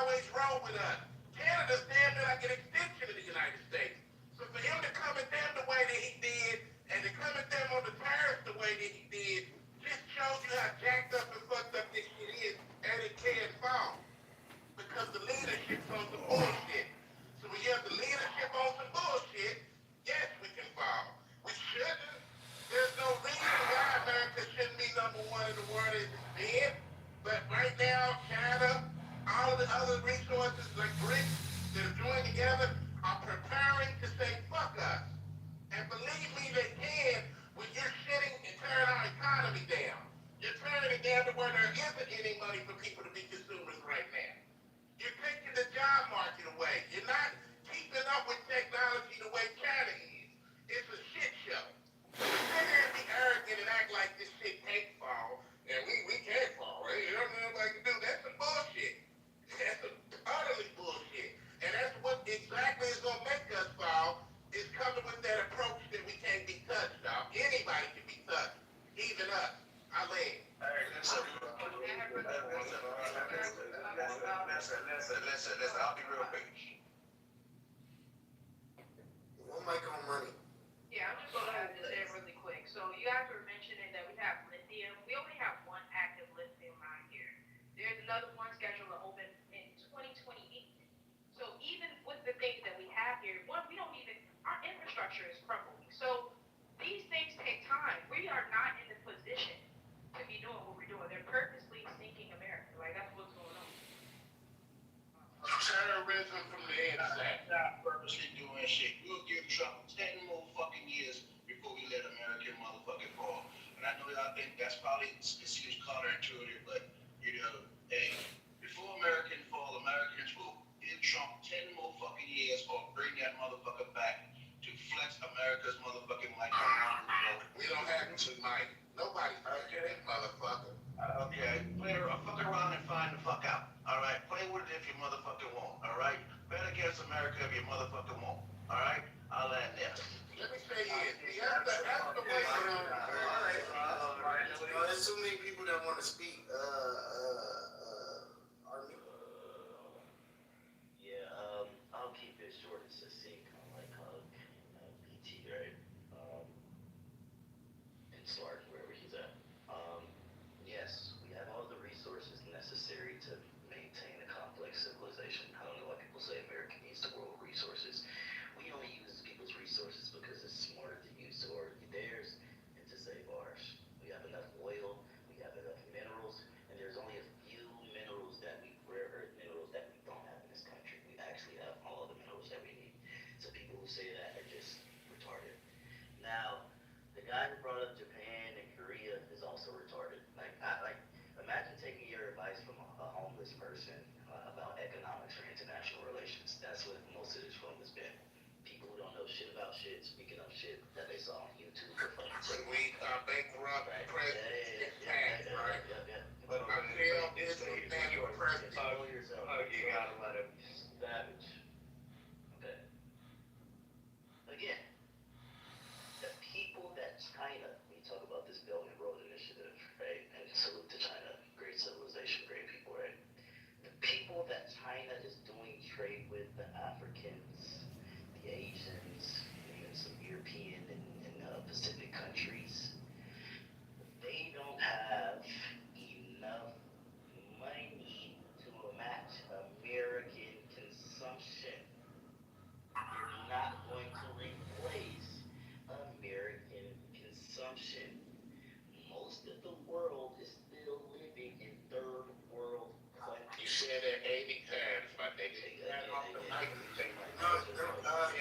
always roll with us. Canada's damn near like an extension of the United States. So for him to come at them the way that he did, and to come at them on the tariffs the way that he did, just shows you how jacked up and fucked up this shit is, and it can't fall. Because the leadership's on some bullshit. So when you have the leadership on some bullshit, yes, we can fall. We shouldn't. There's no reason why America shouldn't be number one in the world as it's been. But right now, China, all of the other resources like BRICS that are joined together are preparing to say fuck us. And believe me, they can when you're shitting and tearing our economy down. You're tearing it down to where there isn't any money for people to be consumers right now. You're taking the job market away. You're not keeping up with technology the way China is. It's a shit show. So to sit here and be arrogant and act like this shit can't fall, and we can't fall, right? You don't know nobody can do. That's some bullshit. That's some utterly bullshit. And that's what exactly is going to make us fall, is coming with that approach that we can't be touched, dog. Anybody can be touched, even us. I live. Hey, listen. I'll be real quick. One mic on money. Yeah, I'm just going to say it really quick. So you guys were mentioning that we have lithium. We only have one active lithium mine here. There's another one scheduled to open in 2028. So even with the things that we have here, one, we don't even, our infrastructure is crumbling. So these things take time. We are not in the position to be doing what we're doing. They're purposely sinking America. Like, that's what's going on. Terrorism from the inside. Not purposely doing shit. We'll give Trump 10 more fucking years before we let American motherfucking fall. And I know y'all think that's probably, it seems counterintuitive, but, you know, hey, before American fall, Americans will give Trump 10 more fucking years or bring that motherfucker back to flex America's motherfucking mic around the world. We don't have to, Mike. Nobody's fucking that motherfucker. Okay, fuck around and find the fuck out. All right, play with it if you motherfucking want. All right, bet against America if you motherfucking want. All right, I'll land there. Let me say this. That's the way. There's too many people that want to speak. I'll keep it short and succinct, kind of like BT, right? And start wherever he's at. Yes, we have all the resources necessary to maintain a complex civilization. I don't know why people say America needs the world resources. We only use people's resources because it's smarter to use theirs and to save ours. We have enough oil, we have enough minerals, and there's only a few minerals rare earth minerals that we don't have in this country. We actually have all the minerals that we need. So people who say that are just retarded. Now, the guy who brought up Japan and Korea is also retarded. Imagine taking your advice from a homeless person about economics or international relations. That's what most of this room has been. People who don't know shit about shit, speaking of shit that they saw on YouTube for fucking When we bankrupt president, it's right? Yeah. But until this is Daniel president. Follow yourself. You gotta let him savage. Okay. Again, the people that China, we talk about this Belt and Road Initiative, right? And salute to China, great civilization, great people, right? The people that China is doing trade with, the Africans, the Asians, even some European and Pacific countries, they don't have enough money to match American consumption. You're not going to replace American consumption. Most of the world is still living in third world countries. You said that 80 times, my nigga. You got off the mic and say,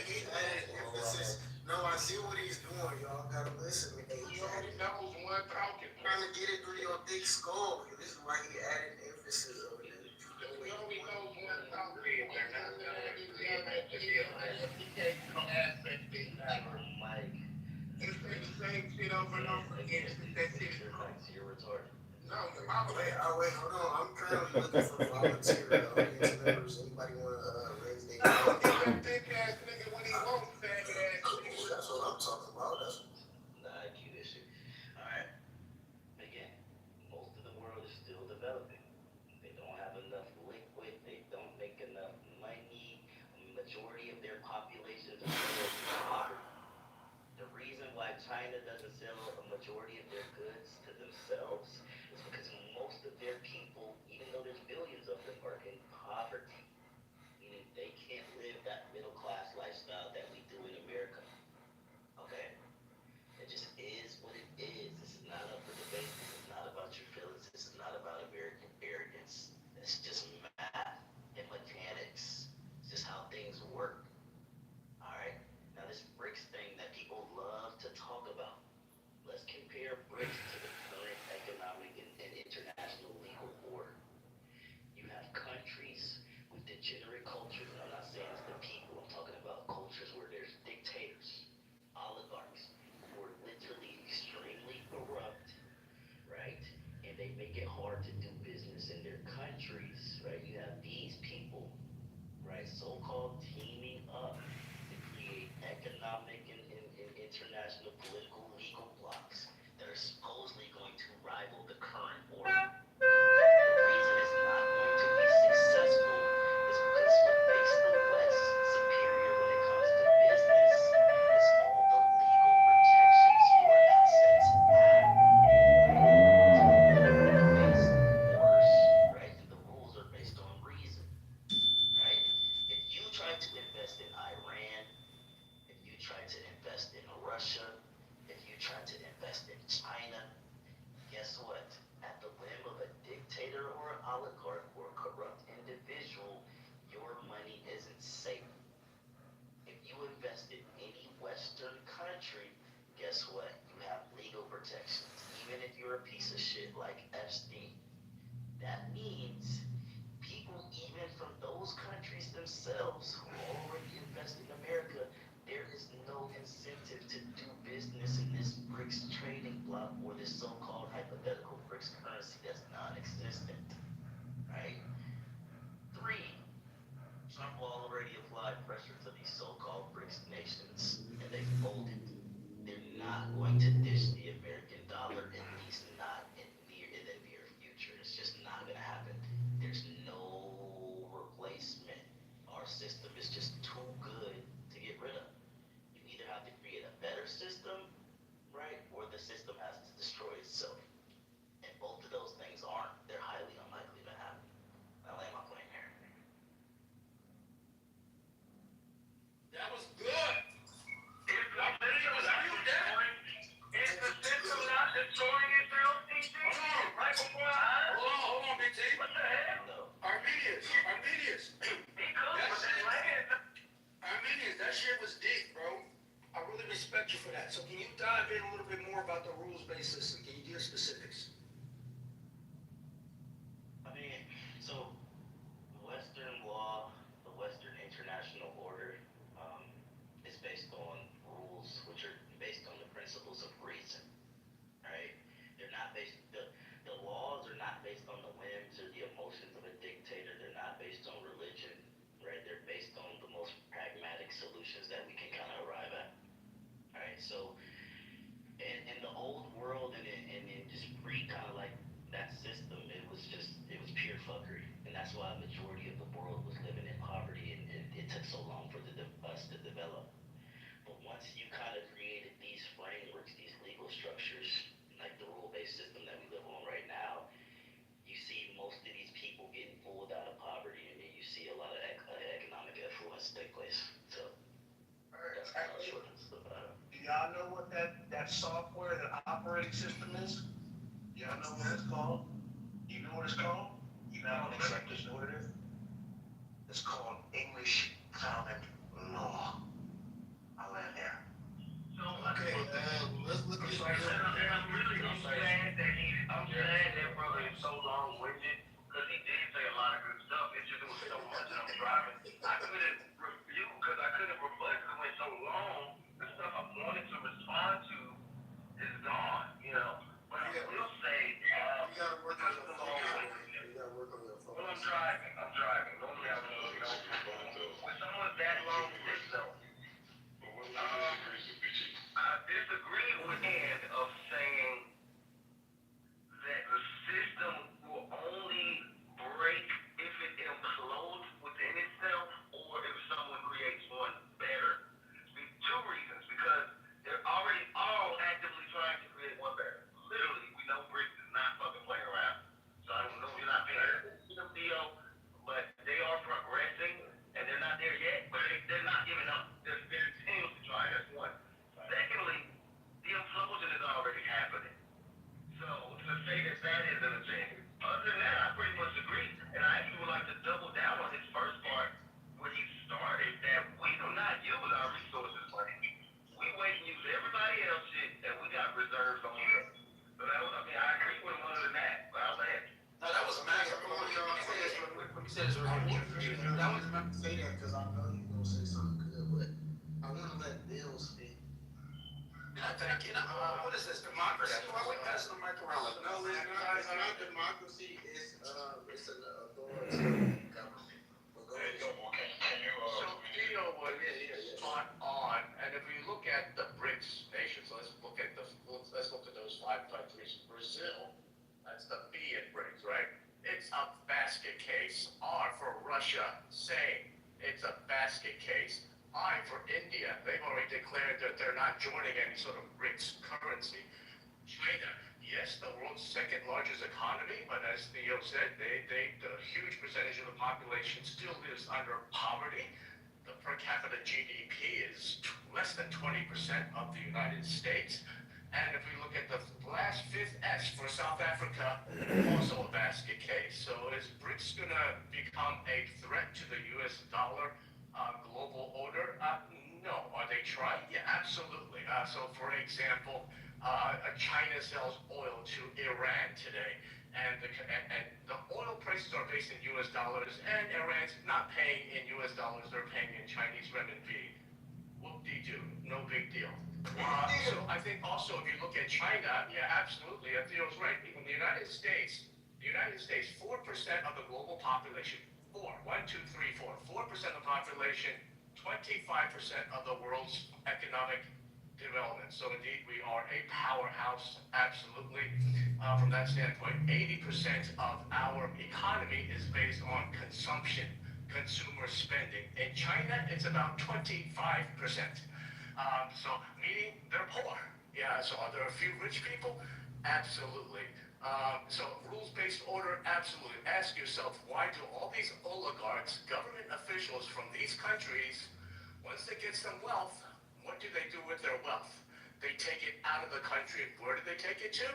He added emphasis. No, I see what he's doing. Y'all gotta listen. He already knows one talking. Trying to get it through your thick skull. This is why he added emphasis over there. We only know one talking. They're not going to be able to be an educational aspect of Mike. They say the same shit over and over again. That shit is wrong. You're retarded. No, your mama. Wait, hold on. I'm currently looking for volunteer audience members. Anybody want to raise their hand? That thick ass nigga when he won't faggot ass nigga. That's what I'm talking about. That's The IQ issue. Alright. Again, most of the world is still developing. They don't have enough liquid. They majority of their population to sell poverty. The reason why China doesn't sell a majority of their goods to themselves is because most of their people, even though there's billions of them, are in poverty. Meaning they can't live that middle class lifestyle that we do in America. Okay? It just is what it is. This is not up for debate. This is not about your feelings. This is not about American arrogance. It's just math and mechanics. It's just how things work. Alright? Now this BRICS thing that people love to talk about. Let's compare BRICS to the current economic and international legal order. You have countries with degenerate cultures, and I'm not saying it's the people, I'm talking about cultures where there's dictators, oligarchs, who are literally extremely corrupt, right? And they make it hard to do business in their countries, right? You have these people, right, so-called teaming up to create economic and international political legal blocks that are supposedly going to rival the current order. The reason it's not going to be successful is because what makes the West superior when it comes to business is all the legal protections your assets have. They're based orders, right? And the rules are based on reason, right? If you try to invest in Iran, if you try to invest in Russia, if you try to invest in China, guess what? At the whim of a dictator or an oligarch or a corrupt individual, your money isn't safe. If you invest in any Western country, guess what? You have legal protections, even if you're a piece of shit like Epstein. That means people, even from those countries themselves who already invest in America, there is no incentive to do business in this BRICS trading bloc or this so-called hypothetical BRICS currency that's non-existent, right? Three, Trump already applied pressure to these so-called BRICS nations, and they folded. They're not going to dish the American dollar, at least not in the near future. It's just not going to happen. There's no replacement. Our system is just too good to get rid of. You either have to create a better system, right, or the system has to destroy itself. And both of those things aren't. They're highly unlikely to happen. I land my plane here. That was good. I believe it was you, Dad. Is the system not destroying itself, TC? Right before our eyes? Hold on, Big T. What the hell? No. Armenians. He could, but that land. Armenians, that shit was deep, bro. I really respect you for that. So can you dive in a little bit more about the rules-based system? Can you give specifics? I mean, so Western law, the Western international order, is based on rules which are based on the principles of reason, right? They're not based, the laws are not based on the whims or the emotions of a dictator. They're not based on religion, right? They're based on the most pragmatic solutions that we can kind of arrive at, right? So, in the old world and in just pre kind of like that system, it was pure fuckery. And that's why a majority of the world was living in poverty, and it took so long for us to develop. But once you kind of created these frameworks, these legal structures, like the rule-based system that we live on right now, you see most of these people getting pulled out of poverty, and then you see a lot of economic affluence take place. So that's kind of short about it. Do y'all know what that software, that operating system is? Y'all know what it's called? You know what it's called? You know what it is? It's called English Common Law. I land there. Okay, let's look at it. I'm glad that brother is so long-winded, because he did say a lot of good stuff. It's just it was so much and I'm driving. I couldn't review because I couldn't rebut because it went so long. The stuff I wanted to respond to is gone, you know. But I will say, You gotta work on your phone. You gotta work on your phone. well, I'm driving. Normally I would, you know, when someone's that long-winded, though, I disagree with the end of saying that the system will only break if it implodes within itself or if someone creates said it's right here. I was about to say that because I know you're gonna say something good, but I want to let Bill speak. Thank you. What is this, democracy? Why are we passing the mic around? No, it's not democracy. It's an authoritarian government. But go ahead. So, spot on. And if we look at the BRICS nations, let's look at those five countries. Brazil, that's the B in BRICS, right? It's a basket case. R for Russia, same. It's a basket case. I for India, they've already declared that they're not joining any sort of BRICS currency. China, yes, the world's second largest economy, but as Theo said, the huge percentage of the population still lives under poverty. The per capita GDP is less than 20% of the United States. And if we look at the last fifth S for South Africa, also a basket case. So is BRICS going to become a threat to the US dollar global order? No. Are they trying? Yeah, absolutely. So for example, China sells oil to Iran today, and the oil prices are based in US dollars, and Iran's not paying in US dollars, they're paying in Chinese renminbi. Whoop-de-doo, no big deal. So I think also if you look at China, yeah, absolutely, Theo's right. In the United States, 4% of the global population, 4% of the population, 25% of the world's economic development. So indeed, we are a powerhouse, absolutely. From that standpoint, 80% of our economy is based on consumption, consumer spending. In China, it's about 25%. So meaning they're poor. Yeah, so are there a few rich people? Absolutely. So rules-based order, absolutely. Ask yourself, why do all these oligarchs, government officials from these countries, once they get some wealth, what do they do with their wealth? They take it out of the country. Where do they take it to?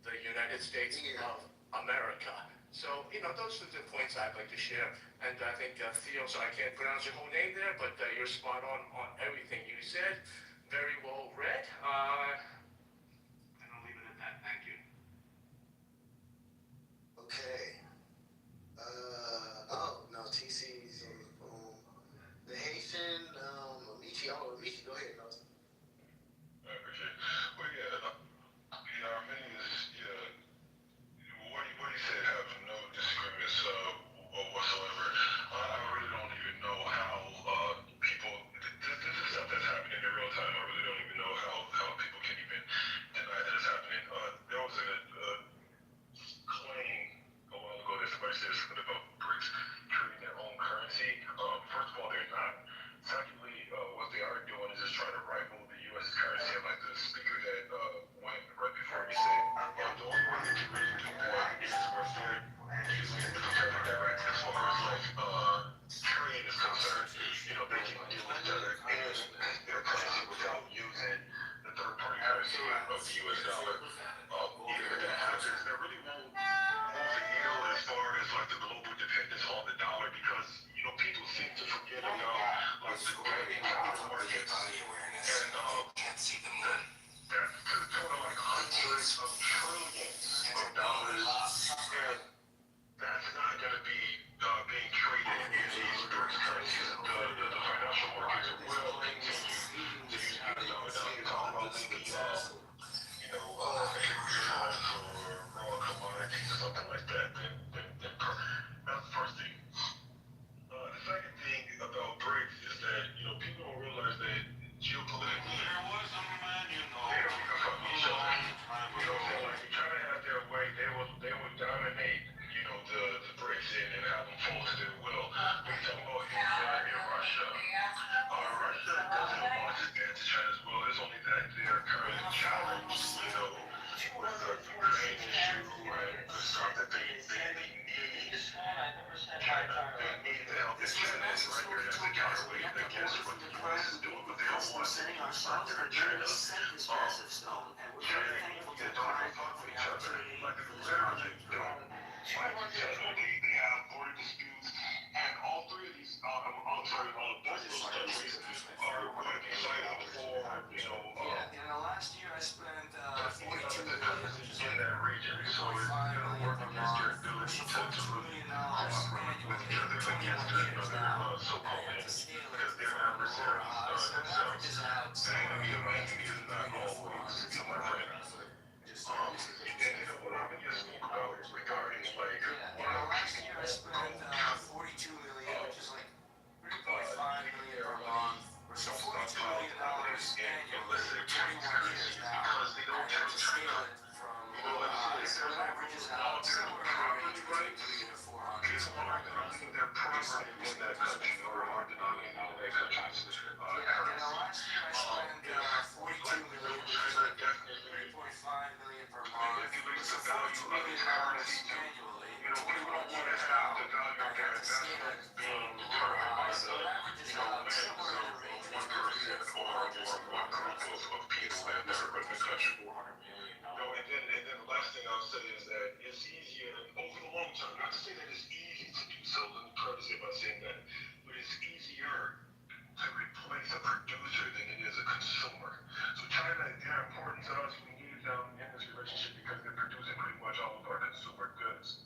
The United States of America. So, those are the points I'd like to share. And I think, Theo, so I can't pronounce your whole name there, but you're spot on everything you said. Very well read. And I'll leave it at that. Thank you. Okay. No, TC's on the phone. The Haitian, Amici, go ahead. No. I appreciate it. Well, Armenians, what he said have no disagreements whatsoever. I really don't even know how people, this is stuff that's happening in real time. I really don't even know how people can even deny that it's happening. There was a claim a while ago that somebody said something about BRICS creating their own currency. First of all, they're not. Secondly, what they are doing is just trying to rival the U.S. currency. Like the speaker that went right before me said, the only way they can really do that is refer using the competitive direct as far as trade is concerned. They can deal with each other and their currency without using the third-party currency of the U.S. dollar. Even if that happens, there really won't move the needle as far as the global dependence on the dollar because people seem to forget about the global capital markets and that's to the tune of hundreds of trillions of dollars, and that's not going to be being traded in these BRICS currencies. The financial markets will continue to use US dollar. Now you're talking about maybe for raw commodities or something like that. That's the first thing. The second thing about BRICS is that people don't realize that geopolitically they're fucking each other. Trying to have their way, they will dominate the BRICS and have them fold to their will. When you talk about India and Russia, Russia doesn't want to stand to China's will. It's only that they're currently challenged, with the Ukraine issue and the stuff that they need. China, they need to help this China is right here as a counterweight against what the U.S. is doing, but they don't want to partner China. China and India don't even talk to each other. Literally don't fight each other. They have border disputes, and all three of these, both of those countries are going to be cited for, in the last year I spent 42 in that region. So it's going to work against your ability to really cooperate with each in that country or are denominated in that country. Last year I spent 42 million, which is like 3.5 million per month. So $42 million annually. 21 years now, I got to see that being so that averages somewhere in the range of 1% or one group of people that never run the country. $400 million. And then the last thing I'll say is that it's easier over the long term. Not to say that it's easy to do so. Let me preface it by saying that, but it's easier to replace a producer than it is a consumer. So China, they're important to us. We need them in this relationship because they're producing pretty much all of our consumer goods.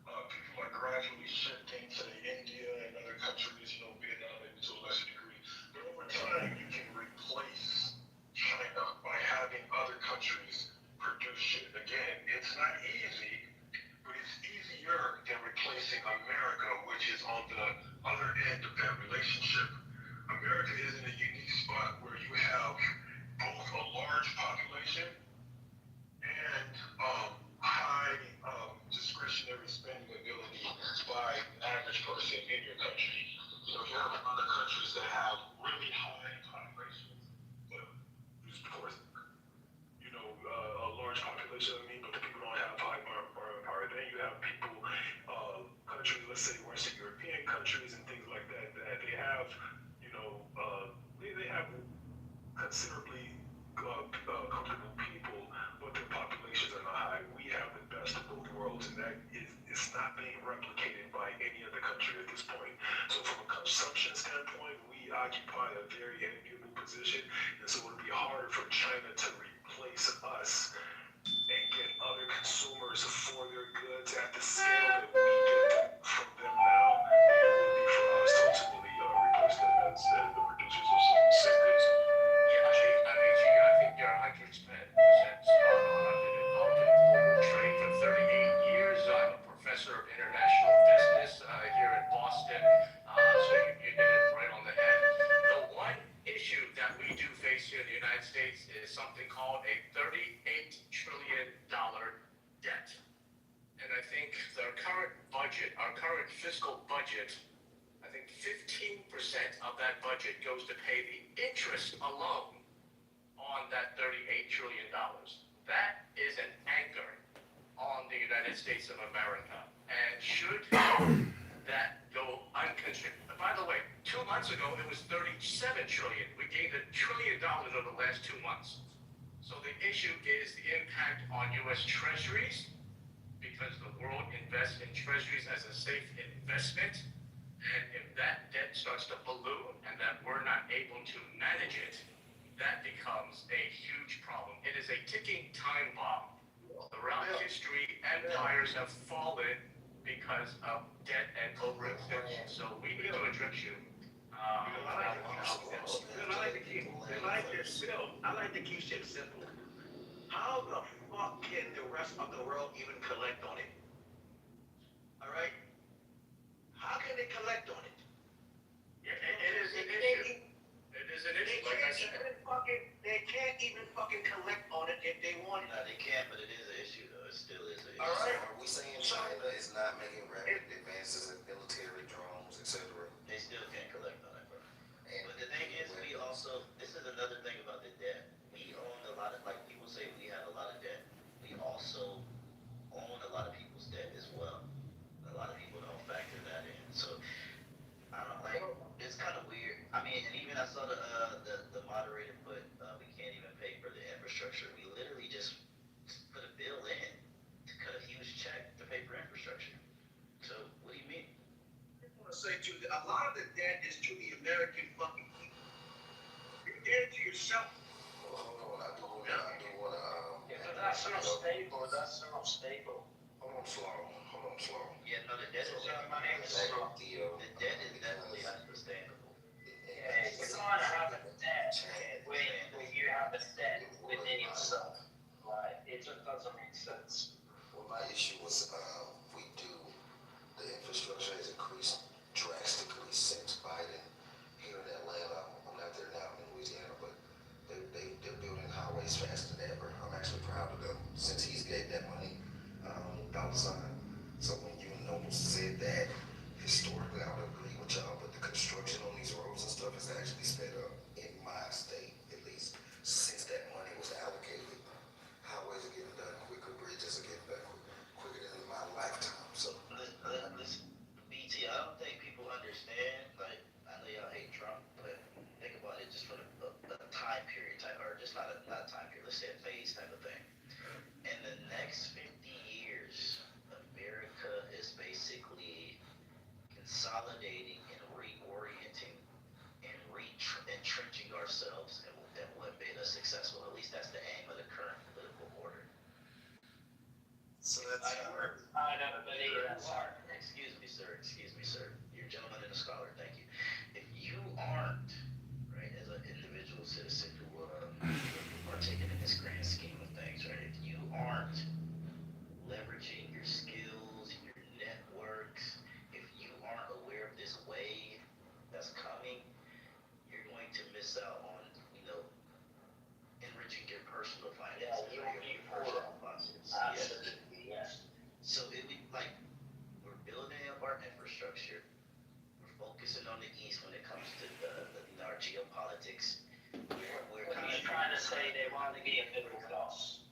People are gradually shifting to India and other countries, Vietnam maybe to a lesser degree. But over time, you can replace China by having other countries produce shit. Again, it's not easy, but it's easier than replacing America, which is on the other end of that relationship. America is in a unique spot where you have both a large population and high discretionary spending ability by the average person in your country. You have a lot of countries that have really high populations, but of course, a large population, but the people don't have high power. Then you have people, countries, let's say Western European countries and things like that, that they have, they have considerably comfortable people, but their populations are not high. We have the best of both worlds, and that is not being replicated by any other country at this point. So from a consumption standpoint, we occupy a very enviable position, and so it would be harder for China to replace us and get other consumers for their goods at the scale that we get from them now. It would be for us to ultimately replace them as the producers of some said goods. Yeah, I think you're 100% spot on. I've been involved in global trade for 38 years. I'm a professor of international business here in Boston. So you hit it right on the head. The one issue that we do face here in the United States is something called a $38 trillion debt. And I think our current fiscal budget, I think 15% of that budget goes to pay the interest alone on that $38 trillion. That is an anchor on the United States of America. And should that go unconstrained? By the way, 2 months ago, it was $37 trillion. We gained $1 trillion over the last 2 months. So the issue is the impact on U.S. Treasuries, because the world invests in Treasuries as a safe investment. And if that debt starts to balloon and that we're not able to manage it, that becomes a huge problem. It is a ticking time bomb. Throughout history, empires have fallen because of debt and overextension. So we need to address you. I like to keep shit simple. How the fuck can the rest of the world even collect on it? All right? How can they collect on it? Yeah, it is an issue. It is an issue, like I said. They can't even fucking collect on it if they want No, it. they can't, but it is an issue, though. It still is an issue. All right. Are we saying China is not making rapid advances in military drones, etc.? They still can't collect on it, bro. But the thing is, we also, this is another thing about the debt. We own a lot of, like people say we have a lot of debt. We also own a lot of people's debt as well. A lot of people don't factor that in. So, I don't like, it's kind of weird. I mean, and even I saw the moderator put, we can't even pay for the infrastructure. We literally just put a bill in to cut a huge check to pay for infrastructure. So, what do you mean? I want to say too that a lot of the debt is to the American fucking people. You're dead to yourself. Well, hold on, I do want to, But that's not stable. That's not stable. hold on, slow. Yeah, no, the debt is the debt is definitely unsustainable. Yeah, you can't have a debt when you have a debt within yourself. Right? It just doesn't make sense. Well, my issue was, the infrastructure has increased drastically since Biden here in Atlanta. I'm not there now in Louisiana, but they're building highways faster than ever. I'm actually proud of them since he's gave that money, dollar sign. So when you and Noble said that historically say a phase type of thing. In the next 50 years, America is basically consolidating and reorienting and entrenching ourselves in what made us successful. At least that's the aim of the current political order. So that's I don't believe that's hard. Excuse me, sir. You're a gentleman and a scholar. Thank you. If you aren't, right, as an individual citizen who partaking in this grand scheme of things, right, if you aren't leveraging your skills, your networks, if you aren't aware of this wave that's coming, you're going to miss out on, enriching your personal finances. Yeah, your personal finances. Absolutely, yes. So it would we're building up our infrastructure. We're focusing on the East when it comes to our geopolitics. We're What are you trying to say? They want to be a middle class.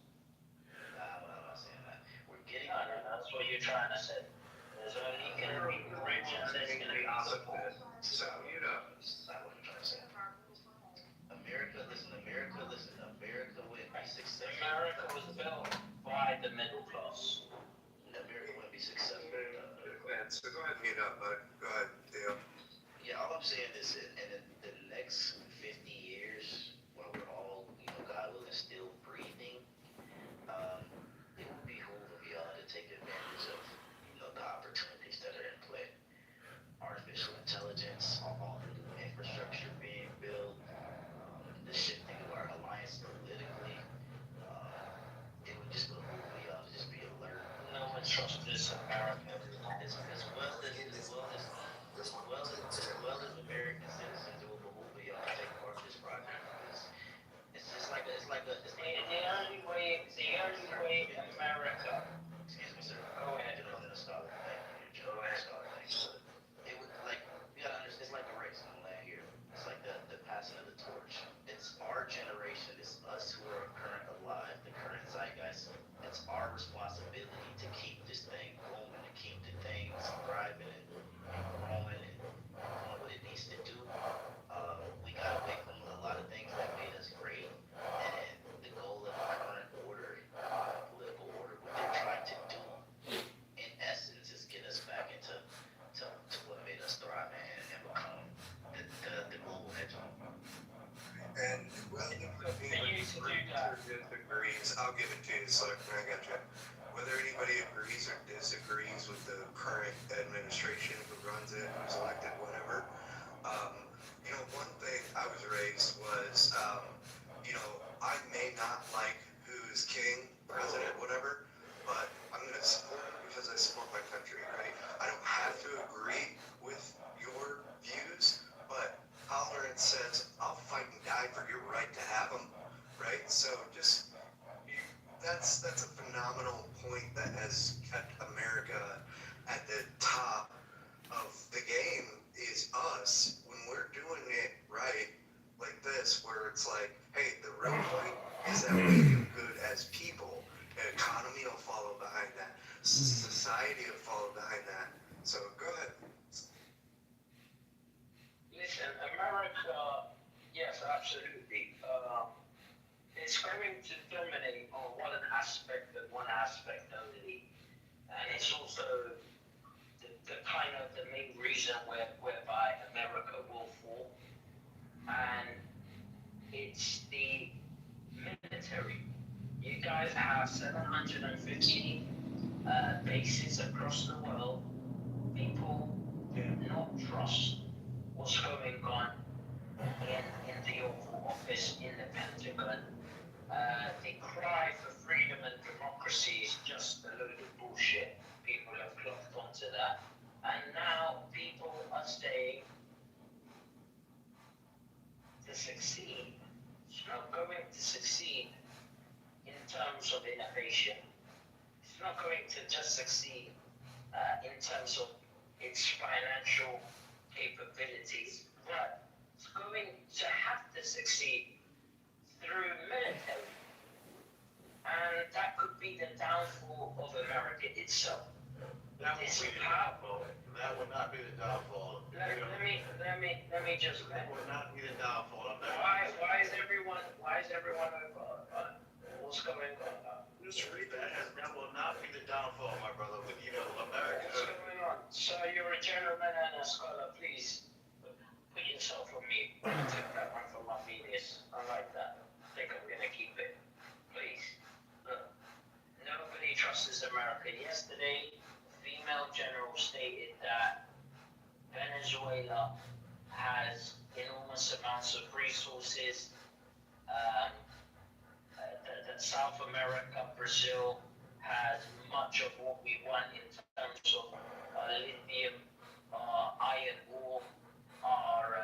Nah, I'm not saying that. We're getting. No, that's what you're trying to say. There's only going to be rich and there's going to be poor. So, you know. That's not what I'm trying to say. America wouldn't be successful. America was built by the middle class. America wouldn't be successful. So go ahead and mute up, bud. Go ahead, Theo. Yeah, all I'm saying is in the next 50 years, when we're all, God willing, still breathing, it would behoove of y'all to take advantage of, the opportunities that are in play. Artificial intelligence, all the new infrastructure being built, the shifting of our alliance politically, it would just behoove of y'all to just be alert. No one trusts this America. As well as American citizens, it will behoove of y'all to take part in this project. Because it's just like The only way America. Excuse me, sir. Go ahead. Gentleman and a scholar. Thank you. Gentleman and a scholar. Thank you. It would you gotta understand. It's like a race on land here. It's like the passing of the torch. It's our generation. It's us who are current alive, the current zeitgeist. It's our responsibility to keep this thing going, to keep the things thriving and growing and doing what it needs to do. We got away from a lot of things that made us great, and the goal of the current order, political order, what they're trying to do, in essence, is get us back into what made us thrive and become the global hegemon. And whether anybody disagrees, I'll give it to you, so I got you. Whether anybody agrees or disagrees with the current administration, who runs it, who's elected, whatever, one thing I was raised was, I may not like who's king, president, whatever, but I'm going to support him because I support my country, right? I don't have to agree with your views, but tolerance says I'll fight and die for your right to have them, right? So that's a phenomenal point that has kept America at the top of the game is us when we're doing it right like this, where it's like, hey, the real point is that we do good as people. The economy will follow behind that. Society will follow behind that. So go ahead. Listen, America, yes, absolutely. It's going to dominate on one aspect only. And it's also the main reason whereby America will fall. And it's the military. You guys have 750 bases across the world. People do not trust what's going on in the Oval Office, in the Pentagon. The cry for freedom and democracy is just a load of bullshit. People have clocked onto that. And now people are saying to succeed, it's not going to succeed in terms of innovation. It's not going to just succeed in terms of its financial capabilities, but it's going to have to succeed through military. And that could be the downfall of America itself. That would be the downfall. That would not be the downfall. Let me just. That would not be the downfall of that. Why is everyone over? what's going on? Just read that will not be the downfall, my brother. But America. What's going on? So you're a gentleman and a scholar. Please put yourself on me. Take that one from my Venus. I like that. I think I'm gonna keep it. Please. Look, nobody trusts America. Yesterday, a female general stated that Venezuela has enormous amounts of resources. That South America, Brazil, has much of what we want in terms of lithium, iron ore, our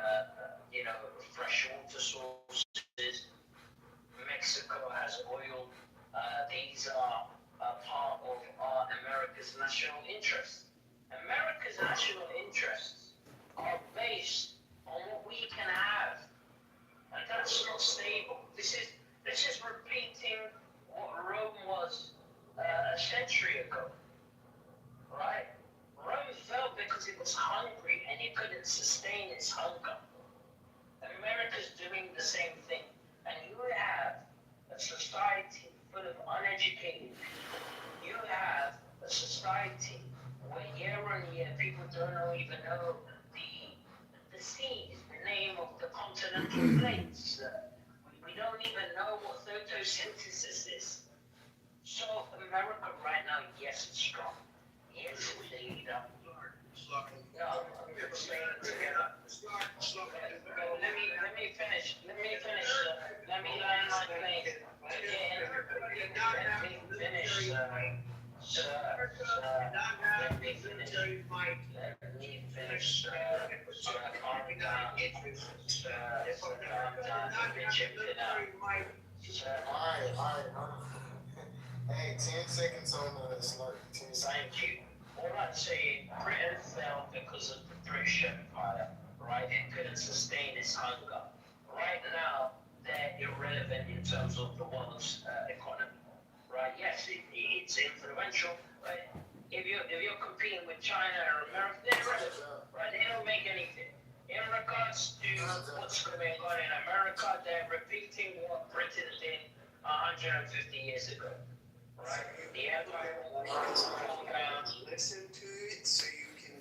freshwater sources. Mexico has oil. These are part of America's national interests. America's national interests are based on what we can have, and that's not stable. This is repeating what Rome was a century ago, right? Rome fell because it was hungry and it couldn't sustain its hunger. America's doing the same thing, and you have a society full of uneducated people. You have a society where year on year people don't even know the seas, the name of the continental plates. We don't even know what photosynthesis is. So America right now, yes, it's strong. Yes, it's the leader. No, I'm just saying together. Let me finish. Let me land my plane. Again, let me finish. Let me finish. Calm down. Calm down. Let me check it out. Alright. Hey, 10 seconds on the slurp. 10 seconds. Thank you. All I'm saying, Britain fell because of the British Empire, right? It couldn't sustain its hunger. Right now, they're irrelevant in terms of the world's economy, right? Yes, it's influential, but if you're competing with China or America, they're irrelevant, right? They don't make anything. In regards to what's going on in America, they're repeating what Britain did 150 years ago. Right. The empire will fall down. Listen to it so you can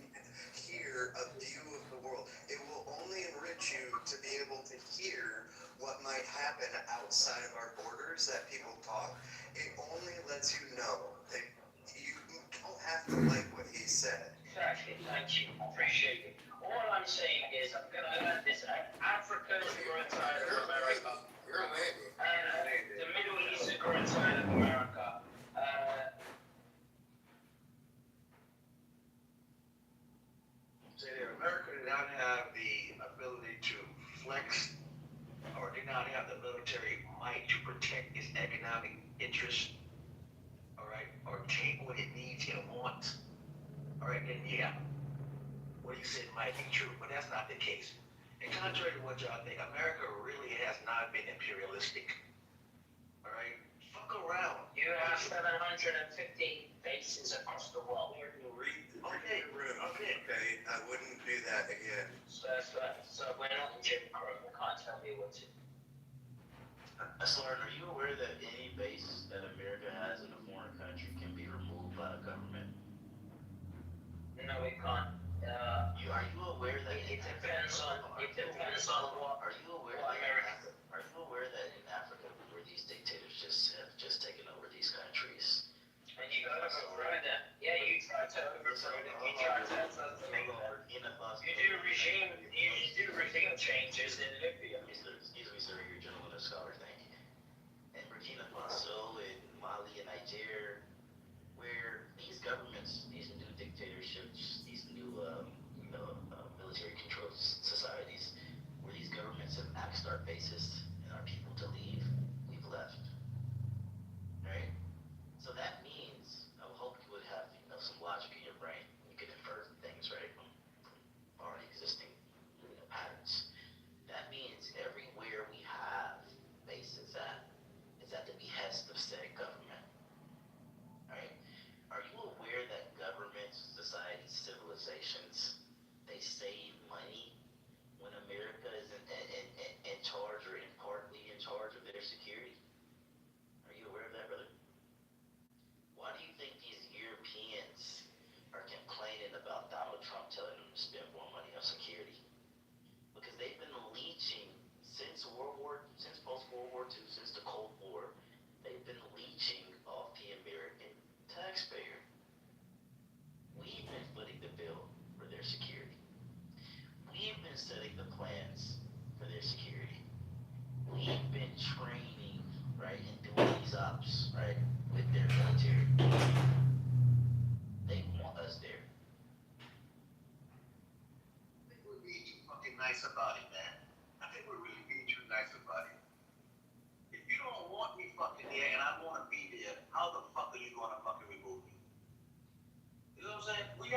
hear a view of the world. It will only enrich you to be able to hear what might happen outside of our borders that people talk. It only lets you know that you don't have to like what he said. Exactly. Thank you. Appreciate it. All I'm saying is I'm gonna learn this. Africa is growing tired of America. The Middle East is growing tired of America. America did not have the ability to flex, or did not have the military might to protect its economic interests, all right, or take what it needs and wants, all right, then yeah, what you said might be true, but that's not the case. And contrary to what y'all think, America really has not been imperialistic, all right? Fuck around. You have 750 bases across the world. Okay, I wouldn't do that again. So we're not in Jim Crow. You can't tell me what to do. Slard, are you aware that any base that America has in a foreign country can be removed by the government? No, we can't. Are you aware that it depends on what. Are you aware what that America? Are you aware that in Africa, where these dictators have just taken over these countries? And you gotta overthrow them. Yeah, you try to overthrow them. You try to assassinate them. You do regime changes in Libya. Excuse me, sir, you're a gentleman and scholar, thank you. And Burkina Faso and Mali and Niger, where these governments, these new dictatorships, these new military-controlled societies, where these governments have axed our bases and our people to leave, we've left. Right? So that means, I hope you would have some logic in your brain. You can infer things, right, from already existing patterns. That means stops, right, with their military. They want us there. I think we're being too fucking nice about it, man. I think we're really being too nice about it. If you don't want me fucking there and I want to be there, how the fuck are you gonna fucking remove me? You know what I'm saying? We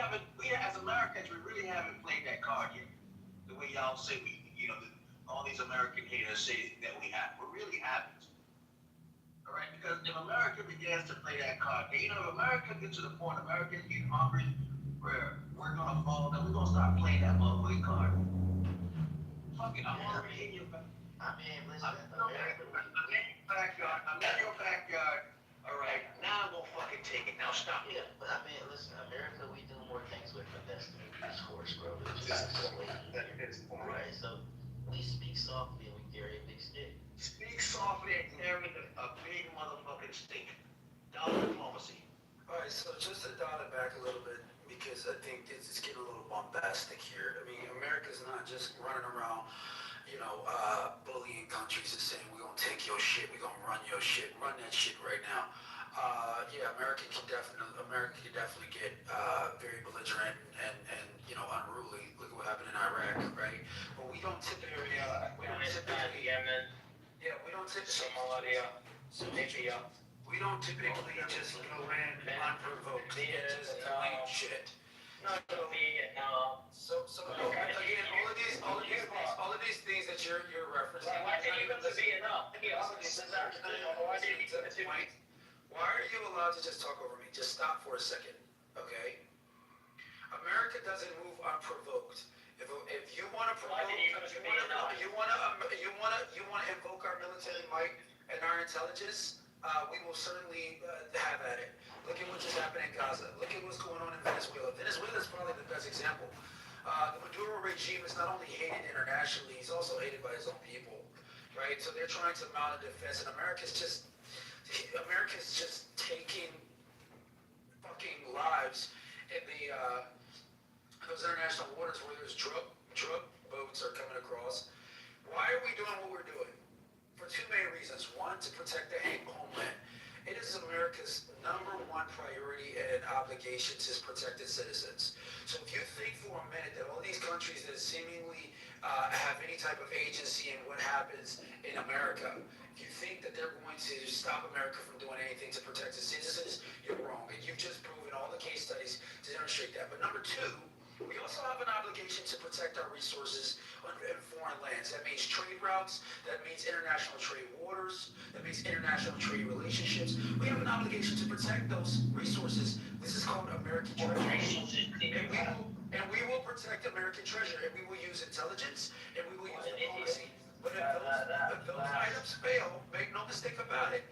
as Americans, we really haven't played that card yet. The way y'all say all these American haters say that we have. We really haven't. All right? Because if America begins to play that card, if America gets to the point, Americans get hungry, where we're gonna fall, then we're gonna start playing that motherfucking card. Fuck it, I'm already in your back. I mean, listen, I'm in your backyard. All right, now I'm gonna fucking take it. Now stop me. yeah, but I mean, listen, America, we do more things with finesse than discourse, bro. It's just right, so we speak softly and we carry a big stick. Speak softly and carry a big motherfucking stick. Dollar diplomacy. Alright, so just to dial it back a little bit, because I think it's getting a little bombastic here. I mean, America's not just running around, bullying countries and saying, we're gonna take your shit, we're gonna run your shit, run that shit right now. America can definitely get very belligerent and unruly. Look at what happened in Iraq, right? But we don't typically, we don't typically just go in unprovoked and just delete shit. So again, all of these things that you're referencing. Why are you allowed to just talk over me? Just stop for a second, okay? America doesn't move unprovoked. If you want to provoke, you want to invoke our military might and our intelligence, we will certainly have at it. Look at what just happened in Gaza. Look at what's going on in Venezuela. Venezuela is probably the best example. The Maduro regime is not only hated internationally, he's also hated by his own people, right? So they're trying to mount a defense, and America's just taking fucking lives in those international waters where there's drug boats are coming across. Why are we doing what we're doing? For two main reasons. One, to protect the homeland. It is America's number one priority and obligation to protect its citizens. So if you think for a minute that all these countries that seemingly have any type of agency in what happens in America, if you think that they're going to stop America from doing anything to protect its citizens, you're wrong. And you've just proven all the case studies to demonstrate that. But number two, we also have an obligation to protect our resources in foreign lands. That means trade routes, that means international trade waters, that means international trade relationships. We have an obligation to protect those resources. This is called American treasure. And we will protect American treasure, and we will use intelligence, and we will use diplomacy. But if those items fail, make no mistake about it,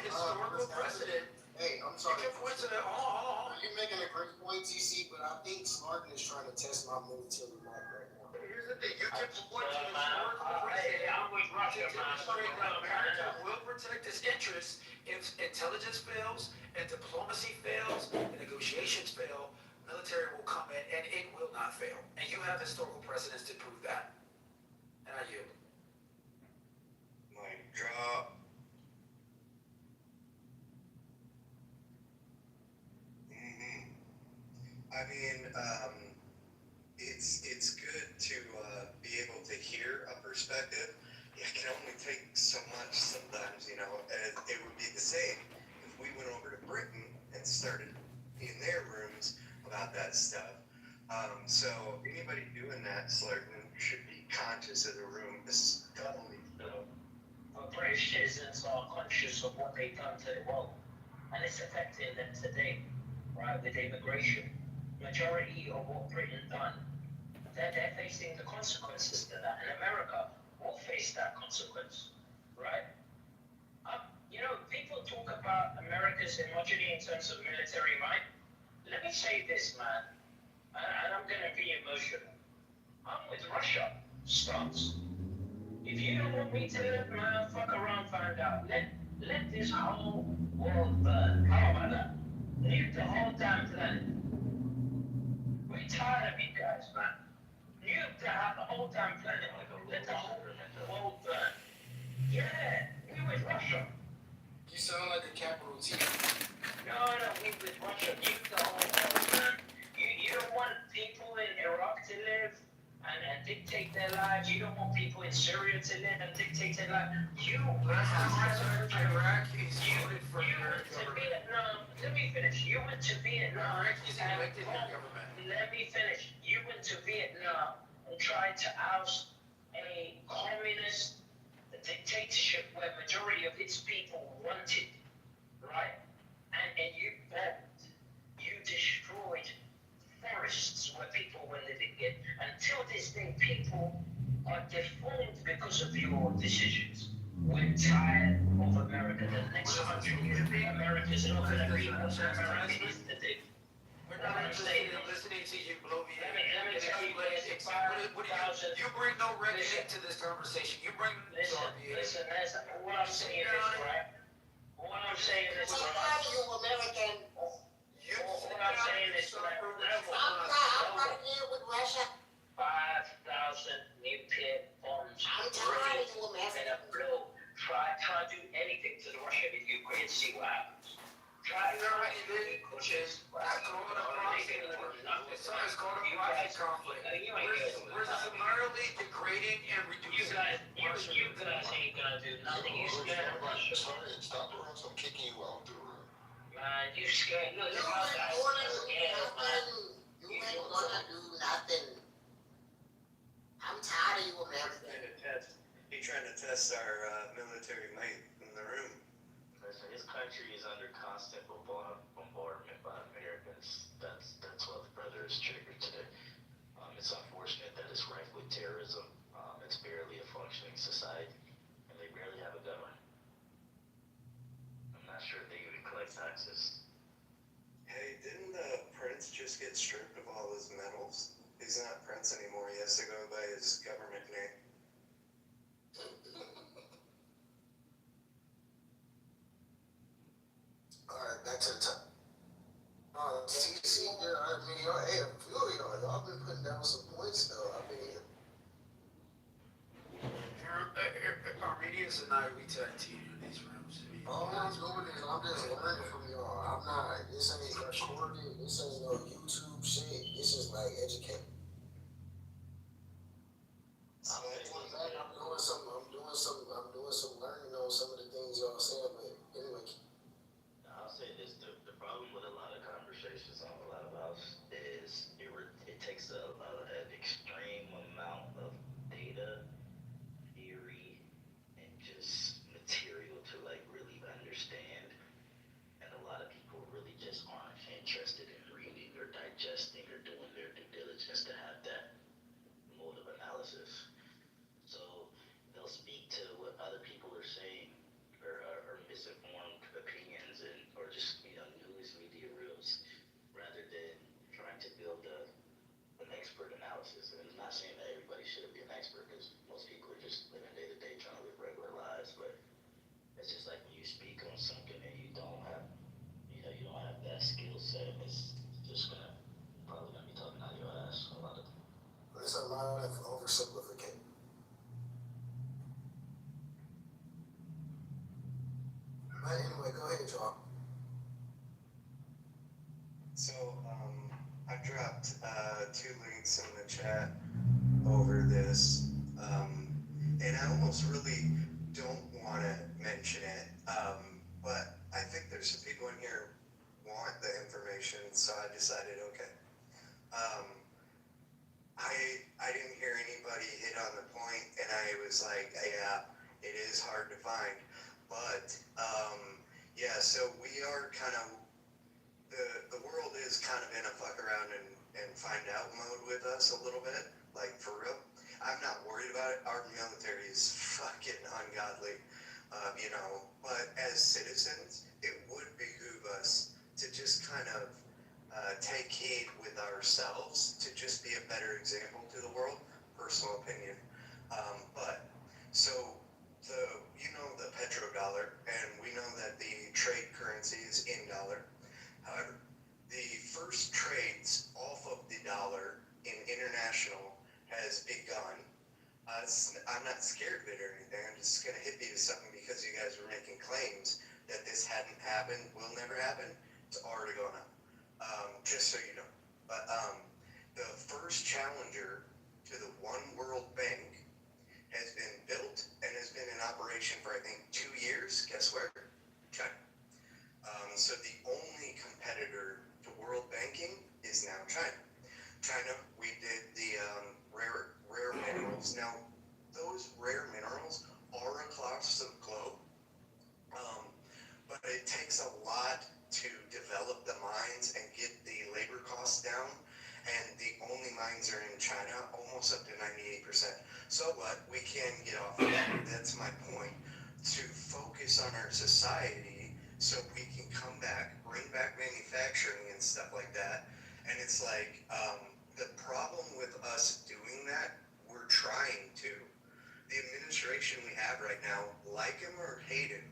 historical precedent. Hey, I'm sorry. You can point to that. Hold on. You're making a great point, TC, but I think Smartin is trying to test my military might right now. Here's the thing. You can point to historical precedent to demonstrate that America will protect its interests if intelligence fails and diplomacy fails and negotiations fail. Military will come in and it will not fail. And you have historical precedents to prove that. And I yield. Mic drop. I mean, it's good to be able to hear a perspective. It can only take so much sometimes, and it would be the same if we went over to Britain and started in their rooms about that stuff. So anybody doing that, should be conscious of the room, especially. British citizens are conscious of what they've done to the world, and it's affecting them today, right, with immigration. Majority of what Britain done, they're facing the consequences to that, and America will face that consequence, right? People talk about America's homogeneity in terms of military might. Let me say this, man, and I'm going to be emotional. I'm with Russia, stance. If you don't want me to, fuck around, find out. Let this whole world burn. How about that? Nuke the whole damn planet. We're tired of you guys, man. Nuke the whole damn planet. Let the whole world burn. Yeah, we with Russia. to you. No, with Russia, you don't, you don't want people in Iraq to live and dictate their lives. You don't want people in Syria to live and dictate their lives. You Last time I checked, Iraqis voted for you your went to government. Vietnam. Let me finish. You went to Vietnam. Iraqis elected your government. Let me finish. You went to Vietnam and tried to oust a communist dictatorship where majority of its people wanted, right? And you bombed. You destroyed forests where people were living in. Until this day, people are deformed because of your decisions. We're tired of America. The next 100 years, America's not going to be what America is today. We're not interested in listening to you blow me. Let me tell you, You bring no reckoning to this conversation. You bring listen. What I'm saying is, right? What I'm saying is, What are you, American? what I'm saying is, right? I'm not here with Russia. 5,000 nuclear bombs. I'm tired of you, in a American. blow. Try to do anything to Russia in Ukraine, see what happens. Try to It's called a private conflict. We're summarily degrading and You reducing. guys ain't gonna do nothing. You scared of Russia. Stop or else I'm kicking you out the room. Man, you scared. Look, You you guys ain't are gonna do scared, man. nothing. You ain't gonna do nothing. I'm tired of you, American. He trying to test our military might in the room. Listen, his country is under constant bombardment by Americans. That's what the brother is triggered today. It's unfortunate that it's rife with terrorism. It's barely a functioning society, and they barely have a government. I'm not sure if they even collect taxes. Hey, didn't the prince just get stripped of all his medals? He's not prince anymore. He has to go by his government name. Alright, back to the top. TC, yeah, I mean, hey, I feel y'all been putting down some points though. I mean, Armenians and I, we tag team in these rooms. all I'm doing is I'm just learning from y'all. I'm not, this ain't recorded, this ain't no YouTube shit. This is like educate. I'm doing some learning on some of the things y'all saying, but anyway. I'll say this: the problem with a lot of conversations on a lot of house is it takes an extreme amount of data, theory, and just material to like really understand, and a lot of people really just aren't interested in reading or digesting or doing their due diligence to have that mode of analysis. So they'll speak to what other people are saying or misinformed opinions and or just news media reels rather than trying to build an expert analysis. And I'm not saying that everybody should be an expert because most people are just living day to day trying to live regular lives, but it's just like when you speak on something and you don't have that skill set, it's just probably gonna be talking out of your ass a lot of time. There's a lot of oversimplification. But anyway, go ahead, y'all. So, I dropped 2 links in the chat over this, and I almost really don't want to mention it, but I think there's some people in here who want the information, so I decided, okay. I didn't hear anybody hit on the point, and I was like, yeah, it is hard to find, but yeah, so we are kind of, the world is kind of in a fuck around and find out mode with us a little bit, like for real. I'm not worried about it. Our military is fucking ungodly, but as citizens, it would behoove us to just kind of take heed with ourselves to just be a better example to the world. Personal opinion. So the petrodollar, and we know that the trade currency is in dollar. However, the first trades off of the dollar in international has begun. I'm not scared of it or anything. I'm just gonna hit you with something because you guys were making claims. that this hadn't happened, will never happen. It's already going on. Just so you know. But the first challenger to the One World Bank has been built and has been in operation for I think 2 years. Guess where? China. So the only competitor to world banking is now China. China, we did the rare minerals. Now, those rare minerals are across the globe, but it takes a lot to develop the mines and get the labor costs down. And the only mines are in China, almost up to 98%. So what? We can get off of that. That's my point. To focus on our society so we can come back, bring back manufacturing and stuff like that. And it's like, the problem with us doing that, we're trying to. The administration we have right now, like him or hate him,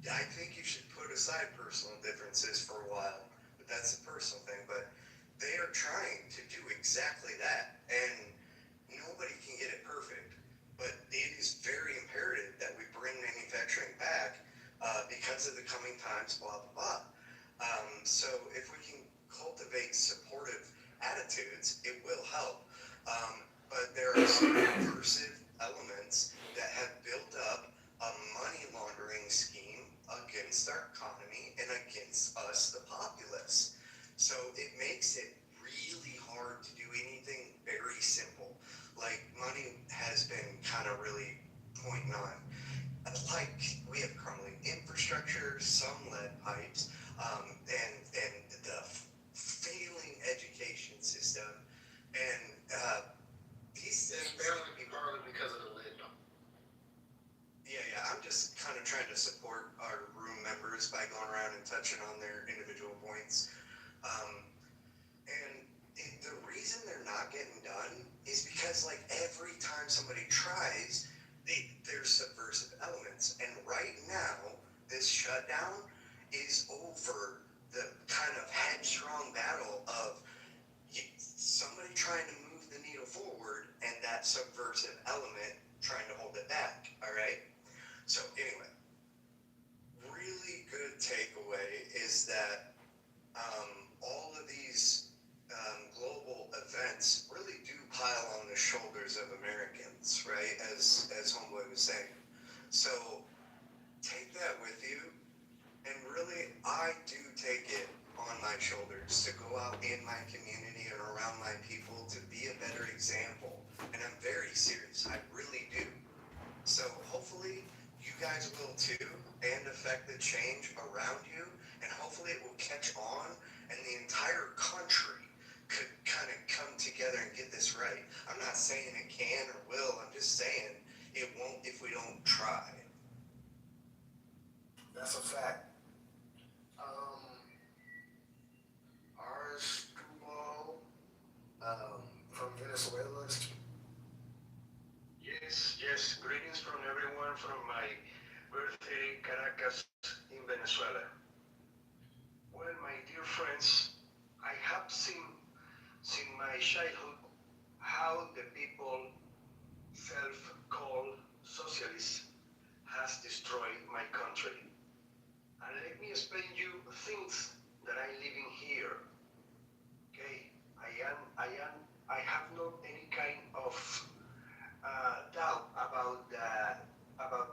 I think you should put aside personal differences for a while. But that's a personal thing. But they are trying to do exactly that. And nobody can get it perfect. But it is very imperative that we bring manufacturing back because of the coming times, blah, blah, blah. So if we can cultivate supportive attitudes, it will help. But there are some subversive elements that have built up a money laundering scheme against our economy and against us, the populace. So it makes it really hard to do anything very simple. Like money has been kind of really pointing on. Like we have crumbling infrastructure, some lead pipes, and the failing education system, and these things. Partly because of the lid. Yeah, I'm just kind of trying to support our room members by going around and touching on their individual points. And the reason they're not getting done is because, like, every time somebody tries, there's subversive elements. And right now, this shutdown is over the kind of headstrong battle of somebody trying to move the needle forward and that subversive element trying to hold it back, all right? So anyway, really good takeaway is that all of these global events really do pile on the shoulders of Americans, right? As Homeboy was saying. So take that with you, and really, I do take it on my shoulders to go out in my community and around my people to be a better example. And I'm very serious. I really do. So hopefully you guys will too, and affect the change around you, and hopefully it will catch on, and the entire country could kind of come together and get this right. I'm not saying it can or will, I'm just saying it won't if we don't try. That's a fact. Ours, Duval, from Venezuela. Yes, greetings from everyone from my birthday, Caracas, in Venezuela. Well, my dear friends, I have seen since my childhood how the people self-called socialists has destroyed my country. And let me explain you things that I living here. Okay, I have no any kind of doubt about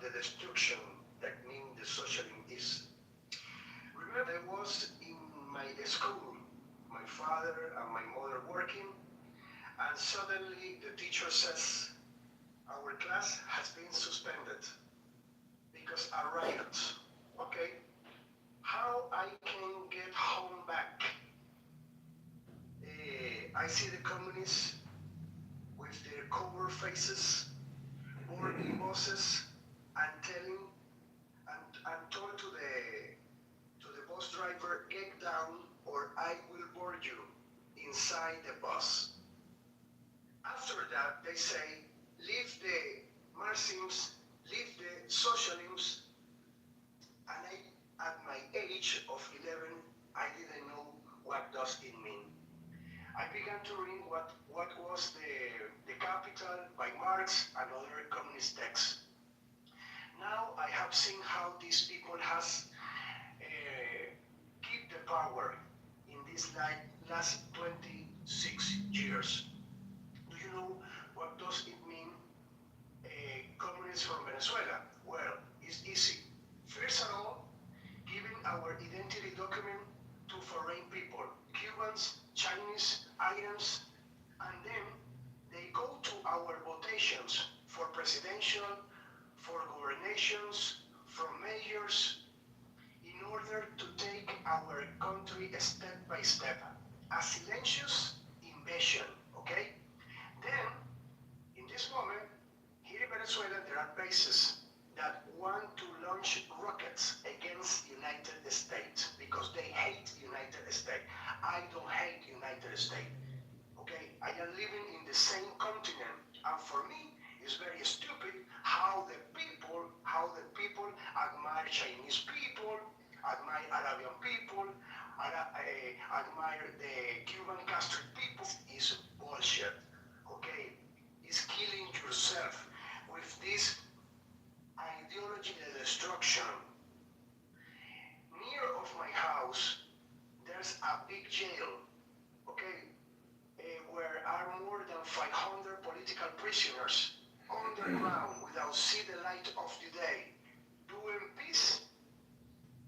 the destruction that mean the socialism is. Remember, I was in my school, my father and my mother working, and suddenly the teacher says, our class has been suspended because a riot. Okay, how I can get home back? I see the communists with their cover faces, boarding buses, and telling and told to the bus driver, get down or I will board you inside the bus. After that, they say, leave the Marxists, leave the socialisms, and at my age of 11, I didn't know what does it mean. I began to read what was the Capital by Marx and other communist texts. Now I have seen how these people has keep the power in these last 26 years. Do you know what does it mean, communists from Venezuela? Well, it's easy. First of all, giving our identity document to foreign people, Cubans, Chinese, Iranians, and then they go to our votations for presidential, for governations, for mayors, in order to take our country step by step. A silencious invasion, okay? Then, in this moment, here in Venezuela, there are bases that want to launch rockets against United States because they hate United States. I don't hate United States. Okay, I am living in the same continent, and for me, it's very stupid how the people admire Chinese people, admire Arabian people, admire the Cuban Castro people. Is bullshit. Okay, it's killing yourself with this ideology of destruction. Near of my house, there's a big jail. Okay, where are more than 500 political prisoners underground without see the light of the day, doing peace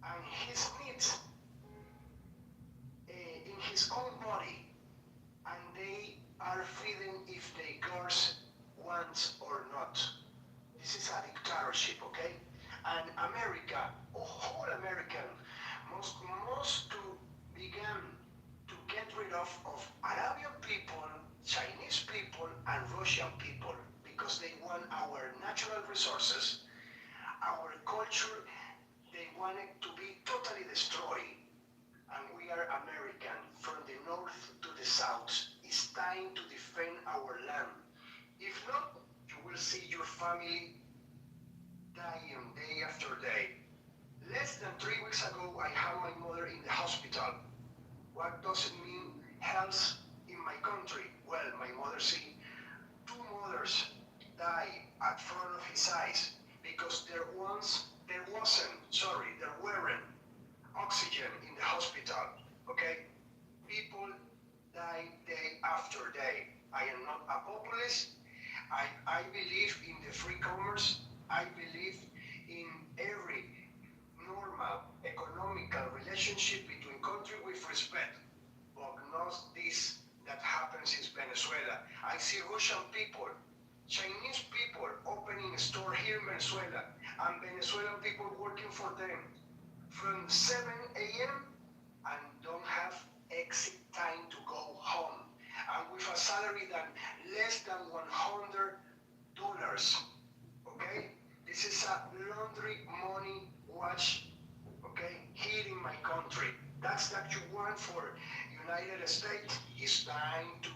and his needs in his own body, and they are feeding if the guards want or not. This is a dictatorship, okay? And America, whole American, must to begin to get rid of Arabian people, Chinese people, and Russian people because they want our natural resources, our culture. They want it to be totally destroyed. And we are American from the north to the south. It's time to defend our land. If not, you will see your family dying day after day. Less than 3 weeks ago, I had my mother in the hospital. What does it mean, health in my country? Well, my mother see 2 mothers die at front of his eyes because there weren't oxygen in the hospital, okay? People die day after day. I am not a populist. I believe in the free commerce. I believe in every normal economical relationship between countries with respect, but not this that happens in Venezuela. I see Russian people, Chinese people opening a store here in Venezuela, and Venezuelan people working for them from 7 a.m. and don't have exit time to go home, and with a salary that less than $100. Okay, this is a laundry money watch. Okay, here in my country, that's that you want for United States. It's time to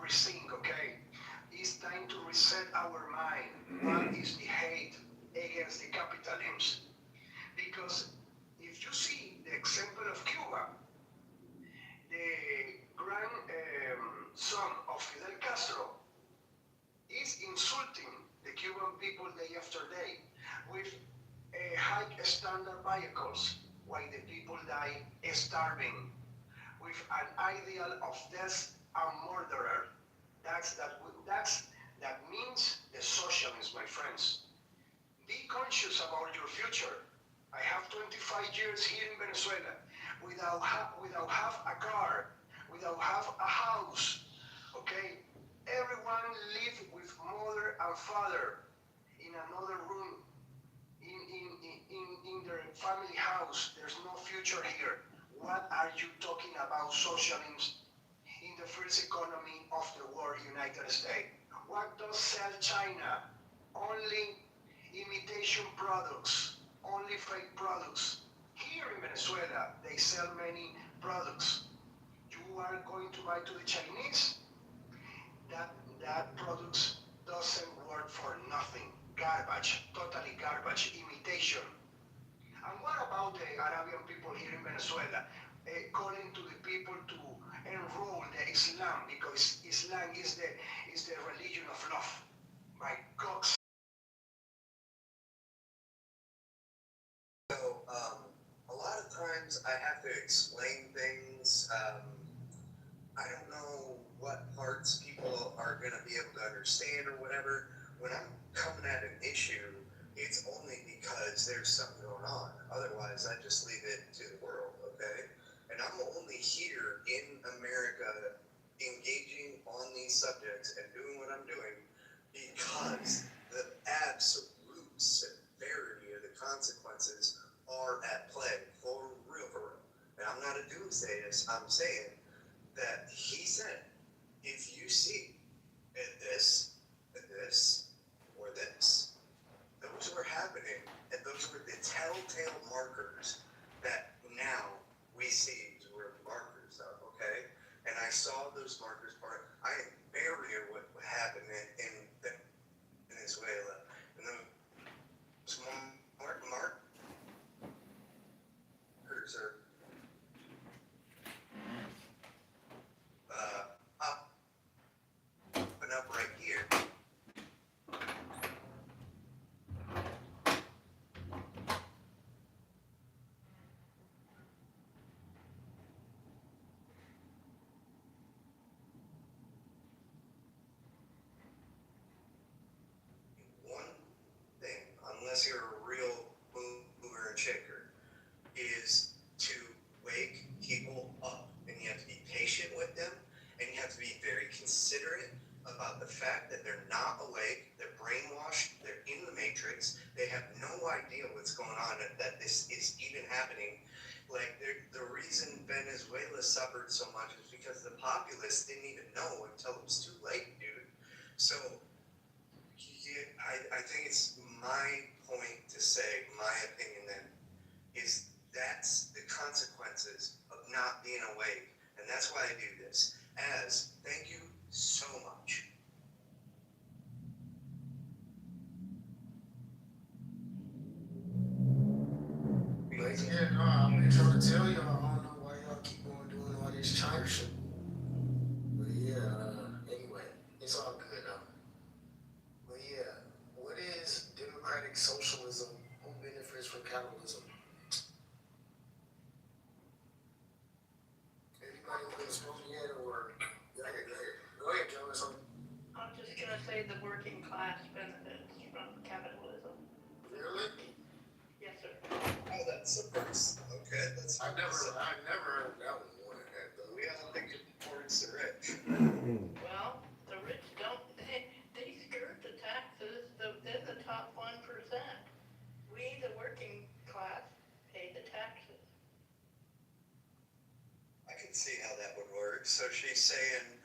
rethink. Okay, it's time to reset our mind. What is the hate against the capitalism? Because if you see the example of Cuba, the grandson of Fidel Castro is insulting the Cuban people day after day with high standard vehicles, while the people die starving, with an ideal of death and murderer. That means the socialism, my friends. Be conscious about your future. I have 25 years here in Venezuela without have a car, without have a house. Okay, everyone live with mother and father in another room in their family house. There's no future here. What are you talking about socialism in the first economy of the world, United States? What does sell China? Only imitation products, only fake products. Here in Venezuela, they sell many products. You are going to buy to the Chinese, that products doesn't work for nothing. Garbage, totally garbage, imitation. And what about the Arabian people here in Venezuela? Calling to the people to enroll the Islam because Islam is the religion of love. My God. sometimes I have to explain things. I don't know what parts people are going to be able to understand or whatever. When I'm coming at an issue, it's only because there's something going on. Otherwise, I just leave it to the world, okay? And I'm only here in America engaging on these subjects and doing what I'm doing because the absolute severity of the consequences are at play for real, for real. And I'm not a doomsdayist. I'm saying that he said, if you see this, or this, those were happening, and those were the telltale markers that now we see were markers of, okay? And I saw those markers I am very aware what happened in Venezuela. And those markers are up and up right here. One thing, unless you're a real mover and shaker, is to wake people up. And you have to be patient with them, and you have to be very considerate about the fact that they're not awake, they're brainwashed, they're in the matrix, they have no idea what's going on, that this is even happening. Like, the reason Venezuela suffered so much is because the populace didn't even know until it was too late, dude. So, I think it's my point to say, my opinion then, is that's the consequences of not being awake. And that's why I do this. Thank you so much. But yeah, no, I'm trying to tell y'all, I don't know why y'all keep on doing all this China shit. But yeah, anyway, it's all good though. But yeah, what is democratic socialism? Who benefits from capitalism? Anybody who's been spoken yet, or go ahead, Joe, or something? I'm just gonna say the working class benefits from capitalism. Really? Yes, sir. Oh, that's the first. Okay, that's. I never heard that one though. We all think it supports the rich. Well, the rich don't, they skirt the taxes, they're the top 1%. We, the working class, pay the taxes. I can see how that would work. So she's saying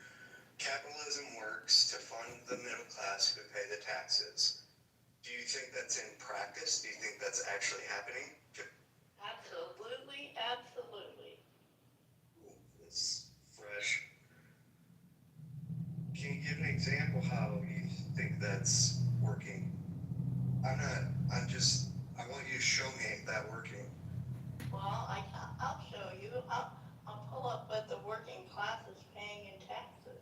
capitalism works to fund the middle class who pay the taxes. Do you think that's in practice? Do you think that's actually happening? Absolutely, absolutely. Ooh, that's fresh. Can you give an example how you think that's working? I want you to show me that working. Well, I'll show you. I'll pull up what the working class is paying in taxes.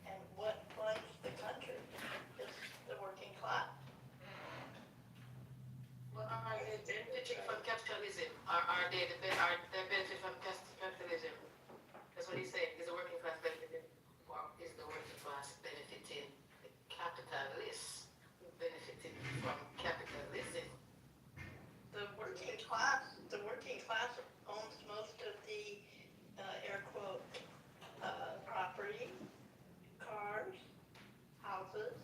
And what funds the country is the working class. Well, are they benefiting from capitalism? Are they benefit from capitalism? That's what he's saying. Is the working class benefiting, or is the working class benefiting the capitalists benefiting from capitalism? The working class owns most of the, air quote, property, cars, houses,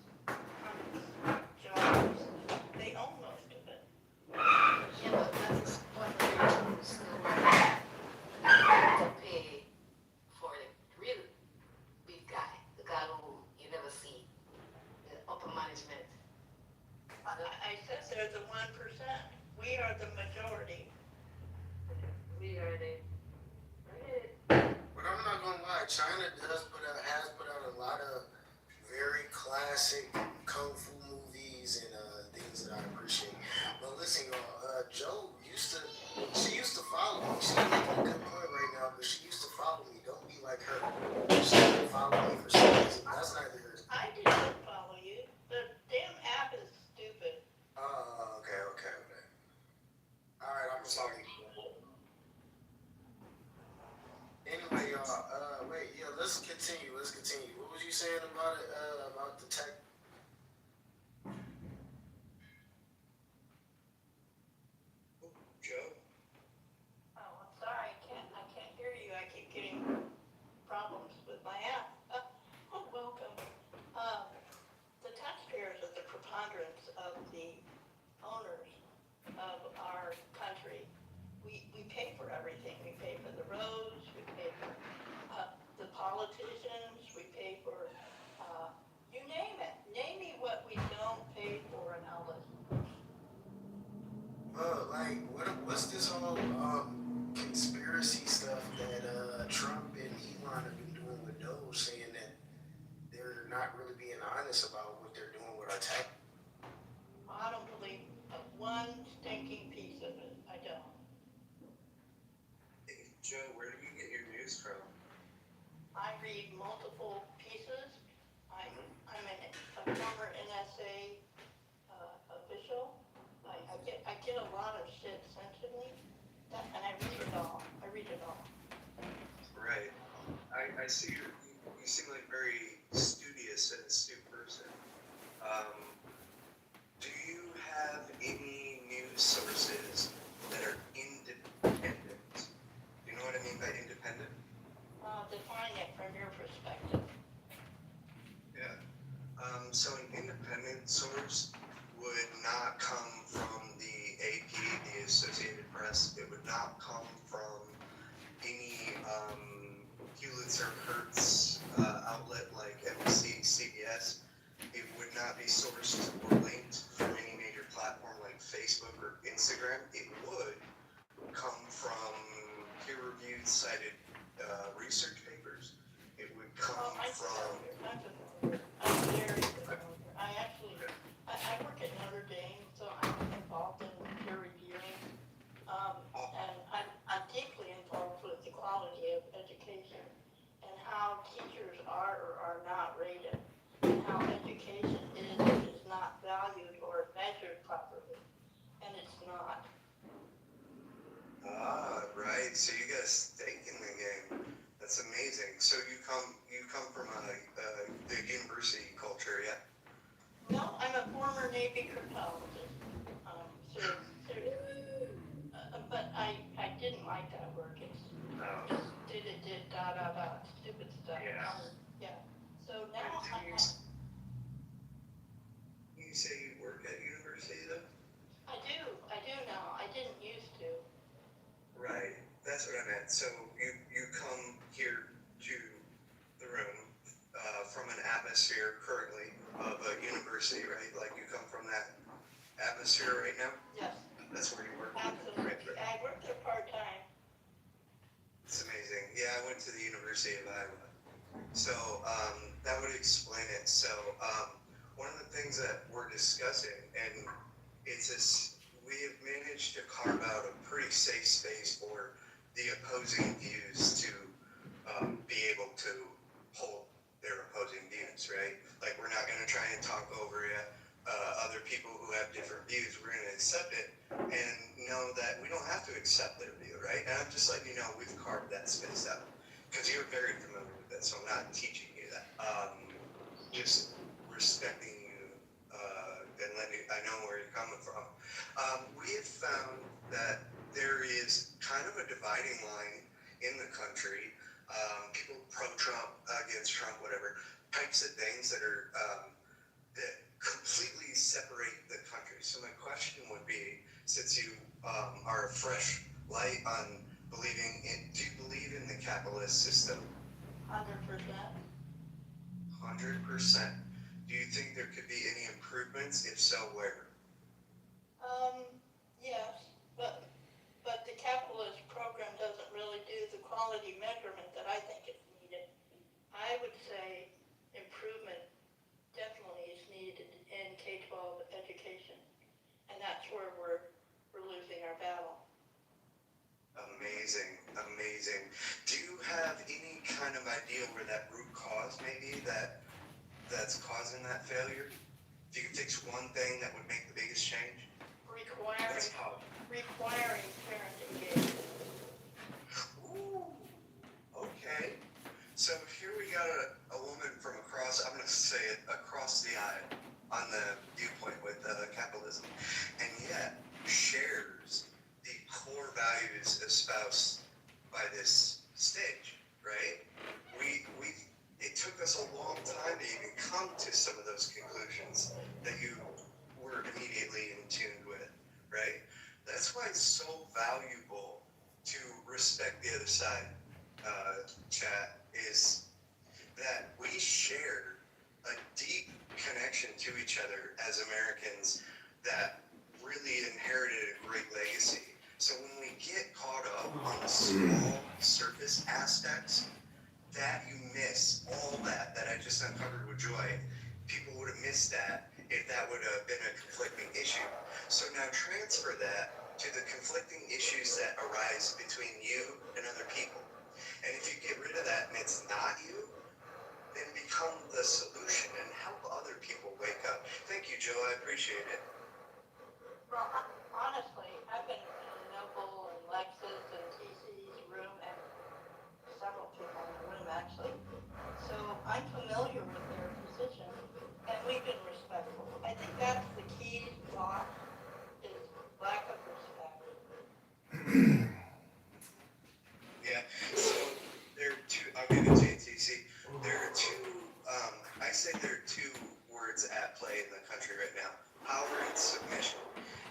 jobs. They own most of it. Yeah, but that is what they're still working to pay for the real big guy, the guy who you never see, the upper management. I said they're the 1%. We are the majority. We are the. But I'm not gonna lie, China has put out a lot of very classic kung fu movies and things that I appreciate. But listen, y'all, Joe she used to follow me. She's making a good point right now, but she used to follow me. Don't be like her. She didn't follow me for some reason. That's neither here. I didn't follow you. The damn app is stupid. Okay. All right, I'm sorry. honest about what they're doing with our tech? I don't believe one stinking piece of it. I don't. Hey, Joe, where do you get your news from? I read multiple pieces. I'm a former NSA official. I get a lot of shit sent to me, and I read it all. Right. I see you seem like very studious and astute person. Do you have any news sources that are independent? Do you know what I mean by independent? Define it from your perspective. Yeah. So an independent source would not come from the AP, the Associated Press. It would not come from any Pulitzer Hertz outlet like NBC, CBS. It would not be sourced or linked from any major platform like Facebook or Instagram. It would come from peer-reviewed, cited research papers. It would come from... I'm very familiar. I work at Notre Dame, so I'm involved in peer reviewing. And I'm deeply involved with the quality of education and how teachers are or are not rated, and how education is or is not valued or measured properly. And it's not. Right. So you got a stake in the game. That's amazing. So you come from the university culture, yeah? No, I'm a former Navy cryptologist. But I didn't like that work. It's just did stupid stuff. Yeah. So now You say you work at university though? I do now. I didn't used to. Right. That's what I meant. So you come here to the room from an atmosphere currently of a university, right? Like you come from that atmosphere right now? Yes. That's where you work? Absolutely. Right. I work there part-time. It's amazing. Yeah, I went to the University of Iowa. So that would explain it. So one of the things that we're discussing, and we have managed to carve out a pretty safe space for the opposing views to be able to hold their opposing views, right? Like we're not going to try and talk over other people who have different views. We're going to accept it and know that we don't have to accept their view, right? And I'm just letting you know we've carved that space out because you're very familiar with it, so I'm not teaching you that. Just respecting you and letting you, I know where you're coming from. We have found that there is kind of a dividing line in the country. People pro-Trump, against Trump, whatever, types of things that are that completely separate the country. So my question would be, since you are a fresh light on believing in, do you believe in the capitalist system? 100%. 100%. Do you think there could be any improvements? If so, where? Yes, but the capitalist program doesn't really do the quality measurement that I think is needed. I would say improvement definitely is needed in K-12 education, and that's where we're losing our battle. Amazing. Do you have any kind of idea where that root cause may be that's causing that failure? If you could fix one thing that would make the biggest change? Requiring parent engagement. Ooh, okay. So here we got a woman from across, I'm going to say it, across the aisle on the viewpoint with capitalism, and yet shares the core values espoused by this stage, right? It took us a long time to even come to some of those conclusions that you were immediately in tune with, right? That's why it's so valuable to respect the other side, chat, is that we share a deep connection to each other as Americans that really inherited a great legacy. So when we get caught up on the small surface aspects, that you miss all that I just uncovered with Joy, people would have missed that if that would have been a conflicting issue. So now transfer that to the conflicting issues that arise between you and other people. And if you get rid of that and it's not you, then become the solution and help other people wake up. Thank you, Joe. I appreciate it. Well, honestly, I've been in Noble and Lex's and TC's room and several people in the room actually. So I'm familiar with their position and we've been respectful. I think that's the key thought is lack of respect. Yeah. So there are two. I'll give it to you, TC. There are two. I say there are two words at play in the country right now: power and submission.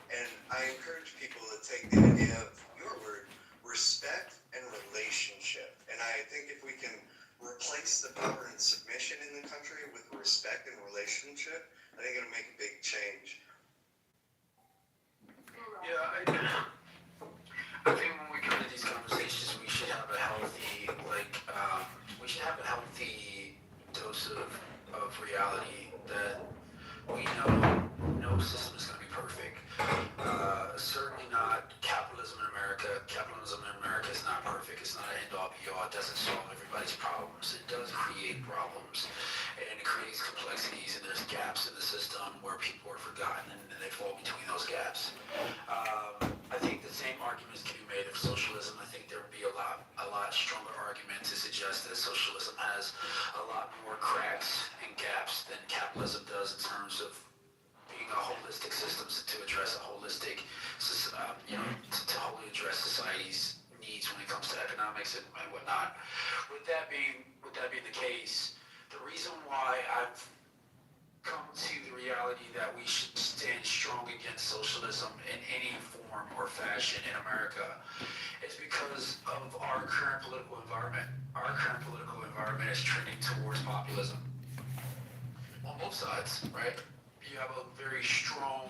And I encourage people to take the idea of your word, respect and relationship. And I think if we can replace the power and submission in the country with respect and relationship, I think it'll make a big change. Yeah, I think when we come to these conversations, we should have a healthy, we should have a healthy dose of reality that we know no system is going to be perfect. Certainly not capitalism in America. Capitalism in America is not perfect. It's not an end-all be-all. It doesn't solve everybody's problems. It does create problems, and it creates complexities, and there's gaps in the system where people are forgotten, and they fall between those gaps. I think the same arguments can be made of socialism. I think there would be a lot stronger argument to suggest that socialism has a lot more cracks and gaps than capitalism does in terms of being a holistic system to address a holistic, to wholly address society's needs when it comes to economics and whatnot. With that being the case, the reason why I've come to the reality that we should stand strong against socialism in any form or fashion in America is because of our current political environment. Our current political environment is trending towards populism on both sides, right? You have a very strong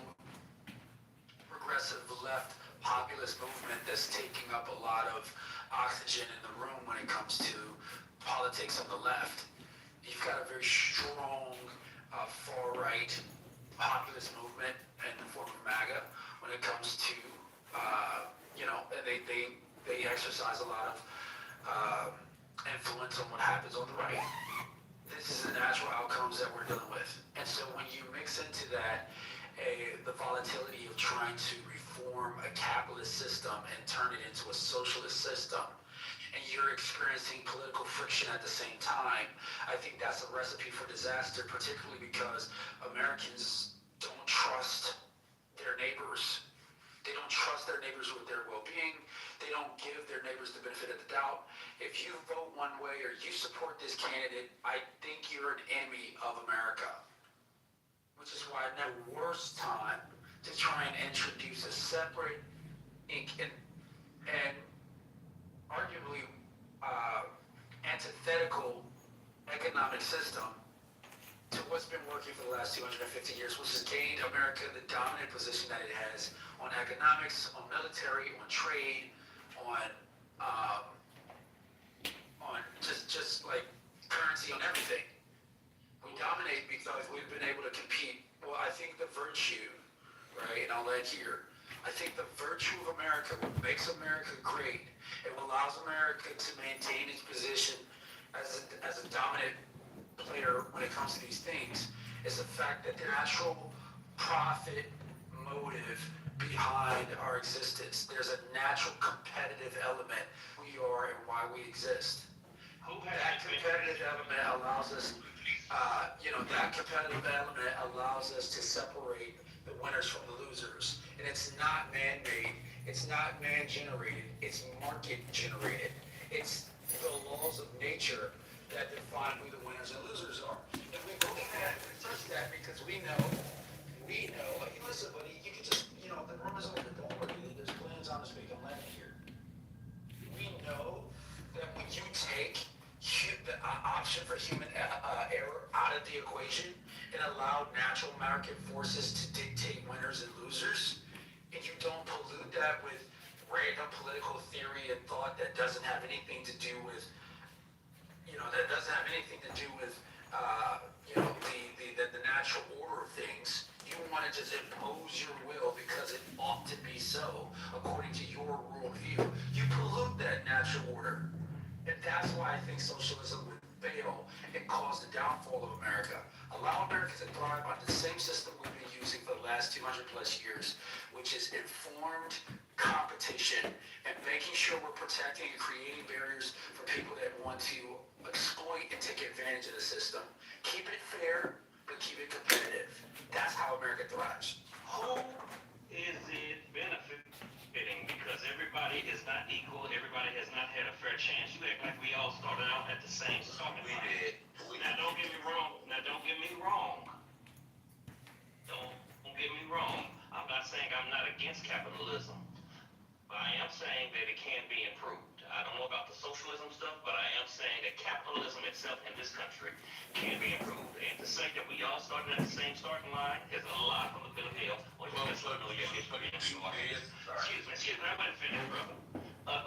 progressive left populist movement that's taking up a lot of oxygen in the room when it comes to politics on the left. You've got a very strong far-right populist movement in the form of MAGA when it comes to, they exercise a lot of influence on what happens on the right. This is the natural outcomes that we're dealing with. And so when you mix into that the volatility of trying to reform a capitalist system and turn it into a socialist system, and you're experiencing political friction at the same time, I think that's a recipe for disaster, particularly because Americans don't trust their neighbors. They don't trust their neighbors with their well-being. They don't give their neighbors the benefit of the doubt. If you vote one way or you support this candidate, I think you're an enemy of America. Which is why I know worst time to try and introduce a separate and arguably antithetical economic system to what's been working for the last 250 years, which has gained America the dominant position that it has on economics, on military, on trade, on just like currency, on everything. We dominate because we've been able to compete. Well, I think the virtue, right, and I'll end here, I think the virtue of America, what makes America great, and what allows America to maintain its position as a dominant player when it comes to these things, is the fact that the natural profit motive behind our existence. There's a natural competitive element who we are and why we exist. That competitive element allows us, that competitive element allows us to separate the winners from the losers. And it's not man-made, it's not man-generated, it's market-generated. It's the laws of nature that define who the winners and losers are. And we believe that, we trust that because we know, hey, listen, buddy, you can just, the room is open, don't worry, there's plans on to speak, I'm landing here. We know that when you take the option for human error out of the equation and allow natural market forces to dictate winners and losers, and you don't pollute that with random political theory and thought that doesn't have anything to do with, the natural order of things. You want to just impose your will because it ought to be so, according to your worldview. You pollute that natural order. And that's why I think socialism would fail and cause the downfall of America. Allow America to thrive on the same system we've been using for the last 200 plus years, which is informed competition and making sure we're protecting and creating barriers for people that want to exploit and take advantage of the system. Keep it fair, but keep it competitive. That's how America thrives. Who is it benefiting? Because everybody is not equal. Everybody has not had a fair chance. You act like we all started out at the same starting line. We did. Now don't get me wrong. Don't get me wrong. I'm not saying I'm not against capitalism. But I am saying that it can be improved. I don't know about the socialism stuff, but I am saying that capitalism itself in this country can be improved. And to say that we all started at the same starting line is a lot from the pit of hell. Or you just don't know your history. Excuse me, I'm going to finish, brother.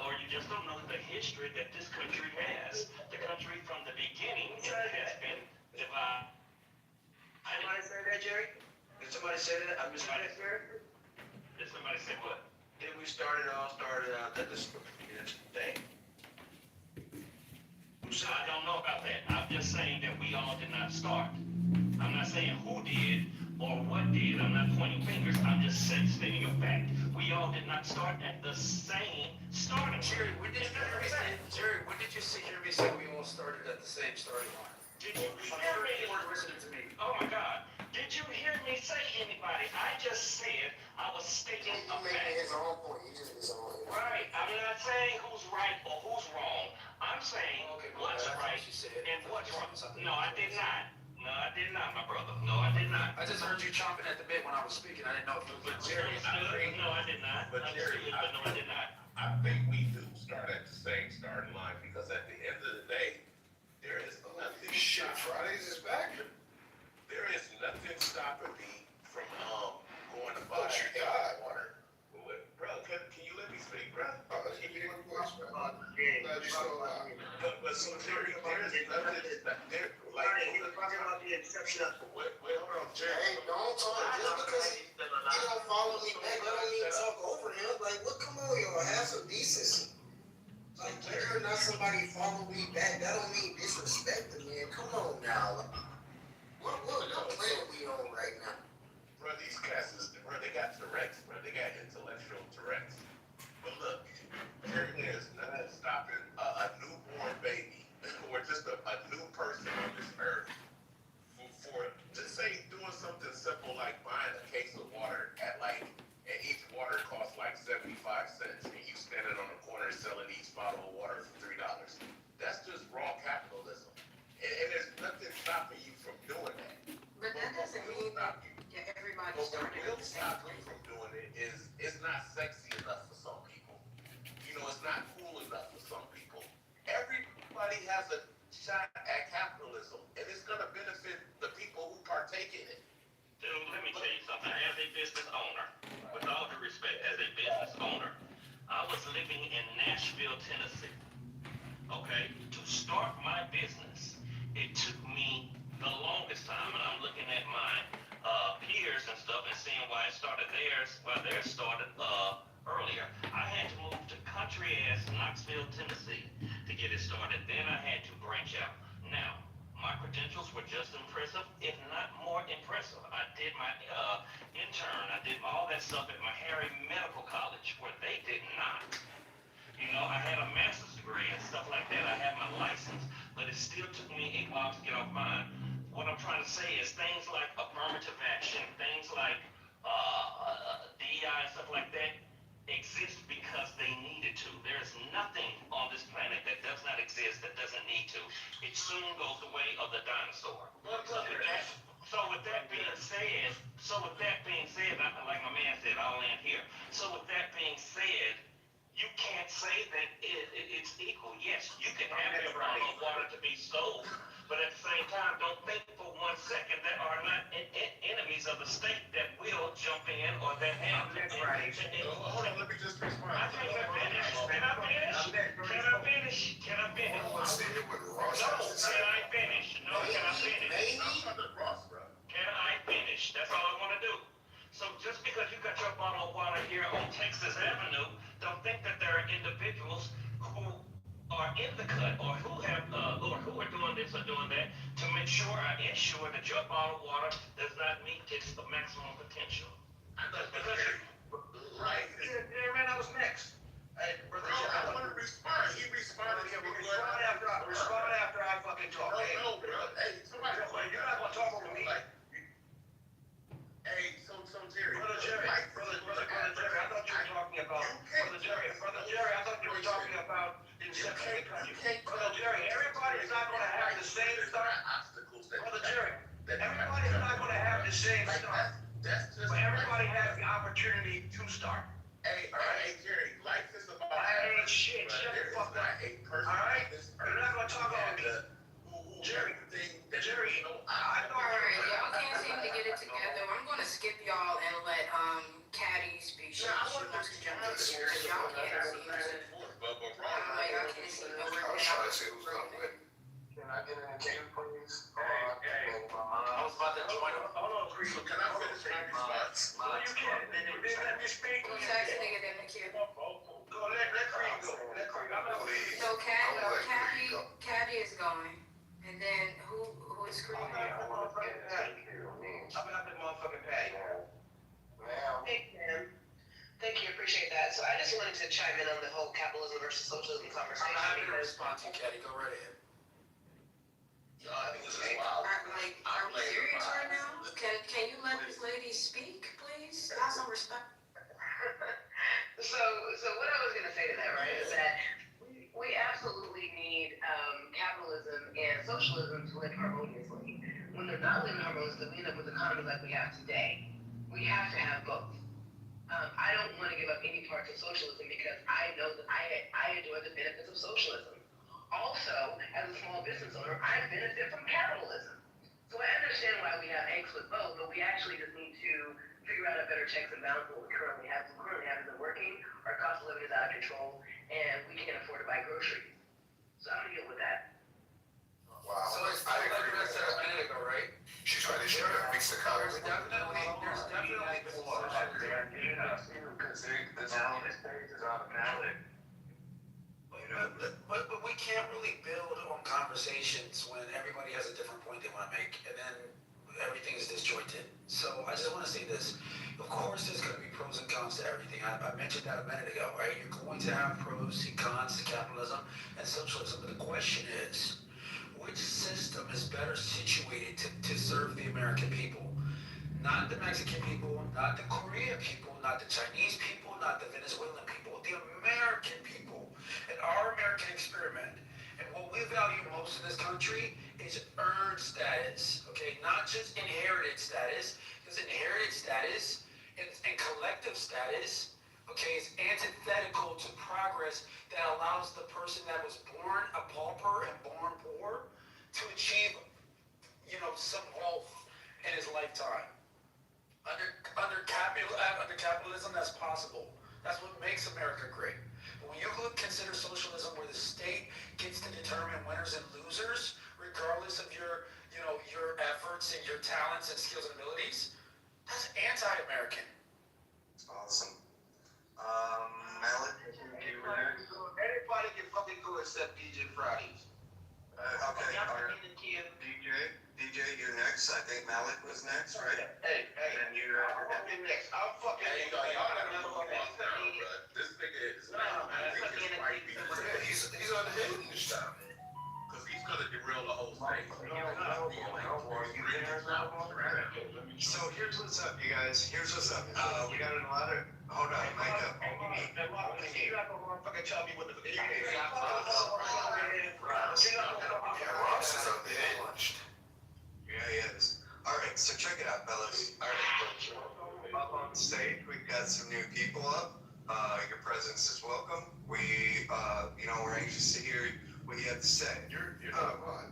Or you just don't know the history that this country has. The country from the beginning has been divided. Somebody say that, Jerry? Did somebody say that? I missed that, Jerry? Did somebody say what? Then we started out at this thing. So I don't know about that. I'm just saying that we all did not start. I'm not saying who did or what did. I'm not pointing fingers. I'm just stating a fact. We all did not start at the same starting. Jerry, when did you hear me say we all started at the same starting line? Did you hear me? You weren't listening to me. Oh my God. Did you hear me say anybody? I just said I was stating a fact. His own point. He just his own. Right. I'm not saying who's right or who's wrong. I'm saying what's right and what's wrong. No, I did not. No, I did not, my brother. No, I did not. I just heard you chomping at the bit when I was speaking. I didn't know if it was Jerry, No, I did not. But Jerry, No, I did not. I think we do start at the same starting line because at the end of the day, there is nothing. Shit, Fridays is back. There is nothing stopping me from going to buy What you got? water. Bro, can you let me speak, bro? Oh, that's gonna be a good voice, man. Glad you still alive. But so Jerry, there is nothing there. Like, he was talking about the inception of. wait, hold on, Jerry. Hey, don't talk. Just because he don't follow me back, I don't mean talk over him. Like, what? Come on, y'all. Have some decency. Like, whether or not somebody follow me back, that don't mean disrespect to me. Come on now. What planet we on right now? Bro, these cats bro, they got Tourette's, bro. They got intellectual Tourette's. But look, there is nothing stopping a newborn baby or just a new person on this earth for just say doing something simple like buying a case of water and each water costs like 75 cents and you standing on the corner selling each bottle of water for $3. That's just raw capitalism. And there's nothing stopping you from doing that. But that doesn't mean that everybody What started will at the same stop you place. from doing it is it's not sexy enough for some people. You know, it's not cool enough for some people. Everybody has a shot at capitalism, and it's going to benefit the people who partake in it. Dude, let me tell you something. As a business owner, with all due respect, as a business owner, I was living in Nashville, Tennessee. Okay? To start my business, it took me the longest time, and I'm looking at my peers and stuff and seeing why theirs started earlier. I had to move to country-ass Knoxville, Tennessee to get it started. Then I had to branch out. Now, my credentials were just impressive, if not more impressive. I did my intern. I did all that stuff at Meharry Medical College, where they did not. You know, I had a master's degree and stuff like that. I had my license, but it still took me a while to get off mine. What I'm trying to say is things like affirmative action, things like DEI and stuff like that exist because they needed to. There's nothing on this planet that does not exist that doesn't need to. It soon goes the way of the dinosaur. So with that being said, like my man said, I'll land here. So with that being said, you can't say that it's equal. Yes, you can have your bottle of water to be sold, but at the same time, don't think for 1 second there are not enemies of the state that will jump in or that have Next Friday. Hold on, let me just respond. I can't finish. Can I finish? Can I finish? Can I finish? I want to see what Ross No, has to say. can I finish? No, can I finish? I'm not the Ross, bro. Can I finish? That's all I want to do. So just because you got your bottle of water here on Texas Avenue, don't think that there are individuals who are in the cut or who have or who are doing this or doing that to make sure or ensure that your bottled water does not meet its maximum potential. Just because Right. Yeah, man, I was next. Hey, brother, I want to respond. He responded. Respond after I fucking talk. No, bro. Hey, somebody. You're not gonna talk over me. Hey, so Jerry. Brother Jerry, brother Jerry, I thought you were talking about brother Jerry, I thought you were talking about inception. Brother Jerry, everybody's not gonna have the same start. Brother Jerry, everybody's not gonna have the same start. But everybody has the opportunity to start. Hey, Jerry, life is about. Hey, shit, shut the fuck up. Alright? You're not gonna talk about me. Jerry, I thought Alright, y'all can't seem to get it together. I'm gonna skip y'all and let Caddy speak. She wants to jump in here because y'all can't see. I don't know, y'all can't see. But we're trying to see who's gonna win. Can I get in the queue, please? I was about to join him. hold on, Chris. Can I finish my response? No, you can't. They didn't let me speak. who's actually gonna get in the queue? Go, let Creed go. Let Creed, I'm not leaving. So Caddy is going. And then who is Creed? I'm not the motherfucking patty. Thank you, appreciate that. So I just wanted to chime in on the whole capitalism versus socialism conversation. I'm happy to respond to you, Caddy. Go right ahead. I think this is wild. Are we serious right now? Can you let this lady speak, please? Have some respect. So what I was gonna say to that, right, is that we absolutely need capitalism and socialism to live harmoniously. When they're not living harmoniously, we end up with economies like we have today. We have to have both. I don't want to give up any parts of socialism because I know that I enjoy the benefits of socialism. Also, as a small business owner, I benefit from capitalism. So I understand why we have angst with both, but we actually just need to figure out a better checks and balances what we currently have. So currently haven't working, our cost of living is out of control, and we can't afford to buy groceries. So I'm gonna deal with that. Wow. So it's like I said a minute ago, right? She's trying to fix the car. There's definitely flaws. But we can't really build on conversations when everybody has a different point they want to make, and then everything is disjointed. So I just want to say this. Of course, there's going to be pros and cons to everything. I mentioned that a minute ago, right? You're going to have pros and cons to capitalism and socialism. But the question is, which system is better situated to serve the American people? Not the Mexican people, not the Korean people, not the Chinese people, not the Venezuelan people, the American people. And our American experiment. And what we value most in this country is earned status, okay? Not just inherited status, because inherited status and collective status, okay, is antithetical to progress that allows the person that was born a pauper and born poor to achieve, some wealth in his lifetime. Under capitalism, that's possible. That's what makes America great. But when you consider socialism, where the state gets to determine winners and losers, regardless of your efforts and your talents and skills and abilities, that's anti-American. Awesome. Mallet, you were there? Everybody can fucking go except DJ Fridays. Okay, DJ, you're next. I think Mallet was next, right? Hey, And you're next. I'm fucking. Hey, y'all gotta move on down, bro. This nigga is not. I think it's white people. He's unhidden this time. Because he's gonna derail the whole thing. So here's what's up, you guys. Here's what's up. We got a lot of. Hold on, mic up. Fucking tell me what the. Ross is unhinged. Yeah, he is. All right, so check it out, fellas. All right, up on stage, we've got some new people up. Your presence is welcome. We're anxious to hear what you have to say. You're not a mod.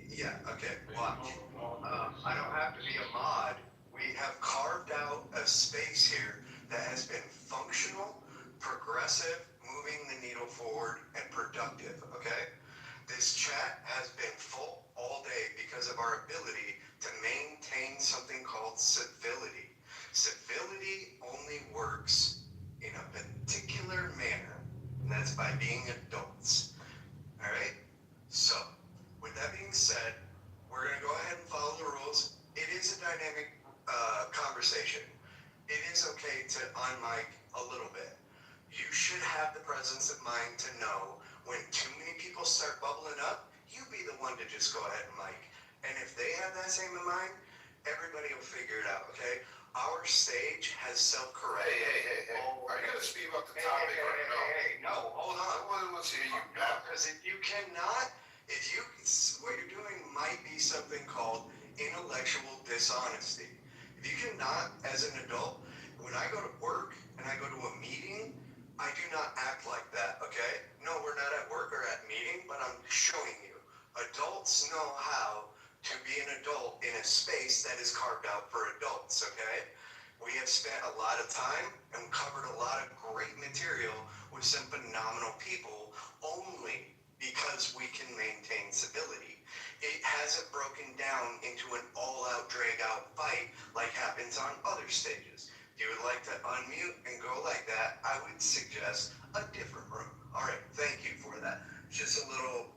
Yeah, okay. Watch. I don't have to be a mod. We have a space here that has been functional, progressive, moving the needle forward, and productive, okay? This chat has been full all day because of our ability to maintain something called civility. Civility only works in a particular manner, and that's by being adults. All right? So, with that being said, we're going to go ahead and follow the rules. It is a dynamic conversation. It is okay to unmic a little bit. You should have the presence of mind to know when too many people start bubbling up, you be the one to just go ahead and mic. And if they have that same in mind, everybody will figure it out, okay? Our stage has self-correct. Hey. Are you going to speak about the topic or no? No, hold on. Let's hear you. Because if you cannot, what you're doing might be something called intellectual dishonesty. If you cannot, as an adult, when I go to work and I go to a meeting, I do not act like that, okay? No, we're not at work or at meeting, but I'm showing you. Adults know how to be an adult in a space that is carved out for adults, okay? We have spent a lot of time and covered a lot of great material with some phenomenal people only because we can maintain civility. It hasn't broken down into an all-out, drag-out fight like happens on other stages. If you would like to unmute and go like that, I would suggest a different room. All right, thank you for that. Just a little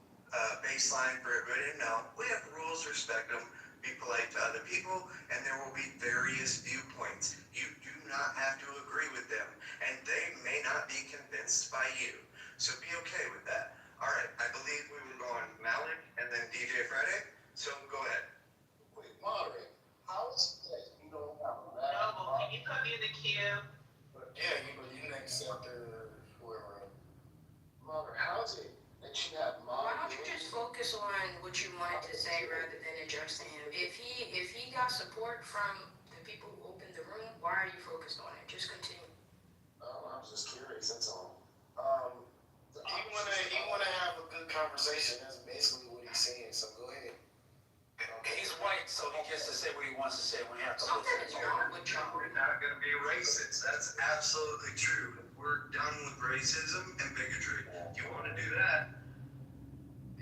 baseline for everybody to know. We have rules, respect them, be polite to other people, and there will be various viewpoints. You do not have to agree with them, and they may not be convinced by you. So be okay with that. All right, I believe we were going Malik and then DJ Friday, so go ahead. Wait, moderate. How is that you don't have a No, can you put me in the queue? Yeah, you next after whoever. Moderate, how is it that you have Why don't you just focus on what you wanted to say rather than addressing him? If he got support from the people who opened the room, why are you focused on it? Just continue. I was just curious, that's all. He wanna have a good conversation. That's basically what he's saying. So go ahead. He's white, so he gets to say what he wants to say when he has to. Something is wrong with Trump. We're not going to be racist. That's absolutely true. We're done with racism and bigotry. If you want to do that,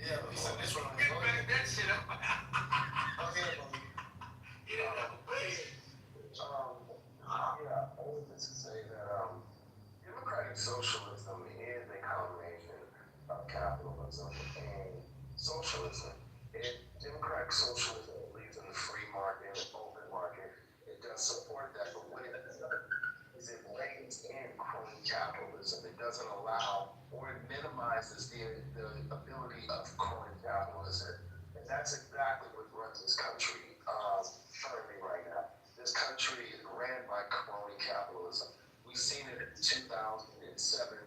Yeah, but he said this one. Get back that shit up. Okay, He didn't have a place. I was just to say that democratic socialism is a combination of capitalism and socialism. Democratic socialism believes in the free market and open market. It does support that, but what it does is it lays in crony capitalism. It doesn't allow or it minimizes the ability of crony capitalism. And that's exactly what runs this country currently right now. This country is ran by crony capitalism. We've seen it in 2007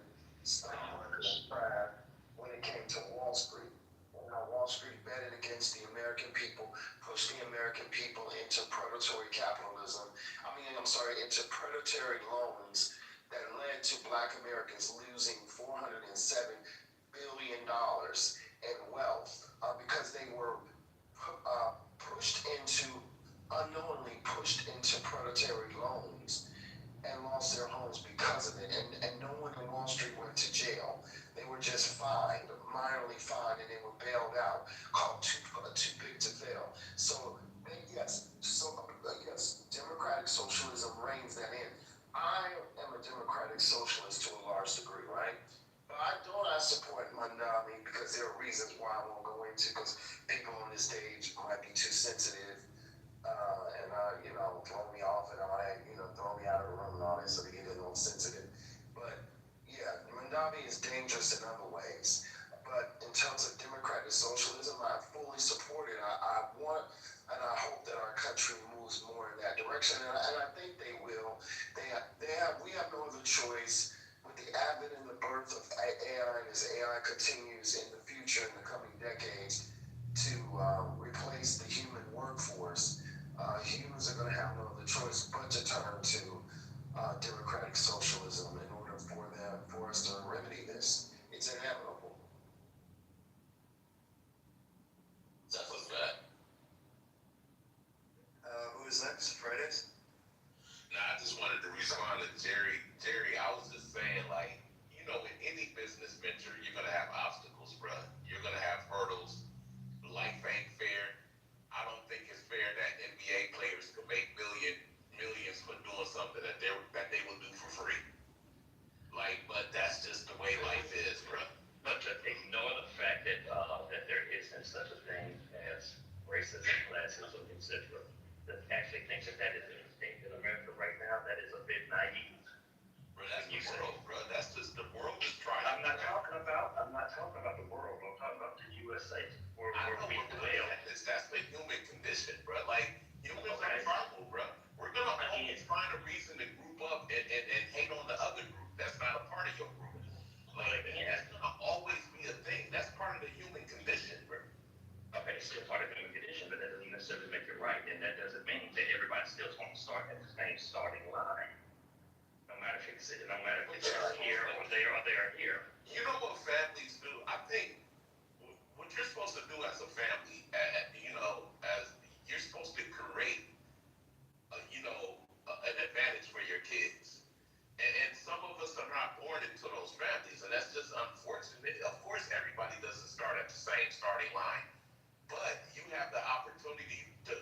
stock market crash when it came to Wall Street. And how Wall Street betted against the American people, pushed the American people into predatory capitalism. Into predatory loans that led to Black Americans losing $407 billion in wealth because they were unknowingly pushed into predatory loans and lost their homes because of it. And no one in Wall Street went to jail. They were just fined, minorly fined, and they were bailed out, called too big to fail. So yes, democratic socialism reigns that in. I am a democratic socialist to a large degree, right? But I support Mandami because there are reasons why I won't go into, because people on this stage might be too sensitive and throw me off and all that, throw me out of the room and all that, so they get a little sensitive. But yeah, Mandami is dangerous in other ways. But in terms of democratic socialism, I fully support it. I want and I hope that our country moves more in that direction, and I think they will. We have no other choice with the advent and the birth of AI, and as AI continues in the future, in the coming decades, to replace the human workforce. Humans are going to have no other choice but to turn to democratic socialism in order for us to remedy this. It's inevitable. That's what's bad. who's next? Fridays? Nah, I just wanted to respond to Jerry. Jerry, I was just saying, like, you know, in any business venture, you're gonna have obstacles, bruh. You're gonna have hurdles. Life ain't fair. I don't think it's fair that NBA players can make millions for doing something that they will do for free. Like, but that's just the way life is, bruh. But to ignore the fact that that there isn't such a thing as racism, classism, etc., that actually thinks that is extinct in America right now, that is a bit naive. Bro, that's the world, bro. That's just the world is trying. I'm not talking about the world. I'm talking about the USA, where we dwell. That's the human condition, bro. Like, humans are tribal, bro. We're gonna always find a reason to group up and hate on the other group that's not a part of your group. Like, that's gonna always be a thing. That's part of the human condition, bro. Okay, it's still part of the human condition, but that doesn't necessarily make it right, and that doesn't mean that everybody still wants to start at the same starting line. No matter if it's here or they are here. You know what families do? I think what you're supposed to do as a family, you know, as you're supposed to create, an advantage for your kids. And some of us are not born into those families, and that's just unfortunate. Of course, everybody doesn't start at the same starting line, but you have the opportunity to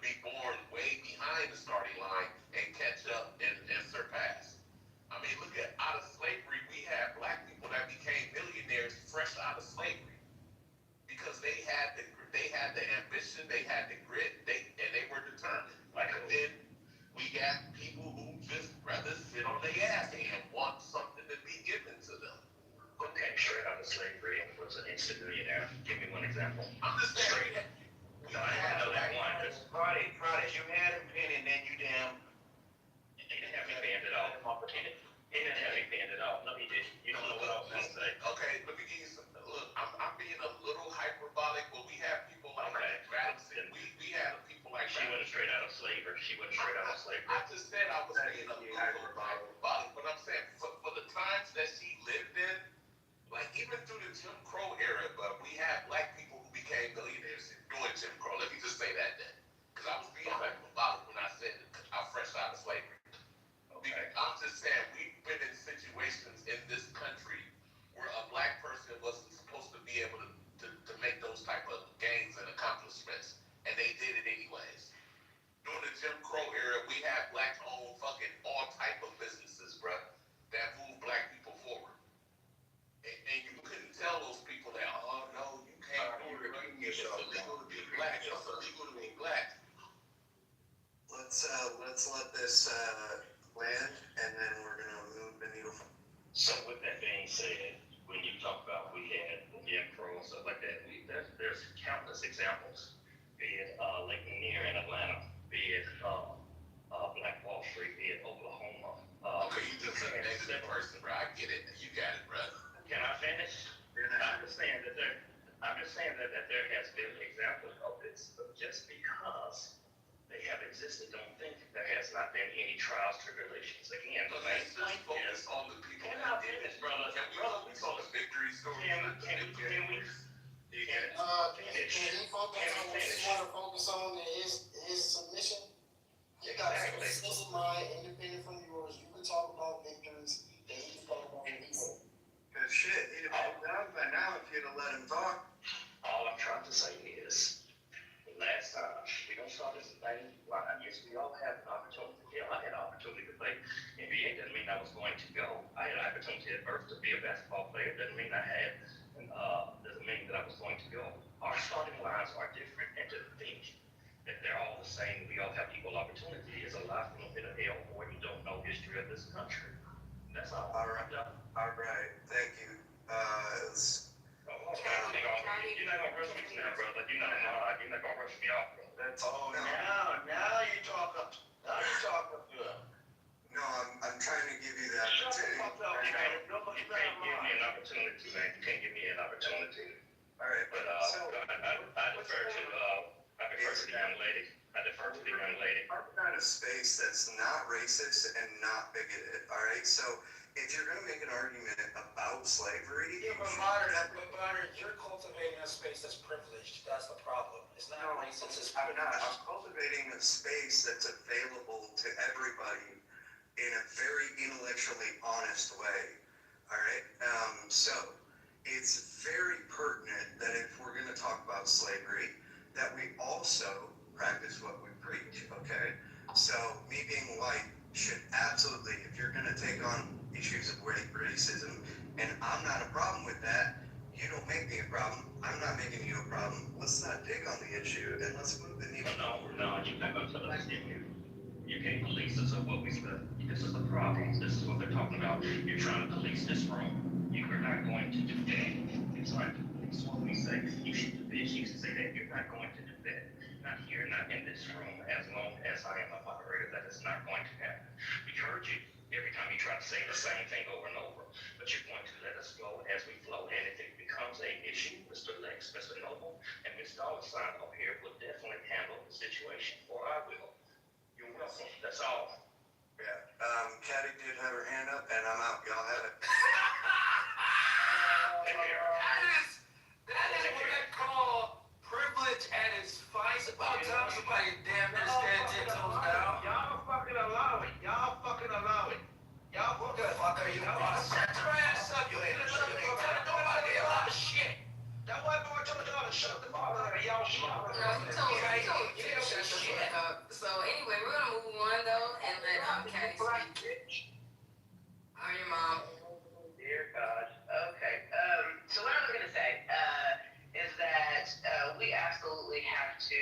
be born way behind the starting line and catch up and surpass. I mean, look at out of slavery, we had black people that became millionaires fresh out of slavery because they had the ambition, they had the grit, and they were determined. Like, and then we got people who just rather sit on their ass and want something to be given to them. Who came straight out of slavery and was an instant millionaire? Give me one example. I'm just saying. No, I know that one. Friday, you had him pinned and then you damn. He didn't have me banned at all. He didn't have me banned at all. No, he didn't. You don't know what I was going to say. Okay, let me give you some. Look, I'm being a little hyperbolic, but we have people like Madison. We had people like She wasn't straight out of slavery. I just said I was being a little hyperbolic, but I'm saying for the times that she lived in, like even through the Jim Crow era, but we had black people who became millionaires during Jim Crow. Let me just say that then, because I was being hyperbolic when I said I'm fresh out of slavery. Okay. I'm just saying we've been in situations in this country where a black person wasn't supposed to be able to make those type of gains and accomplishments, and they did it anyways. During the Jim Crow era, we had black-owned fucking all type of businesses, bruh, that moved black people forward. And you couldn't tell those people that, oh no, you can't do it. It's illegal to be black. It's illegal to be black. Let's let this land, and then we're gonna move the needle. So with that being said, when you talk about we had Jim Crow and stuff like that, there's countless examples, be it Lake Lanier in Atlanta, be it Black Wall Street, be it Oklahoma. Okay, you just a negative person, bro. I get it. You got it, bro. Can I finish? I'm just saying that there has been examples of this, but just because they have existed, don't think there has not been any trials, tribulations. Again, the main point is on the people. Can I finish, brother? We saw the victory story. Can we finish? Can he focus on what he want to focus on in his submission? You got a specific mind, independent from yours. You can talk about victories, and he can talk about victories. Good shit. He'd have been done by now if you'd have let him talk. All I'm trying to say is, last time, we don't start this thing line. Yes, we all have an opportunity. Yeah, I had an opportunity to play NBA. Doesn't mean I was going to go. I had an opportunity at birth to be a basketball player. Doesn't mean I had. Doesn't mean that I was going to go. Our starting lines are different, and to think that they're all the same, we all have equal opportunity is a lie from a pit of hell, or you don't know history of this country. That's all. All right. Thank you. You're not gonna rush me now, brother. You're not gonna rush me off, brother. That's all. Now you talking good. No, I'm trying to give you the opportunity. You can't give me an opportunity, man. You can't give me an opportunity. All right, but I defer to the young lady. a space that's not racist and not bigoted, all right? So if you're going to make an argument about slavery, Yeah, but modern, you're cultivating a space that's privileged. That's the problem. It's not racist. It's I'm not. I'm cultivating a space that's available to everybody in a very intellectually honest way, all right? So it's very pertinent that if we're going to talk about slavery, that we also practice what we preach, okay? So me being white should absolutely, if you're going to take on issues of racism, and I'm not a problem with that, you don't make me a problem, I'm not making you a problem. Let's not dig on the issue and let's move the needle. No, you're not going to understand me. You can't police us of what we said. This is the problem. This is what they're talking about. You're trying to police this room. You are not going to do that. It's like police what we say. You should do this. You should say that. You're not going to do that. Not here, not in this room. As long as I am a moderator, that is not going to happen. We heard you every time you try to say the same thing over and over. But you're going to let us flow as we flow. And if it becomes an issue, Mr. Lex, Mr. Noble, and Ms. Dollar Sign up here will definitely handle the situation. Or I will. You're welcome. That's all. Yeah. Caddy did have her hand up, and I'm out. Y'all have it. That is what I call privilege at its finest. About time somebody damn near stand 10 toes down. Y'all fucking allow it. Y'all fucking allow it. Y'all fucking Fucker, you shut your ass up. You ain't telling nobody a lot of shit. That white boy told y'all to shut the fuck up. Y'all shut up. No, he told you to shut the fuck up. So anyway, we're gonna move on though and let Caddy speak. How are your mom? Dear God. Okay. So what I was gonna say is that we absolutely have to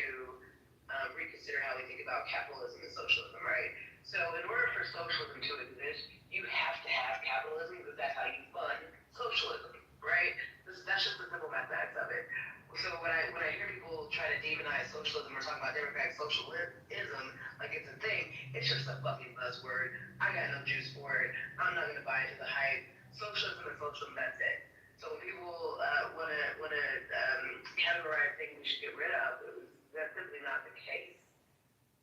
reconsider how we think about capitalism and socialism, right? So in order for socialism to exist, you have to have capitalism because that's how you fund socialism, right? That's just the simple mathematics of it. So when I hear people try to demonize socialism or talk about democratic socialism like it's a thing, it's just a fucking buzzword. I got no juice for it. I'm not gonna buy into the hype. Socialism is socialism, that's it. So when people wanna categorize things we should get rid of, that's simply not the case.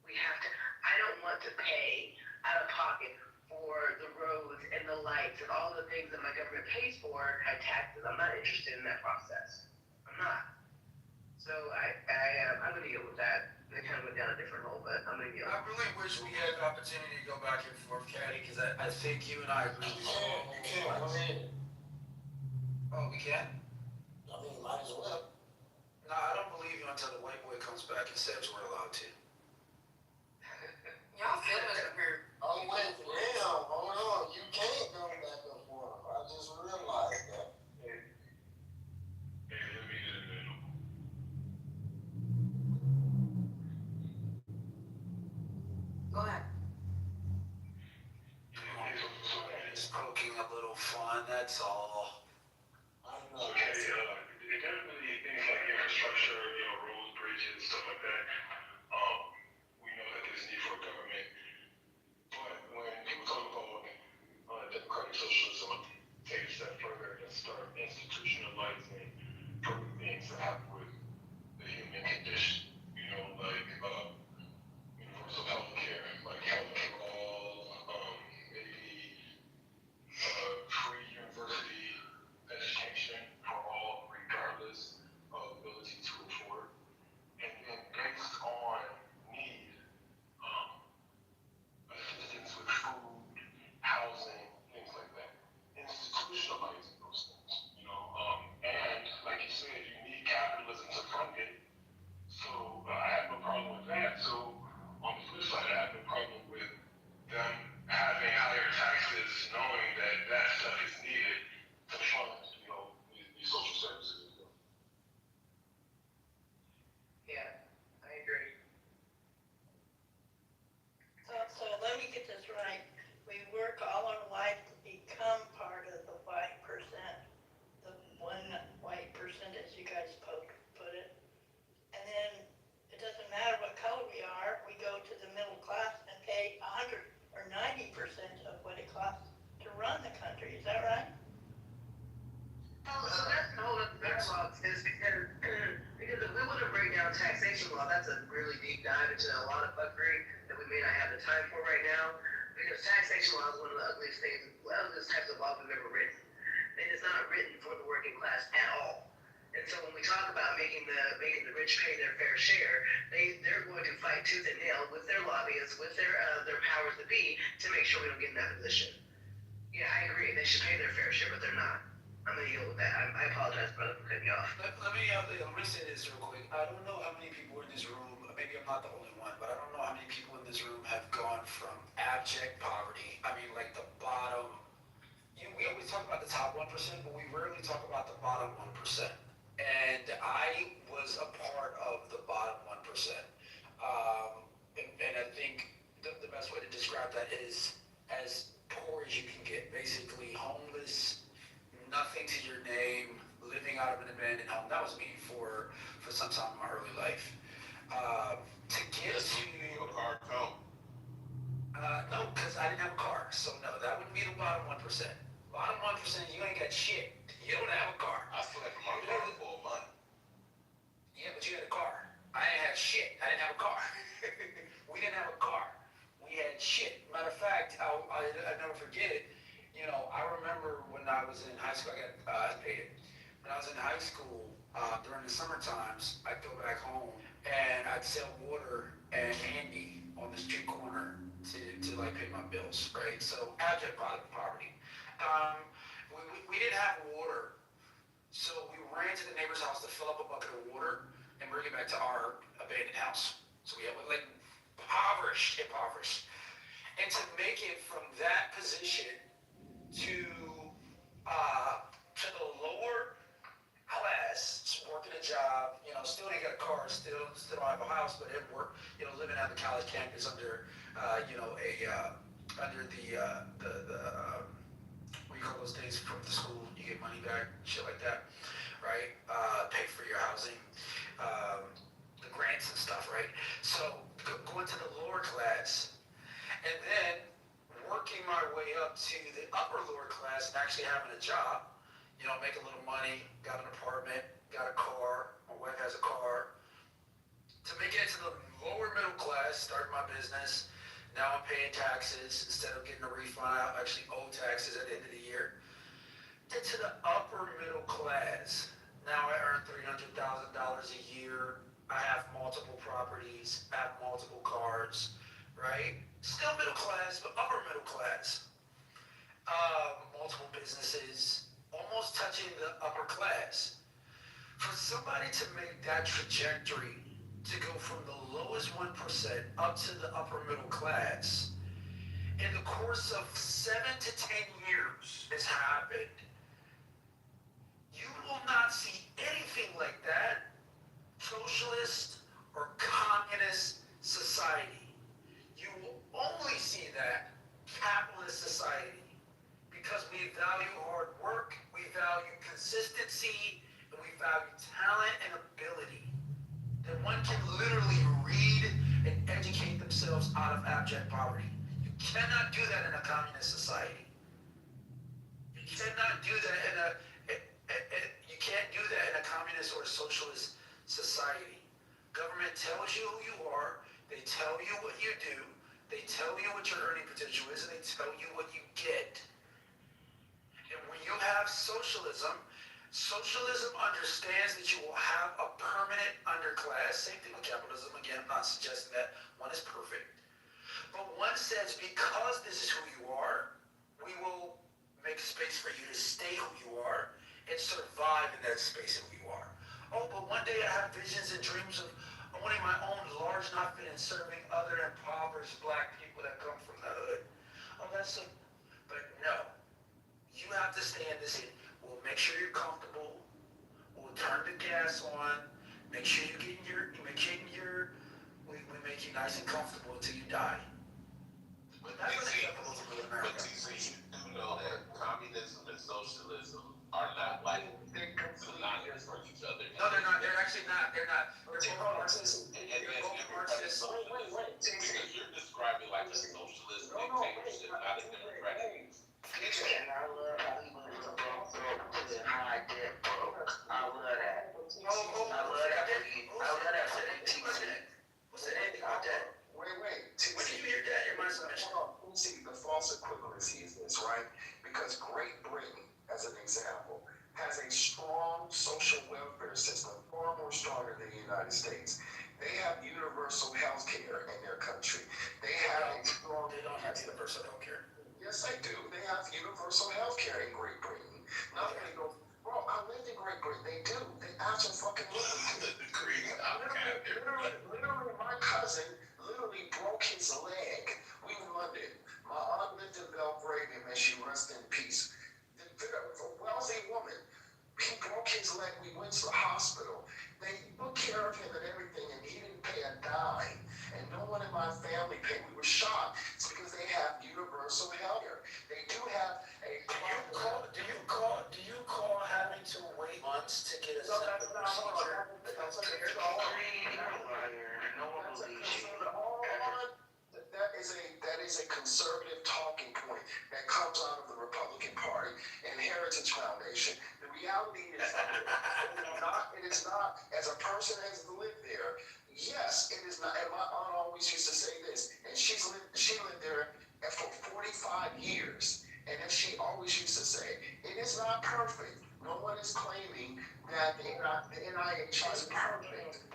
We have to. I don't want to pay out of pocket for the roads and the lights and all the things that my government pays for, high taxes. I'm not interested in that process. I'm not. So I'm going to deal with that. It kind of went down a different hole, but I'm going to deal with I really wish we had an opportunity to go back and forth, Caddy, because I think you and I agree with you. You can't come in. Oh, we can? I mean, might as well. No, I don't believe you until the white boy comes back and says we're allowed to. Y'all feel it up here. Oh, wait, damn, hold on. You can't go back and forth. I just realized that. Hey, let me get in there. Go ahead. Just poking a little fun, that's all. I know. Okay, it definitely things like infrastructure, roads, bridges, stuff like that. We know that there's need for a government. But when people talk about democratic socialism, take a step further and start institutionalizing certain things that happen with the human condition. Like universal health care, like health for all, maybe free university education for all, regardless of ability to afford, and then based on need, assistance with food, housing, things like that, institutionalizing those things, and like you said, you need capitalism to fund it. So I have no problem with that. So on the flip side, I have no problem with them having higher taxes, knowing that that stuff is needed to fund, these social services. Yeah, I agree. So let me get this right. We work all our life to become part of the white percent, the 1% as you guys put it. And then it doesn't matter what color we are, we go to the middle class and pay 100 or 90% of what it costs to run the country. Is that right? So that's the whole other backlog is because if we want to break down taxation law, that's a really deep dive into a lot of fuckery that we may not have the time for right now because taxation law is one of the ugliest things, ugliest types of law we've ever written. It is not written for the working class at all. And so when we talk about making the rich pay their fair share, they're going to fight tooth and nail with their lobbyists, with their powers that be, to make sure we don't get in that position. Yeah, I agree. They should pay their fair share, but they're not. I'm gonna yield with that. I apologize, brother, for cutting you off. Let me say this real quick. I don't know how many people in this room, maybe I'm not the only one, but I don't know how many people in this room have gone from abject poverty. I mean, like the bottom. We always talk about the top 1%, but we rarely talk about the bottom 1%. And I was a part of the bottom 1%. And I think the best way to describe that is as poor as you can get. Basically, homeless, nothing to your name, living out of an abandoned home. That was me for some time in my early life. To get to your car home. No, because I didn't have a car. So no, that wouldn't be the bottom 1%. Bottom 1%, you ain't got shit. You don't have a car. I slept in my car for a month. Yeah, but you had a car. I didn't have shit. I didn't have a car. We didn't have a car. We had shit. Matter of fact, I'll never forget it. You know, I remember when I was in high school, I paid it. When I was in high school, during the summer times, I'd go back home and I'd sell water and candy on the street corner to like pay my bills, right? So abject poverty. We didn't have water, so we ran to the neighbor's house to fill up a bucket of water and bring it back to our abandoned house. So we had like impoverished. And to make it from that position to the lower class, working a job, you know, still ain't got a car, still don't have a house, but it work, you know, living on the college campus under, under the what do you call those things from the school? You get money back, shit like that, right? Pay for your housing, the grants and stuff, right? So going to the lower class, and then working my way up to the upper lower class and actually having a job, you know, making a little money, got an apartment, got a car, my wife has a car. To make it to the lower middle class, starting my business, now I'm paying taxes instead of getting a refund. I actually owe taxes at the end of the year. Get to the upper middle class. Now I earn $300,000 a year. I have multiple properties, I have multiple cars, right? Still middle class, but upper middle class. Multiple businesses, almost touching the upper class. For somebody to make that trajectory, to go from the lowest 1% up to the upper middle class, in the course of 7 to 10 years has happened. You will not see anything like that, socialist or communist society. You will only see that capitalist society, because we value hard work, we value consistency, and we value talent and ability. That one can literally read and educate themselves out of abject poverty. You cannot do that in a communist society. You cannot do that you can't do that in a communist or a socialist society. Government tells you who you are, they tell you what you do, they tell you what your earning potential is, and they tell you what you get. And when you have socialism, socialism understands that you will have a permanent underclass. Same thing with capitalism. Again, I'm not suggesting that one is perfect. But one says, because this is who you are, we will make space for you to stay who you are and survive in that space of who you are. Oh, but one day I have visions and dreams of owning my own large outfit and serving other impoverished black people that come from the hood. Oh, but no. You have to stay in this. We'll make sure you're comfortable. We'll turn the gas on. Make sure you get we make you nice and comfortable until you die. But you do know that communism and socialism are not like synonymous for each other. No, they're not. They're actually not. They're not. They're both Marxists. Because you're describing like a socialist dictatorship, not a democratic. I love how you went from to the high debt, bro. I love that. I love that. What's the ending of that? Where See, the false equivalency is this, right? Because Great Britain, as an example, has a strong social welfare system, far more stronger than the United States. They have universal health care in their country. They have a strong... They don't have universal health care. Yes, they do. They have universal health care in Great Britain. Now they go, bro, I lived in Great Britain. They do. They absolutely do. Literally, my cousin literally broke his leg. We in London. My aunt lived in Belgravia, may she rest in peace. A wealthy woman. He broke his leg. We went to the hospital. They took care of him and everything, and he didn't pay a dime. And no one in my family paid. We were shocked. It's because they have universal health care. They do have a... Do you call having to wait months to get a separate procedure? That is a conservative talking point that comes out of the Republican Party and Heritage Foundation. The reality is it is not, as a person has lived there, yes, it is not, and my aunt always used to say this, and she lived there for 45 years, and then she always used to say, it is not perfect. No one is claiming that the NIH is perfect.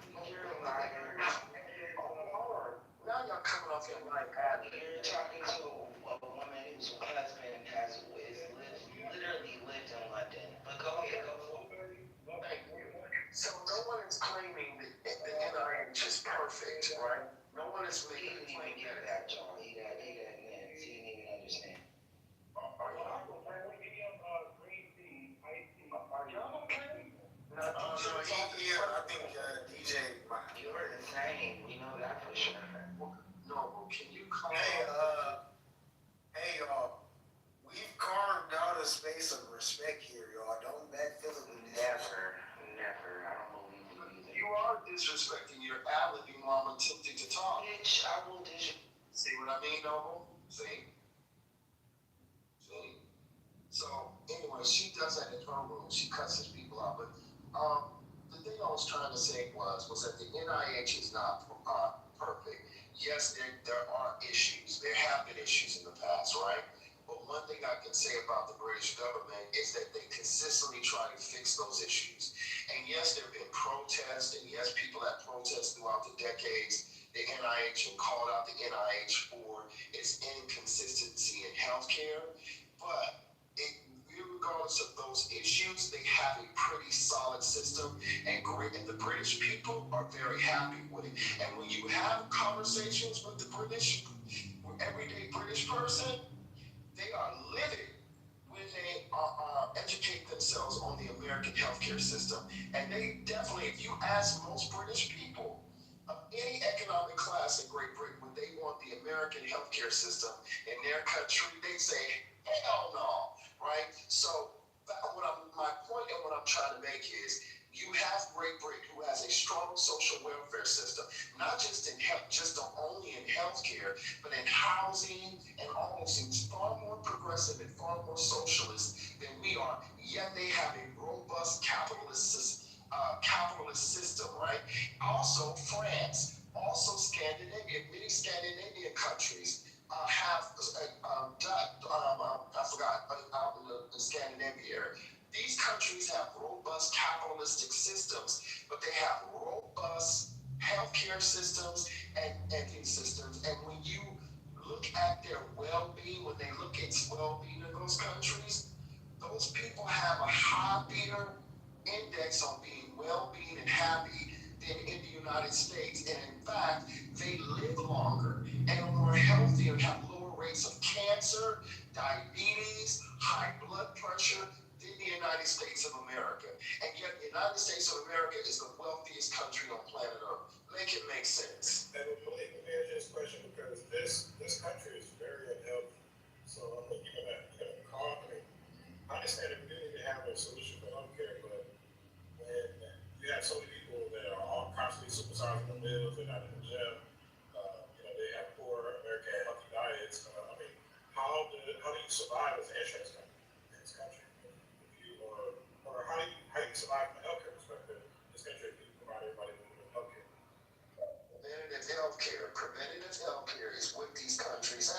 Now y'all coming off your mic. You're talking to a woman whose husband literally lived in London. But go ahead, go forward. Thank you. So no one is claiming that the NIH is perfect, right? No one is making He didn't even get that, John. He didn't even understand. Are y'all okay? No, I think DJ. You're the same. We know that for sure. No, can you call? Hey, y'all. We've carved out a space of respect here, y'all. Don't backfill it with this. Never. I don't believe in either. You are disrespecting your alibi while I'm attempting to talk. Bitch, I will disrespect. See what I mean, Noble? See? So, anyway, she does that in her room. She cusses people out. But the thing I was trying to say was that the NIH is not perfect. Yes, there are issues. There have been issues in the past, right? But one thing I can say about the British government is that they consistently try to fix those issues. And yes, there have been protests, and yes, people have protested throughout the decades. The NIH and called out the NIH for its inconsistency in healthcare. But regardless of those issues, they have a pretty solid system, and the British people are very happy with it. And when you have conversations with the everyday British person, they are livid when they educate themselves on the American healthcare system. And they definitely, if you ask most British people of any economic class in Great Britain, would they want the American healthcare system in their country, they say, hell no. Right? So my point and what I'm trying to make is you have Great Britain who has a strong social welfare system, not just in health, only in healthcare, but in housing and almost it's far more progressive and far more socialist than we are. Yet they have a robust capitalist system, right? Also France, also Scandinavia, many Scandinavian countries have I forgot, out in the Scandinavia area. These countries have robust capitalistic systems, but they have robust healthcare systems and banking systems. And when you look at their well-being, when they look at well-being in those countries, those people have a higher index on being well-being and happy than in the United States. And in fact, they live longer and are more healthy and have lower rates of cancer, diabetes, high blood pressure than the United States of America. And yet the United States of America is the wealthiest country on planet Earth. Make it make sense. And let me answer this question because this country is very unhealthy. So I mean, you're gonna call. I mean, I understand that we do need to have a solution for healthcare, but when you have so many people that are all constantly supersizing the meals, they're not in the gym, they have poor American healthy diets. I mean, how do you survive as an insurance company in this country? Or how do you survive from a healthcare perspective in this country if you provide everybody with healthcare? Preventative healthcare is what these countries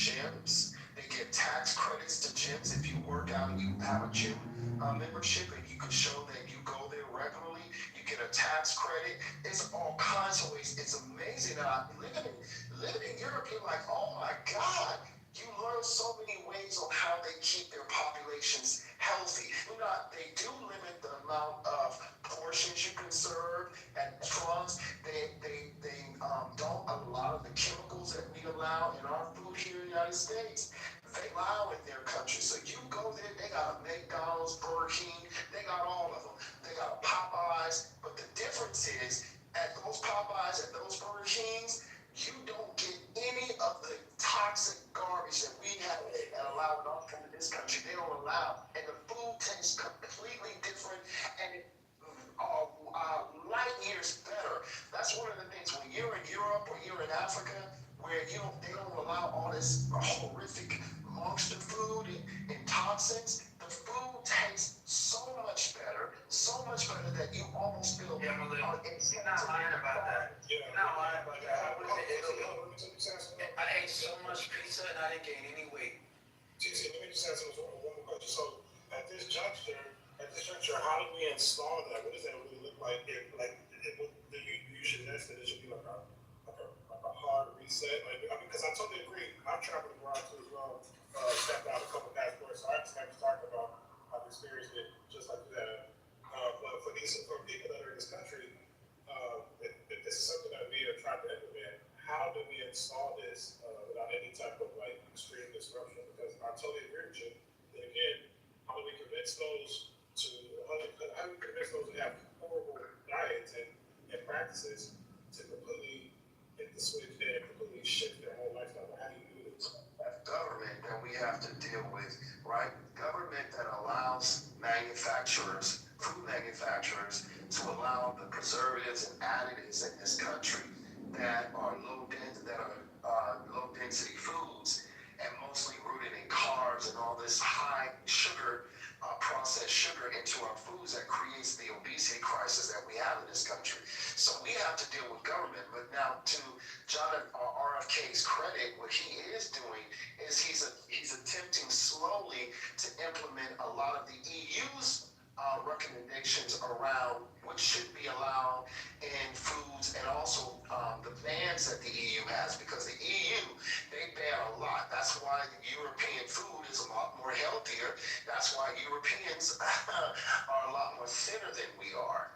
gyms. They get tax credits to gyms if you work out and you have a gym membership and you can show that you go there regularly. You get a tax credit. It's all kinds of ways. It's amazing. Living in Europe, you're like, oh my God. You learn so many ways on how they keep their populations healthy. They do limit the amount of portions you can serve at restaurants. They don't allow the chemicals that we allow in our food here in the United States. They allow in their country. So you go there, they got a McDonald's, Burger King, they got all of them. They got a Popeyes, but the difference is at those Popeyes, at those Burger Kings, you don't get any of the toxic garbage that we have and allow it all come to this country. They don't allow. And the food tastes completely different and light years better. That's one of the things when you're in Europe or you're in Africa where they don't allow all this horrific monster food and toxins. The food tastes so much better that you almost feel. Yeah, Malik, you're not lying about that. You're not lying about that. I was in Italy. I ate so much pizza and I didn't gain any weight. TC, let me just ask you one more question. So at this juncture, how do we install that? What does that really look like? You suggest that it should be like a hard reset? Because I totally agree. I've traveled abroad too as well. Stepped out a couple passports, so I understand what you're talking about. I've experienced it just like you have. But for people that are in this country, if this is something that we are trying to implement, how do we install this without any type of extreme disruption? Because I totally agree with you. And again, how do we convince those to have horrible diets and practices to completely hit the switch and completely shift their whole lifestyle? How do you do this? Government that we have to deal with, right? Government that allows food manufacturers, to allow the preservatives and additives in this country that are low density foods and mostly rooted in carbs and all this high sugar, processed sugar into our foods that creates the obesity crisis that we have in this country. So we have to deal with government. But now to John RFK's credit, what he is doing is he's attempting slowly to implement a lot of the EU's recommendations around what should be allowed in foods and also the bans that the EU has, because the EU, they ban a lot. That's why the European food is a lot more healthier. That's why Europeans are a lot more thinner than we are.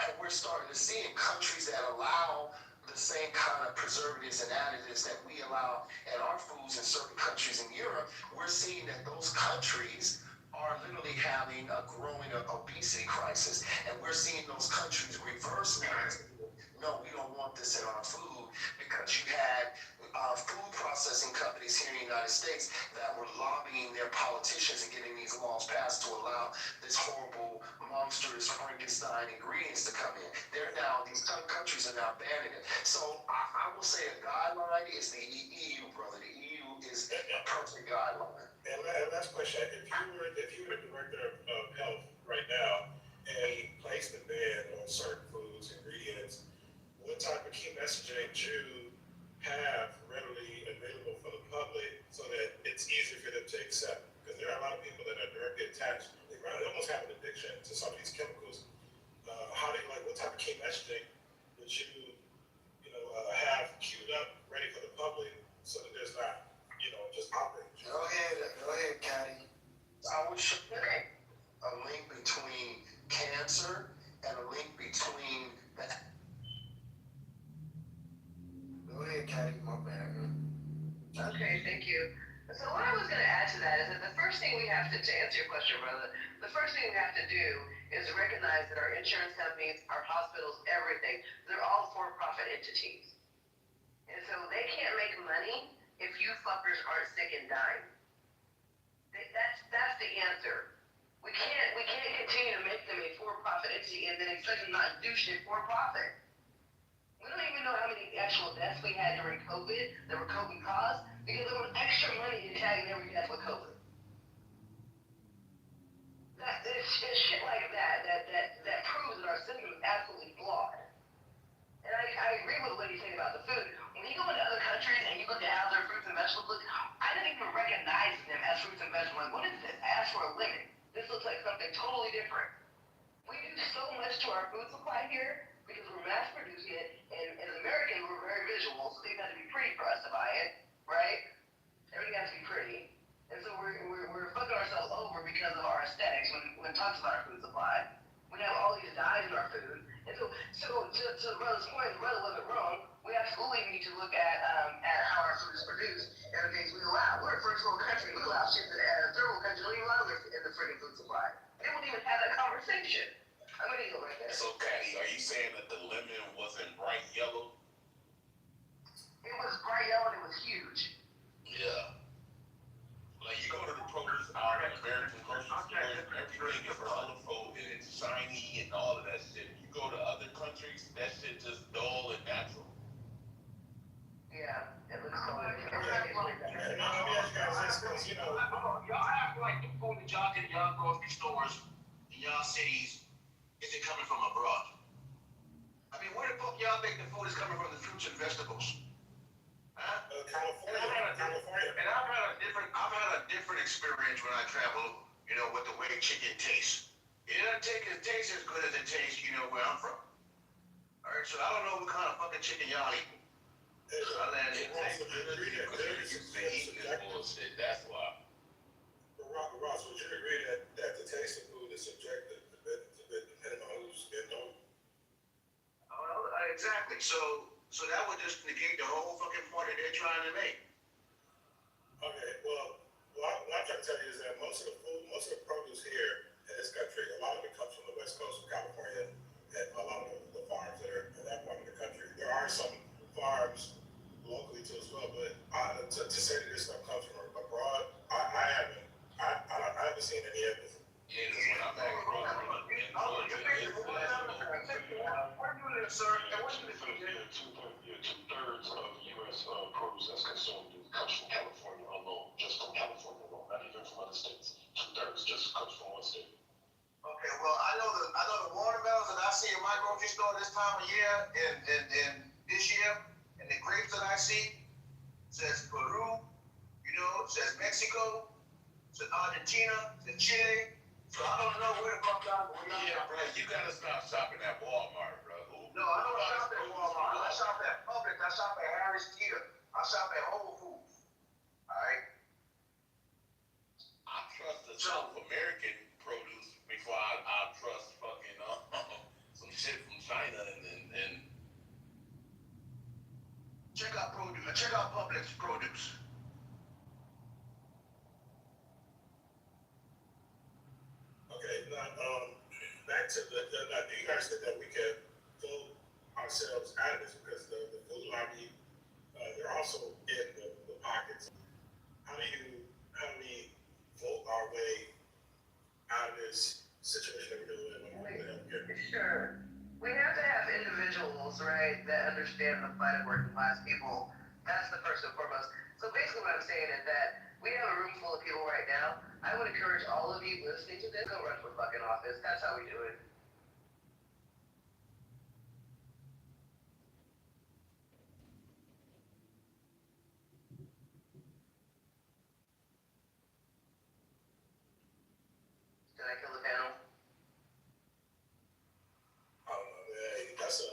And we're starting to see in countries that allow the same kind of preservatives and additives that we allow in our foods in certain countries in Europe, we're seeing that those countries are literally having a growing obesity crisis. And we're seeing those countries reverse now. No, we don't want this in our food, because you had food processing companies here in the United States that were lobbying their politicians and getting these laws passed to allow this horrible, monstrous Frankenstein ingredients to come in. These countries are now banning it. So I will say a guideline is the EU, brother. The EU is a perfect guideline. And last question, if you were the director of health right now and you placed a ban on certain foods, ingredients, what type of key messaging do you have readily available for the public so that it's easier for them to accept? Because there are a lot of people that are directly attached. They almost have an addiction to some of these chemicals. What type of key messaging would you have queued up, ready for the public, so that there's not, just outrage? Go ahead, Caddy. I would show a link between cancer and a link between the. Go ahead, Caddy. My bad. Okay, thank you. So what I was going to add to that is that the first thing we have to answer your question, brother, the first thing we have to do is recognize that our insurance companies, our hospitals, everything, they're all for-profit entities. And so they can't make money if you fuckers aren't sick and dying. That's the answer. We can't continue to make them a for-profit entity and then expect them not to do shit for profit. We don't even know how many actual deaths we had during COVID that were COVID caused, because there was extra money in tagging every death with COVID. It's shit like that proves that our system is absolutely flawed. And I agree with what he's saying about the food. When you go into other countries and you look at how their fruits and and vegetables. I didn't even recognize them as fruits and vegetables. Like, what is this? Ask for a lemon. This looks like something totally different. We do so much to our food supply here because we're mass producing it, and as Americans, we're very visual, so things have to be pretty for us to buy it, right? Everything has to be pretty. And so we're fucking ourselves over because of our aesthetics when it talks about our food supply. We have all these dyes in our food. And so to Brother's point, Brother wasn't wrong. We absolutely need to look at how our food is produced and the things we allow. We're a first world country. We allow shit that a third world country don't even allow in the freaking food supply. They won't even have that conversation. I'm gonna go right there. So, Patty, are you saying that the lemon wasn't bright yellow? It was bright yellow and it was huge. Yeah. Like, you go to the produce aisle in American grocery stores, everything is colorful and it's shiny and all of that shit. You go to other countries, that shit just dull and natural. Yeah, it looks so Let me ask you guys this, because, you know, Y'all act like the food that y'all get in y'all grocery stores in y'all cities isn't coming from abroad. I mean, where the fuck y'all think the food is coming from, the fruits and vegetables? Huh? California. And I've had a different experience when I travel, you know, with the way chicken tastes. It doesn't taste as good as it tastes, you know, where I'm from. Alright, so I don't know what kind of fucking chicken y'all eat. Bullshit, that's why. Ross, would you agree that the taste of food is subjective, depending on who's getting on? Exactly. So that would just negate the whole fucking point that they're trying to make. Okay, well, what I'm trying to tell you is that most of the produce here in this country, a lot of it comes from the west coast of California and a lot of the farms that are in that part of the country. There are some farms locally too as well, but to say that this stuff comes from abroad, I haven't seen any evidence. Yeah, because when I'm at Sir, and what's the two-thirds of U.S. produce that's consumed comes from California alone, just from California alone, not even from other states. Two-thirds just comes from one state. Okay, well, I know the watermelons that I see in my grocery store this time of year and this year, and the grapes that I see says Peru, you know, says Mexico, says Argentina, says Chile. So I don't know where the fuck y'all going. Yeah, bro, you gotta stop shopping at Walmart, bro. No, I don't shop at Walmart. I shop at Publix. I shop at Harris Teeter. I shop at Whole Foods. All right. I trust the South American produce before I trust fucking some shit from China and Check out produce. Check out Publix produce. Okay, now, back to do you guys think that we can pull ourselves out of this because the food lobby, they're also in the pockets. How do we vote our way out of this situation that we're dealing with the healthcare? Sure. We have to have individuals, right, that understand the plight of working class people. That's the first and foremost. So basically what I'm saying is that we have a room full of people right now. I would encourage all of you listening to this, go run for fucking office. That's how we do it. Did I kill the panel? I don't know, man. That's a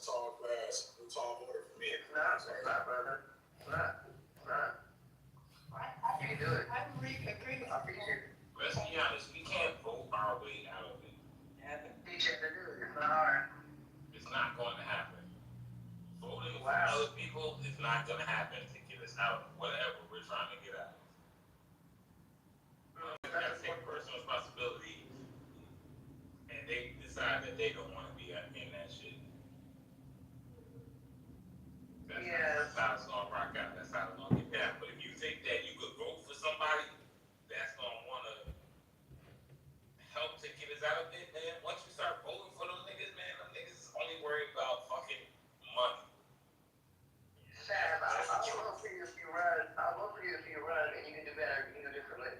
tall glass, a tall order for me. It's not, brother. It's not. You can do it. I agree. I'll be here. Let's be honest, we can't vote our way out of it. Teach him to do it. It's not hard. It's not going to happen. Voting for other people is not going to happen to get us out of whatever we're trying to get out of. We got to take personal responsibility, and they decide that they don't want to be in that shit. That's how it's going to rock out. That's how it's going to get down. But if you think that you could vote for somebody that's going to want to help to get us out of it, man, once you start voting for those niggas, man, them niggas is only worried about fucking money. Sam, I'll vote for you if you run. I'll vote for you if you run, and you can do better. You can do differently.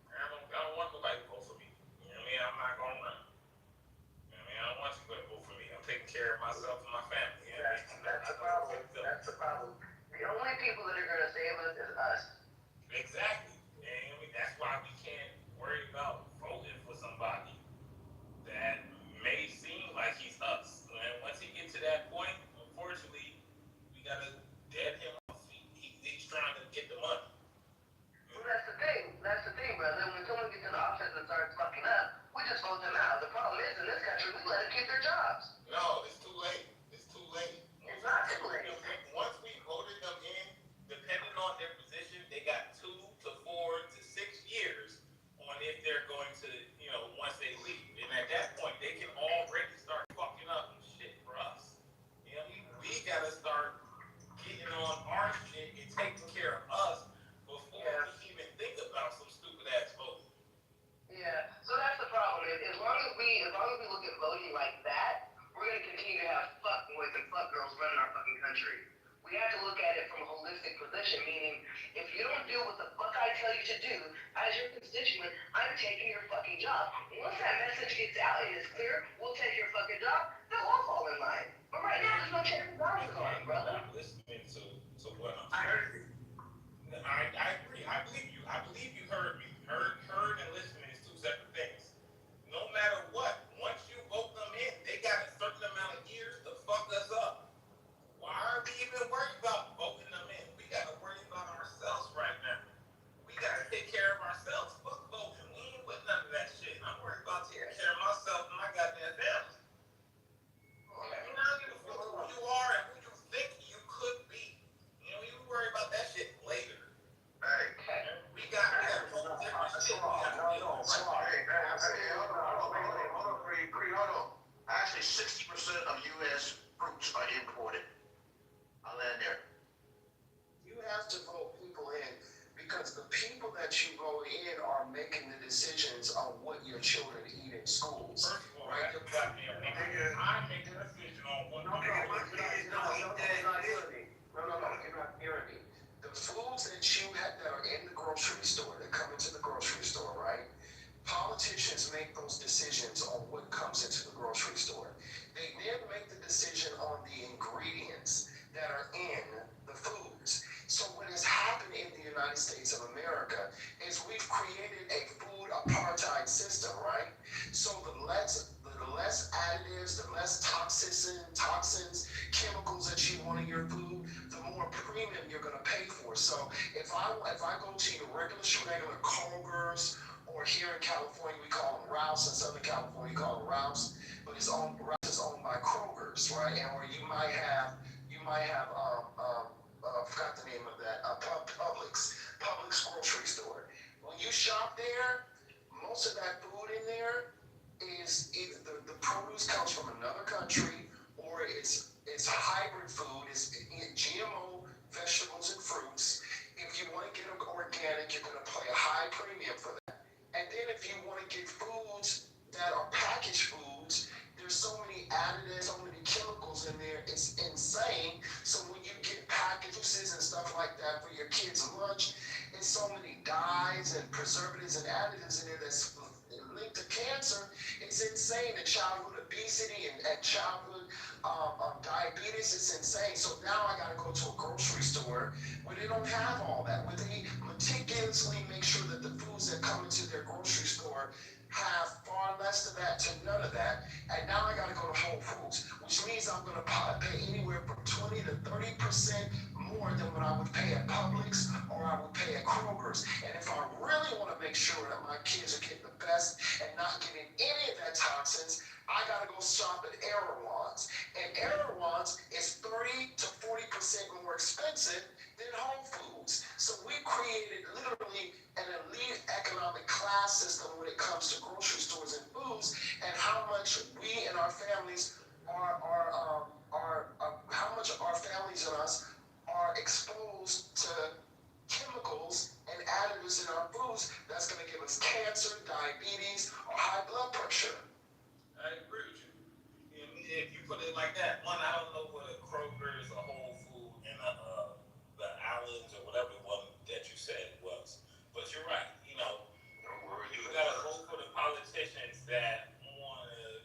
I don't want nobody to vote for me. You know what I mean? I'm not going to run. You know what I mean? I don't want you to vote for me. I'm taking care of myself and my family. You know what I mean? That's the problem. That's the problem. The only us. Exactly. And I mean, that's why we can't worry about voting for somebody that may seem like he's us. And once he gets to that point, unfortunately, we gotta dead him off. He's trying to get the money. Well, that's the thing. That's the thing, brother. When someone gets in the office and starts fucking up, we just vote them out. The problem is, in this country, we let them keep their jobs. No, it's too late. It's too late. It's not too late. Once we voted them in, depending on their position, they got 2 to 4 to 6 years on if they're going to, once they leave. And at that point, they can already start fucking up shit for us. We gotta start getting on our shit and taking care of us before we even think about some stupid ass voting. Yeah, so that's the problem. As long as we look at voting like that, we're gonna continue to have fuck boys and fuck girls running our fucking country. We have to look at it from a holistic position, meaning if you don't do what the fuck I tell you to do as your constituent, I'm taking your fucking job. Once that message gets out and is clear, we'll take your fucking job, they'll all fall in line. But right now, there's no check and balance on it, brother. I'm listening to what I'm saying. I heard you. I agree. I believe you. I believe you heard me. Heard and listening is 2 separate things. No matter what, once you vote them in, they got a certain amount of years to fuck us up. Why are we even worried about voting them in? We gotta worry about ourselves right now. We gotta take care of ourselves. Fuck voting. We ain't with none of that shit. I'm worried about taking care of myself and my goddamn family. You don't give a fuck who you are and who you think you could be. You worry about that shit later. Hey. We got whole different shit. Hold on. Actually, 60% of U.S. fruits are imported. I'll land there. You have to vote people in because the people that you vote in are making the decisions on what your children eat in schools. First of all, Right? that's goddamn nigga. I make a decision on what No, you're not hearing me. The foods that you have that are in the grocery store, that come into the grocery store, right? Politicians make those decisions on what comes into the grocery store. They then make the decision on the ingredients that are in the foods. So what has happened in the United States of America is we've created a food apartheid system, right? So the less additives, the less toxins, chemicals that you want in your food, the more premium you're gonna pay for. So if I go to your regular Culver's, or here in California we call them Rouse, in Southern California we call them Rouse, but Rouse is owned by Kroger's, right? And where you might have forgot the name of that, Publix grocery store. When you shop there, most of that food in there is either the produce comes from another country or it's hybrid food, it's GMO vegetables and fruits. If you want to get them organic, you're going to pay a high premium for that. And then if you want to get foods that are packaged foods, there's so many additives, so many chemicals in there, it's insane. So when you get packages and stuff like that for your kids' lunch, it's so many dyes and preservatives and additives in there that's linked to cancer. It's insane. The childhood obesity and childhood diabetes, it's insane. So now I gotta go to a grocery store where they don't have all that, where they meticulously make sure that the foods that come into their grocery store have far less of that to none of that. And now I gotta go to Whole Foods, which means I'm gonna pay anywhere from 20 to 30% more than what I would pay at Publix or I would pay at Kroger's. And if I really want to make sure that my kids are getting the best and not getting any of that toxins, I gotta go shop at Erewhon's. And Erewhon's is 30 to 40% more expensive than Whole Foods. So we created literally an elite economic class system when it comes to grocery stores and foods, and how much we and our families how much our families and us are exposed to chemicals and additives in our foods that's going to give us cancer, diabetes, or high blood pressure. I agree with you. If you put it like that, one, I don't know what a Kroger is, a Whole Food, and the Allen's or whatever one that you said was. But you're right. You got to vote for the politicians that want to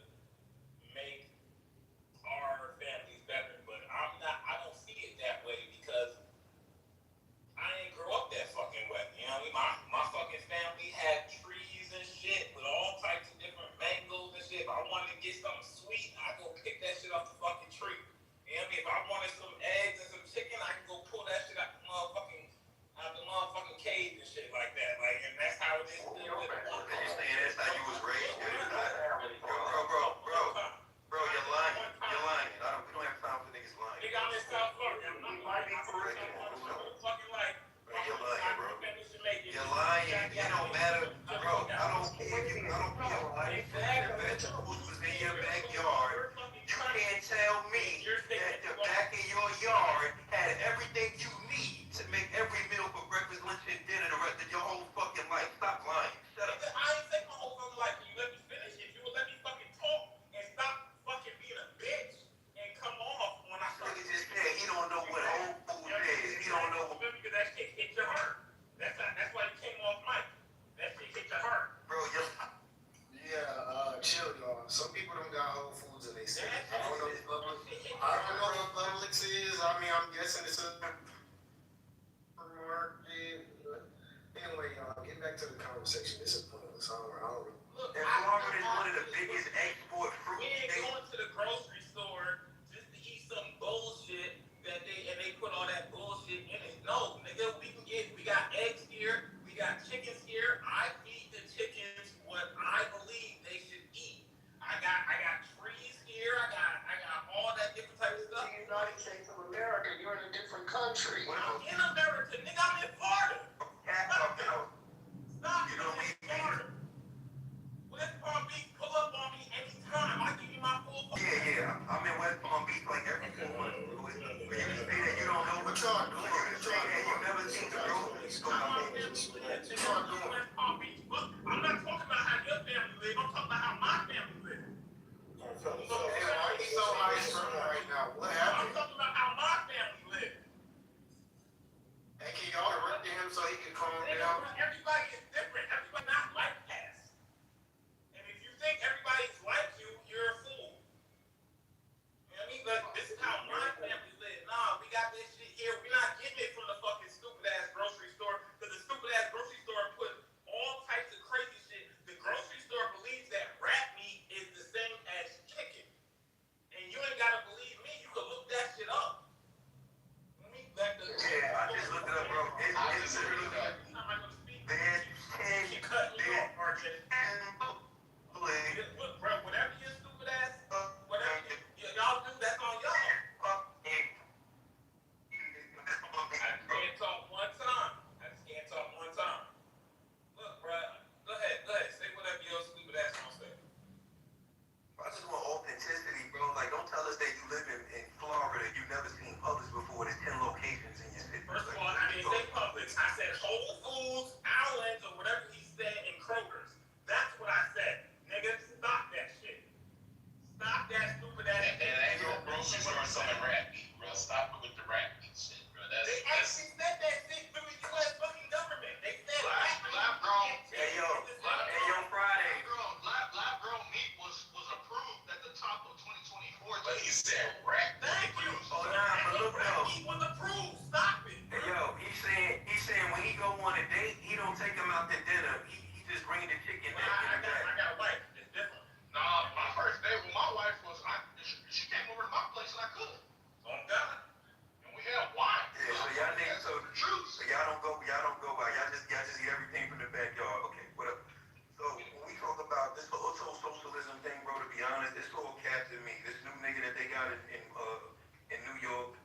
make our families better. But I don't see it that way because I ain't grow up again interrupted your whole fucking life. Stop lying. Shut up. I ain't say my whole fucking life. Can you let me finish? If you would let me fucking talk and stop fucking being a bitch and come off when I start. Nigga just said he don't know what whole food is. He don't know. Because that shit hit your heart. That's why you came off mic. That shit hit your heart. Bro, chill, y'all. Some people don't got Whole Foods in they city. I don't know what Publix is. I mean, I'm guessing it's a supermarket. Anyway, y'all, get back to the conversation. This is pointless. I don't Look, and Florida is one of the biggest export fruit. We ain't going to the grocery store just to eat some bullshit that they put all that bullshit in it. No, nigga, we got eggs here, we got chickens here. I feed the chickens what I believe they should eat. I got trees here. I got all that different type of stuff. The United States of America, you're in a different country. I'm in America, nigga. I'm in Florida. Stop. You know me, Florida. West Palm Beach, pull up on me anytime. I give you my full. Yeah. I'm in West Palm Beach like every 4 months. But you say that you don't know what y'all doing. You say that you never seen the grocery store. What y'all doing? West Palm Beach. Look, I'm not talking about how your family live. I'm talking about how my family live. Why you so high strung right now? What happened? I'm talking about how my family live. Hey, can y'all direct him so he can calm down? Everybody is different. Everybody not like us. And if you think everybody's like you, you're a fool. You know what I mean? Like, this is how my family live. Nah, we got this shit here. We're not getting it from the fucking stupid ass grocery store. Because the stupid ass grocery store put all types of crazy shit. The grocery store believes that rat meat is the same as chicken. And you ain't gotta believe me. You can look that shit up. Yeah, I just looked it up, bro. It's literally look, bro, whatever your stupid ass, whatever y'all do, that's on y'all. I just can't talk one time. Look, bro, go ahead, say whatever your stupid ass wants to say. I just want authenticity, bro. Like, don't tell us that you live in Florida, you never seen Publix before. There's 10 locations in your city. First of all, I didn't say Publix. I said Whole Foods, Allen's, or whatever he said, and Kroger's. That's what I said. Nigga, stop that shit. Stop that stupid ass shit. And ain't no grocery store selling rat meat, bro. Stop it with the rat meat shit, bro. They actually said that shit through the U.S. fucking government. They said lab grown. Hey, yo, Friday. Lab grown meat was approved at the top of 2024, but he said rat. Thank you. Oh, nah, but look, though. He was approved. Stop it. Hey, yo, he's saying when he go on a date, he don't take him out to dinner. He just bring the chicken. I got a wife. It's different. Nah, my first date with my wife was she came over to my place and I cooked. On God. And we had wine. Yeah, so y'all niggas, so juice. So y'all don't go out. Y'all just eat everything from the backyard. Okay, whatever. So when we talk about this whole socialism thing, bro, to be honest, it's all cap to me. This new nigga that they got in New York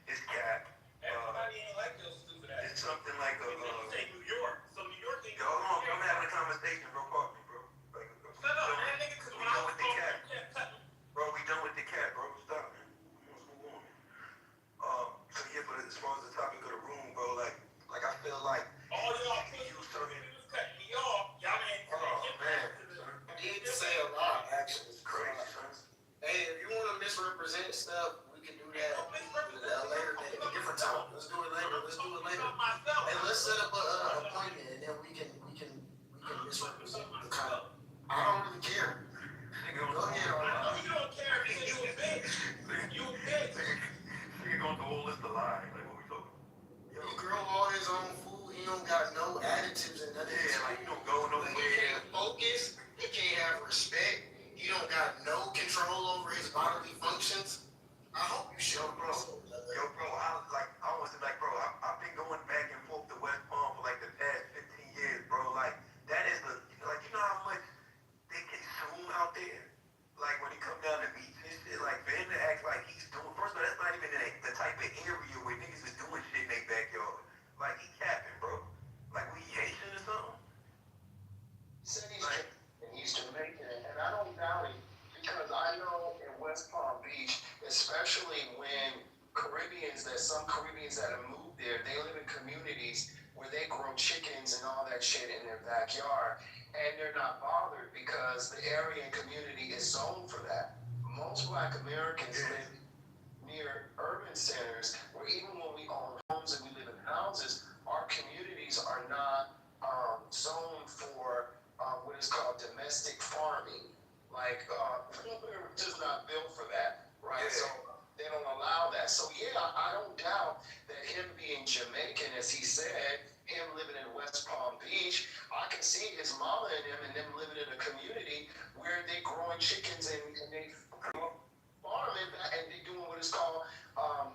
is cap. Everybody ain't like those stupid ass. It's something like a say New York. So New York ain't. Yo, hold on, I'm having a conversation, bro. Pardon me, bro. Like, shut up, man, nigga, because when I was with the cat. Bro, we done with the cat, bro. Stop, man. Let's move on. So yeah, but as far as the topic of the room, bro, like I feel like all y'all pussies was cutting me off. Y'all ain't. Oh man, I did say a lot. Actually, it's crazy, son. Hey, if you want to misrepresent stuff, we can do that later at a different time. Let's do it later. Hey, let's set up an appointment and then we can misrepresent the kind of. I don't really care. Go ahead. You don't care because you a bitch. You a bitch. Nigga going through a whole list of lies. Like, what we talking about? He grow all his own food. He don't got no additives and nothing. Yeah, like, he don't go nowhere. He can't focus. He can't have respect. He don't got no control over his bodily functions. I hope you show, bro. Yo, bro, I've been going back and forth to West Palm for like the past 15 years, bro. Like, that is you know how much they consume out there? Like, when he come down to beach and shit, like, for him to act like he's doing, first of all, that's not even the type of area where niggas is doing shit in their backyard. Like, he capping, bro. Like, we Haitian or something? Said he's Jamaican, and I don't doubt it because I know in West Palm Beach, especially when chickens and all that shit in their backyard, and they're not bothered because the area and community is zoned for that. Most Black Americans live near urban centers where even when we own homes and we live in houses, our communities are not zoned for what is called domestic farming. Like, we're just not built for that, right? So they don't allow that. So yeah, I don't doubt that him being Jamaican, as he said, him living in West Palm Beach, I can see his mama and them living in a community where they growing chickens and they farming and they doing what is called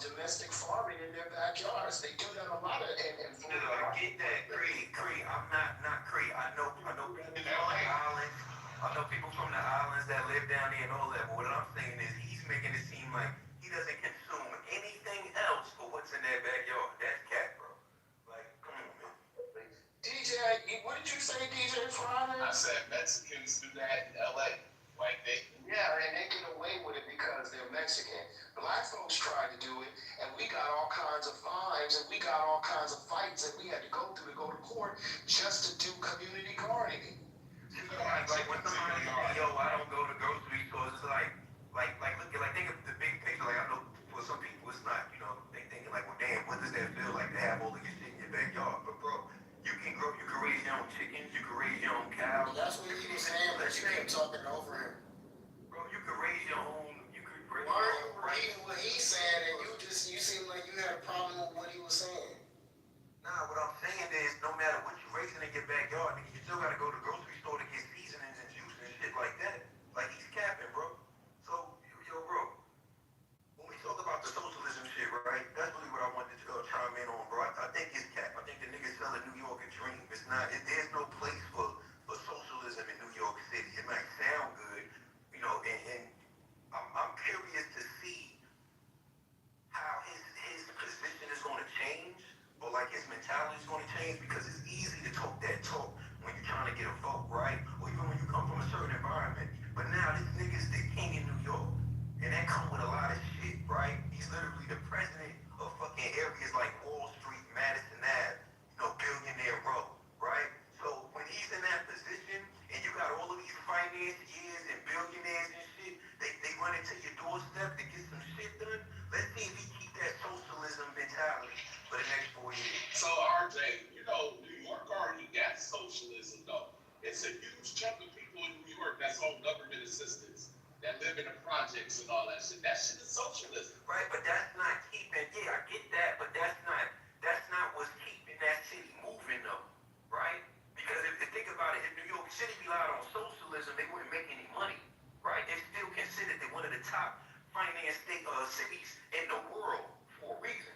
domestic farming in their backyards. They do that a lot in Florida. No, I get that, Cree. I'm not Cree. I know people from the islands. I know people from the islands that live down there and all that. But what I'm saying is he's making it seem like he doesn't consume anything else for what's in that backyard. That's cat, bro. Like, come on, man. DJ, what did you say, DJ Friday? I said Mexicans do that in LA. Like Yeah, and they get away with it because they're Mexican. Black folks tried to do it, and we got all kinds of fines, and we got all kinds of fights that we had to go through to go to court just to do community gardening. Like when somebody say, yo, I don't go to grocery stores, it's like think of the big picture. Like I know for some people it's not, they thinking like, well, damn, what does that feel like to have all of your shit in your backyard? But bro, you can raise your own chickens, you can raise your own cows. That's what he was saying, but you kept talking over him. Bro, you can raise your own. Why are you reading what he said and you seem like you had a problem with what he was saying? Nah, what I'm saying is no matter what you're raising in your backyard, nigga, you still gotta go to the grocery store to get seasonings and juice and shit like that. Like he's capping, bro. So, bro, when we talk about the socialism shit, right, that's really what I wanted to chime in on, bro. I think it's cap. I think the niggas selling New York a dream. It's not, there's no place for socialism in New York City. It might sound good, and I'm curious to see how his position is going to change, or like his mentality is going to change, because it's easy to talk that talk when you're trying to get a vote, right? Or even when you come from a certain environment. But now this nigga's the king in New York, and that comes with a lot of shit, right? He's literally the president of fucking areas like Wall Street, Madison Ave, Billionaire Row, right? So when he's in that position, and you got all of these financiers and billionaires and shit, they run into your doorstep to get some shit done. Let's see if he keep that socialism mentality for the next 4 years. So RJ, New York already got socialism though. It's a huge chunk of people in New York that's on government assistance, that live in the projects and all that shit. That shit is socialism. Right, but that's not keeping, I get that, but that's not what's keeping that city moving though, right? Because if you think about it, if New York City relied on socialism, they wouldn't make any money, right? They're still considered one of the top finance cities in the world for a reason.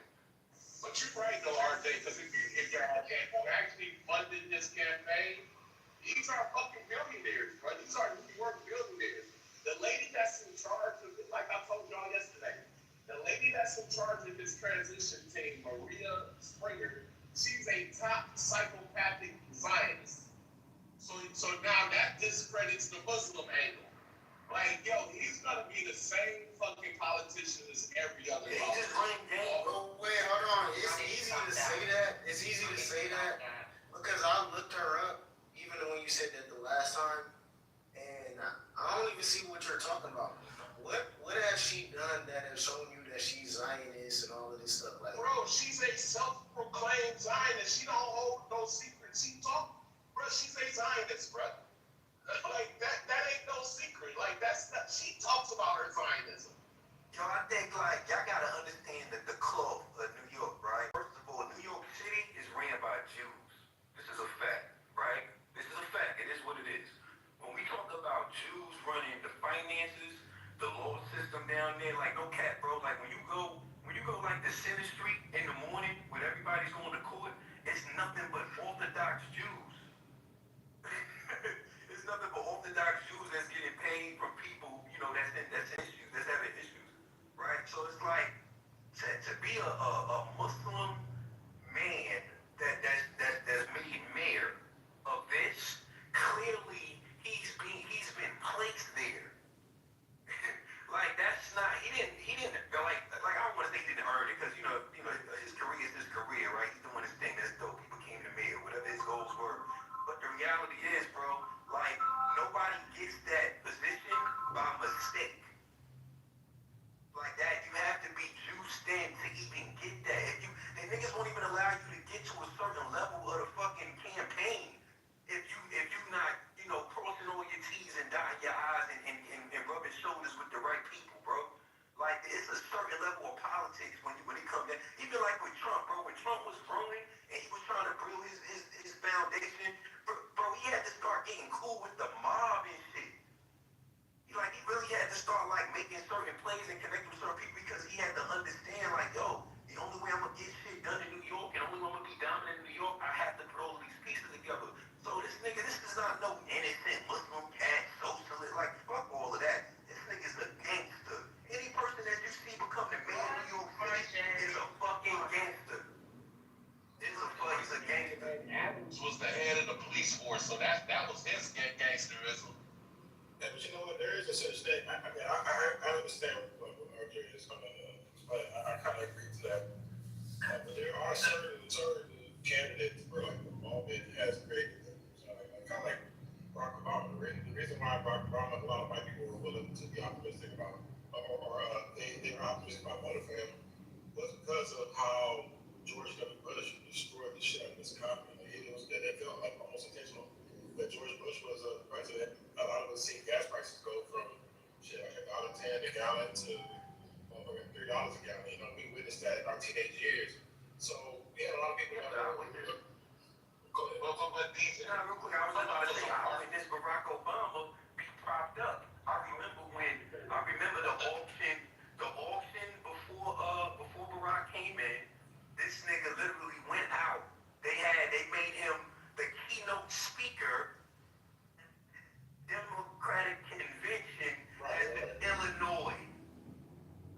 But you're right though, RJ, because if you actually funded this campaign, these are fucking billionaires, bro. These are New York billionaires. The lady that's in charge of it, like I told y'all yesterday, the lady that's in charge of this transition team, Maria Springer, she's a top psychopathic Zionist. So now that discredits the Muslim angle. Like, he's gonna be the same fucking politician as every other. Yeah, he just running game. Oh, wait, hold on. It's easy to say that. It's easy to say that because I looked her up, even when you said that the last time, and I don't even see what you're talking about. What has she done that has shown you that she's Zionist and all of this stuff? Like, bro, she's a self-proclaimed Zionist. She don't hold no secrets. She's a Zionist, bro. Like that ain't no secret. Like she talks about her Zionism. I think y'all gotta understand that the club of New York, right? First of all, New York City is ran by Jews. This is a fact, right? This is a fact. It is what it is. When we talk about Jews running the finances, the law system down there, like no cap, bro. Like when you go like to Center Street in the morning when everybody's going to court, it's nothing but Orthodox Jews. It's nothing but Orthodox Jews that's getting paid from people, that's having issues, right? So it's like to be a Muslim man that's reality is, bro, like, nobody gets that position by mistake. Like that, you have to be juiced in to even get that. The niggas won't even allow you to get to a certain level of the fucking campaign if you not, crossing all your T's and dotting your I's and rubbing shoulders with the right people, bro. Like, it's a certain level of politics when it comes to, even like with Trump, bro. When Trump was growing and he was trying to build his foundation, bro, he had to start getting cool with the mob and shit. He really had to start like making certain plays and connecting with certain people because he had to understand, like, yo, the only way I'm gonna get shit done in New York and the only way I'm gonna be dominant in New York, I have to put all these pieces together. So this is not no innocent Muslim cat socialist. Like, fuck all of that. This nigga's a gangster. Any person that you see become the mayor of New York City is a fucking gangster. He's a gangster. Adams was the head of the police force, so that was his gangsterism. Yeah, but you know what? There is a such thing. I understand what RJ is coming but I kind of agree to that. But there are certain candidates where like the moment has created them. So kind of like Barack Obama. The reason why Barack Obama, a lot of white people were willing to be optimistic about, they were optimistic about voting for him, was because of how George W. Bush destroyed the shit out of this economy. It felt like almost intentional. That George Bush was a president. A lot of us seen gas prices go from shit like $1.10 a gallon to $3 a gallon. We witnessed that in our teenage years. So yeah, a lot of people. Go ahead. But these, real quick, I was about to say, I witnessed Barack Obama be propped up. I remember the auction before Barack came in. This nigga literally went out. They made him the keynote speaker. Democratic convention as in Illinois.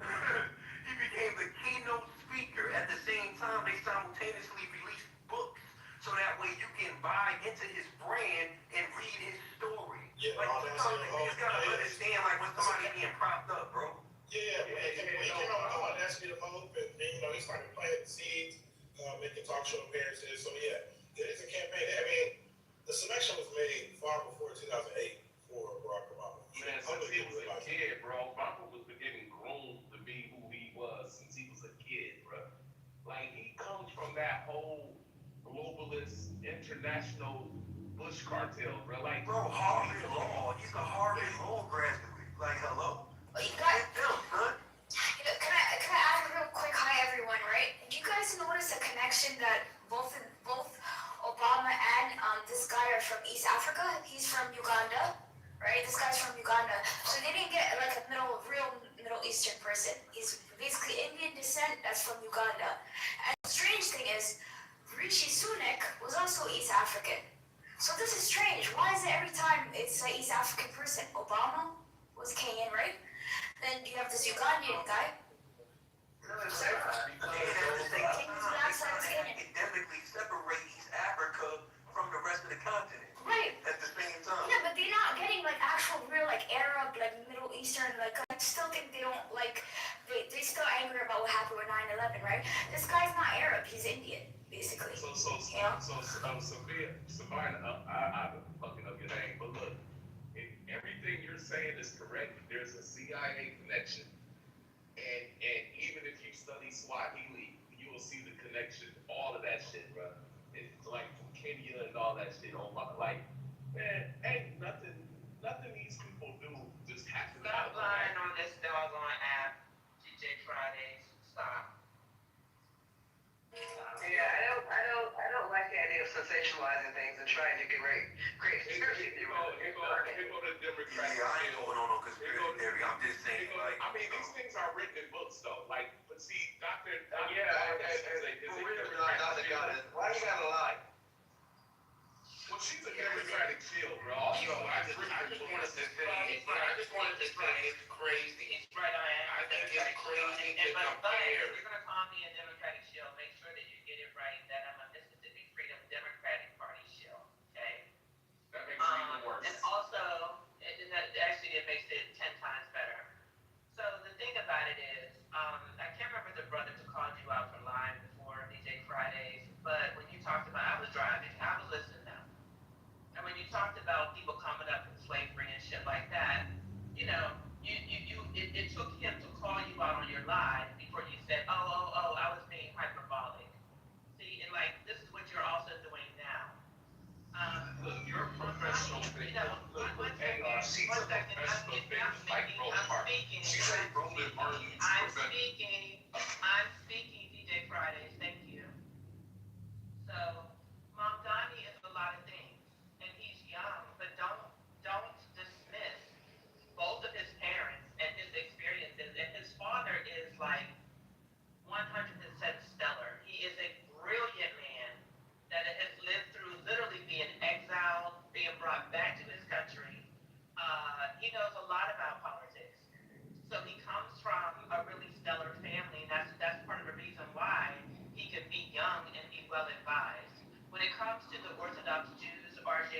He became the keynote speaker. At the same time, they simultaneously released books so that way you can buy into his brand and read his story. Yeah, like, you just gotta understand, like, when somebody being propped up, bro. Yeah, when he came on and asked me to vote, and he started planting the seeds, making talk show appearances. So yeah, it is a campaign. I mean, the selection was made far before 2008 for Barack Obama. Man, since he was a kid, bro, Obama was getting groomed to be who he was since he was a kid, bro. Like, he comes from that whole globalist, international Bush cartel, bro. Like, bro, Harvard Law. He's a Harvard Law graduate. Like, hello? Well, you guys, son. can I add a real quick hi everyone, right? Did you guys notice a connection that both Obama and this guy are from East Africa? He's from Uganda, right? This guy's from Uganda. So they didn't get like a real Middle Eastern person. He's basically Indian descent that's from Uganda. And the strange thing is, Rishi Sunak was also East African. So this is strange. Why is it every time it's an East African person? Obama was Kenyan, right? Then you have this Ugandan guy. Academically separate East Africa from the rest of the continent. Right. At the same time. Yeah, but they're not getting like actual real like Arab, like Middle Eastern, like I still think they don't like they still angry about what happened with 9/11, right? This guy's not Arab, he's Indian, basically. Savannah, I'm fucking up your name, but look, everything you're saying is correct. There's a CIA connection. And even if you study Swahili, you will see the connection, all of that shit, bro. It's like from Kenya and all that shit. Oh my, like, man, ain't nothing these people do just happen. Stop lying on this doggone app, DJ Fridays. Stop. Yeah, I don't like the idea of sensationalizing things and trying to create conspiracy theories. Here go the Democratic. Yeah, I ain't going on no conspiracy theory. I'm just saying, like, I mean, these things are written in books, though. Like, but see, Dr. Why you gotta lie? Well, she's a Democratic shield, bro. Also, I just wanted to say, it's crazy. He's right, I think it's crazy to compare. If you're gonna call me a Democratic shield, make sure that you get it right. That I'm a Mississippi Freedom Democratic Party shield. Okay. That makes it even worse. And also, it makes it 10 times better. So the thing about it is, I can't remember the brother who called you out for lying before DJ Fridays, but when you talked about, I was driving, I was listening now. I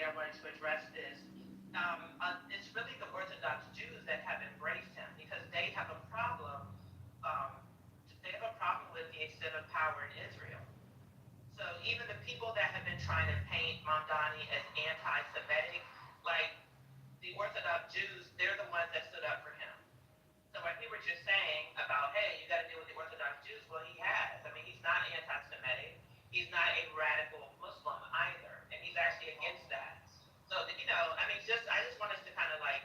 I wanted to address this. It's really the Orthodox Jews that have embraced him because they have a problem. Um, they have a problem with the extent of power in Israel. So even the people that have been trying to paint Mamdani as anti-Semitic, like the Orthodox Jews, they're the ones that stood up for him. So when we were just saying about, hey, you got to deal with the Orthodox Jews, well, he has. I mean, he's not anti-Semitic. He's not a radical Muslim either, and he's actually against that. So, I mean, I just want us to kind of like,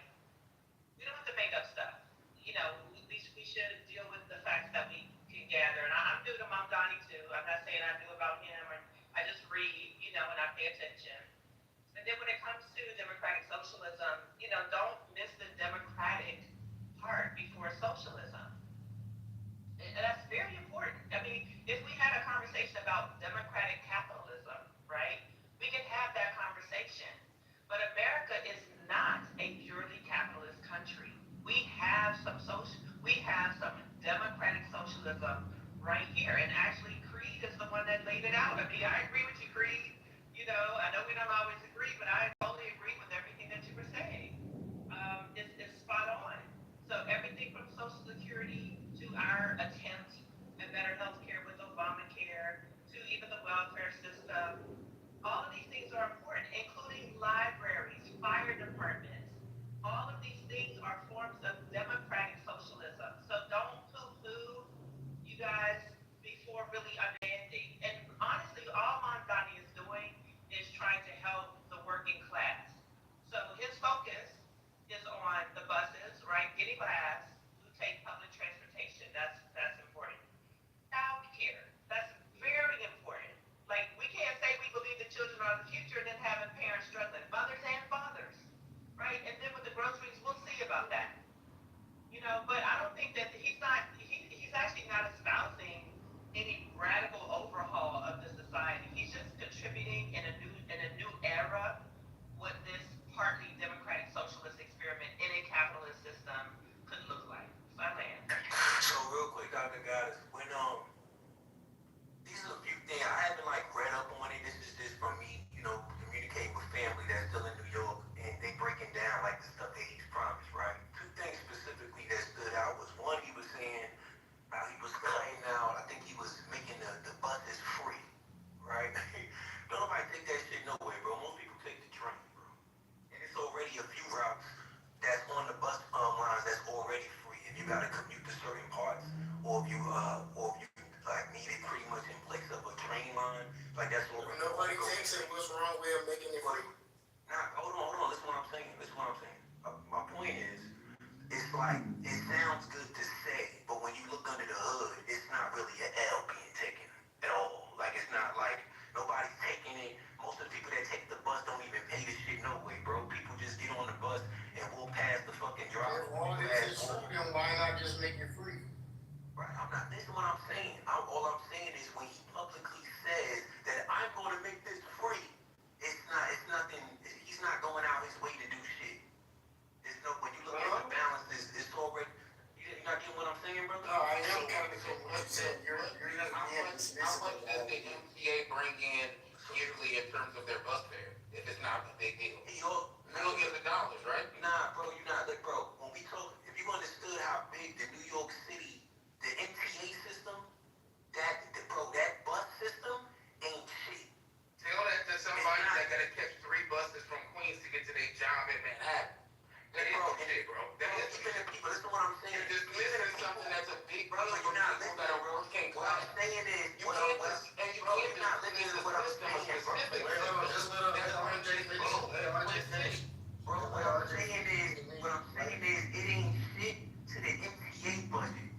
we don't have to make up stuff. We should deal with the facts that we can gather. And I'm new to Mamdani too. I'm not saying I knew about him, or I just read, and I pay attention. And then when it comes to democratic socialism, don't miss the democratic part before socialism. And that's very important. I mean, if we had a conversation about democratic capitalism, right, we can have that conversation. But America is not a purely capitalist country. We have some democratic socialism right here. And actually, Creed is the one that laid it out. I mean, I agree with you, Creed. I know we don't always agree, but I totally agree with everything that you were saying. It's spot on. So everything from Social Security to our attempt at better health care with Obamacare to even the welfare system, all of these things are important, including libraries, fire departments. All of these things are forms of democratic socialism. So don't poo-poo, you guys, before really understanding. And honestly, all Mamdani is doing is trying to help the working class. So his focus is on the buses, right? Getting class who take public transportation. That's important. Child care. That's very important. Like, we can't say we believe the children are the future and then having parents struggling, mothers and fathers, right? And then with the groceries, we'll see about that. But I don't think that he's actually not espousing any radical overhaul of the society. He's just contributing in a new era what this partly democratic socialist experiment in a capitalist system could look like. So I land. So real quick, Dr. Goddess, when these are a few things I haven't read up on it. This is just from me, communicating with family that's still in New York, and they breaking down the stuff that he's promised, right? Two things specifically that stood out was one, he was saying how he was cutting out. I think he was making the buses free, right? Don't nobody take that shit nowhere, bro. Most people take the train, bro. And it's already a few routes that's on the bus lines that's already free. If you gotta commute to certain parts, or if you need it pretty much in place of a train line, that's what we're Nobody takes it. What's wrong with making it free? Nah, hold on. Listen what I'm saying. My point is, it's it sounds good to say, but when you look under the hood, it's not really an L being taken at all. It's not nobody's taking it. Most of the people that take the bus don't even pay the shit no way, bro. People just get on the bus and walk past the fucking driver. If all this is free, then why not just make it free? Right, this is what I'm saying. All I'm saying is when he publicly says that I'm going to make this free, it's nothing, he's not going out his way to do shit. When you look at the balance, it's already, you're not getting what I'm saying, brother? No, I am kind of getting what you're saying. You're How much does the MTA bring in yearly in terms of their bus fare, if it's not a big deal? Millions of dollars, right? Nah, bro, you're not, bro, when we talk, if you understood how big the New York City, the MTA system, that bus system ain't shit. Tell that to somebody that gotta catch 3 buses from Queens to get to their job in Manhattan. That is some shit, bro. That is some shit. People, listen to what I'm saying. You're dismissing something that's a big deal. Brother, you're not listening. Can't What I'm saying is, you can't not listening to what I'm saying, bro. Just let RJ finish. Bro, what I'm saying is, it ain't shit to the MTA budget.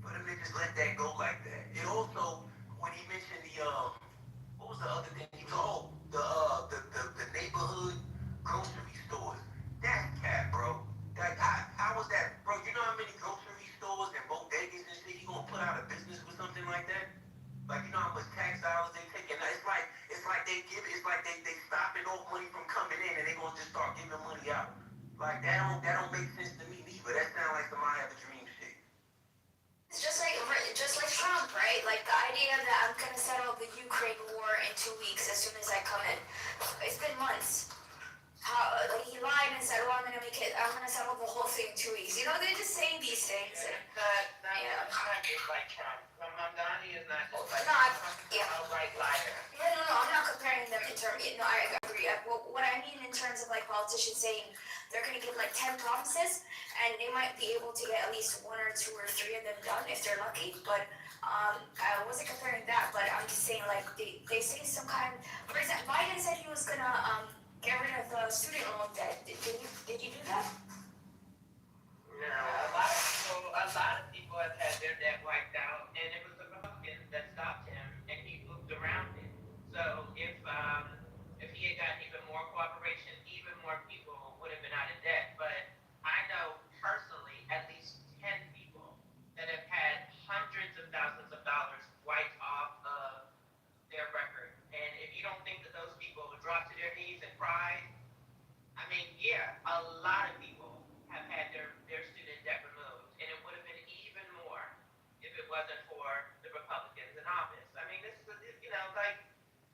For them to just let that go like that. It also, when he mentioned what was the other thing he was the neighborhood grocery stores. That's cat, bro. How was that, bro? You know how many grocery stores and bodegas and shit he gonna put out of business with something like that? You know how much tax dollars they taking? It's like they stopping off money from coming in and they gonna just start giving money out. That don't make sense to me neither. That sound like some I have a dream shit. It's just like Trump, right? The idea that I'm gonna settle the Ukraine war in 2 weeks as soon as I come in. months. How like he lied and said, "Oh, I'm gonna settle the whole thing in 2 weeks." You know, they're just saying these things. And, It's not just like Trump. Mamdani is not just like yeah. outright liar. Yeah, no, I'm not comparing them in terms. No, I agree. What I mean in terms of like politicians saying they're gonna give like 10 promises, and they might be able to get at least 1 or 2 or 3 of them done if they're lucky. But I wasn't comparing that. But I'm just saying like they say some kind. For example, Biden said he was gonna get rid of the student loan debt. Did you do that? No, a lot of people have had their debt wiped out, and it was the Republicans that stopped him, and he moved around it. So if he had gotten even more cooperation, even more people would have been out of debt. But I know personally at least 10 people that have had hundreds of thousands of dollars wiped off of their record. And if you don't think that those people would drop to their knees and cry, I mean, yeah, a lot of people have had their student debt removed, and it would have been even more if it wasn't for the Republicans in office. I mean, this is, like,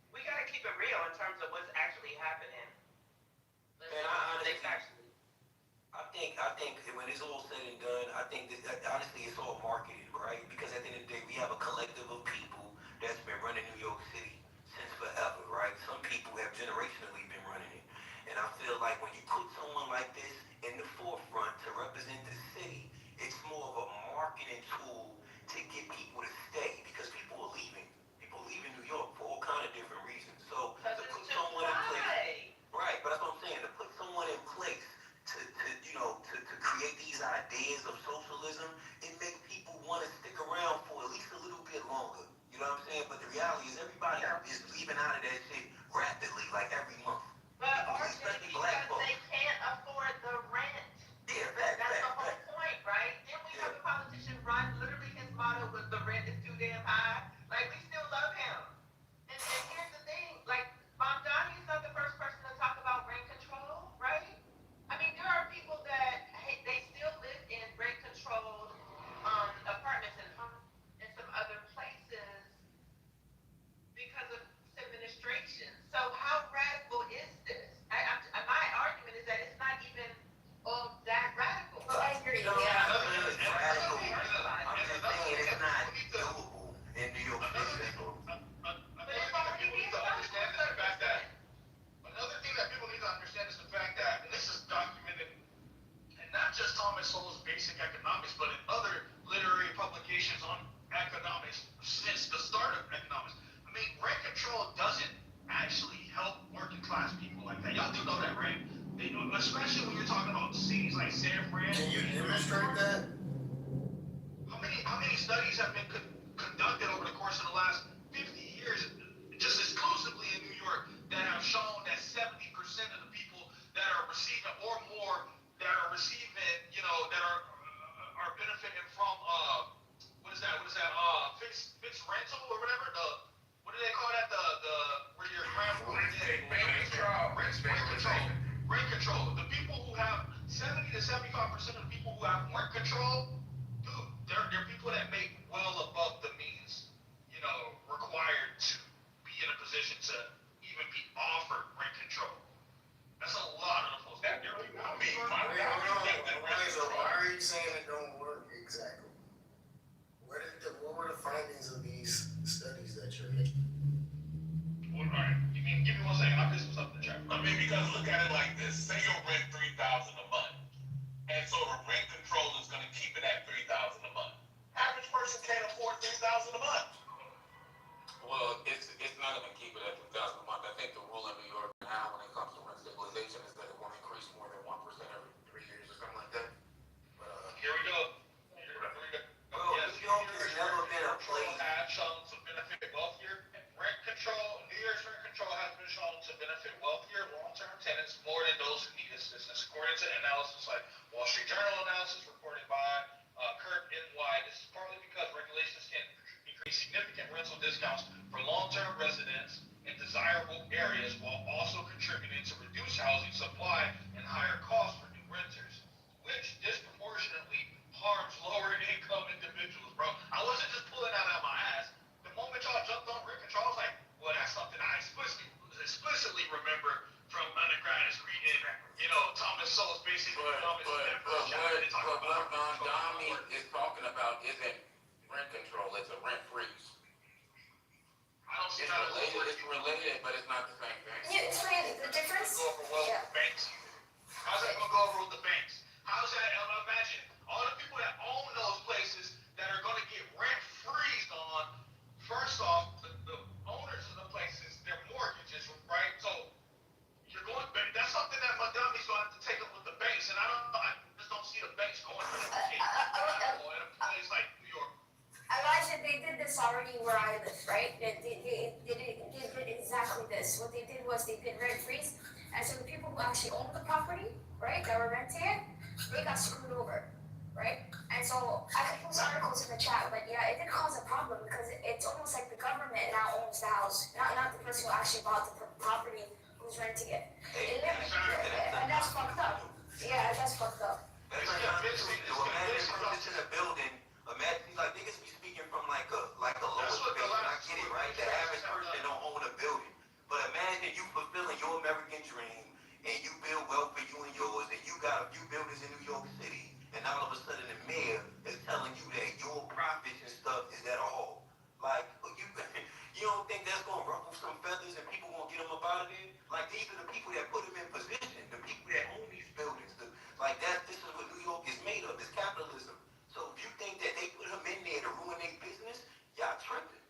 we got to keep it real in terms of what's actually happening. Man, I think when it's all said and done, I think that honestly it's all marketed, right? Because at the end of the day, we have a collective of people that's been running New York City since forever, right? Some people have generationally been running it. And I feel like when you put someone like this in the forefront to represent the city, it's more of a marketing tool to get people to stay because people are leaving. People are leaving New York for all kind of different reasons. So to put someone in place, right? But that's what I'm saying. To put someone in place to create these ideas of socialism, it makes people want to stick around for at least a little bit longer. You know what I'm saying? But the reality is everybody is leaving out of that shit rapidly, like every month. But Especially black folks. they can't afford the rent. Yeah, That's the whole point, right? Then we have a politician run, literally his motto was the rent is too damn high. Like, we still love him. And here's the thing, like, Mamdani is not the first person to talk about rent control, right? I mean, there are people that, they still live in rent-controlled apartments and some other places because of administration. So how radical is this? My argument is that it's not even all that radical. Well, I agree. No, yeah. It's radical. I'm just saying it's not doable in New York City. Another thing that people need to understand is the fact that, and this is documented in not just Thomas Sowell's Basic Economics, but in other literary publications on economics since the start of economics. I mean, rent control doesn't actually help working class people like that. Y'all do know that, right? They do, especially when you're talking about cities like San Fran. Can you demonstrate that? How many studies have been conducted over the course of the last 50 years, just exclusively in New York, that have shown that 70% of the people that are receiving or more that are receiving, that are benefiting from what is that? Fixed rental or whatever. What do they call that? Where your grandfather rent control. The people who have 70 to 75% of the people who have rent control, dude, they're people that make well above the means, required to be in a position to even be offered rent control. That's a lot of the folks that there are people. So why are you saying it don't work exactly? What were the findings of these studies that you're making? All right, give me 1 second. I'll put some stuff in the chat. I mean, because look at it like this. Say your rent $3,000 a month. And so the rent control is going to keep it at $3,000 a month. Average person can't afford $3,000 a month. Well, it's not going to keep it at $3,000 a month. I think the rule in New York now when it comes to rent stabilization is that it won't increase more than 1% every 3 years or something like that. Here we go. Well, New York has never been a place. Has shown to benefit wealthier. Rent control, New York's rent control has been shown to benefit wealthier long-term tenants more than those who need assistance, according to analysis like Wall Street Journal analysis reported by Curb NY. This is partly because regulations can increase significant rental discounts for long-term residents in desirable areas while also contributing to reduced housing supply and higher costs for new renters, which disproportionately harms lower-income individuals, bro. I wasn't just pulling that out of my ass. The moment y'all jumped on rent control, I was like, well, that's something I explicitly remember from over with the banks? How's that gonna go over with the banks? How's that? Imagine all the people that own those places that are gonna get rent freezed on. First off, the owners of the places, their mortgages, right? So you're going. That's something that Montgomery's going to have to take up with the banks, and I just don't see the banks going to the in a place like New York. Elijah, they did this already where I live, right? They did exactly this. What they did was they did rent freeze, and so the people who actually owned the property, right, that were renting it, they got screwed over, right? And so I could post articles in the chat, but yeah, it did cause a problem because it's almost like the government now owns the house, not the person who actually bought the property who's renting it. And that's fucked up. Yeah, that's fucked up. That's like imagine comes into the building. Imagine like niggas be speaking from like a lower space. And I get it, right? The average person don't own a building. But imagine you fulfilling your American dream and you build wealth for you and yours, and you got a few buildings in New York City, and all of a sudden the mayor is telling you that your profits and stuff is at a halt. Like you don't think that's gonna ruffle some feathers and people gonna get them up out of there? Like these are the people that put them in position, the people that own these buildings. Like that, this is what New York is made of. It's capitalism. So if you think that they put them in there to ruin their business, y'all tripping.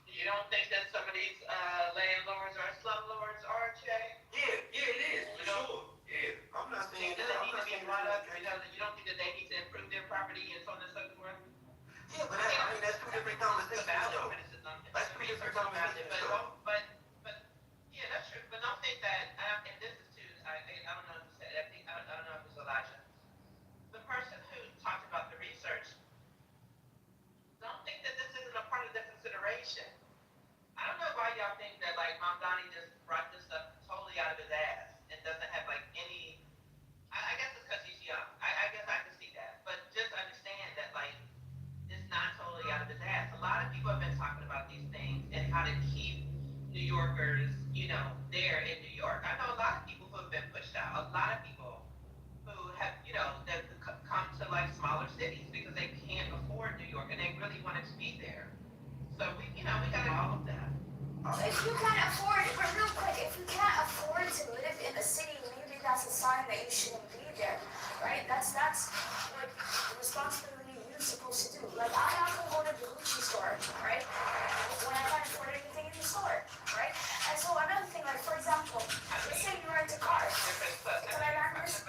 You don't think that some of these landlords are slumlords, RJ? Yeah, it is, for sure. Yeah, I'm not saying that. They need to be brought up because you don't think that they need to improve their property and so on and so forth? Yeah, but that's two different conversations, though. That's two different conversations, though. But yeah, that's true. But don't think that, and this is too, I don't know if you said, I don't know if it was Elijah. The person who talked about the research, don't think that this isn't a part of the consideration. I don't know why y'all think that like Mom Donnie just brought this stuff totally out of his ass and doesn't have like any. I guess it's because he's young. I guess I can see that. But just understand that like it's not totally out of his ass. A lot of people have been talking about these things and how to keep New Yorkers, there in New York. I know a lot of people who have been pushed out. A lot of people who have, that come to like smaller cities because they can't afford New York and they really wanted to be there. So we got all of that. If you can't afford, but real quick, if you can't afford to live in a city, maybe that's a sign that you shouldn't be there, right? That's what the responsibility you're supposed to do. Like I'm not gonna go to the Gucci store, right? When I can't afford anything in the store, right? And so another thing, like for example, let's say you rent a car. Can I learn this?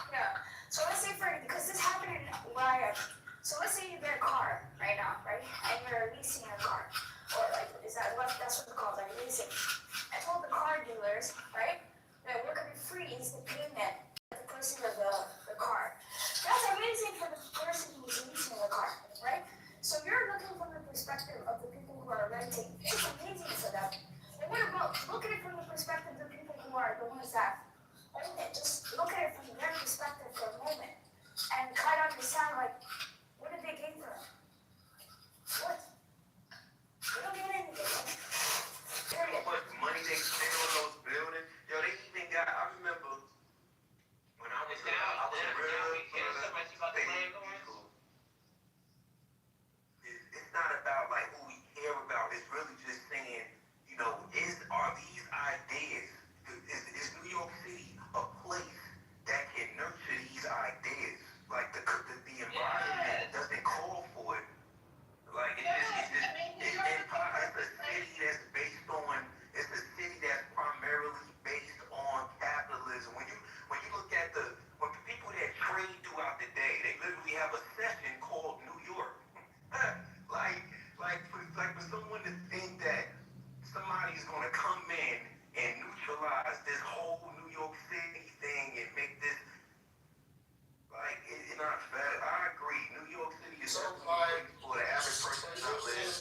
Yeah. So let's say because this happened where I am. So let's say you get a car right now, right? And you're leasing a car. Or like, that's what it's called, like leasing. I told the car dealers, right, that we're gonna freeze the payment of the person of the car. That's amazing for the person who's leasing the car, right? So you're looking from the perspective of the people who are renting. It's amazing for them. And what about, look at it from the perspective of the people who are the ones that own it. Just look at it from their perspective for a moment. And try to understand, like, what did they gain from it? What? They don't get anything. How much money they spend on those buildings? Yo, they even got, I remember when I was it's not about like who we care about. It's really just saying, are these ideas, is New York City a place that can nurture these ideas? Like the environment doesn't call for it. Like it's a city that's primarily based on capitalism. When you look at when people that trade throughout the day, they literally have a session called New York. like for someone to think that somebody's gonna come in and neutralize this whole New York City thing and make this it's not fair. I agree. New York City is so like for the average person to not live.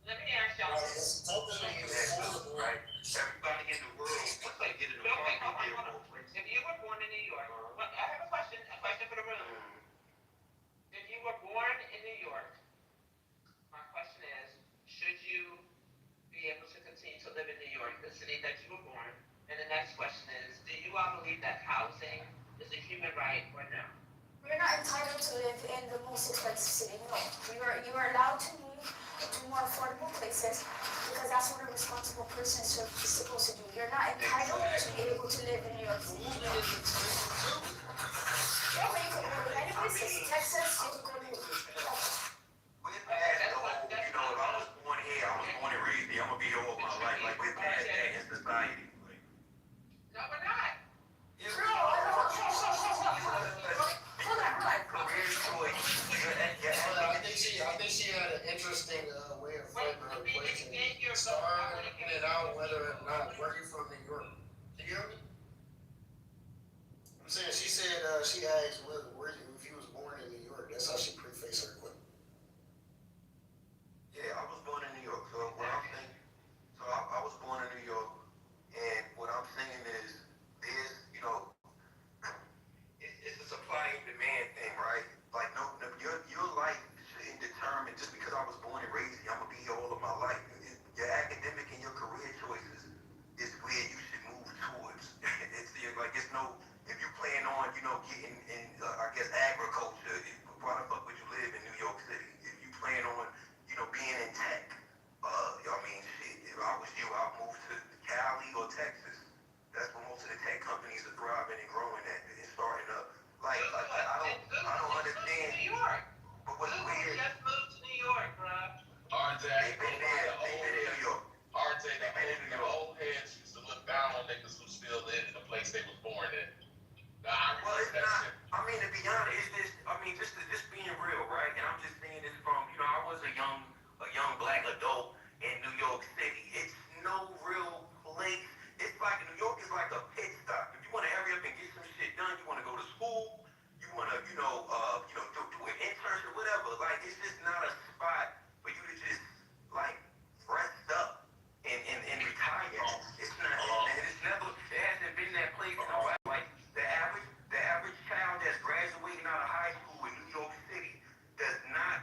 Let me ask y'all this. Right? Everybody in the world, once they get in the market, if you were born in New York, I have a question for the room. If you were born in New York, my question is, should you be able to continue to live in New York, the city that you were born? And the next question is, do you all believe that housing is a human right or no? You're not entitled to live in the most expensive city, no. You are allowed to move to more affordable places. because that's what a responsible person is supposed to do. You're not entitled to be able to live in New York City. Movement is expensive too. Yeah, but you could go to any place in Texas, you could go to We're past the whole, if I was born here, I was born and raised here, I'm gonna be here all my life. Like, we're past that in society. Like, No, we're not. career choice. I think she had an interesting way of framing her question. Starting it out whether or not where you from New York. Do you hear me? I'm saying she said she asked where you if you was born in New York. That's how she prefaced her question. Yeah, I was born in New York, so what I'm saying, I was born in New York, and what I'm saying is, there's, it's a supply and demand thing, right? Like, no, your life shouldn't determine, just because I was born and raised here, I'm gonna be here all of my life. Your academic and your career choices is where you should move towards. It's no, if you plan on, getting in, I guess, agriculture, why the fuck would you live in New York City? If you plan on, being in tech, shit, if I was you, I'd move to Cali or Texas. That's where most of the tech companies are thriving and growing at and starting up. Like, I don't understand. New York. But what's weird? Just moved to New York, bro. RJ, They've been there. They've been in New York. RJ, the old heads used to look down on niggas who still live in the place they was born in. Well, it's not. To be honest, it's just, just being real, right? And I'm just saying this from, I was a young black adult in New York City. It's no real place. It's like New York is like a pit stop. If you want to hurry up and get some shit done, you want to go to school, you want to, do an internship, whatever. Like, it's just not a spot for you to just like rest up and retire. It's not. It hasn't been that place in a while. Like, the average child that's graduating out of high school in New York City cannot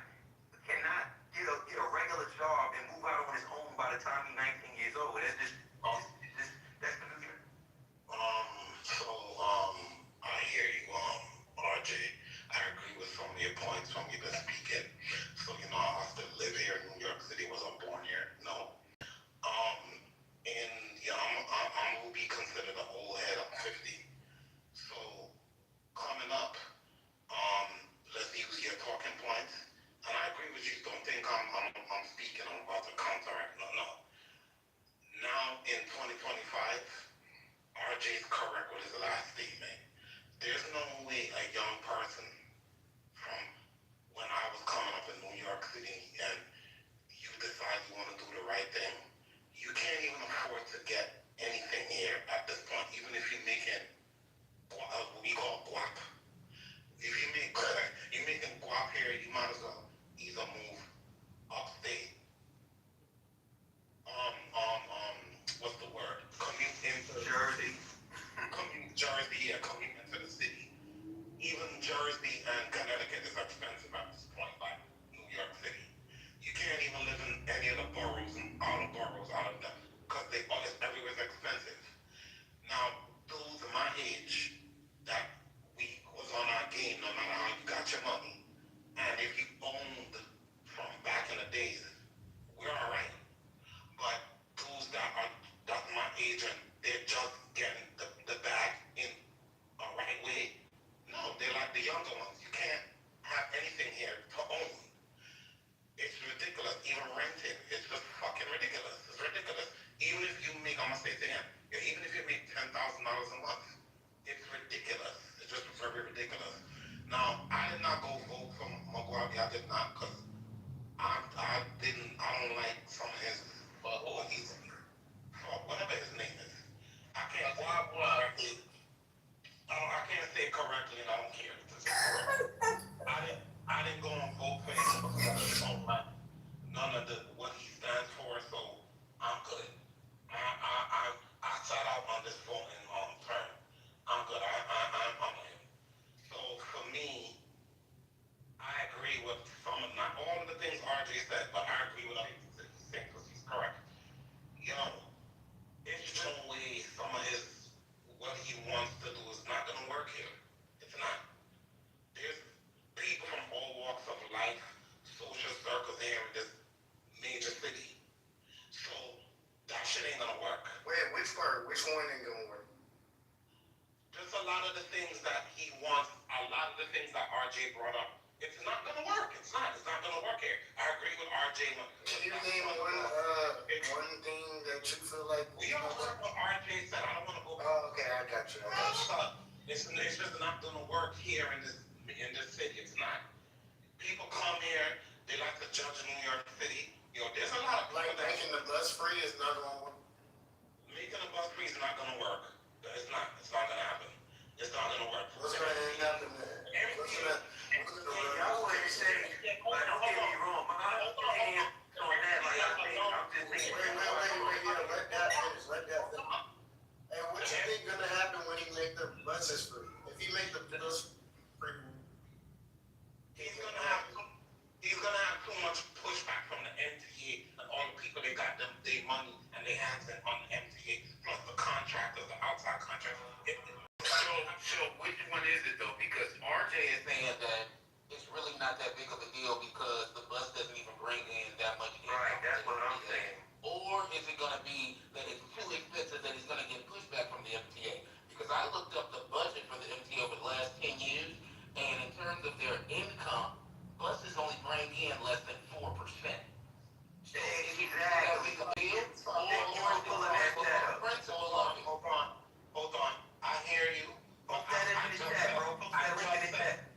get a regular job and move out on his own by the time he's 19 years old. That's that's the New York. I hear you, RJ. I agree with some of your points from you been speaking. So, I still live here in New York City. Was I born here? No. I will be considered an old head. I'm 50. So, coming up, let's use your talking points. And I agree with you. Don't think I'm speaking. I'm about to counteract. No. Now, in 2025, RJ is correct with his last statement. There's no way a young person from when I was coming up in New York City and you decide you want to do the right thing, you can't even afford to get anything here at this point, even if you're making what we call guap. If you're making guap here, you might as well either move upstate. What's the word? Commute into Jersey. Commute into the city. Even Jersey and Connecticut is expensive at this point, like New York City. You can't even live in any of the boroughs and outer boroughs out of them, because everywhere's You don't work what RJ said. I don't want to go. Oh, okay, I got you. It's just not going to work here in this city. It's not. People come here. They like to judge New York City. You know, there's a lot of people making the bus free is not going to work. Making the bus free is not going to work. It's not. It's not going to happen. It's not going to work. What's going to end up in there? Y'all want to say, but don't get me wrong, but I'm saying on that, like I'm just thinking. Wait, let that finish. And what you think gonna happen when he make the buses free? If he make the bus free, he's gonna have too much pushback from the MTA and all the people that got them their money and their hands on the MTA, plus the contractors, the outside contractors. So which one is it though? Because RJ is saying that it's really not that big of a deal because the bus doesn't even bring in that much income. Right, that's what I'm saying. Or is it going to be that it's too expensive that he's going to get pushback from the MTA? Because I looked up the budget for the MTA over the last 10 years, and in terms of their income, buses only bring in less than 4%. So Exactly. Hold on. I hear you. Put that in the chat, bro. Put that link in the chat.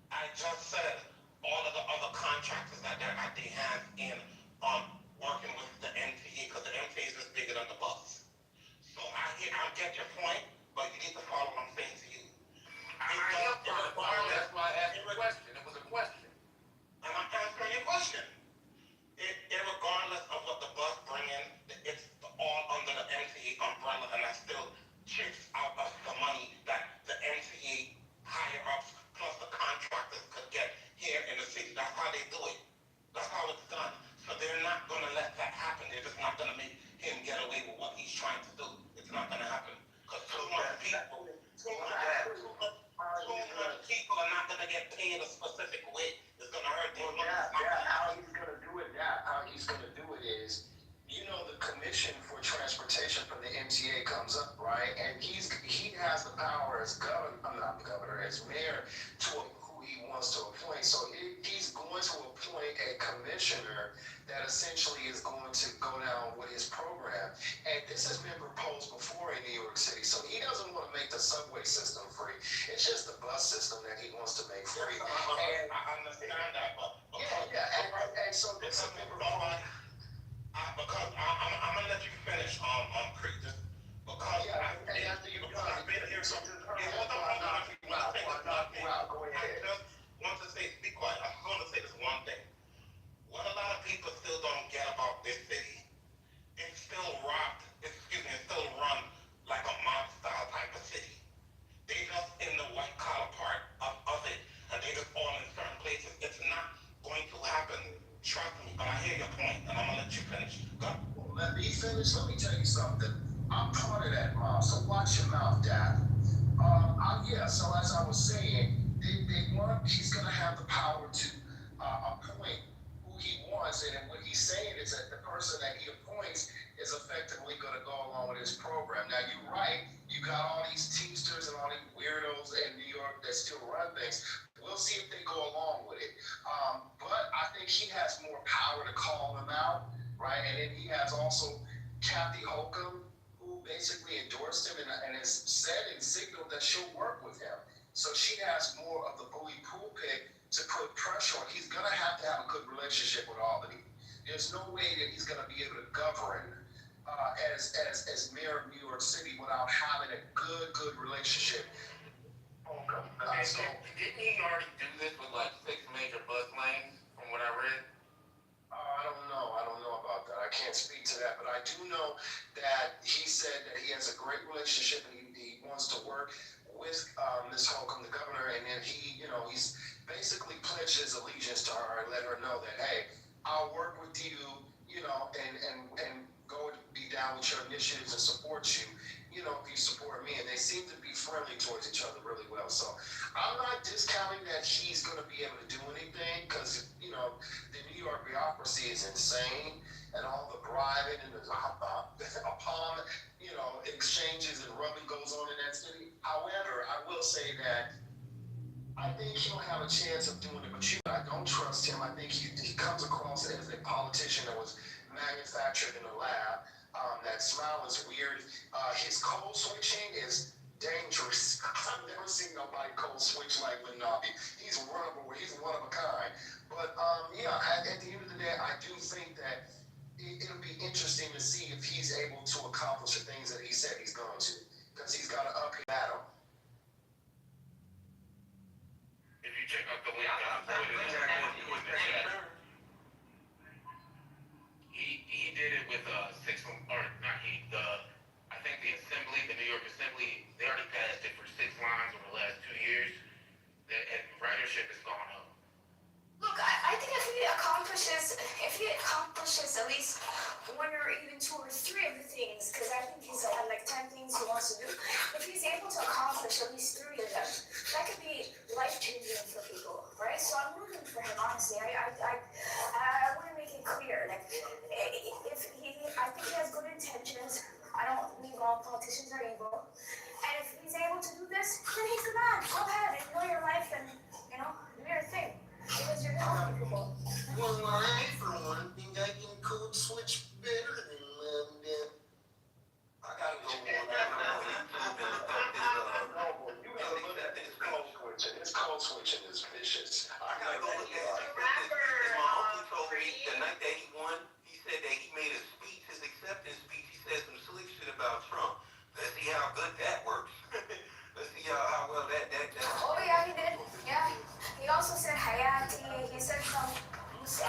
I just said all of the other contractors that they're at their hands in working with the MTA because the MTA is just bigger than the bus. So I get your point, but you need to follow what I'm saying to you. That's why I asked the question. It was a question. And I'm answering your question. Irregardless of what the bus bring in, it's all under the MTA umbrella, and that still chips out of the money that the MTA higher ups plus the contractors could get here in the city. That's how they do it. That's how it's done. So they're not going to let that happen. They're just not going to make him get away with what he's trying to do. It's not going to happen. Because too much people are not going to get paid a specific way. It's going to hurt their money. How he's gonna do it now? How he's gonna do it is, the commission for transportation from the MTA comes up, right? And he has the power as as mayor to who he wants to appoint. So he's going to appoint a commissioner that essentially is going to go down with his program. And this has been proposed before in New York City. So he doesn't want to make the subway system free. It's just the bus system that he wants to make free. And I understand that, but and so this has been proposed. Because I'm gonna let you finish, Creek, just because I've been here. Go ahead. I just want to say, be quiet. I just want to say this one thing. What a lot of people still don't get about this city, it's still run like a mob style type of city. They just in the white collar part of it, and they just all in certain places. It's not going to happen. Trust me, but I hear your point, and I'm gonna let you finish. Go. Let me finish. Let me tell you something. I'm part of that mob, so watch your mouth, Dad. So as I was saying, he's gonna have the power to appoint who he wants, and what he's saying is that the person that he appoints is effectively gonna go along with his program. Now you're right. You got all these teamsters and all these weirdos in New York that still run things. We'll see if they go along with it. But I think he has more power to call them out, right? And then he has also Kathy Holcomb, who basically endorsed him and has said and signaled that she'll work with him. So she has more of the bully pulpit to put pressure on. He's going to have a good relationship with Albany. There's no way that he's going to be able to govern as mayor of New York City without having a good relationship. Didn't he already do this with like 6 major bus lanes, from what I read? I don't know about that. I can't speak to that, but I do know that he said that he has a great relationship and he wants to work with Ms. Holcomb, the governor, and then he's basically pledged his allegiance to her and let her know that, hey, I'll work with you, and go be down with your initiatives and support you, if you support me. And they seem to be friendly towards each other really well. So I'm not discounting that he's going to be able to do anything because, the New York bureaucracy is insane and all the bribing and the palm, exchanges and rubbing goes on in that city. However, I will say that I think he'll have a chance of doing it, but I don't trust him. I think he comes across as a politician that was manufactured in a lab. That smile is weird. His code switching is dangerous. I've never seen nobody code switch like Manabi. He's one of a kind. But yeah, at the end of the day, I do think that it'll be interesting to see if he's able to accomplish the things that he said he's going to, because he's got an uphill battle. If you check out the link that I put in the chat, he did it with I think the Assembly, the New York Assembly, they already passed it for 6 lines over the last 2 years. And ridership has gone up. Look, I think if he accomplishes at least 1 or even 2 or 3 of the things, because I think he's had like 10 things he wants to do. If he's able to accomplish at least 3 of them, that could be life-changing for people, right? So I'm rooting for him, honestly. I want to make it clear, like, I think he has good intentions. I don't believe all politicians are evil. And if he's able to do this, then he's the man. Go ahead, enjoy your life and, do your thing. Because you're helping people. Well, I for one think I can code switch better than them. I gotta go on YouTube and look up this. You gotta look at this code switching. This code switching is vicious. I gotta go look at it. My uncle told me the night that he won, he said that he made a speech, his acceptance speech. He said some slick shit about Trump. Let's see how good that works. Let's see how well that. Oh yeah, he did. Yeah. He also said Hayati. He said some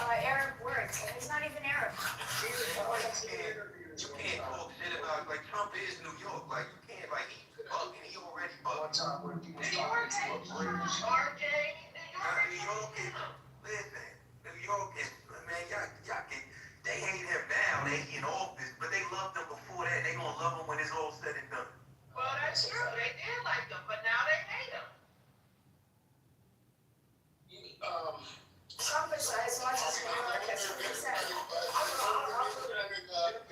Arab words, and he's not even Arab. You can't talk shit about, like, Trump is New York. Like, you can't, like, he's bugging. He already bugging. One time when people New York is New York is, man, y'all get, they hate him now, they in office, but they loved him before that. They gonna love him when it's all said and done. Well, that's true. They did like him, but now they hate him. Trump is as much as New York as he said.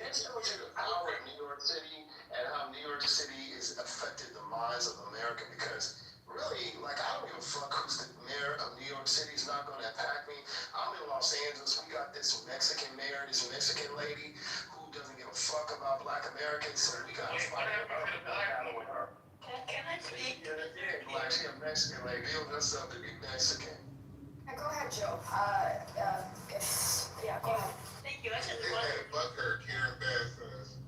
It tells you the power of New York City and how New York City has affected the minds of America, because really, like, I don't give a fuck who's the mayor of New York City. It's not going to impact me. I'm in Los Angeles. We got this Mexican mayor, this Mexican lady who doesn't give a fuck about Black Americans, so we got to fight about her. Can I speak? Yeah, like, she a Mexican lady. Build us up to be Mexican. Go ahead, Joe. Go ahead. Thank you. I just Hey, wanted. fuck her, Karen Bass says.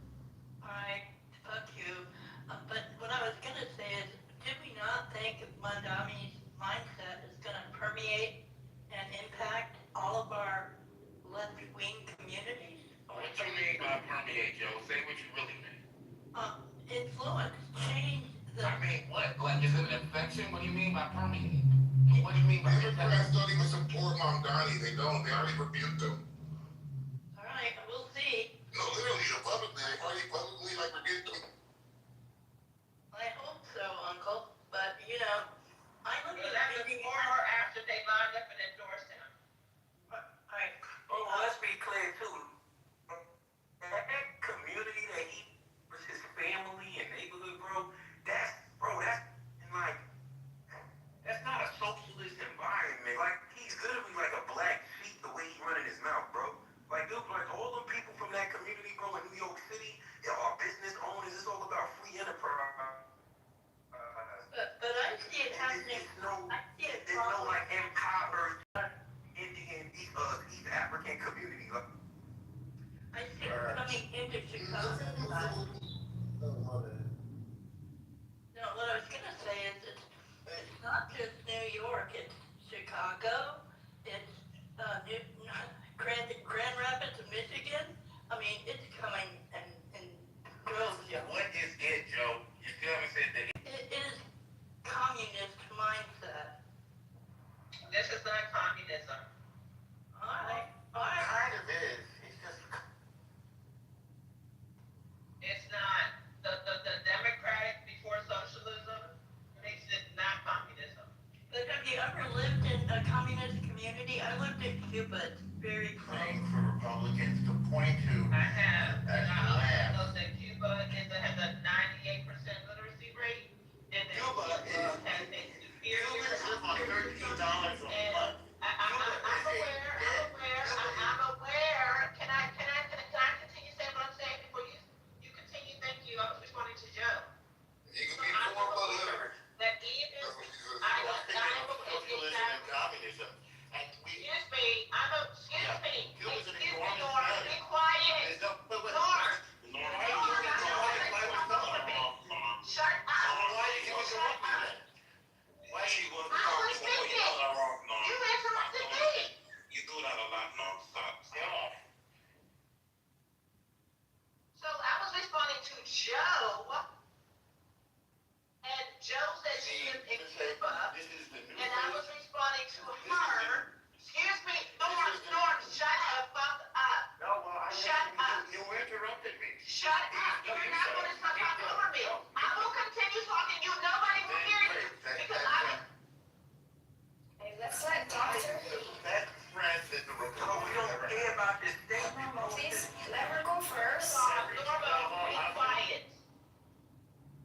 Alright, fuck you. But what I was gonna say is, did we not think Mandami's mindset is gonna permeate and impact all of our left-wing communities? What you mean by permeate, Joe? Say what you really mean. Influence, change the. I mean, what? Like, is it an infection? What do you mean by permeate? What do you mean by Democrats don't even support Mamdani. They don't. They already rebuked him. Alright, we'll see. No, literally, publicly. They already publicly, like, rebuked him. I hope so, Uncle. But, I look Will at that be before or after they lined up and endorsed him? Alright. Oh, let's be clear too. That community that he was his family and neighborhood, that's not a socialist environment. Like, he's literally like a black sheep the way he running his mouth, bro. Like, dude, like all them people from that community, bro, in New York City, they are business owners. It's all about free enterprise. But I see it happening. There's no like empowered Indian, East African community. Like, I see it coming into Chicago. No, what I was gonna say is it's not just New York, it's Chicago, it's Grand Rapids, Michigan. I mean, it's coming in droves. What is it, Joe? You still haven't said that. It is communist mindset. This is not communism. Alright. kind of is. It's just. It's not. The democratic before socialism makes it not communism. But have you ever lived in a communist community? I lived in Cuba. It's very close. For Republicans to point to. I have. As And I you also laugh. know that Cuba has a 98% literacy rate. And that Cuba has a superior. live on $13 a month. I'm aware. Can I continue saying what I'm saying before you responding to Joe, and Joe said she lives in Cuba, and I was responding to her. Excuse me, Norm, shut the fuck up. No, well, Shut up. You interrupted me. Shut up. You're not going to talk over me. I will continue talking. Nobody will hear you. Because Hey, let's let Doctor. Best friends in the room. We don't care about this thing. Please let her go first. Norma, be quiet.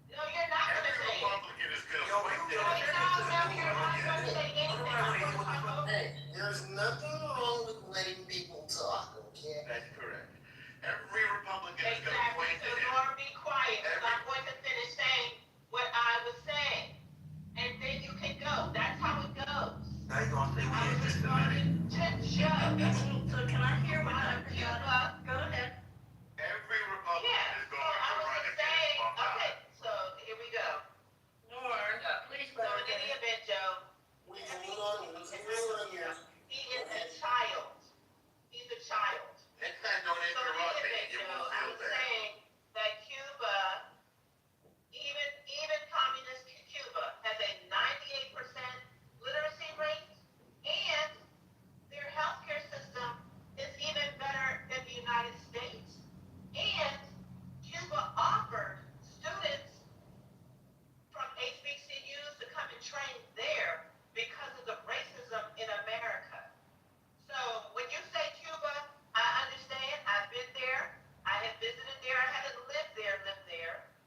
No, you're not going to say it. Republican is gonna No, you're not going to say anything. I'm going to talk over Hey, there's nothing wrong with letting people talk, okay? That's correct. Every Republican is gonna Exactly. point So to him. Norm, be quiet. Because I'm going to finish saying what I was saying. And then you can go. That's how it goes. Now you gonna say we I was ain't just a responding minute. to Joe. So can I hear what About Dr. Cuba. Go ahead. Every Republican Yeah, is so going I to was run just against saying, Trump. okay, so here we go. Norm, please So let her in get any it. event, Joe, Hold on here. he is a child. He's a child. Next time don't So in interrupt any me. event, You Joe, won't I feel was bad. saying that Cuba, even communist Cuba, has a 98% literacy rate, and their healthcare system is even better than the United States. And Cuba offered students from HBCUs to come and train there because of the racism in America. So when you say Cuba, I understand. I've been there. I have visited there. I haven't lived there,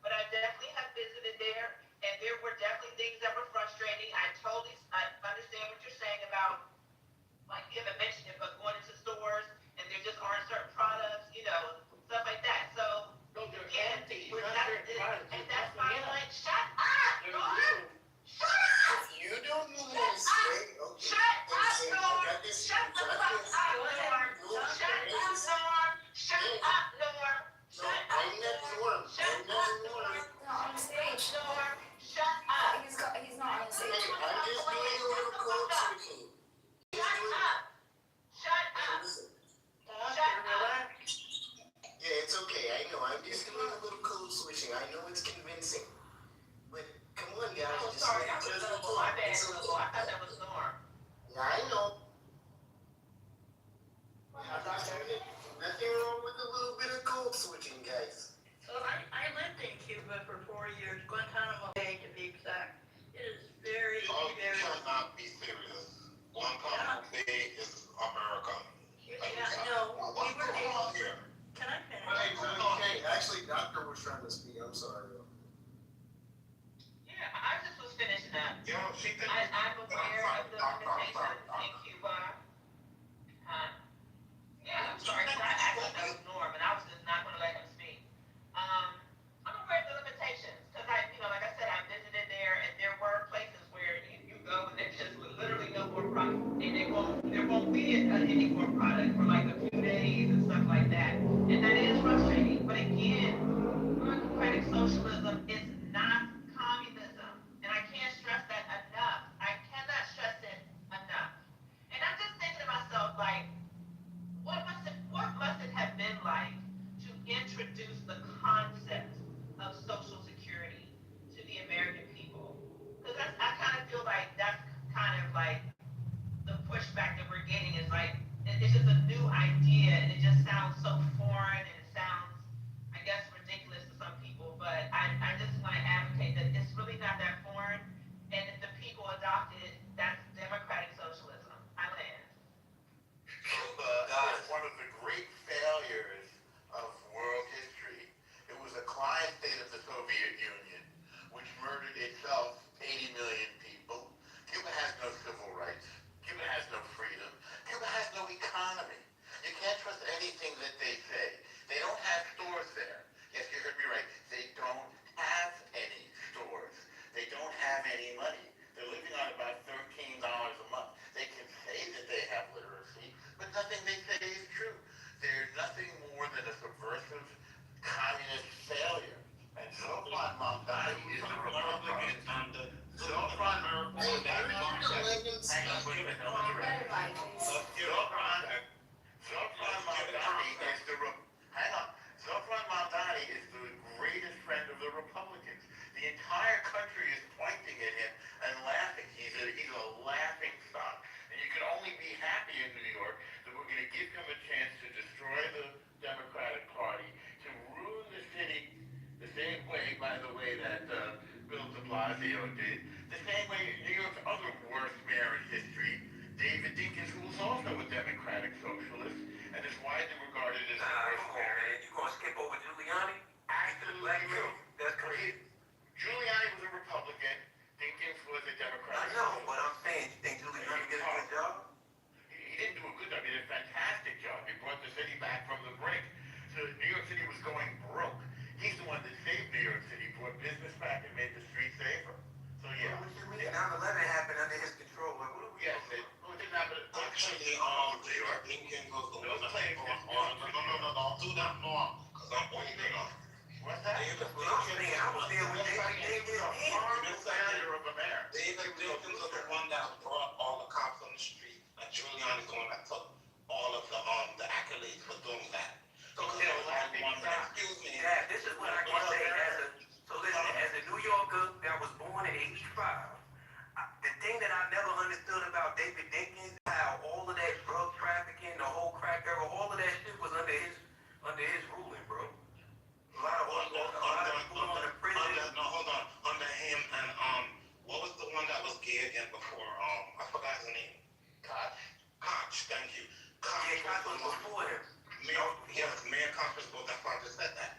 but I definitely have visited there, and there were definitely things that were frustrating. I understand what you're saying about, like you haven't mentioned it, but going into stores and there just aren't certain products, stuff like that. So again, and that's my point. Shut up, Norm! Shut up! You don't know what to say, okay? Shut up, Norm! I got this. Shut the fuck up, Norm! Shut up, Norm! Shut up, Norm! No, I'm not Norm. I'm not Norm. Not on the stage. Norm, shut up! He's not on the stage. Hey, I'm just doing a little code switching. Shut up! Shut Hey, up! listen. Shut up! Yeah, it's okay. I know. I'm just doing a little code switching. I know it's convincing. But come on, guys. Oh, Just sorry, let that was each other Noble. My talk. bad, It's Noble. I okay. thought that was Norm. Yeah, I know. Nothing wrong with a little bit of code switching, guys. So I lived in Cuba for 4 years, Guantanamo Bay to be exact. It is very, Oh, you very. cannot be serious. Guantanamo Bay is America. Yeah, no, we were able. Here. Can I finish? Hey, actually, Doctor was trying to speak. I'm sorry. Yeah, I just was finishing up. You know, she thinks I'm aware of the limitations in Cuba. Yeah, I'm sorry, because I actually that was Norm, and I was just not going to let him speak. I'm aware of the limitations, because like I said, I visited there, and there were places where you go and there's just literally no more product, and there won't be any more product for like a few days and stuff like that, and that is frustrating. But again, democratic socialism is not communism, and I can't stress that enough. I cannot stress it enough. And I'm just thinking to myself, like, what must it have been a business back and made the streets safer. So yeah. What you mean? 9/11 happened under his control. Like, what are we? Yes, it didn't happen. Actually, Dinkins was the one that don't do that no, because I'm old enough. What's that? David Well, I'm saying, I was there when David failure of a mayor. David Dinkins was the one that brought all the cops on the street, and Giuliani's the one that took all of the accolades for doing that. So, Because there was only one man. Excuse me. Dad, this is what I can say as a New Yorker that was born in '85. The thing that I never understood about David Dinkins, how all of that drug trafficking, the whole crack era, all of that shit was under his ruling, bro. A lot of people going to prison. Hold on. Under him and what was the one that was gay again before? I forgot his name. Koch, thank you. Yeah, Koch was before him. Mayor Koch was before. That's why I just said that.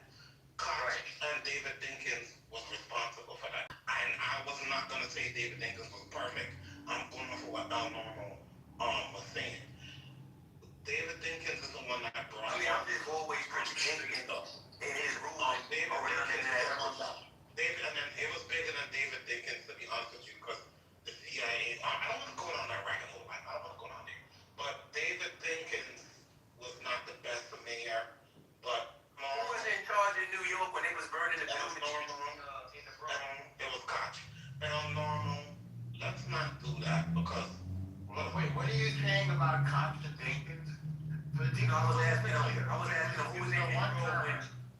Koch and David Dinkins was responsible for that. And I was not gonna say David Dinkins was perfect. I'm going off of what El Normo was saying. David Dinkins is the one that brought. I mean, I'm just always pretty Dinkins in his ruling. David Dinkins. David, and then it was bigger than David Dinkins, to be honest with you, because the CIA. I don't want to go down that rabbit hole. I don't want to go down there. But David Dinkins was not the best mayor, but who was in charge in New York when they was burning the building? It was Koch. El Normo, let's not do that because. Wait, what are you saying about Koch and Dinkins? I was asking him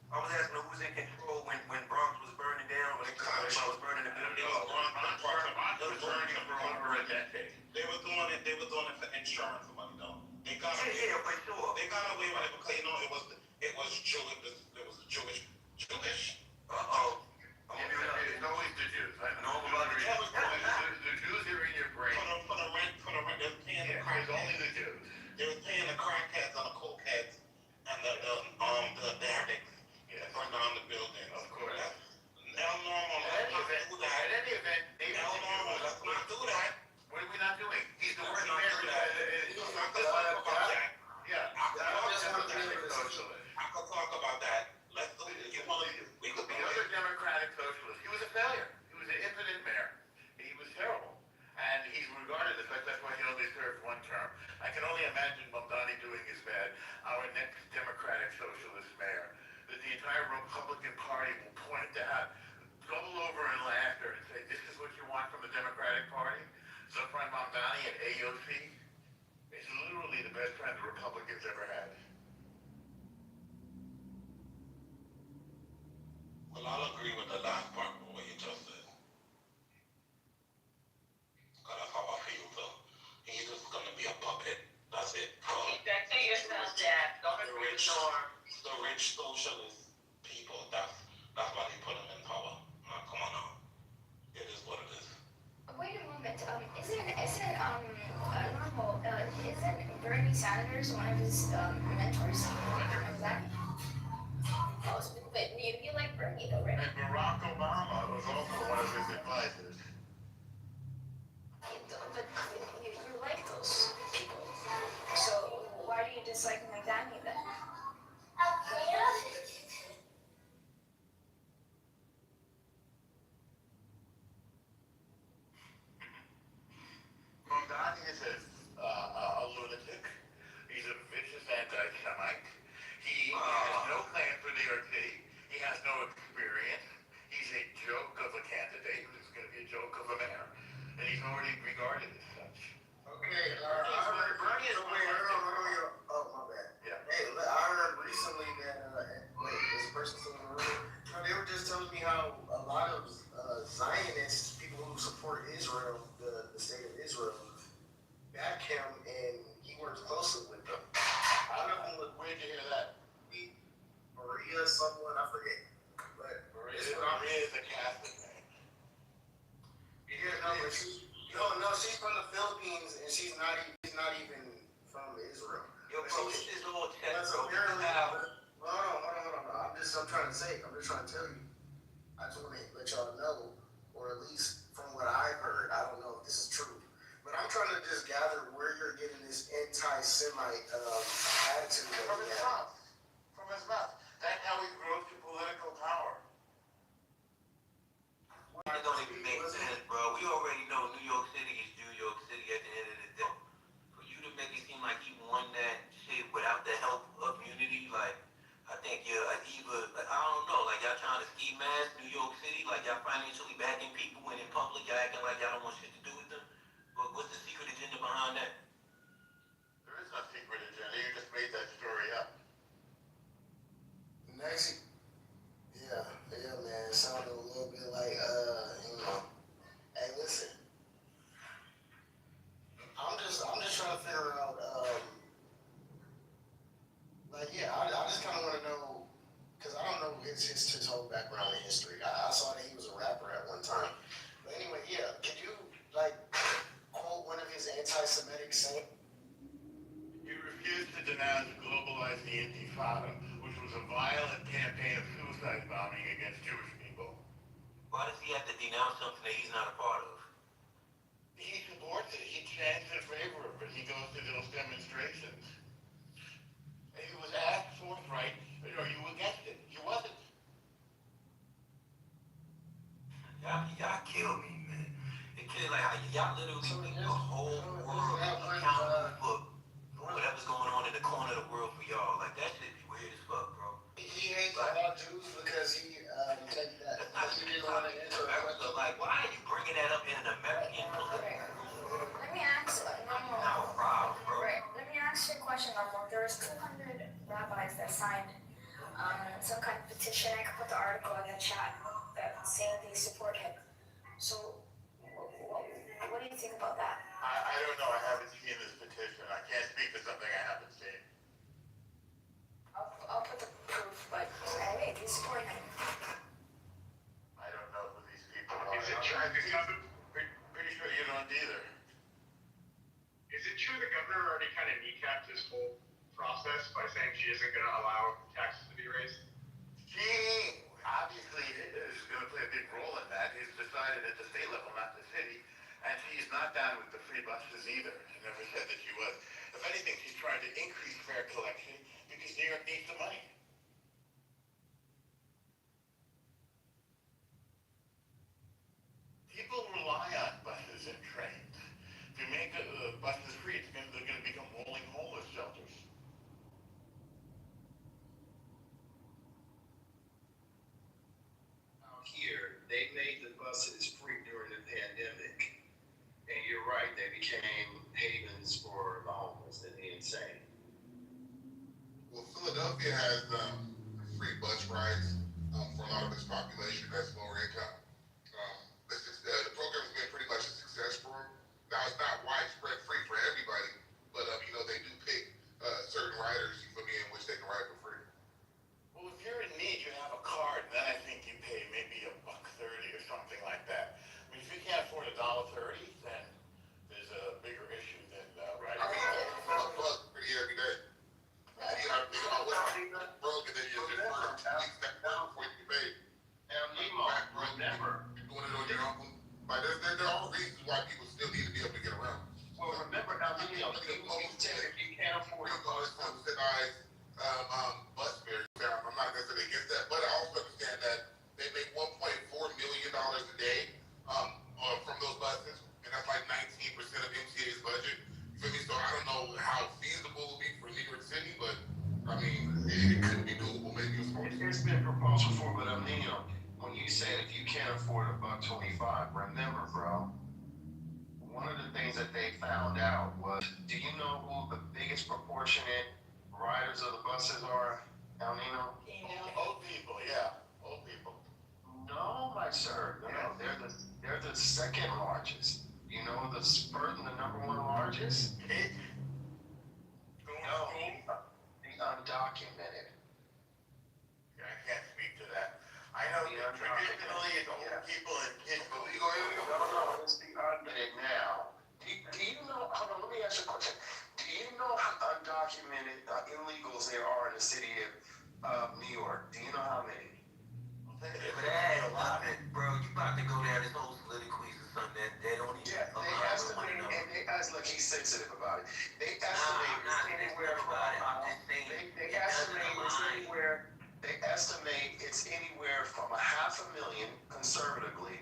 who was in control when Bronx was burning down, when everybody was burning the building. For a decade. They were doing it for insurance money though. They got for sure. They got away with it because it was Jewish. Uh-oh. It's always the Jews. I know about the Jews. The Jews are in your brain. For the rent, they were paying the crackheads. It's only the Jews. They were paying the crackheads and the cokeheads and the addicts to burn down the building. Of course. El Normo, let's not do that. At any event, El Normo, let's not do that. What are we not doing? He's the worst mayor. I could talk about that. Let's do it. The other Democratic socialist, he was a failure. He was an impotent mayor. He was terrible. And he's regarded as such, that's why he only served one term. I can only imagine Mamdani doing his bad, our next Democratic socialist mayor, that the entire Republican Party will point to have double over in laughter and say, this is what you want from the Democratic Party? Zafran Mamdani and AOC is literally the best friend the Republicans ever had. Well, I'll agree with the last part of what you just said. Because that's how I feel, though. He's just going to be a puppet. That's it. Keep that to yourself, Dad. Don't agree with Norm. The rich socialist people, that's why they put him in power. Now, come on now. It is what it is. Wait a moment. Isn't Bernie Sanders one of his mentors? Is that? Oh, but you like Bernie though, right? And Barack Obama was also one of his advisors. But you like those people. So why do you dislike Mamdani then? Mamdani is a lunatic. He's a vicious anti-Semite. He has no plan for New York City. He has no experience. He's a joke of a candidate who's going to be a joke of a mayor. And he's already regarded as such. Okay, Bernie is oh, my bad. Yeah. Hey, I heard recently that, this person from the room, they were just telling me how a lot of Zionists, people who support Israel, the state of Israel, back him and he works closely with them. Where'd you hear that? Maria, someone, I forget. But Maria is a Catholic name. She's from the Philippines and she's not even from Israel. Yo, bro, this is all That's bro. apparently Hold on. I'm just trying to tell you. I just want to let y'all know, or at least from what I've heard, I don't know if this is true, but I'm trying to just gather where you're getting this anti-Semite attitude. From his mouth. That's how he grew up to political power. It don't even make sense, bro. We already know New York City is New York City at the end of the day. For you to make it seem like you won that shit without the help of unity, like, I think you're either, like, I don't know, like y'all trying to ski mask New York City, like y'all financially backing people when in public y'all acting like y'all don't want shit to do with them. But what's the secret agenda behind that? There is no secret agenda. You just made that story up. Next, yeah, man. It sounded a little bit like, hey, listen. I'm just trying to figure out, I just kind of want to know, because I don't know his whole background in history. I saw that he was a rapper at one time. But anyway, yeah, could you, quote one of his anti-Semitic sayings? He refused to denounce globalizing the Intifada, which was a violent campaign of suicide bombing against Jewish people. Why does he have to denounce something that he's not a part of? He supports it. He chants in favor of it. He goes to those demonstrations. And he was asked forthright, are you against it? He wasn't. Y'all kill me, man. It kills like how y'all literally make the whole world accountable for whatever's going on in the corner of the world for y'all. Like that shit be weird as fuck, bro. He hates all Jews because he take that. That's not even America. Like, why are you bringing that up in an American political? Let me ask one more. Not a problem, bro. Right. Let me ask you a question, Normal. There was 200 rabbis that signed some kind of petition. I could put the article in the chat that saying they support him. So, what do you think about that? I don't know. I haven't seen this petition. I can't speak to something I haven't seen. I'll put the proof, but hey, they support him. I don't know who these people are. Is it true? Pretty sure you don't either. Is it true the governor already kind of kneecapped this whole process by saying she isn't going to allow taxes to be raised? She obviously is going to play a big role in that. He's decided at the state level, not the city. And she's not down with the free buses either. She never said that she was. If anything, she's trying to increase fare collection because New York needs the money. People rely on buses and trains. If you make buses free, they're going to become rolling homeless shelters. Out here, they made the buses free during the pandemic. And you're right, they became havens for the homeless and the insane. Well, Philadelphia has free bus rides for a lot of its population that's lower income. The program has been pretty much a success for them. Now, it's not widespread free for everybody, but they do pick certain riders, you feel me, in which they can ride for free. Well, if you're in need, you have a card, then I think you pay maybe $1.30 or something like that. I mean, if you can't afford $1.30, then there's a bigger issue than riding. I mean, bus pretty every day. You got to think about what's broke, and then you just work 2 weeks that work before you get paid. Now, Nemo, remember. You're doing it on your own. Like, there are reasons why people still need to be able to get around. Well, remember, now, Nemo, you said if you can't afford a bus, subsidized bus fares. I'm not necessarily against that, but I also understand that they make $1.4 million a day from those buses, and that's like 19% of MTA's budget. You feel me? So I don't know how feasible it will be for New York City, but I mean, it could be doable maybe. It's been proposed before, but Nino, when you said if you can't afford $1.25, remember, bro, one of the things that they found out was, do you know who the biggest proportionate riders of the buses are, El Nino? Old people, yeah. Old people. No, my sir. No, they're the second largest. You know the Spurton, the number one largest? No, the undocumented. I can't speak to that. I know traditionally it's old people and kids, but we go No, it's the undocumented now. Do you know, hold on, let me ask you a question. Do you know how undocumented illegals there are in the city of New York? Do you know how many? But hey, a lot of it, bro. You about to go down this whole soliloquy or something that they don't even. Yeah, they estimate, and look, he's sensitive about it. They estimate it's anywhere from. They estimate it's anywhere from 500,000 conservatively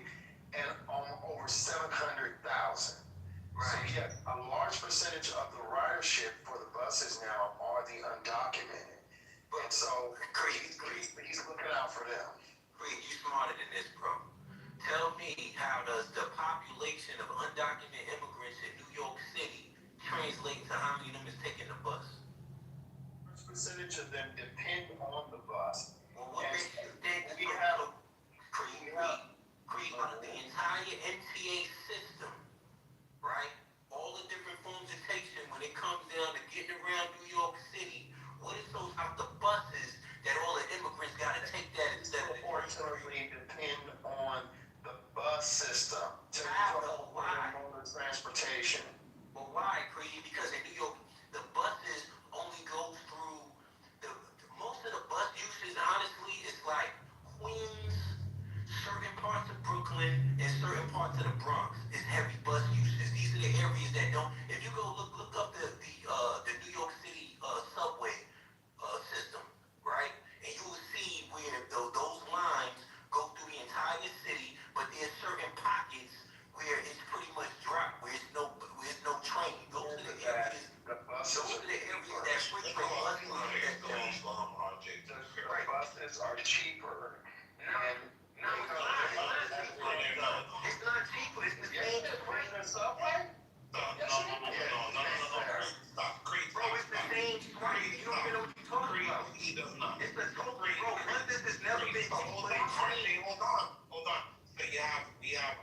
population of undocumented immigrants in New York City translate to how many of them is taking the bus? What percentage of them depend on the bus? Well, what And they we have create the entire MTA system, right? All the different forms of transportation when it comes down to getting around New York City. What is those out the buses that all the immigrants got to take that instead of the train? unfortunately depend on the bus system to How? control their mode of transportation. Well, why, Creed? Because in New York, the buses only go through most of the bus usage. Honestly, is like Queens, certain parts of Brooklyn, and certain parts of the Bronx. Is heavy bus usage. These are the areas that don't. If you go look up the New York City subway system, right, and you will see where those lines go through the entire city, but there's certain pockets where it's pretty much dry, where it's no train. Those are the areas. Those are the areas that frequent bus lines that don't. The buses are cheaper. And No, it's not. It's not cheaper. It's the same price. the subway? Stop. Bro, it's the same price. You don't even know what you're talking about. He does not. It's the total, bro. This has never been cheaper. Hold on. So we have,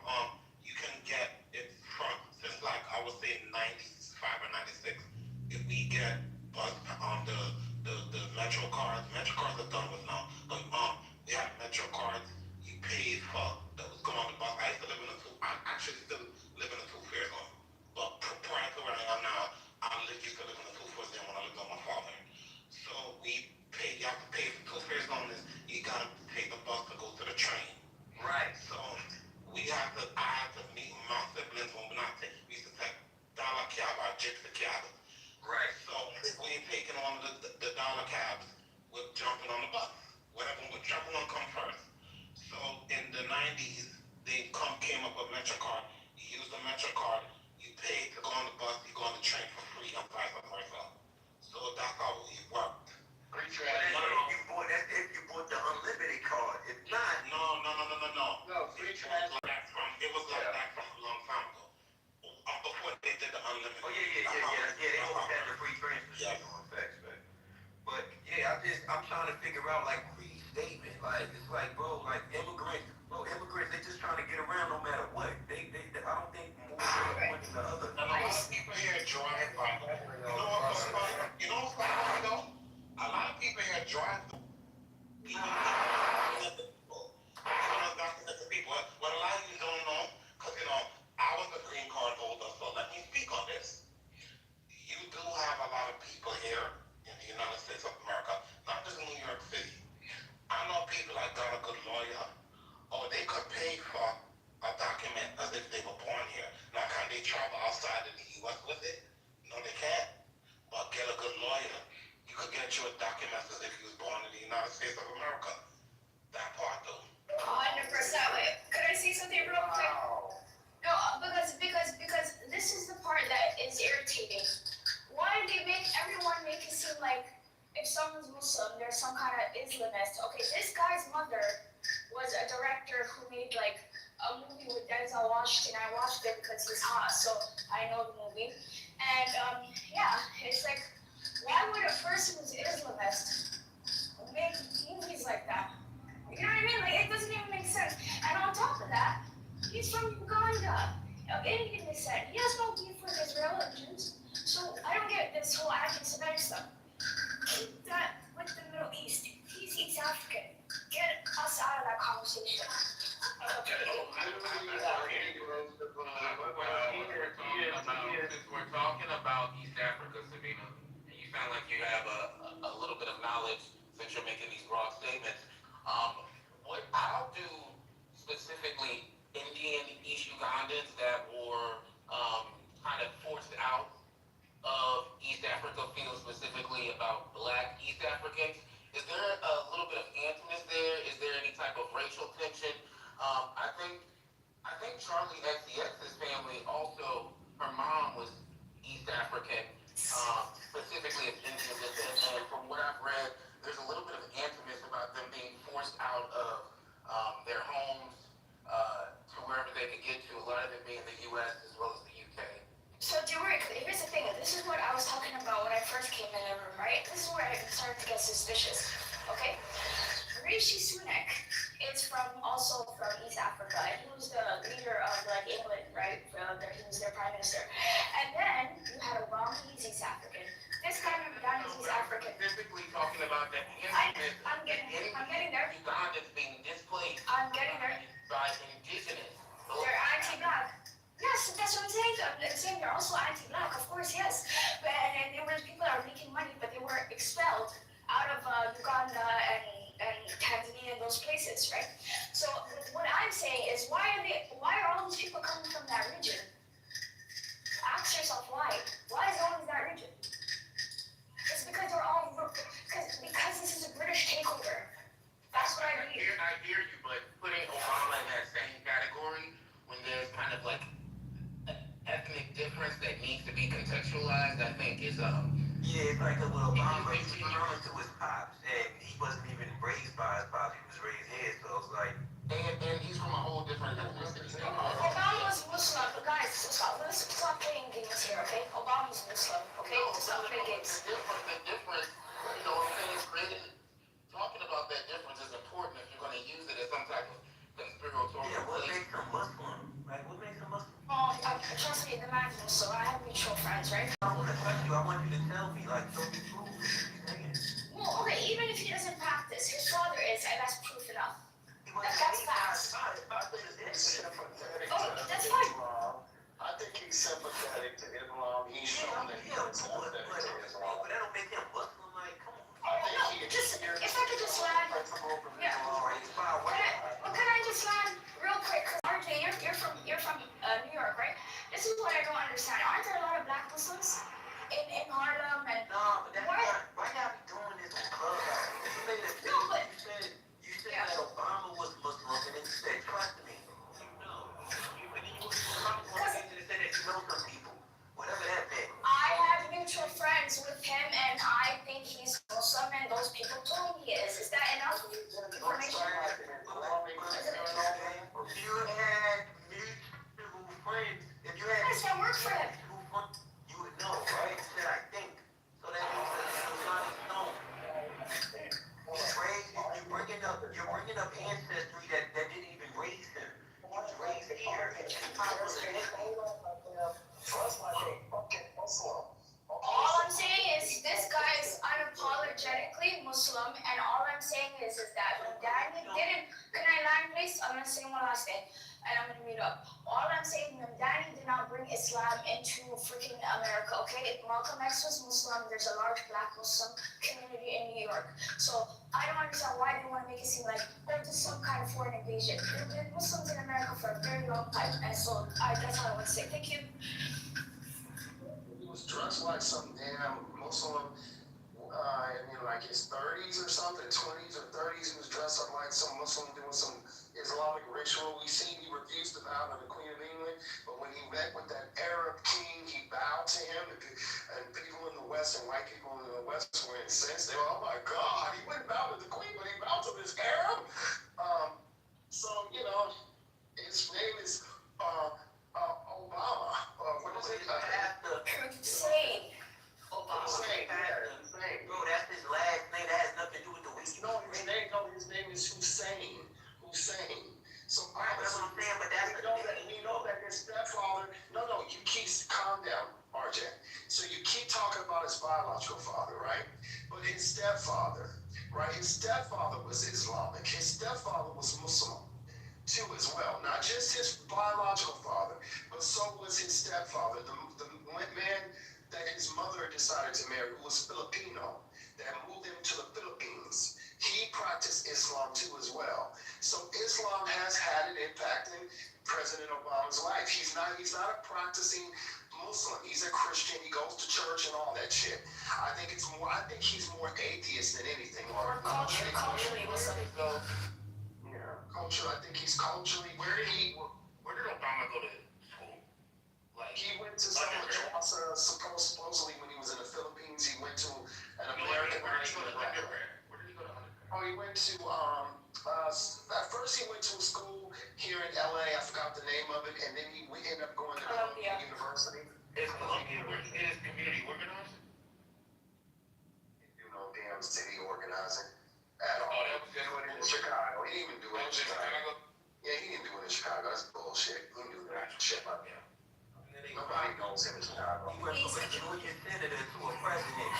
you can get it from, since like, I would say 95 or 96, if we get bus on the Metro cards are done with now, but, we have Metro cards, you paid for, that was going on the bus. I actually still live in a two-fare zone, but prior to where I am now, used to live in a two-fare zone when I lived with my father. So you have to pay for two-fare zone, you gotta take the bus to go to the train. Right. So I had to meet my siblings when we used to take dollar cab or gypsy cab. Right. So we ain't taking on the dollar cabs, we're jumping on the bus. Whichever one come first. So in the 90s, they came up with Metro card. You use the Metro card, you pay to go on the bus, you go on the train for free and vice versa. So that's how it worked. If you bought the unlimited card. If not, no. No, free transport. It was like that from a long time ago. Before they did the unlimited. Oh yeah. They always had the free transfer. Yeah. Facts, man. But yeah, I'm trying to figure out like Creed's statement. Like it's like, bro, like immigrants, they just trying to get around no matter what. I don't think more than one than the other. And a lot of people here drive by. You know what's funny though? A lot of people here drive by. What a lot of you don't know, because I was a green card holder, so let me speak on this. You do have a lot of people here in the United States of America, not just in New York City. I know people that got a good lawyer, or they could pay for a document as if they were born here. Now, can they travel outside of the U.S. with it? No, they can't. But get a good lawyer. You could get you a document as if you was born in the United States of America. That part, though. 100%. Wait, could I say something real quick? No, because this is the part that is irritating. Why do they make everyone make it seem like if someone's Muslim, they're some kind of Islamist? Okay, this guy's mother was a director who made like a movie with Denzel Washington. I watched it because he's hot, so I know the movie. And yeah, it's like, why would a person who's Islamist make movies like that? You know what I mean? Like, it doesn't even make sense. And on top of that, he's from Uganda, of Indian descent. He has no beef with Israel and Jews. So I don't get this whole anti-Semitic stuff. That with the Middle East, he's East African. Get us out of that conversation. Since we're talking about East Africa, Sabina, and you sound like you have a little bit of knowledge since you're making these broad statements. How do specifically Indian East Ugandans that were kind of forced out of East Africa feel specifically about Black East Africans? Is there a little bit of animus there? Is there any type of racial tension? I think Charlie XCX's family also, her mom was East African, specifically of Indian descent, and from what I've read, there's a little bit of animus about them being forced out of their homes to wherever they they could get to, a lot of it being the U.S. as well as the U.K. So, here's the thing. This is what I was talking about when I first came in the room, right? This is where I started to get suspicious. Okay? Rishi Sunak is also from East Africa, and he was the leader of like England, right? He was their prime minister. And then you had Obama, he's East African. This guy from Uganda is East African. Specifically talking about the I'm getting there. Ugandans being displaced. I'm getting there. By indigenous. They're anti-black. Yes, that's what I'm saying. I'm saying they're also anti-black, of course, yes. But and there were people that were making money, but they were expelled out of Uganda and Tanzania and those places, right? So what I'm saying is, why are all these people coming from that region? Ask yourself why. Why is always that region? It's because they're all because this is a British takeover. That's what I believe. I hear you, but putting Obama in that same category when there's kind of like an ethnic difference that needs to be contextualized, I think is Yeah, it's like with Obama, he was growing to his pops, and he wasn't even raised by his pops, he was raised here, so it's like... And he's from a whole different ethnicity. Obama was Muslim, but guys, let's stop playing games here, okay? Obama's Muslim, okay? Stop playing games. The difference, you know what I'm saying, talking about that difference is important if you're going to use it as some type of conspiratorial. Yeah, what makes him Muslim? Like, what makes him Muslim? Oh, trust me, the man's Muslim. I have mutual friends, right? I want to question you. I want you to tell me, like, show me proof. Well, okay, even if he doesn't practice, his father is, and that's proof enough. That's facts. Oh, that's fine. I think he's sympathetic to Islam. He's shown that he's sympathetic to Islam. But that don't make him Muslim, like, come on. If I could just land. Yeah. Can I just land real quick? Because RJ, you're from New York, right? This is what I don't understand. Aren't there a lot of black Muslims in Harlem and? No, but that's why y'all be doing this on Clubhouse? You made a statement. You said that Obama was Muslim, and then you said, trust me. No. But then you said that you know some people. Whatever that meant. I have mutual friends with him, and I think he's Muslim, and those people told me he is. Is that enough information? If you had mutual friends, if you had yes, I work for him. You would know, right? You said I think. So that means that you know. You're bringing up ancestry that didn't even raise him. He was raised here, and his pop was a All I'm saying is this guy is unapologetically Muslim, and all I'm saying is that when Danny didn't, can I land please? I'm gonna say one last thing, and I'm gonna read up. All I'm saying, when Danny did not bring Islam into freaking America, okay? Malcolm X was Muslim, there's a large black Muslim community in New York. So I don't understand why they want to make it seem like, oh, this is some kind of foreign invasion. There have been Muslims in America for a very long time, and so that's all I want to say. Thank you. He was dressed like some damn Muslim, like his 30s or something, 20s or 30s. He was dressed up like some Muslim doing some Islamic ritual. We seen he refused to bow to the Queen of England, but when he met with that Arab king, he bowed to him. And people in the West and white people in the West were incensed. They were, oh my God, he wouldn't bow to the Queen, but he bowed to this Arab. So, his name is Obama. What is it? Hussein. Obama. Bro, that's his last name. That has nothing to do with the week. No, his name is Hussein. So that's what I'm saying, but that's we know that his stepfather. No, you keep calm down, RJ. So you keep talking about his biological father, right? But his stepfather, right? His stepfather was Islamic. His stepfather was Muslim too, as well. Not just his biological father, but so was his stepfather, the man that his mother decided to marry, who was Filipino, that moved him to the Philippines. He practiced Islam too as well. So Islam has had an impact in President Obama's life. He's not a practicing Muslim. He's a Christian. He goes to church and all that shit. I think he's more atheist than anything. Or culturally Muslim. Culture. I think he's culturally. Where did Obama go to school? Like he went to some supposedly when he was in the Philippines. He went to an American. Where did he go to undergrad? Oh, he went to at first he went to a school here here in LA, I forgot the name of it, and then we ended up going to Columbia University. Is Columbia is community organizing? You know, damn city organizing at all. Oh, that was just Doing it in Chicago. He didn't even do it in Chicago. Chicago. Yeah, he didn't do it in Chicago. That's bullshit. He didn't do that shit like that. Nobody knows him in Chicago. He went from a junior senator to a president.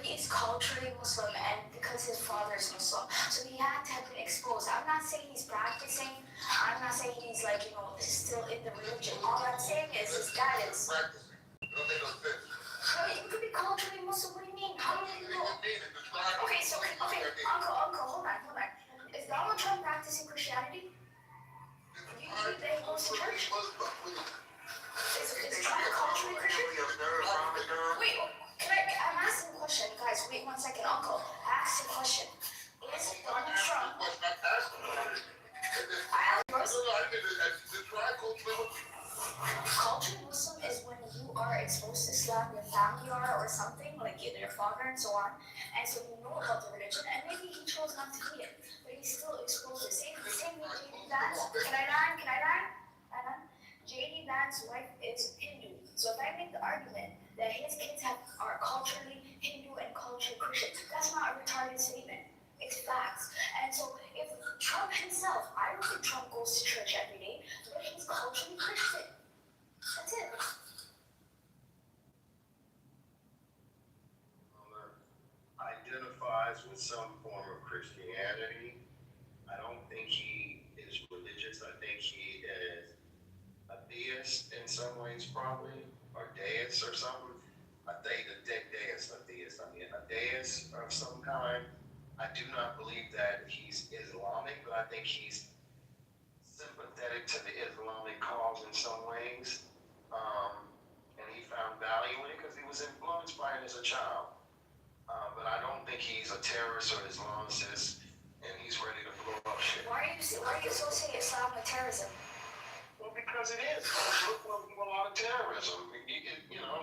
He's culturally Muslim, and because his father is Muslim, so he had to have been exposed. I'm not saying he's practicing. I'm not saying he's like, still in the religion. All I'm saying is his guidance. No, you could be culturally Muslim. What do you mean? How do you know? Okay, Uncle, hold on. Is Donald Trump practicing Christianity? Do you believe that he goes to church? Is Trump culturally Christian? Wait, I'm asking a question, guys. Wait 1 second, Uncle. Ask the question. Is Donald Trump? Culture Muslim is when you are exposed to Islam, your family are, or something, like your father and so on, and so you know about the religion, and maybe he chose not to be it, but he's still exposed to the same way JD Vance. Can I lie? JD Vance's wife is Hindu, so if I make the argument that his kids are culturally Hindu and culturally Christian, that's not a retarded statement. It's facts. And so if Trump himself, I don't think Trump goes to church every day, but he's culturally Christian. That's it. Identifies with some form of Christianity. I don't think he is religious. I think he is a theist in some ways, probably, or deist or something. I think a deist of some kind. I do not believe that he's Islamic, but I think he's sympathetic to the Islamic cause in some ways. And he found value in it because he was influenced by it as a child. But I don't think he's a terrorist or Islamicist, and he's ready to blow up shit. Why are you associating Islam with terrorism? Well, because it is. A lot of terrorism.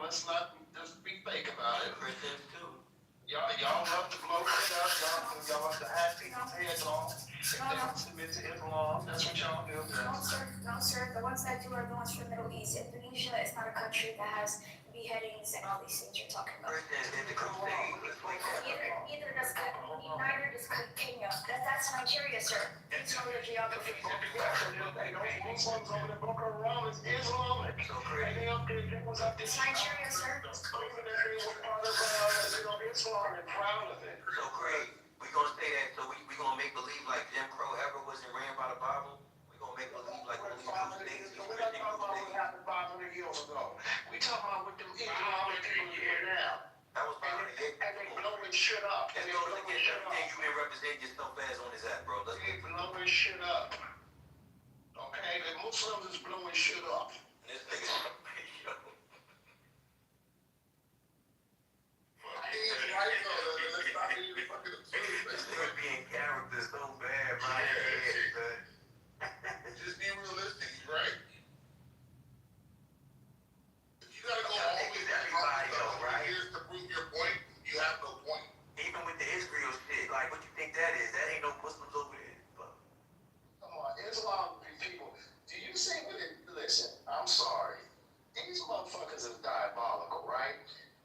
Let's not just be fake about it. Christians too. Y'all love to blow shit up. Y'all love to hack people's heads off. They submit to Islam. That's what y'all do. No, sir. The ones that do are the ones from the Middle East. Indonesia is not a country that has beheadings and all these things you're talking about. Neither does Kenya. That's Nigeria, sir. It's not your geography. Muslims over the Boko Haram is Islamic. It's Nigeria, sir. Islam and proud of it. So great. We're gonna say that, so we gonna make believe like Jim Crow ever wasn't ran by the Bible. We're gonna make believe like all these crusades, these Christian crusades. Happened 500 years ago. We talking about what them Islamic people doing now. That was 500 years ago. And they blowing shit up. Let's go look at everything you've been representing yourself as on this app, bro. Let's They blowing shit up. Okay, the Muslims is blowing shit up. this nigga. This nigga being character so bad, my head, man. Just be realistic, right? If you gotta go all the way back years to prove your point, you have no point. Even with the Israel shit, like what you think that is? That ain't no Muslims over there. But Come on, Islam people. Do you see what it? Listen, I'm sorry. These motherfuckers are diabolical, right?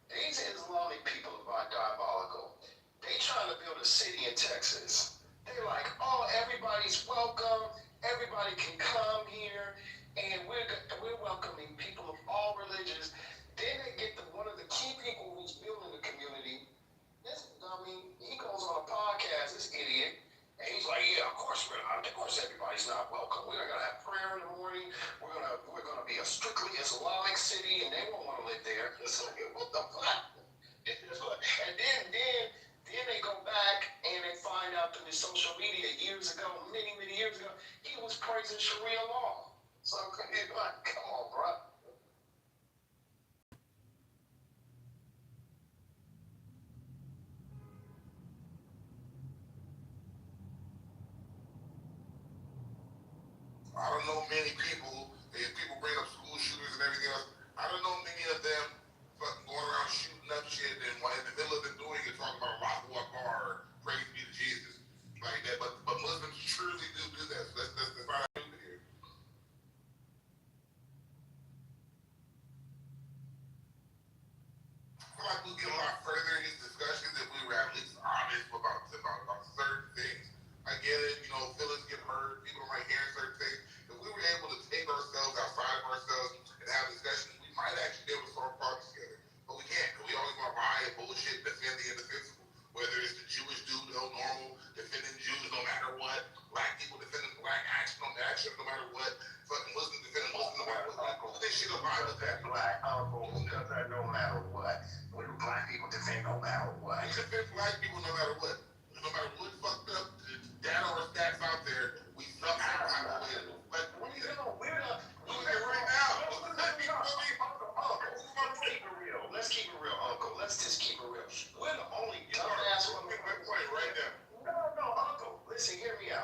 These Islamic people are diabolical. They trying to build a city in Texas. They're like, oh, everybody's welcome. Everybody can come here, and we're welcoming people of all religions. Then they get one of the key people who's building the community. He goes on a podcast, this idiot, and he's like, yeah, of course everybody's not welcome. We're gonna have prayer in the morning. We're gonna be a strictly Islamic city, and they won't want to live there. It's like, what the fuck? And then they go back and they find out through the social media many years ago, he was praising Sharia law. So come on, bro. I don't know many people, if people bring up school shooters and everything else, I don't know many of them fucking going around shooting up shit and in the middle of them doing it, talking about Allahu Akbar, praise be to Jesus, like that. But Muslims truly do that. So let's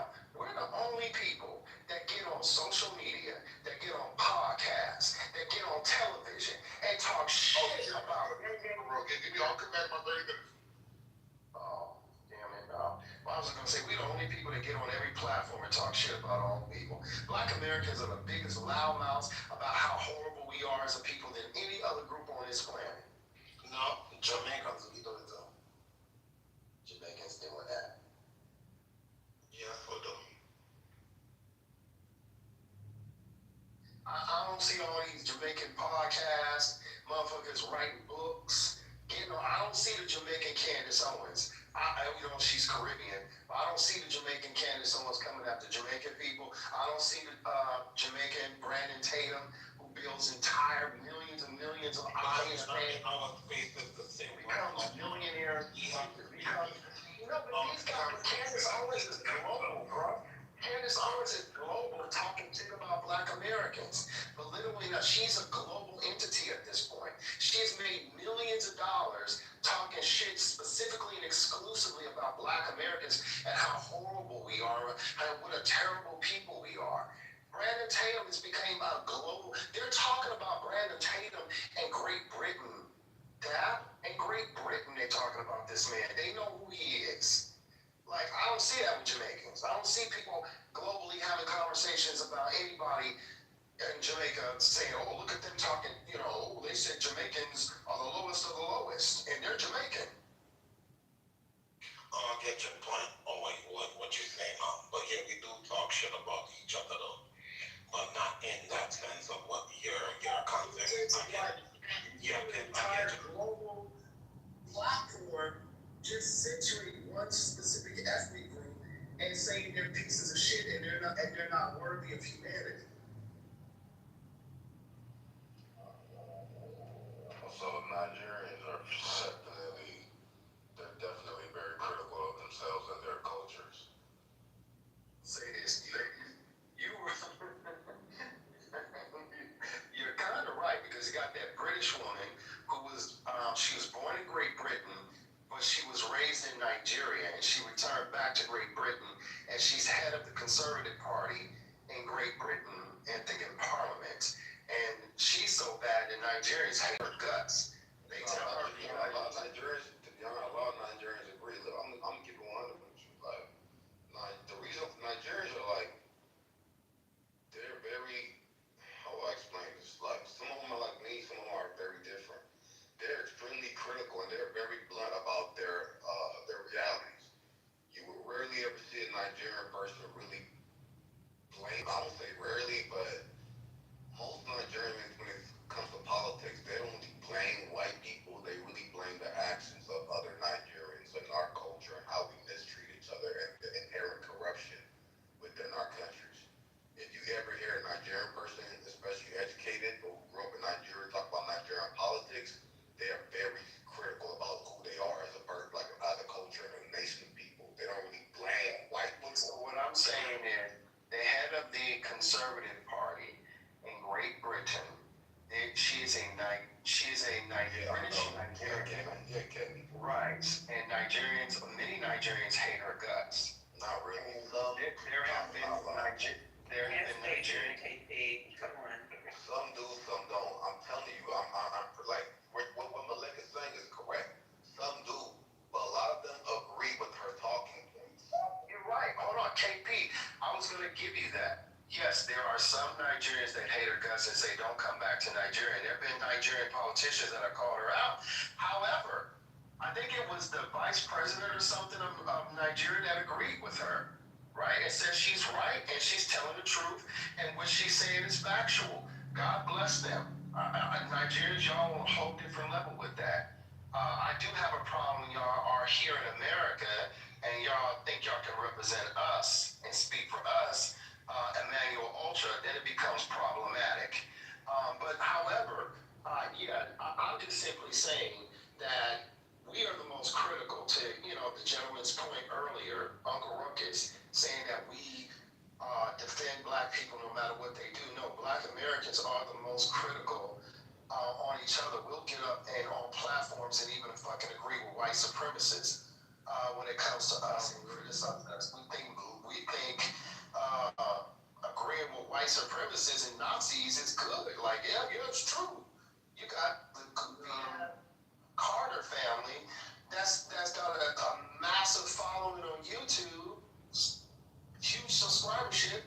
now, we're the only people that get on social media, that get on podcasts, that get on television, and talk shit about it. Give me, I'll come back my 30 minutes. Oh, damn it. Well, I was gonna say, we're the only people that get on every platform and talk shit about all people. Black Americans are the biggest loudmouths about how horrible we are as a people than any other group on this planet. No, Jamaicans we do it though. Jamaicans doing that. Yes, we do. I don't see all these Jamaican podcasts, motherfuckers writing books. I don't see the Jamaican Candace Owens. She's Caribbean, but I don't see the Jamaican Candace Owens coming after Jamaican people. I don't see the Jamaican Brandon Tatum, who builds entire millions and millions of audience fans. Our faith is the same. Becomes millionaires. But these guys, Candace Owens is global, bro. Candace Owens is global, talking shit about Black Americans. But literally, now she's a global entity at this point. She has made millions of dollars talking shit specifically and exclusively about Black Americans and how horrible we are, and what a terrible people we are. Brandon Tatum has become a global. They're talking about Brandon Tatum and Great Britain. In Great Britain, they're talking about this man. They know who he is. Like, I don't see that with Jamaicans. I don't see people globally having conversations about anybody in Jamaica saying, oh, look at them talking, they said Jamaicans are the lowest of the lowest, and they're Jamaican. I get your point on what you're saying, but yeah, we do talk shit about each other though, but not in that sense of what your context. Entire global platform just centering one specific ethnic group and saying they're pieces of shit and they're not worthy of humanity. So Nigerians are they're definitely very critical of themselves and their cultures. Say this, you're kind of right, because you got that British woman who was, she was born in Great Britain, but she was raised in Nigeria, and she returned back to Great Britain, and she's head of the Conservative Party in Great Britain, and think in Parliament. And she's so bad that Nigerians hate her guts. They tell her, a lot of Nigerians, to be honest, a lot of Nigerians agree. Look, I'm gonna keep it 100 with you. Like, the reason Nigerians are like, they're very, how do I explain this? Like, some of them are like me, some of them are very different. They're extremely critical and they're very blunt about their realities. You will rarely ever see a Nigerian person really blame. I don't say rarely, but most Nigerians, when it comes to politics, they don't really blame white people. They really blame the actions of other Nigerians and our culture and how we mistreat each other and the inherent corruption within our countries. If you ever hear a Nigerian person, especially educated or who grew up in Nigeria, talk about Nigerian politics, they are very critical about who they are as a bird, like as a culture and a nation of people. They don't really blame white people. So what I'm saying is, the head of the Conservative Party in Great Britain, she is a British Nigerian. Right. And many Nigerians hate her guts. Not really. There have been Nigerian. Come on. Some do, some don't. I'm telling you, I'm like, what Malek is saying is correct. Some do, but a lot of them agree with her talking points. You're right. Hold on, KP. I was going to give you that. Yes, there are some Nigerians that hate her guts and say, don't come back to Nigeria. There have been Nigerian politicians that have called her out. However, I think it was the vice president or something of Nigeria that agreed with her, right? And said she's right and she's telling the truth, and what she's saying is factual. God bless them. Nigerians, y'all on a whole different level with that. I do have a problem when y'all are here in America and y'all think y'all can represent us and speak for us, Emmanuel Ultra, then it becomes problematic. But however, I'm just simply saying that we are the most critical to, the gentleman's point earlier, Uncle Ruckus, saying that we defend Black people no matter what they do. No, Black Americans are the most critical on each other. We'll get up and on platforms and even fucking agree with white supremacists when it comes to us and criticize us. We think white supremacists and Nazis is good. Like, yeah, it's true. You got the Carter family that's got a massive following on YouTube, huge subscribership.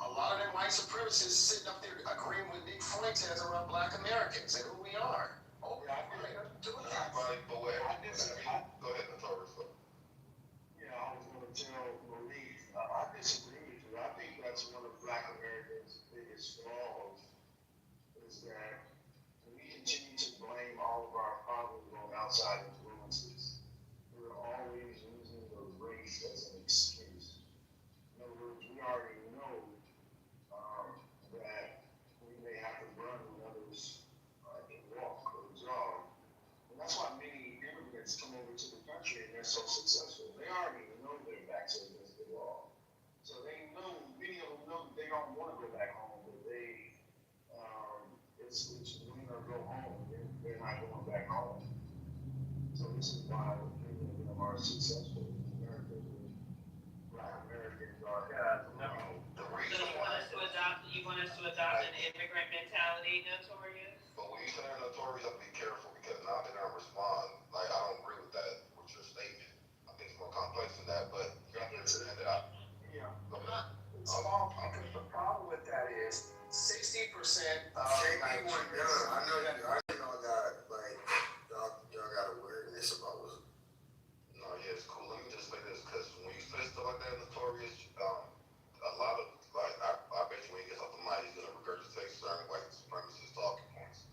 A lot of them white supremacists sitting up there agreeing with Nick Fuentes around Black Americans and who we are. Oh, yeah, doing that. Right, but wait, go ahead, Kitover. Yeah, I was going to tell Marie, I disagree with you. I think that's one of Black Americans' biggest flaws, is that we continue to blame all of our problems on outside influences. We're always using the race as an excuse. In other words, we already know that we may have to run when others can walk or jog. And that's why many immigrants come over to the country and they're so successful. They already know their backs are against the wall. So they know, many of them know that they don't want to go back home, but it's win or go home. They're not going back home. So this is why many of them are successful in America. Black Americans are, the reason So you want us to adopt an immigrant mentality, Notorious? But when you say Notorious, you have to be careful because now they're gonna respond. Like, I don't agree with that, with your statement. I think it's more complex than that, but you have to understand that. The problem with that is 60% of JP went down. I know y'all got y'all got awareness about what's. No, yeah, it's cool. Let me just say this, because when you say stuff like that, Notorious, a lot of, like, I bet you when he gets off the mic, he's gonna regurgitate certain white supremacist talking points.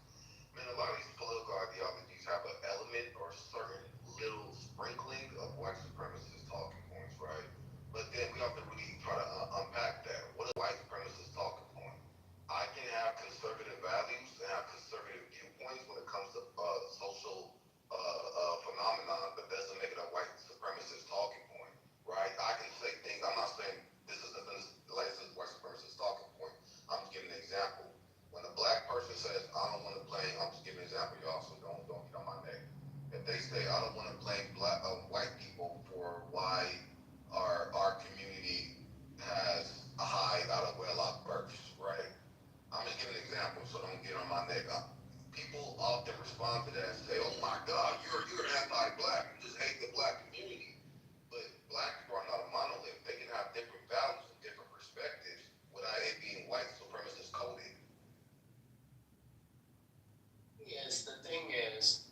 Man, a lot of these political ideologies have an element or a certain little sprinkling of white supremacist talking points, right? But then we have to really try to unpack that. What is white supremacist talking point? I can have conservative values and have conservative viewpoints when it comes to social phenomenon, but doesn't make it a white supremacist talking point, right? I can say things. I'm not saying this is the latest white supremacist talking point. I'm just giving an example. When a black person says, "I don't want to blame," I'm just giving an example, y'all, so don't get on my neck. If they say, "I don't want to blame white people for why our community has a high out of wedlock births," right? I'm just giving an example, so don't get on my neck. People often respond to that and say, "Oh my God, you're anti-black. You just hate the black community." But black people are not a monolith. They can have different values and different perspectives without it being white supremacist coded. Yes, the thing is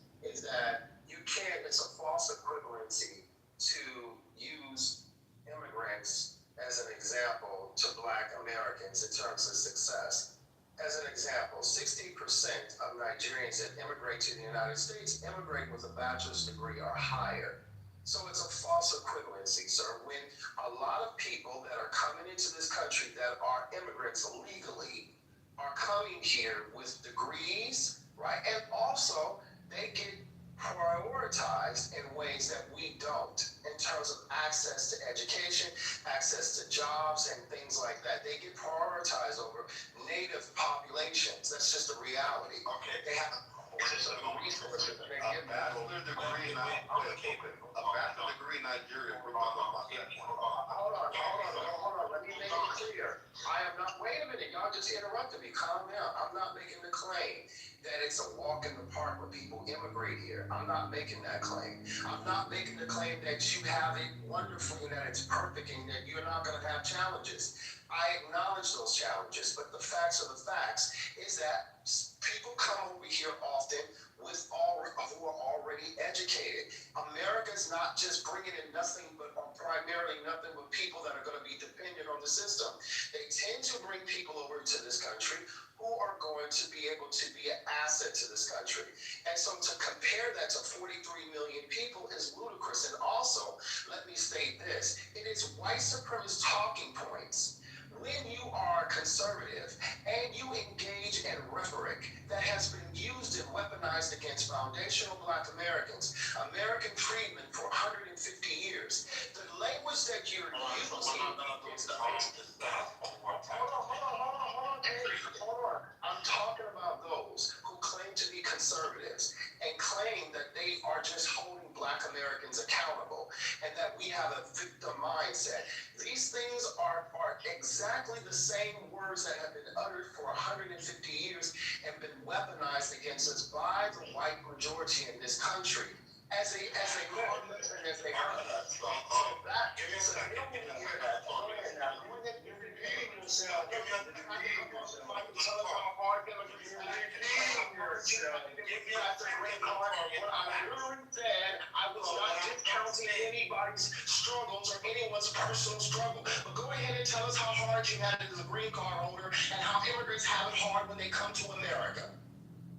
that you can't. It's a false equivalency to use immigrants as an example to Black Americans in terms of success. As an example, 60% of Nigerians that immigrate to the United States immigrate with a bachelor's degree or higher. So it's a false equivalency, sir. When a lot of people that are coming into this country that are immigrants legally are coming here with degrees, right? And also they get prioritized in ways that we don't in terms of access to education, access to jobs and things like that. They get prioritized over native populations. That's just a reality. Okay. They have resources. They get bachelor degree Nigeria. Hold on. Let me make it clear. I am not. Wait a minute. Y'all just interrupted me. Calm down. I'm not making the claim that it's a walk in the park when people immigrate here. I'm not making that claim. I'm not making the claim that you have it wonderfully and that it's perfect and that you're not going to have challenges. I acknowledge those challenges, but the facts are the facts, is that people come over here often who are already educated. America's not just bringing in nothing but primarily nothing but people that are going to be dependent on the system. They tend to bring people over to this country who are going to be able to be an asset to this country. And so to compare that to 43 million people is ludicrous. And also, let me state this, it is white supremacist talking points. When you are conservative and you engage in rhetoric that has been used and weaponized against foundational Black Americans, American freedmen for 150 years, the language that you're using against Hold on. I'm talking about those who claim to be conservatives and claim that they are just holding Black Americans accountable and that we have a victim mindset. These things are are exactly the same words that have been uttered for 150 years and been weaponized against us by the white majority in this country as a movement and as a us. So that Give me a second. Give me a second. go ahead now. Go ahead. You're repeating yourself. Tell us how hard immigrants have That's a great card. What I literally said, I was not discounting anybody's struggles or anyone's personal struggle. But go ahead and tell us how hard you had it as a green card holder and how immigrants have it hard when they come to America.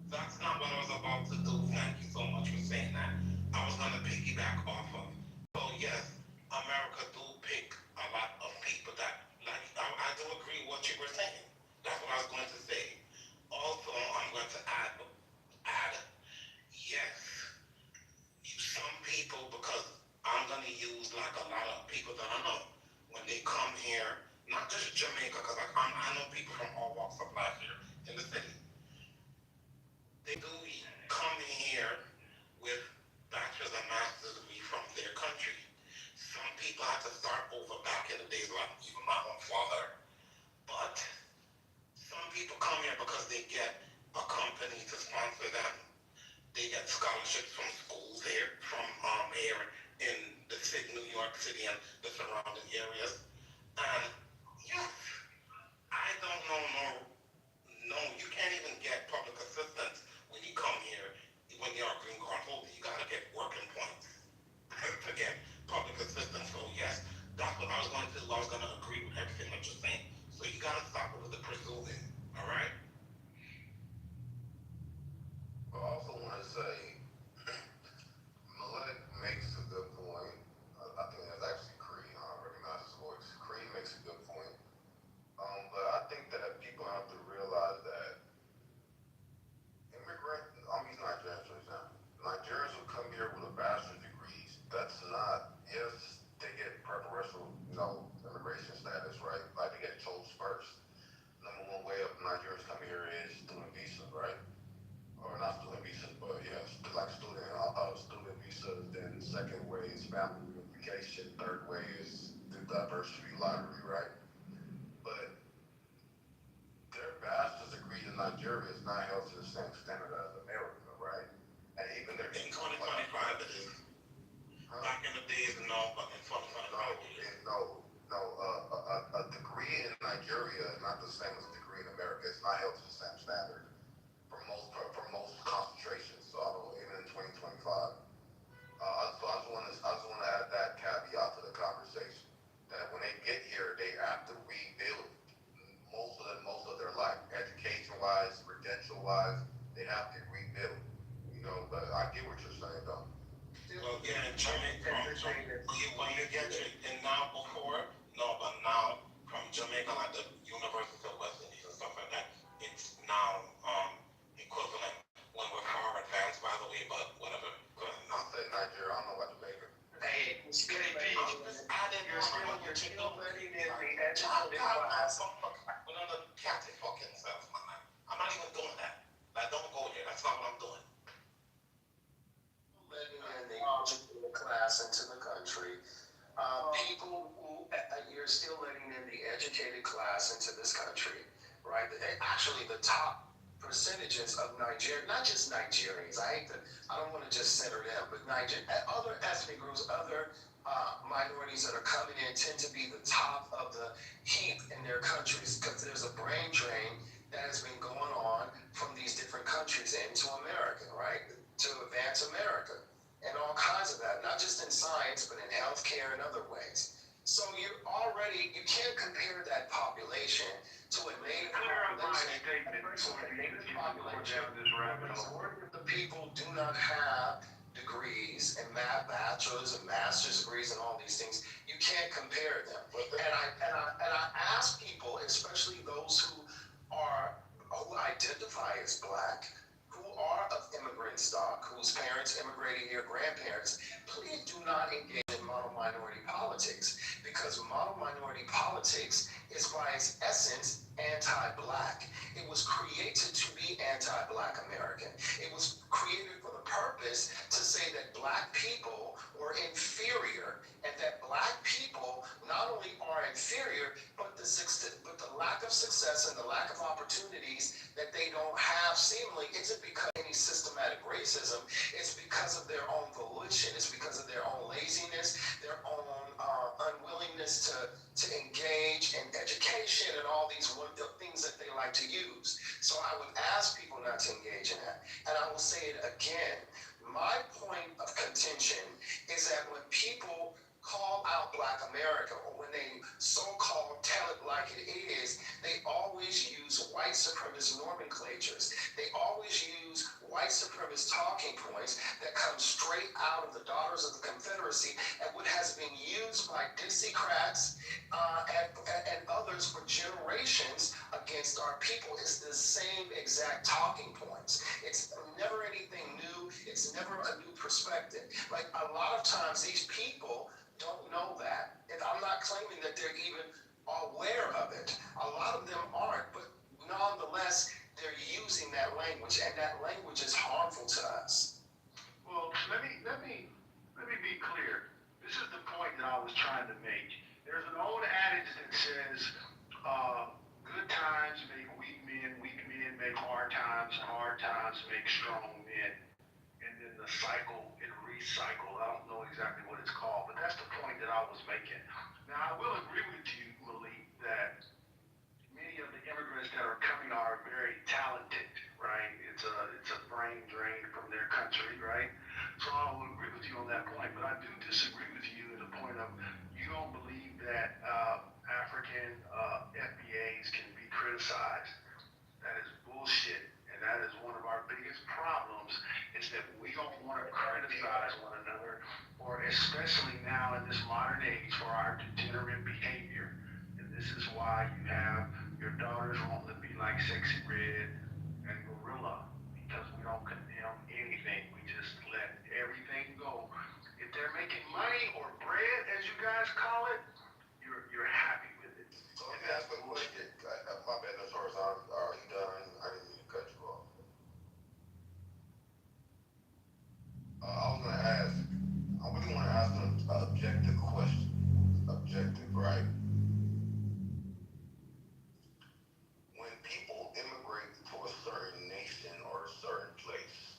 That's not what I was about to do. Thank you so much for saying that. I was going to piggyback off of. So yes, America do pick a lot of people that, like, I do agree with what you were saying. That's what I was going to say. Also, I'm going to add, yes, some people, because I'm going to use like a lot of people that I know, when they come here, not just Jamaica, because I know people from all walks of life here in the city. They do come here with bachelor's and master's degree from their country. Some people have to start over back in the days, like even my own father. But some people come here because they get a company to sponsor them. They get scholarships from schools here, from here in the city, New York City and the surrounding areas. And yes, I don't know, no, you can't even get public assistance when you come here. When you're a green card holder, you gotta get working points to get public assistance. So yes, that's what I was going to do. I was going to agree with everything that you're saying. So you gotta stop it with the presuming, all right? I also want to say, Malek makes a good point. I think that's actually Creed. I don't recognize his voice. Creed makes a good point. But I think that people have to realize that he's Nigerian, for example. Nigerians who come here with a bachelor's degrees, that's not, yes, they get preferential, immigration status, right? Like they get chose first. Number one way of Nigerians coming here is student visa, right? Or not student visas, but yes, like student visas. Then the second way is family reunification. Third way is the diversity lottery, right? But their bachelor's degree in Nigeria is not held to the same standard as America, right? And even their in 2025 it is. Back in the days, no, but in 2025 it is. A degree in Nigeria is not the same as a degree in America. It's not held to the same standard for most concentrations. So I don't even in 2025. So I just want to add that caveat to the conversation that when they get here, they have to rebuild most of their life, education-wise, credential-wise. They have to rebuild. But I get what you're saying, though. Well, yeah, in Jamaica, when you get it, and now before, no, but now from Jamaica, like the University of West Indies and stuff like that, it's now equivalent when we're far advanced, by the way, but whatever. I'll say Nigeria, I don't know about Jamaica. Hey, KP, you're still letting in the educated class. Another captain fucking self, man. I'm not even doing that. Like, don't go here. That's not what I'm doing. Letting in the educated class into the country. People who you're still letting in the educated class into this country, right? Actually, the top percentages of Nigeria, not just Nigerians. I don't want to just center them, but other ethnic groups, other minorities that are coming in tend to be the top of the heap in their countries because there's a brain drain that has been going on from these different countries into America, right? To advance America and all kinds of that, not just in science, but in healthcare and other ways. So you can't compare that population to a native population. The majority of the people do not have degrees and bachelor's and master's degrees and all these things. You can't compare them. And I ask people, especially those who identify as Black, who are of immigrant stock, whose parents immigrated here, grandparents, please do not engage in model minority politics, because model minority politics is by its essence anti-black. It was created to be anti-black American. It was created for the purpose to say that black people were inferior, and that black people not only are inferior, but the lack of success and the lack of opportunities that they don't have seemingly isn't because of any systematic racism. It's because of their own volition. It's because of their own laziness, their own unwillingness to engage in education and all these things that they like to use. So I would ask people not to engage in that. And I will say it again. My point of contention is that when people call out Black America, or when they so-called tell it like it is, they always use white supremacist nomenclatures. They always use white supremacist talking points that come straight out of the Daughters of the Confederacy and what has been used by Dixiecrats and others for generations against our people. It's the same exact talking points. It's never anything new. It's never a new perspective. Like, a lot of times these people don't know that. And I'm not claiming that they're even aware of it. A lot of them aren't, but nonetheless, they're using that language, and that language is harmful to us. Well, let me be clear. This is the point that I was trying to make. There's an old adage that says, good times make weak men make hard times make strong men. And then the cycle and recycle. I don't know exactly what it's called, but that's the point that I was making. Now, I will agree with you, Malik, that many of the immigrants that are coming are very talented, right? It's a brain drain from their country, right? So I will agree with you on that point, but I do disagree with you in the point of you don't believe that African FBAs can be criticized. That is bullshit, and that is one of our biggest problems, is that we don't want to criticize one another, or especially now in this modern age, for our degenerate behavior. And this is why you have your daughters wanting to be like Sexy Red and Gorilla, because we don't condemn anything. We just let everything go. If they're making money or bread, as you guys call it, you're happy with it. So let me ask a question. My bad, as far as are you done? I didn't mean to cut you off. I was gonna ask, I really want to ask an objective question. Objective, right? When people immigrate to a certain nation or a certain place,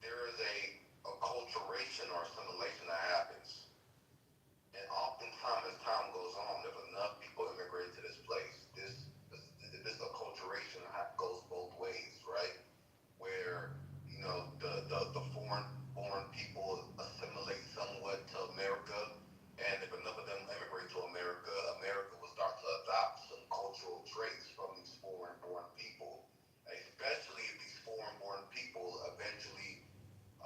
there is a acculturation or assimilation that happens. And oftentimes, as time goes on, if enough people immigrate to this place, this acculturation goes both ways, right? Where, you know, the foreign-born people assimilate somewhat to America, and if enough of them immigrate to America, America will start to adopt some cultural traits from these foreign-born people, especially if these foreign-born people eventually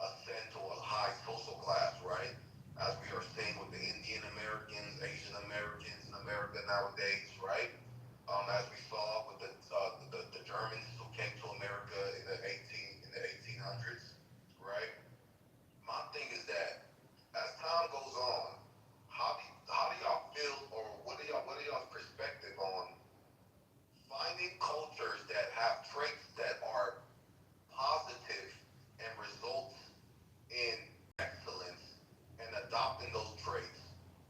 ascend to a high social class, right? As we are seeing with the Indian Americans, Asian Americans in America nowadays, right? As we saw with the Germans who came to America in the 1800s, right? My thing is that as time goes on, how do y'all feel, or what are y'all's perspective on finding cultures that have traits that are positive and results in excellence, and adopting those traits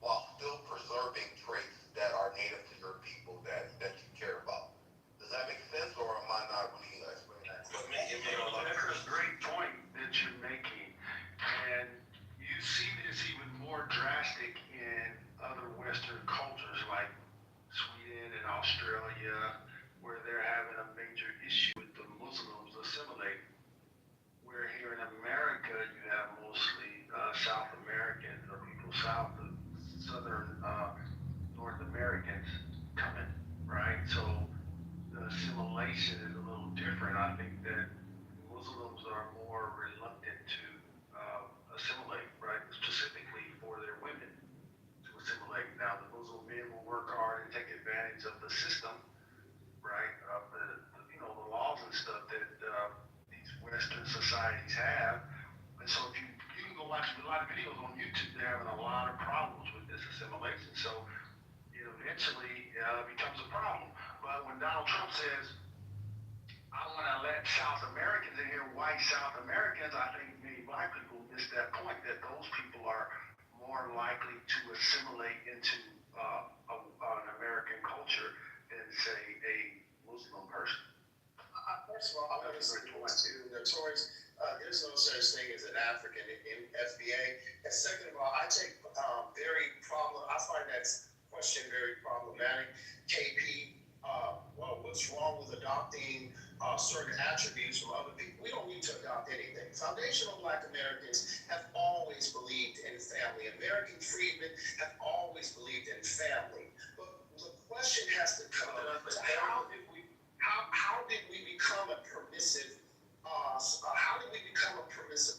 while still preserving traits that are native to your people that you care about? Does that make sense, or am I not really explaining that? That's a great point that you're making, and you see this even more drastic in other Western cultures like Sweden and Australia, where they're having a major issue with the Muslims assimilating. Where here in America, you have mostly South Americans, or people south of Southern North Americans coming, right? So the assimilation is a little different. I think that Muslims are more reluctant to assimilate, right? Specifically for their women to assimilate. Now, the Muslim men will work hard and take advantage of the system, right? Of the laws and stuff that these Western societies have. And so if you can go watch a lot of videos on YouTube, they're having a lot of problems with this assimilation. So becomes a problem. But when Donald Trump says, I want to let South Americans in here, white South Americans, I think many black people miss that point, that those people are more likely to assimilate into an American culture than, say, a Muslim person. First of all, I want to say to Notorious, there's no such thing as an African in FBA. And second of all, I find that question very problematic. KP, well, what's wrong with adopting certain attributes from other people? We don't need to adopt anything. Foundational Black Americans have always believed in family. American freedmen have always believed in family. But the question has to come to how did we become a permissive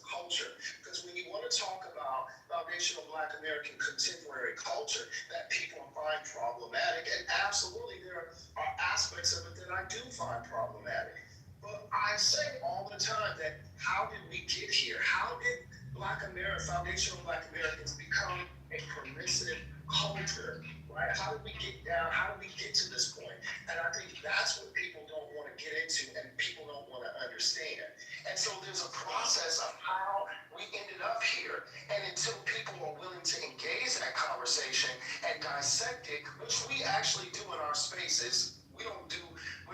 culture? Because when you want to talk about foundational Black American contemporary culture that people find problematic, and absolutely there are aspects of it that I do find problematic. But I say all the time that how did we get here? How did foundational Black Americans become a permissive culture? Right? How did we get down? How did we get to this point? And I think that's what people don't want to get into and people don't want to understand. And so there's a process of how we ended up here. And until people are willing to engage in that conversation and dissect it, which we actually do in our spaces, we're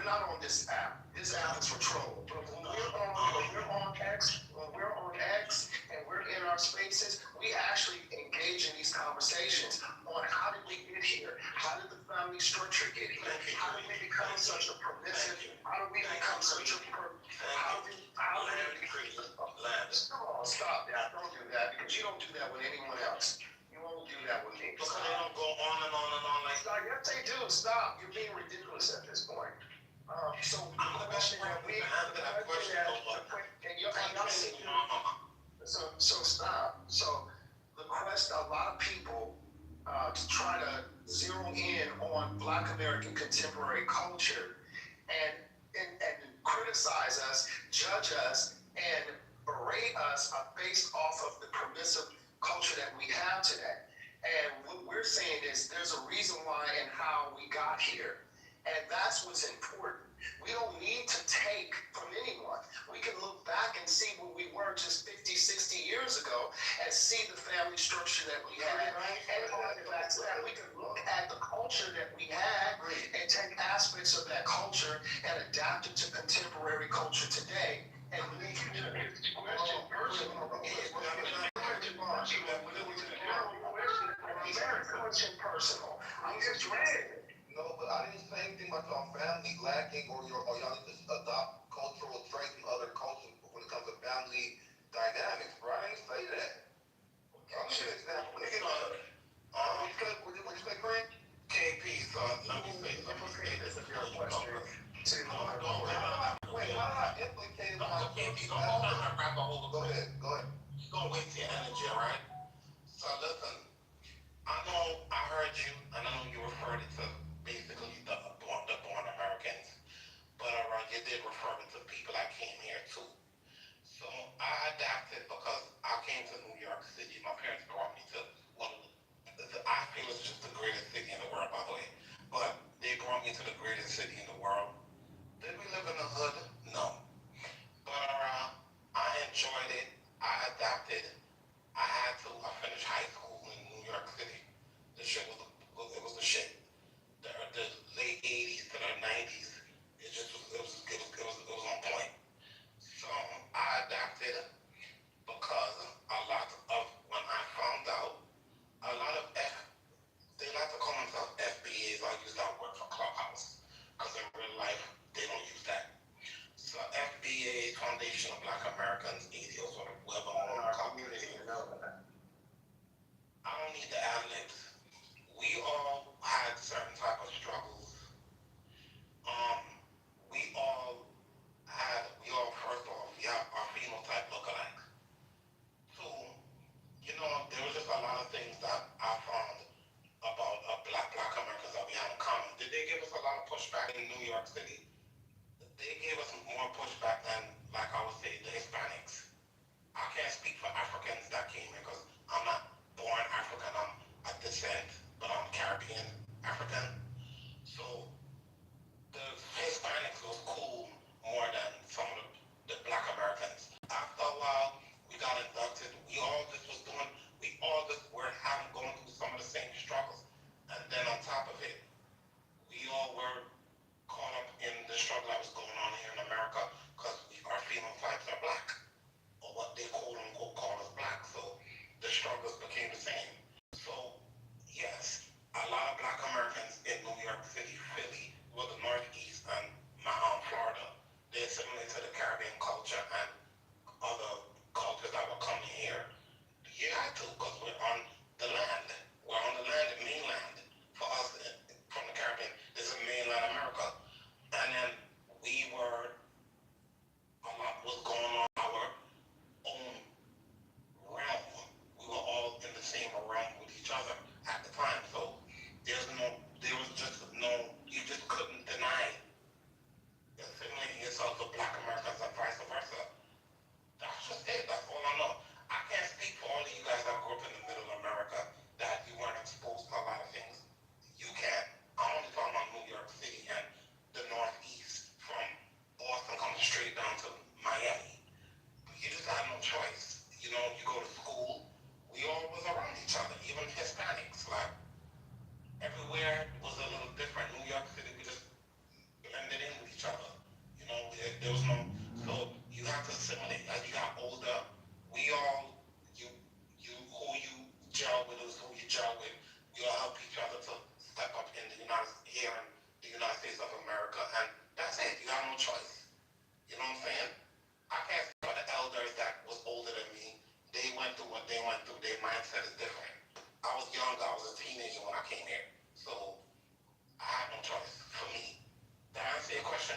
not on this app. This app is for troll. But when we're on X and we're in our spaces, we actually engage in these conversations on how did we get here? How did the family structure get here? How did we become such a permissive? How did we become such a stop that. Don't do that, because you don't do that with anyone else. You won't do that with me. Because they don't go on and on and on like that. Yes, they do. Stop. You're being ridiculous at this point. So the question that we so stop. So the question, a lot of people to try to zero in on Black American contemporary culture and criticize us, judge us, and berate us based off of the permissive culture that we have today. And what we're saying is there's a reason why and how we got here. And that's what's important. We don't need to take from anyone. We can look back and see where we were just 50, 60 years ago and see the family structure that we had. And back to that, we can look at the culture that we had and take aspects of that culture and adapt it to contemporary culture today. And we can do it. Personal. I'm just ready. No, but I didn't say anything about your family lacking or y'all need to adopt cultural traits from other cultures when it comes to family dynamics, bro. I didn't say that. I'll give you an example. What did you say, Craig? KP, so let me say something. This is your question to Wait, how did I implicate my KP, don't hold on my grab a hold of it. Go ahead. You're gonna waste your energy, all right? So listen, I know I heard you, and I know you referred it to basically the born Americans, but you did refer it to people that came here too. So I adapted because I came to New York City. My parents brought me to one of I feel it's just the greatest city in the world, by the way. But they brought me to the greatest city in the world. Did we live in the hood? No. But I enjoyed it. I adapted. I finished high school in New York City. The shit was the shit. The late 80s to the 90s, it was on point. So I adapted because a lot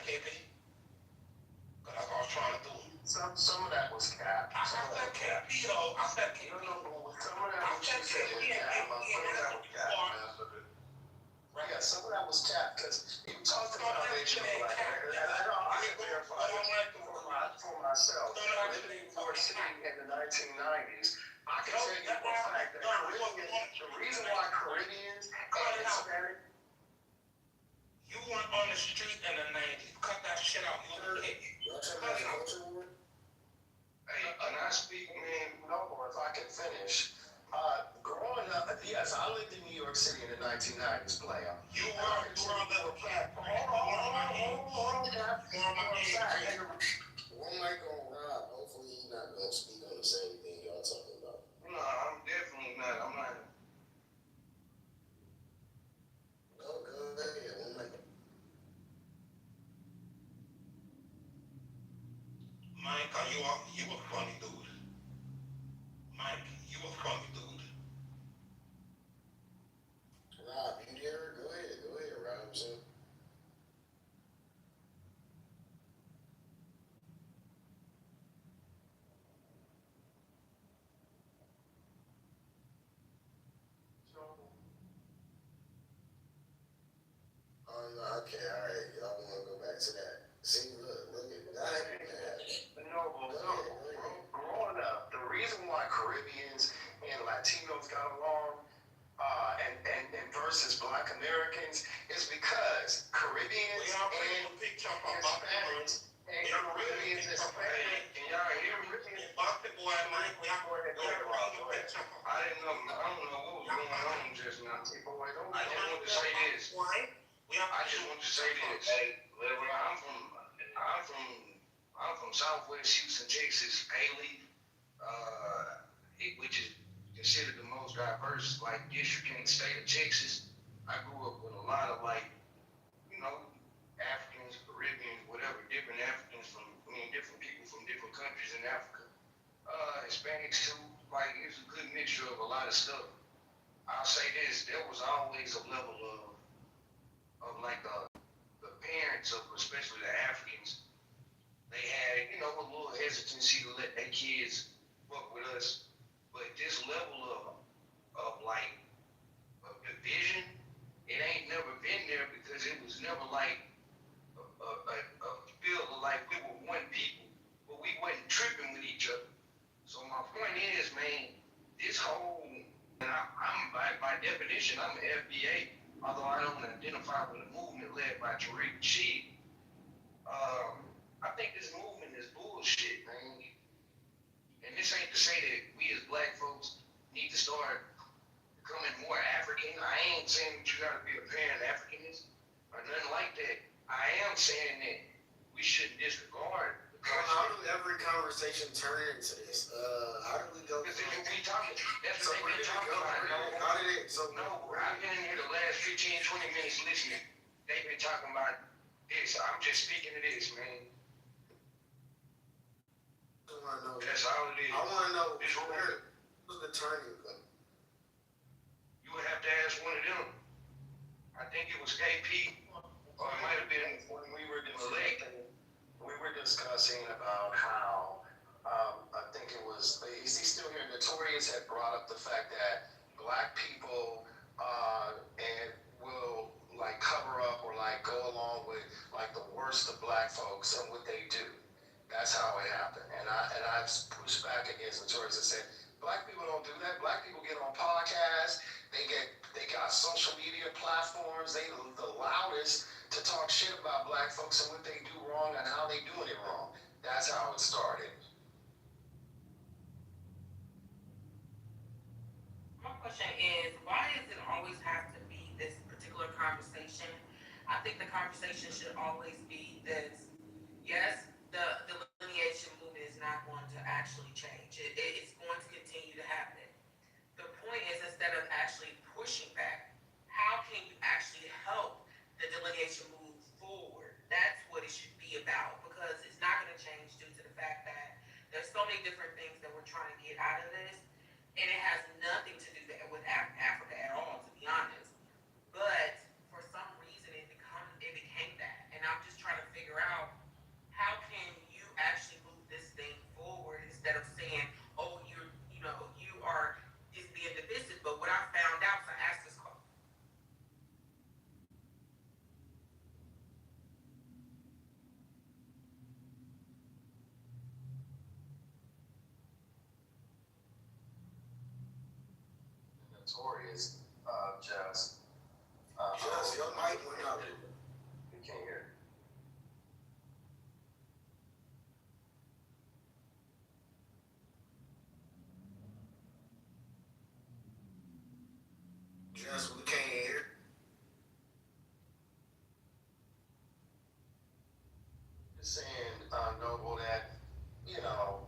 KP? Because that's what I was trying to do. Some of that was capped. I said KP though. I said KP. No, some of that was capped. Some of that was capped. Right. Yeah, some of that was capped because you talked about foundation of black. I can verify it for myself. Living in New York City in the 1990s, I can tell you for a fact that the reason why Caribbeans and Hispanic. You weren't on the street in the 90s. Cut that shit out. You was a kid. Cut it out. Hey, and I speak, man, no more if I can finish. Growing up, yes, I lived in New York City in the 1990s, player. You were a little kid. One mic on Rob. Hopefully he's not going to speak on the same thing y'all talking about. No, I'm definitely not. I'm not. Go ahead. One mic. Mike, you a funny dude. Mike, you a funny dude. Rob, you there? Go ahead, Robinson. Okay, all right. Y'all want to go back to that? See, look at that. Growing up, the reason why Caribbeans and Latinos got along, and versus Black Americans is because Caribbeans and Hispanics and Caribbeans and Hispanics. Can y'all hear me? I didn't know. I don't know what was going on just now. I just want to say this. I just want to say this. I'm from Southwest Houston, Texas, Haley, which is considered the most diverse district in the state of Texas. I grew up with a lot of Africans, Caribbeans, whatever, different Africans different people from different countries in Africa. Hispanics too. It's a good mixture of a lot of stuff. I'll say this: there was always a level of the parents of especially the Africans. They had a little hesitancy to let their kids fuck with us, but this level of division, it ain't never been there because it was never a feel like we were one people, but we wasn't tripping with each other. So my point is, man, this whole, and I'm by definition, I'm an FBA, although I don't identify with a movement led by Tariq Nasheed. I think this movement is bullshit, man. And this ain't to say that we as black folks need to start becoming more African. I ain't saying that you gotta be a Pan-Africanist or nothing like that. I am saying that we shouldn't disregard. How do every conversation turn into this? How do we go? Because we talking. That's what they've been talking about. How did it? So I've been in here the last 15, 20 minutes listening. They've been talking about this. I'm just speaking to this, man. That's all it is. I want to know where was the turning point? You would have to ask one of them. I think it was KP, or it might have been when we were discussing about how I think it was is he still here? Notorious had brought up the fact that black people and will cover up or go along with the worst of black folks and what they do. That's how it happened. And I've pushed back against Notorious and said, black people don't do that. Black people get on podcasts. They got social media platforms. They the loudest to talk shit about black folks and what they do wrong and how they doing it wrong. That's how it started. My question is, why does it always have to be this particular conversation? I think the conversation should always be this. Yes, the delineation movement is not going to actually change. It's going to continue to happen. The point is, instead of actually pushing back, how can you actually help the delineation move forward? That's what it should be about, because it's not going to change due to the fact that there's so many different things that we're trying to get out of this, and it has nothing to do with Africa at all, to be honest. But for some reason, it became that, and I'm just trying to figure notorious, just, Just your mic went out. you can't hear. Just we can't hear. Just saying, Noble, that, you know,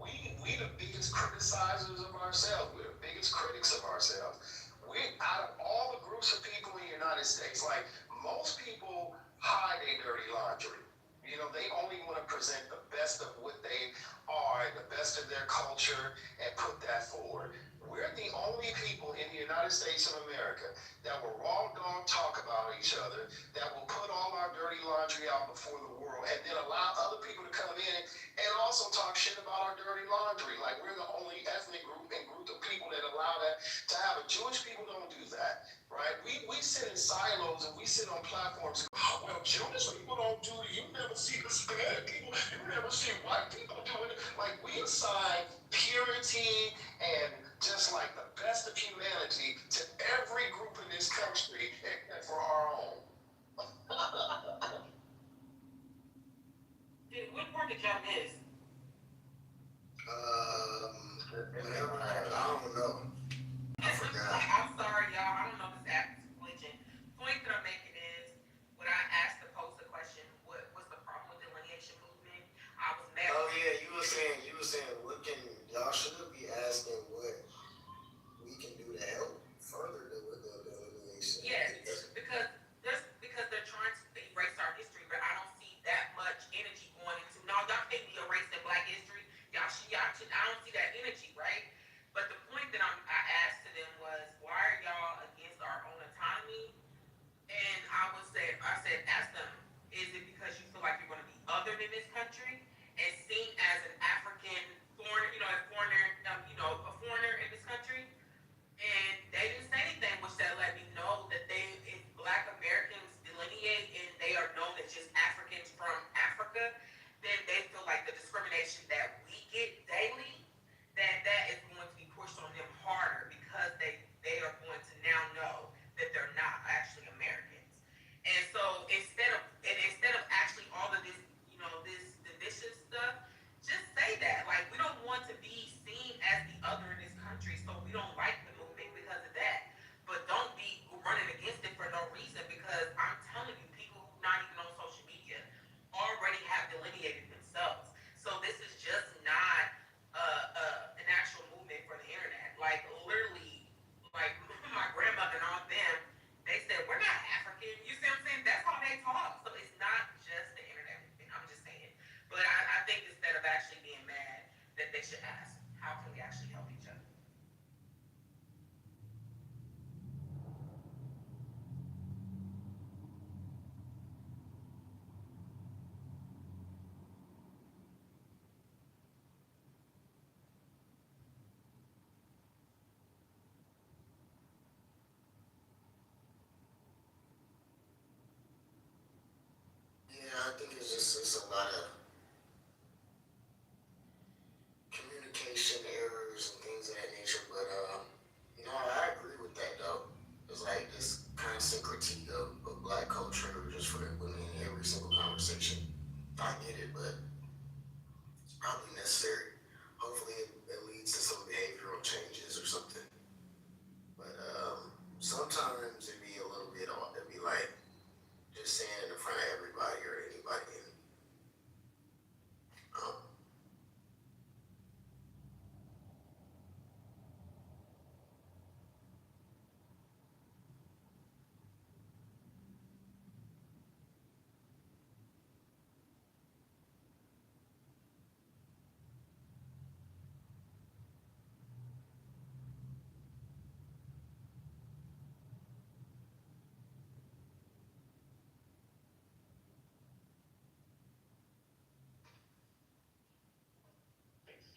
we the biggest criticizers of ourselves. We're the biggest critics of ourselves. We, out of all the groups of people in the United States, like most people hide their dirty laundry. You know, they only want to present the best of what they are, the best of their culture, and put that forward. We're the only people in the United States of America that will raw dog talk about each other, that will put all our dirty laundry out before the world, and then allow other people to come in and also talk shit about our dirty laundry. Like, we're the only ethnic group and group of people that allow that to happen. Jewish people don't do that, right? We sit in silos and we sit on platforms. Oh, well, Jewish people don't do it. You never see Hispanic people. You never see white people doing it. Like, we assign purity and just like the best of humanity to every group in this country except for our own. Dude, what part did y'all miss? Whatever. I don't know. I forgot. I'm sorry, y'all. I don't know this app is glitching. Point that I'm making is when I asked to pose the question, what's the problem with the delineation movement? I was mad. Oh yeah, you were saying what can y'all should be asking what we can do to help further the delineation. Yes, because they're trying to erase our history, but I don't see that much energy going into. No, y'all can't be erasing Black history. I don't see that energy, right? But the point that I asked to them was, why are y'all against our own autonomy? And I said, ask them, is it because you feel like you're going to be other than this country and seen as an African foreigner, a foreigner in this country? And they didn't say anything, which that let me know that if Black Americans delineate and they are known as just Africans from Africa, then they feel like the discrimination that we get daily, that is going to be pushed on them harder because they are going to now know that they're not actually Americans. And so instead of actually all of this, this divisive stuff, just say that. Like, we don't want to be seen as the other in this country, so we don't like the movement because of that. But don't be running against it for no reason, because I'm telling you, people who not even on social media already have delineated themselves. So this is just not an actual movement for the internet. Like, literally, like my grandmother and all them, they said, we're not African. You see what I'm saying? That's how they talk. So it's not just the internet movement. I'm just saying. But I think instead of actually being mad, that they should ask, how can we actually help each other? Yeah, I think it's a lot of communication errors and things of that nature, but I agree with that though. It's like this constant critique of Black culture just for women in every single conversation. I get it, but it's probably necessary. Hopefully it leads to some behavioral changes or something. But sometimes it'd be a little bit off. It'd be like just saying it in front of everybody or anybody. And,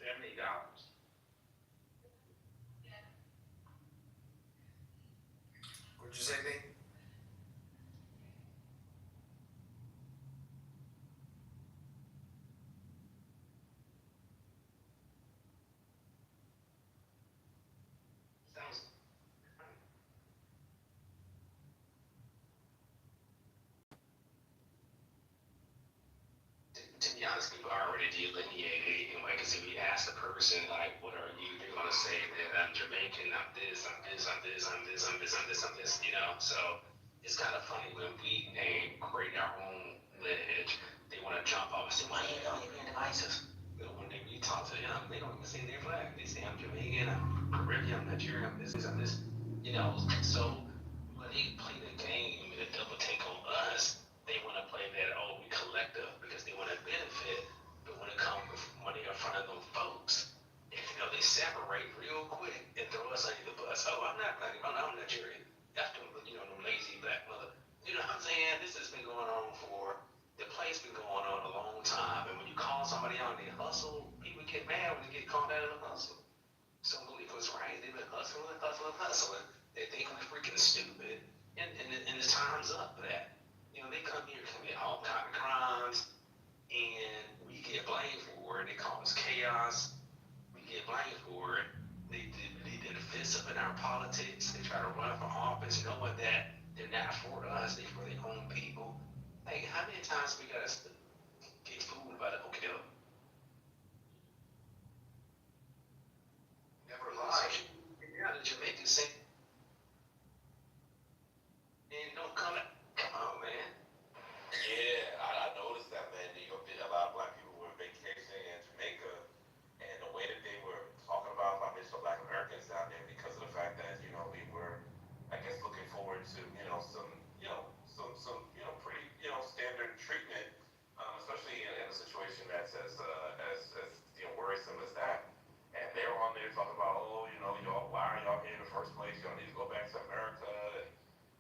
$70. what'd you say, Nate? Sounds Because if you ask the person, like, what are you, they're gonna say that I'm Jamaican, I'm this, I'm this, I'm this, I'm this, I'm this, I'm this, I'm this, you know. So it's kind of funny when we create our own lineage, they want to jump off and say, well, yeah, you're being divisive. But when you talk to them, they don't even say they're black. They say I'm Jamaican, I'm Caribbean, I'm Nigerian, I'm this, I'm this, you know. So when they play the game and the double take on us, they want to play that, oh, we collective, because they want to benefit. But when it comes, when they're in front of them folks, you know, they separate real quick and throw us under the bus. Oh, I'm not black, I'm Nigerian. That's them, you know, them lazy black mother. You know what I'm saying? This has been going on the play's been going on a long time. And when you call somebody out and they hustle, people get mad when they get called out in the hustle. Some believers, right? They've been hustling, hustling, hustling. They think we're freaking stupid. And it's time's up for that. You know, they come here, commit all kind of crimes, and we get blamed for it. They call us chaos. We get blamed for it. They did offensive in our politics. They try to run for office knowing that they're not for us, they're for their own people. Like, how many times we gotta get fooled by the okay? Never lie. Yeah, the Jamaicans say, and don't come out. Come on, man. Yeah, I noticed that, man. You know, a lot of black people were vacationing in Jamaica, and the way that they were talking about Black Americans down there, because of the fact that, you know, we were, I guess, looking forward to, you know, some, you know, pretty, you know, standard treatment, especially in a situation that's as you know, worrisome as that. And they were on there talking about, oh, you know, y'all, why are y'all here in the first place? Y'all need to go back to America, and,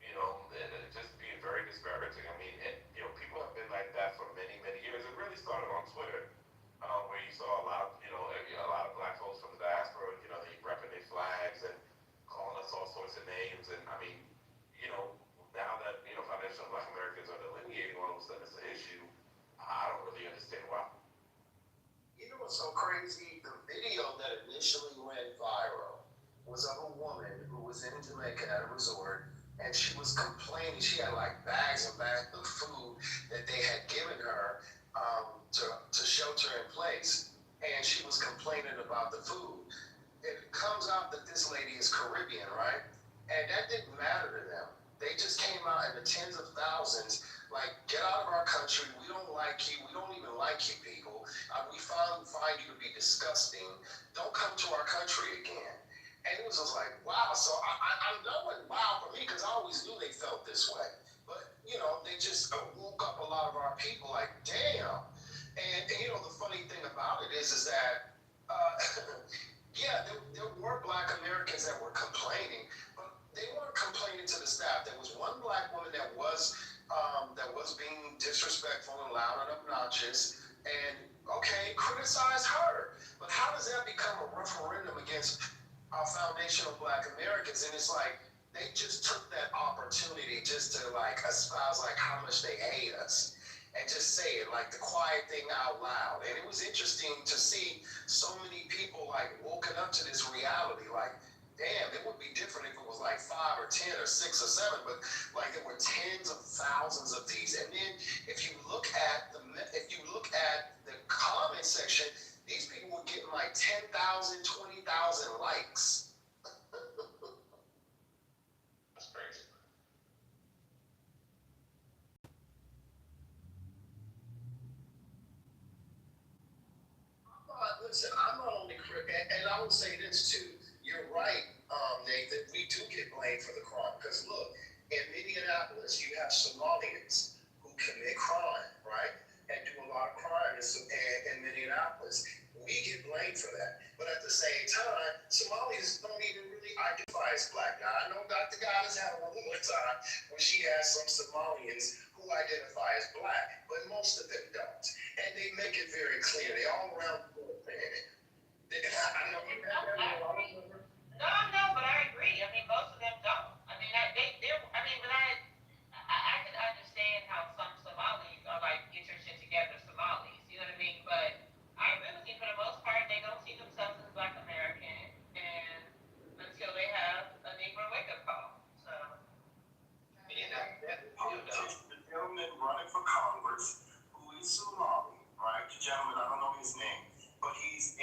you know, and just being very disparaging. I mean, you know, people have been like that for many, many years. It really started on Twitter, where you saw a lot of black folks from the diaspora, you know, they repping their flags and calling us all sorts of names. And I mean, you know, now that, you know, foundational Black Americans are delineating all of a sudden it's an issue, I don't really understand why. You know what's so crazy? The video that initially went viral was of a woman who was in Jamaica at a resort, and she was complaining. She had like bags and bags of food that they had given her to shelter in place, and she was complaining about the food. It comes out that this lady is Caribbean, right? And that didn't matter to them. They just came out in the tens of thousands, like, get out of our country. We don't like you. We don't even like you people. We find you to be disgusting. Don't come to our country again. And it was just like, wow. So I know it wow for me, because I always knew they felt this way. But, you know, they just woke up a lot of our people like, damn. And you know, the funny thing about it is that, yeah, there were Black Americans that were complaining, but they weren't complaining to the staff. There was one Black woman that was being disrespectful and loud and obnoxious, and okay, criticize her. But how does that become a referendum against our foundational Black Americans? And it's like, they just took that opportunity just to like espouse like how much they hate us and just say it like the quiet thing out loud. And it was interesting to see so many people like woken up to this reality. Like, damn, it would be different if it was like 5 or 10 or 6 or 7, but like there were tens of thousands of these. And then if you look at the comment section, these people were getting like 10,000, 20,000 likes. That's crazy. Listen, I'm not only and I will say this too. You're right, Nate, that we do get blamed for the crime. Because look, in Minneapolis, you have Somalians who commit crime, right, and do a lot of crime in Minneapolis. We get blamed for that. But at the same time, Somalis don't even really identify as Black. Now, I know Dr. Goddess had a woman one time when she had some Somalians who identify as Black, but most of them don't. And they make it very clear. They all around the board, man. I know you have that. No, but I agree. I mean, most of them don't. I mean, but I can understand how some Somalis are like, get your shit together, Somalis. You know what I mean? But I agree with you for the most part. They don't see themselves as Black American, and until they have a Negro wake-up call. So. The gentleman running for Congress, who is Somali, right? The gentleman, I don't know his name, but he's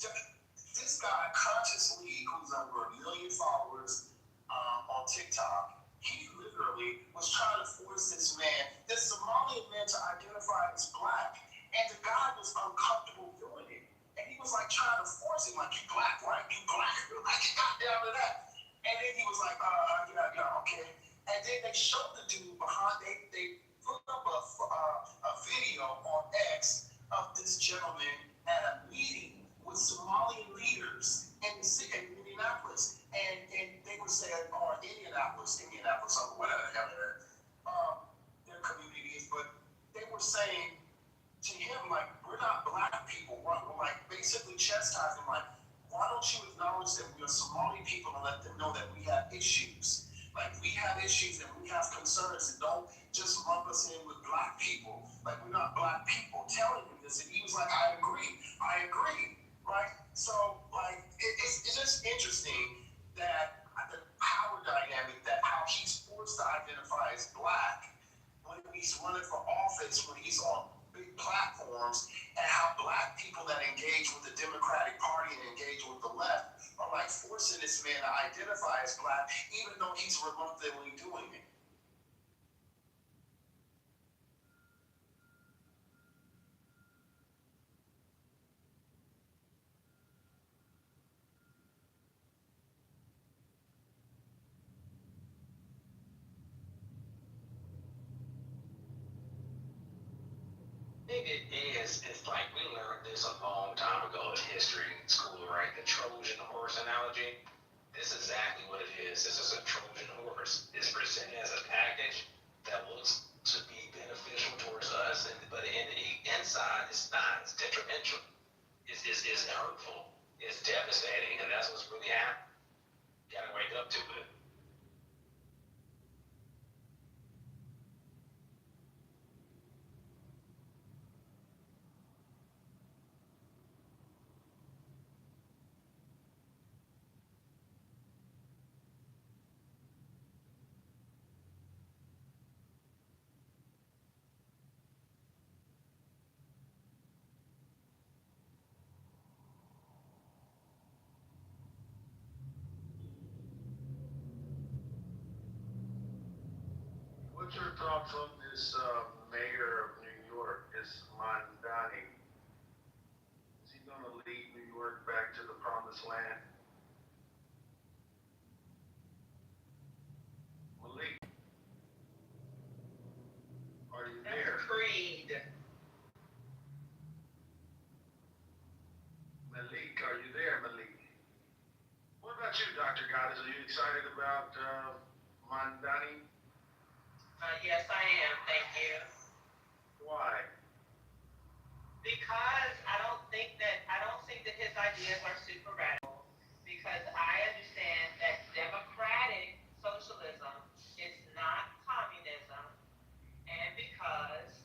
This guy consciously, who's over 1 million followers on TikTok, he literally was trying to force this Somalian man, to identify as black, and the guy was uncomfortable doing it, and he was like trying to force him, like, you black, right? You black, like he got down to that, and then he was like, yeah, okay, and then they showed the dude behind, they put up a video on X of this gentleman at a meeting with Somalian leaders in the city in Minneapolis, and they were saying, or Indianapolis, or whatever the hell their community is, but they were saying to him, like, we're not black people, we're like basically chastising, like, why don't you acknowledge that we are Somali people and let them know that we have issues? Like, we have issues and we have concerns, and don't just lump us in with black people. Like, we're not black people, telling him this. And he was like, I agree, right? So, like, it's just interesting that the power dynamic, that how he's forced to identify as black when he's running for office, when he's on big platforms, and how black people that engage with the Democratic Party and engage with the left are like forcing this man to identify as black, even though he's reluctantly doing it. It is. It's like we learned this a long time ago in history in school, right? The Trojan horse analogy. This is exactly what it is. This is a Trojan horse. It's presented as a package that looks to be beneficial towards us, but in the inside, it's not. It's detrimental. It's hurtful. It's devastating, and that's what's really happening. You gotta wake up to it. What's your thoughts on this mayor of New York, this Mandani? Is he going to lead New York back to the promised land? Malik, are you there? Creed. Malik, are you there, Malik? What about you, Dr. Goddess? Are you excited about Mandani? Yes, I am. Thank you. Why? Because I don't think that his ideas are super radical. Because I understand that democratic socialism is not communism, and because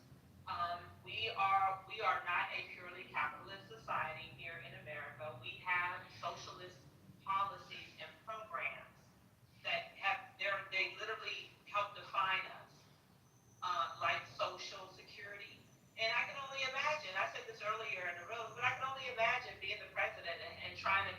we are not a purely capitalist society here in America. We have socialist policies and programs that they literally help define us. Like Social Security. And I can only imagine, I said this earlier in the room, but I can only imagine being the president and trying to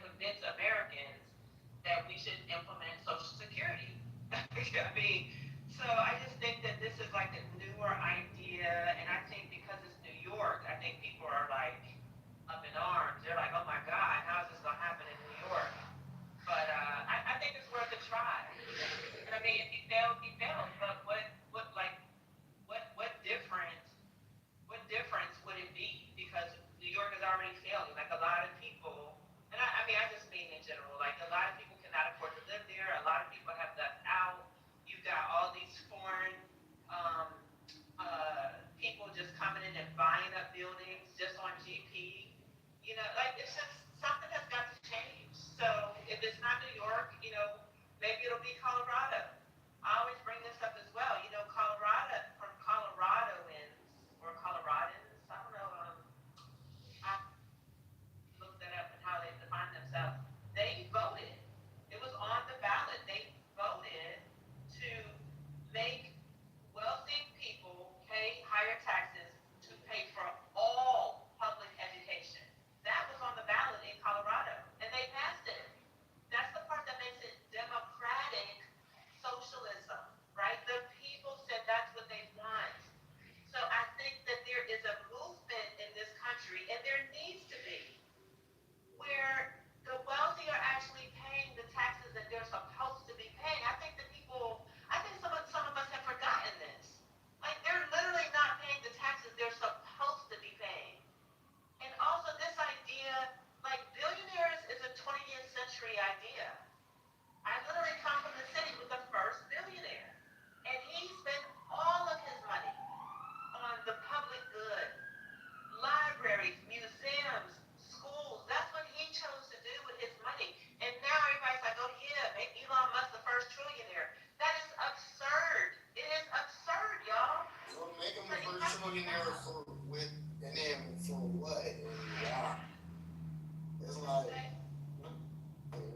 It's like,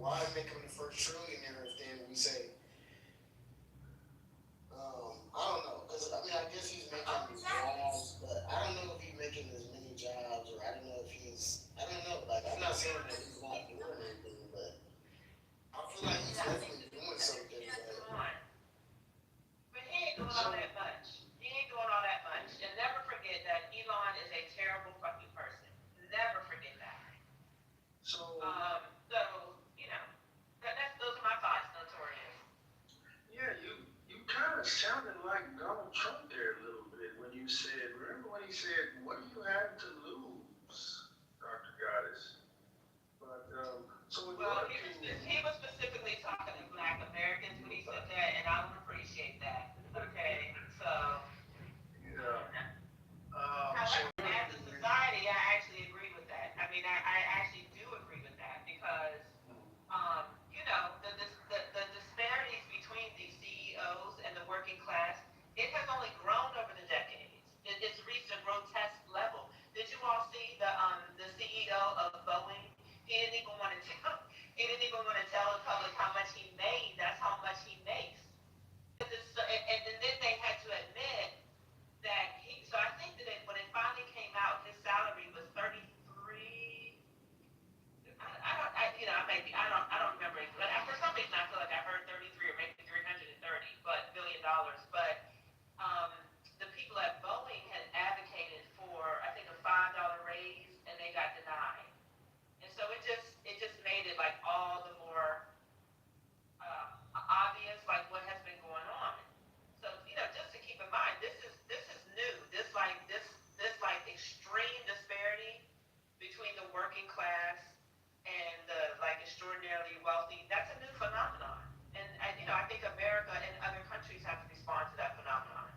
why make him the first trillionaire if then we say, I don't know, because I mean, I guess he's making jobs, but I don't know if he's making as many jobs, or I don't know if I don't know, like, I'm not saying that he's not doing anything, but I feel like he's definitely doing something, But he ain't doing all that much. He ain't doing all that much. And never forget that Elon is a terrible fucking person. Never forget that. So, You know, those are my thoughts, Notorious. yeah, you kind of sounded like Donald Trump there a little bit when you said, remember when he said, what do you have to lose, Dr. Goddess? But, so he was specifically talking to Black Americans when he said that, and I don't appreciate that. Okay, so. Yeah. However, as a society, I actually agree with that. I mean, I actually do agree with that because, you know, the disparities between the CEOs and the working class, it has only grown over the decades. It's reached a grotesque level. Did you all see the CEO of Boeing? He didn't even want to tell the public how much he made. That's how much he makes. And then they had to admit that so I think that when it finally came out, his salary was 33. I don't remember. But for some reason, I feel like I heard 33 or maybe 330, but $1 billion. But the people at Boeing had advocated for, I think, a $5 raise, and they got denied. And so it just made it like all the more obvious, like what has been going on. So, you know, just to keep in mind, this is new. This extreme disparity between the working class and the like extraordinarily wealthy. That's a new phenomenon, and you know, I think America and other countries have to respond to that phenomenon.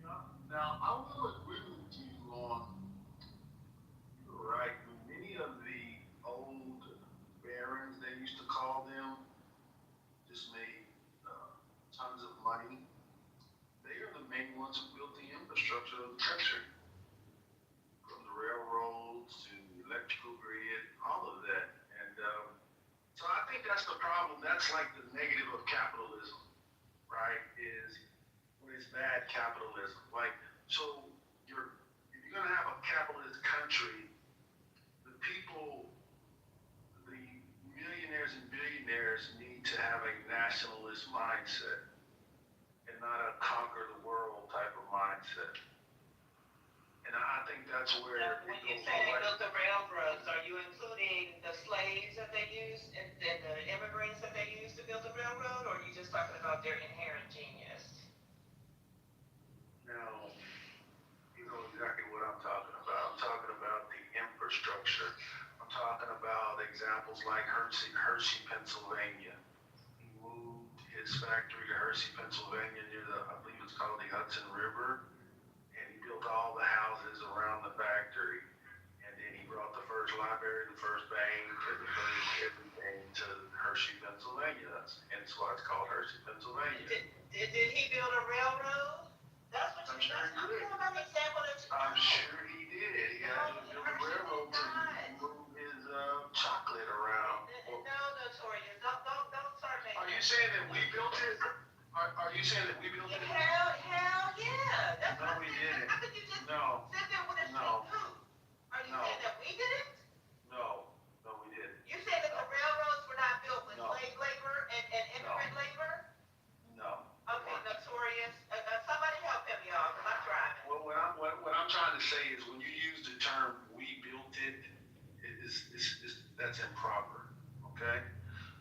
Yeah. Now, I will agree with you on, you're right, many of the old barons, they used to call them, just made tons of money. They are the main ones who built the infrastructure of the country, from the railroads to the electrical grid, all of that. And so I think that's the problem. That's like the negative of capitalism, right? Is when it's bad capitalism. Like, so if you're gonna have a capitalist country, the people, the millionaires and billionaires need to have a nationalist mindset and not a conquer the world type of mindset. And I think that's where when you say they built the railroads, are you including the slaves that they used and the immigrants that they used to build the railroad, or are you just talking about their inherent genius? Now, you know exactly what I'm talking about. I'm talking about the infrastructure. I'm talking about examples like Hershey, Pennsylvania. He moved his factory to Hershey, Pennsylvania near I believe it's called the Hudson River. And he built all the houses around the factory. And then he brought the first library, the first bank, and the first everything to Hershey, Pennsylvania. Hence why it's called Hershey, Pennsylvania. Did he build a railroad? That's what I'm sure he did. I'm sure he did. He had to build a railroad to move his chocolate around. No, Notorious. Don't start making. Are you saying that we built it? Are you saying that we built it? Hell yeah. That's No, we didn't. How could you just No. sit there with a No. poop? Are you No. saying that we did it? No, we didn't. You saying that the railroads were not built with No. slave labor and immigrant labor? No. Okay, Notorious. Somebody help him, y'all, because I'm driving. Well, what I'm trying to say is when you use the term "we built it," that's improper. Okay.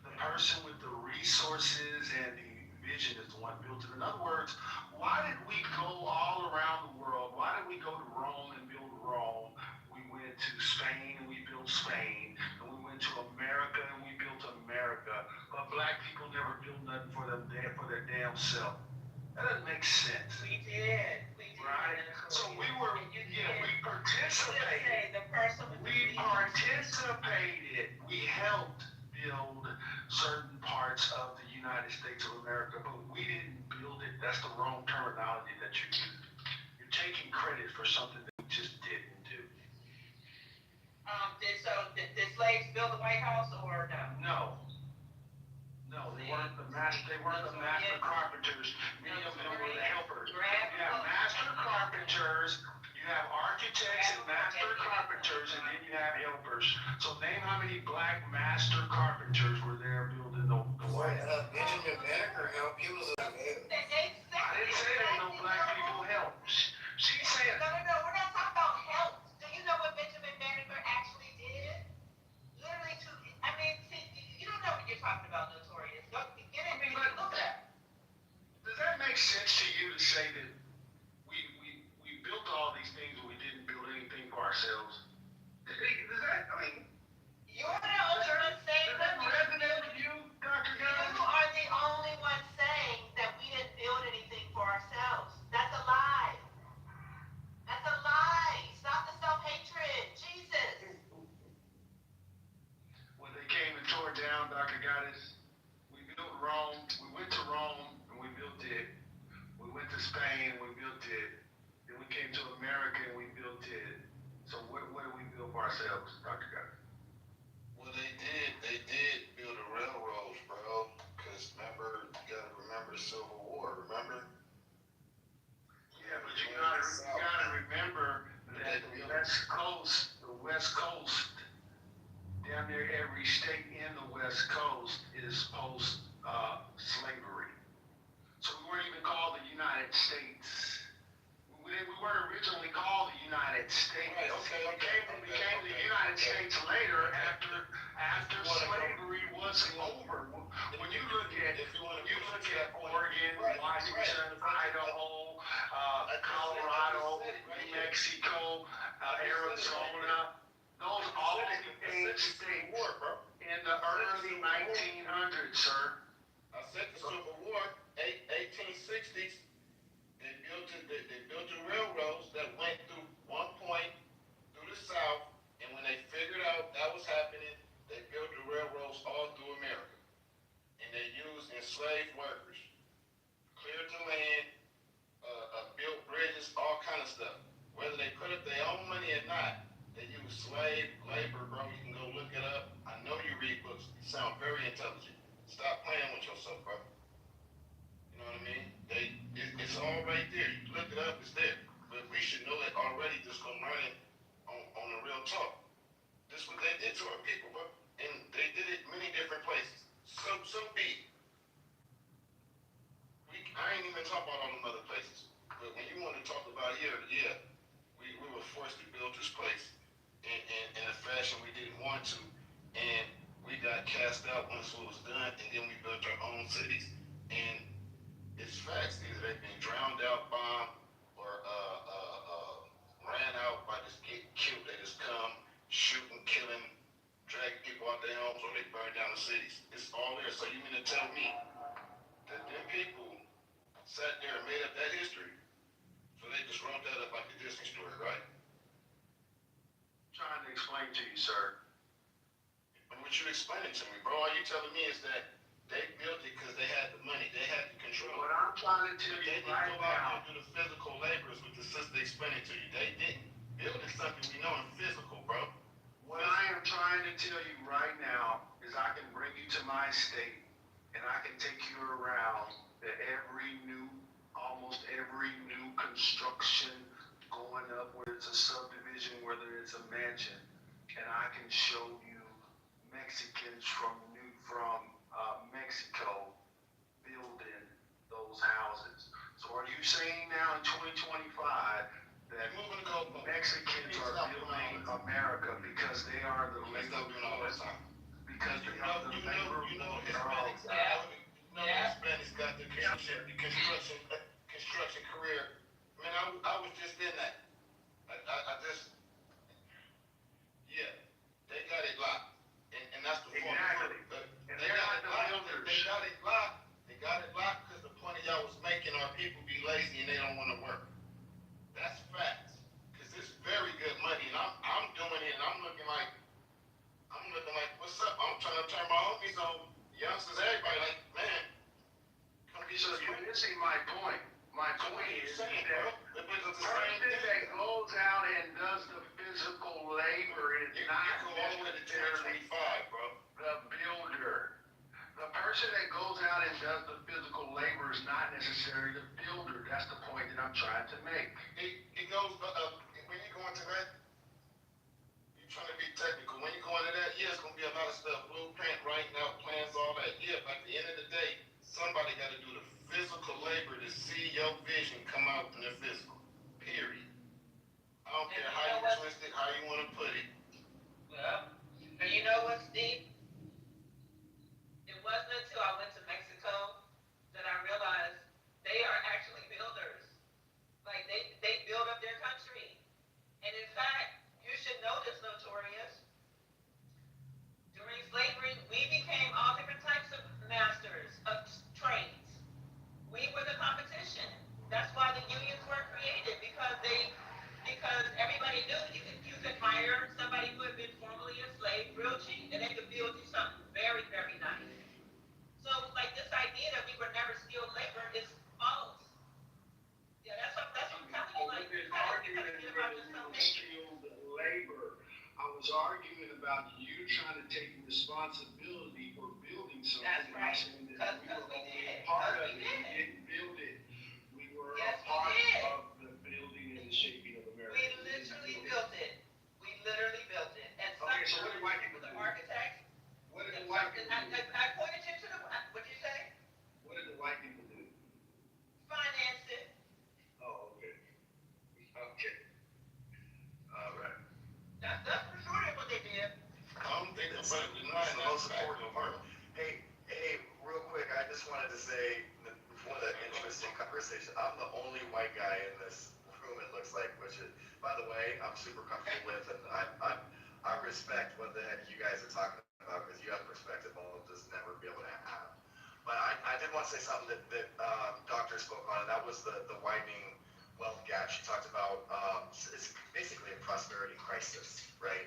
The person with the resources and the vision is the one who built it. In other words, why did we go all around the world? Why did we go to Rome and build Rome? We went to Spain and we built Spain. And we went to America and we built America. But black people never built nothing for their damn self. That doesn't make sense. We did. Right? So we participated. We helped build certain parts of the United States of America, but we didn't build it. That's the wrong terminology that you use. You're taking credit for something that we just didn't do. Did build the White House or no? No, they weren't the master carpenters. Many of them were the helpers. You have master carpenters, you have architects and master carpenters, and then you have helpers. So name how many black master carpenters were there building the White House. Benjamin Banneker helped. He was a I didn't say that no black people helped. She said. No, we're not talking about help. Do you know what Benjamin Banneker actually did? Literally, you don't know what you're talking about, Notorious. Get it, look at it. Does that make sense to you to say that we built all these things and we didn't build anything for ourselves? Does that, You're the only one saying that. Does that resonate with you, Dr. Gunn? You are the only one saying that we didn't build anything for ourselves. That's a lie. That's a lie. Stop the self-hatred. Jesus. When they came and tore down Dr. Goddess, we built Rome. We went to Rome and we built it. We went to Spain and we built it. Then we came to America and we built it. So what do we build for ourselves, Dr. Goddess? Well, they did build the railroads, bro. Because remember, you gotta remember the Civil War, remember? Yeah, but you gotta remember that the West Coast, down there, every state in the West Coast is post-slavery. So we weren't even called the United States. We weren't originally called the United States. Right, We became the United States later after slavery was over. When you look at Oregon, Washington, Idaho, Colorado, New Mexico, Arizona, those all became states in the early 1900s, sir. I said the Civil War, 1860s. They built the railroads that went through one point through the South, and when they figured out that was happening, they built the railroads all through America. And they used enslaved workers, cleared the land, built bridges, all kind of stuff. Whether they put up their own money or not, they used slave labor, bro. You can go look it up. I know you read books. You sound very intelligent. Stop playing with yourself, bro. You know what I mean? It's all right there. You look it up, it's there. But we should know it already, just go learn it on the real talk. This is what they did to our people, bro. And they did it many different places. So big. I ain't even talking about all them other places. But when you want to talk about here, yeah, we were forced to build this place in a fashion we didn't want to. And we got cast out once it was done, and then we built our own cities. And it's facts. Either they've been drowned out, bombed, or ran out by just getting killed. They just come, shooting, killing, dragging people out their homes, or they burn down the cities. It's all there. So you mean to tell me that them people sat there and made up that history? So they just wrote that up like a Disney story, right? Trying to explain to you, sir. And what you explaining to me, bro, all you telling me is that they built it because they had the money, they had the control. What I'm trying to tell you they didn't right go out now. and do the physical labors with the sister explaining to you. They didn't. Building something we know in physical, bro. What I am trying to tell you right now is I can bring you to my state and I can take you around to almost every new construction going up, whether it's a subdivision, whether it's a mansion, and I can show you Mexicans from Mexico building those houses. So are you saying now in 2025 that Mexicans are building America because they are the labor force? Because they are the labor force. Hispanics got the construction career. Man, I was just in that. They got it locked. And that's the point. Exactly. They got it locked. They got it locked because the point of y'all was making our people be lazy and they don't want to work. That's facts. Because it's very good money. And I'm doing it and I'm looking like, what's up? I'm trying to turn my homies on. Youngsters, everybody like, man, come get So you're missing my point. My point is that the person that goes out and does the physical labor is not go all the way to 2025. is not necessarily the builder. That's the point that I'm trying to make. It goes, when you go into that, you're trying to be technical. When you go into that, yeah, it's going to be a lot of stuff, blueprint, writing out plans, all that. Yeah, but at the end of the day, somebody got to do the physical labor to see your vision come out in the physical. Period. I don't care how you twist it, how you want to put it. Well, and you know what, Steve? It wasn't until I went to Mexico that I realized they are actually builders. Like they build up their country. And in fact, you should know this, Notorious. During slavery, we became all different types of masters of trades. We were the competition. That's why the unions were created, because everybody knew you could hire somebody who had been formerly enslaved real cheap, and they could build you something very, very nice. So, like, this idea that we were never skilled labor is false. Yeah, that's what I'm telling you. Like, you gotta get about this foundation. Skilled labor. I was arguing about you trying to take responsibility for building something. That's right. Because we were we did. part of it. We We did. didn't build it. We were Yes, a part we did. of the building and the shaping of America. We literally built it. We literally built it. And Okay, so what do white people the do? architects. What did the white people do? I pointed you to the. What'd you say? What did the white people do? Finance it. Oh, okay. Okay. All right. That's for sure what they did. I don't think that's right. Denying the most important part. Hey, real quick, I just wanted to say that one of the interesting conversations. I'm the only white guy in this room, it looks like, which is, by the way, I'm super comfortable with, and I respect what the heck you guys are talking about, because you have perspective I'll just never be able to have. But I did want to say something that Doctor spoke on, and that was the widening wealth gap. She talked about it's basically a prosperity crisis, right?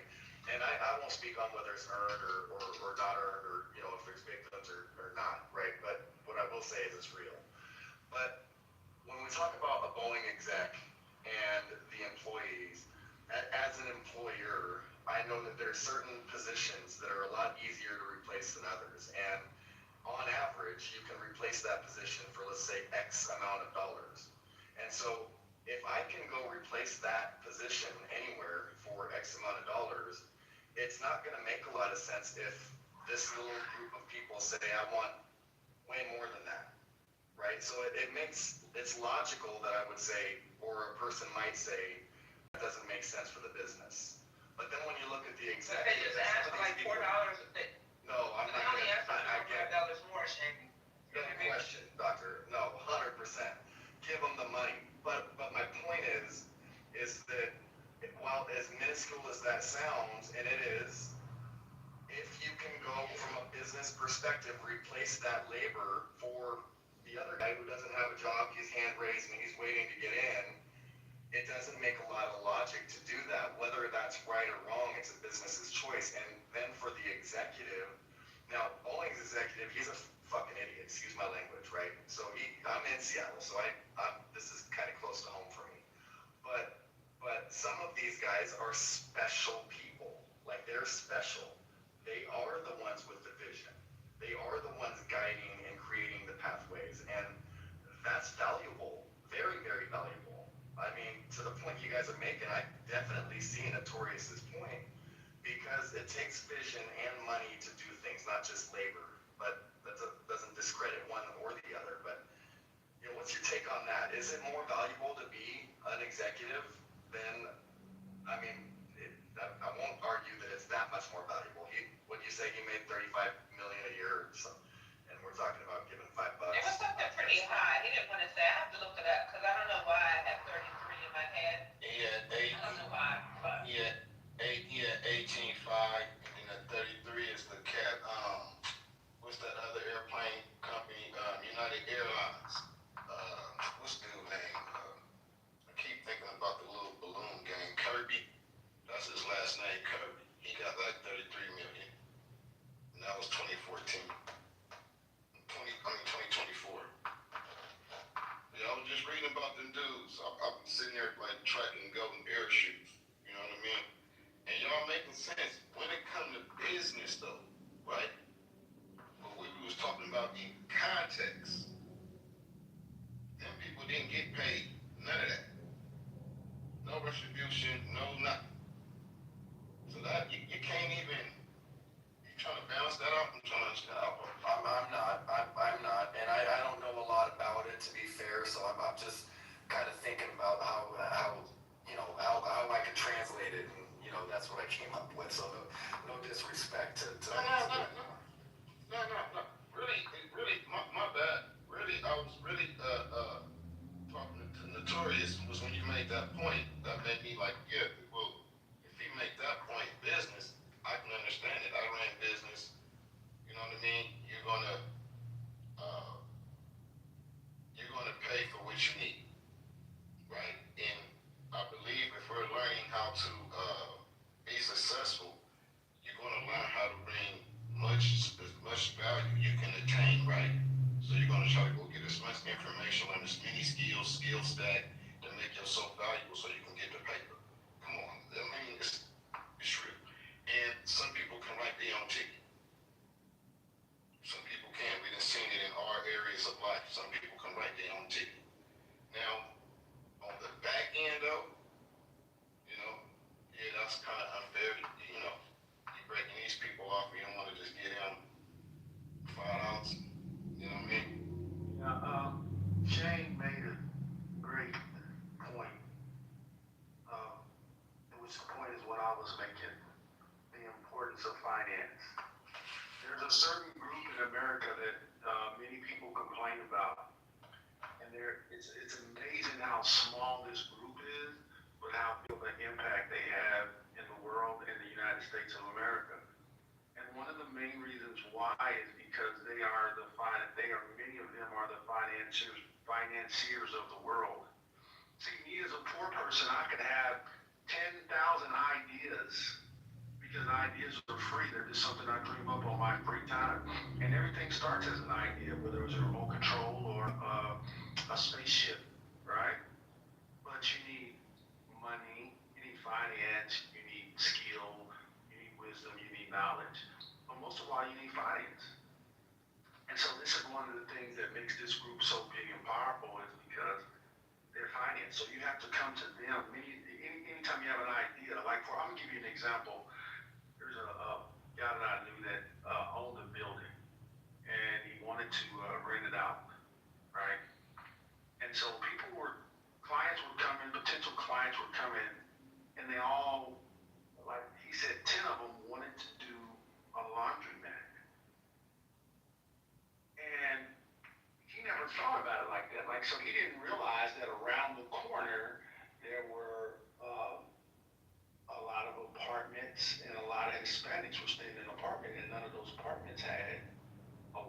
And I won't speak on whether it's earned or not earned, or if there's victims or not, right? But what I will say is it's real. But when we talk about a Boeing exec and the employees, as an employer, I know that there are certain positions that are a lot easier to replace than others. And on average, you can replace that position for, let's say, X amount of dollars. And so if I can go replace that position anywhere for X amount of dollars, it's not going to make a lot of sense if this little group of people say, I want way more than that, right? So it's logical that I would say, or a person might say, that doesn't make sense for the business. But then when you look at the But they executives, just asked for like $4. no, I'm They not only asked for I get $5 more, Shane. no question, doctor. No, 100%. Give them the money. But my point is that while as minuscule as that sounds, and it is, if you can go from a business perspective, replace that labor for the other guy who doesn't have a job, he's hand raised and he's waiting to get in, it doesn't make a lot of logic to do that. Whether that's right or wrong, it's a business's choice. And then for the executive, now Boeing's executive, he's a fucking idiot, excuse my language, right? So I'm in Seattle, so this is kind of close to home for me. But some of these guys are special people. Like, they're special. They are the ones with the vision. They are the ones guiding and creating the pathways. And that's valuable, very, very valuable. I mean, to the point you guys are making, I definitely see Notorious's point, because it takes vision and money to do things, not just labor. But that doesn't discredit one or the other. But what's your take on that? Is it more valuable to be an executive than? I mean, I won't argue that it's that much more valuable. Would you say he made $35 million a year, and we're talking about giving $5? It was something pretty high. He didn't want to say. I have to look it up because I don't know why I have 33 in my head. I don't know why. But. He had 18.5, and then 33 is the cap. What's that other airplane company? United Airlines. What's the dude's name? I keep thinking about the little balloon guy. just kind of thinking about how I could translate it, and that's what I came up with. So no disrespect to No. Really, my bad. Really, I was really talking to Notorious was when you made that point. That made me like, yeah, well, if he make that point business, I can understand it. I ran business. You know what I mean? You're gonna pay for what you need, right? And I believe if we're learning how to be successful, you're gonna learn how to bring as much value you can attain, right? So you're gonna try to go get as much information and as many skill stack to make yourself valuable so you can get the paper. Come on, I mean it's true. And some people can write their own ticket. Some people can. We done seen it in our areas of life. Some people can write their own ticket. Now, on the back end though, yeah, that's kind of unfair. You're breaking these people off. You don't want to just get them $5. You know what I mean? Yeah, Shane made a great point. Which point is what I was making, the importance of finance. There's a certain group in America that many people complain about, and it's amazing how small this group is, but how big of an impact they have in the world, in the United States of America. And one of the main reasons why is because many of them are the financiers of the world. See, me as a poor person, I could have 10,000 ideas, because ideas are free. They're just something I dream up on my free time. And everything starts as an idea, whether it's a remote control or a spaceship, right? But you need money, you need finance, you need skill, you need wisdom, you need knowledge. But most of all, you need finance. And so this is one of the things that makes this group so big and powerful, is because they're finance. So you have to come to them. Anytime you have an idea, I'm gonna give you an example. There's a guy that I knew that owned a building, and he wanted to rent it out, right? And so potential clients would come in, and they all, like he said, 10 of them wanted to do a laundromat. And he never thought about it like that. So he didn't realize that around the corner there were a lot of apartments, and a lot of Hispanics were staying in an apartment, and none of those apartments had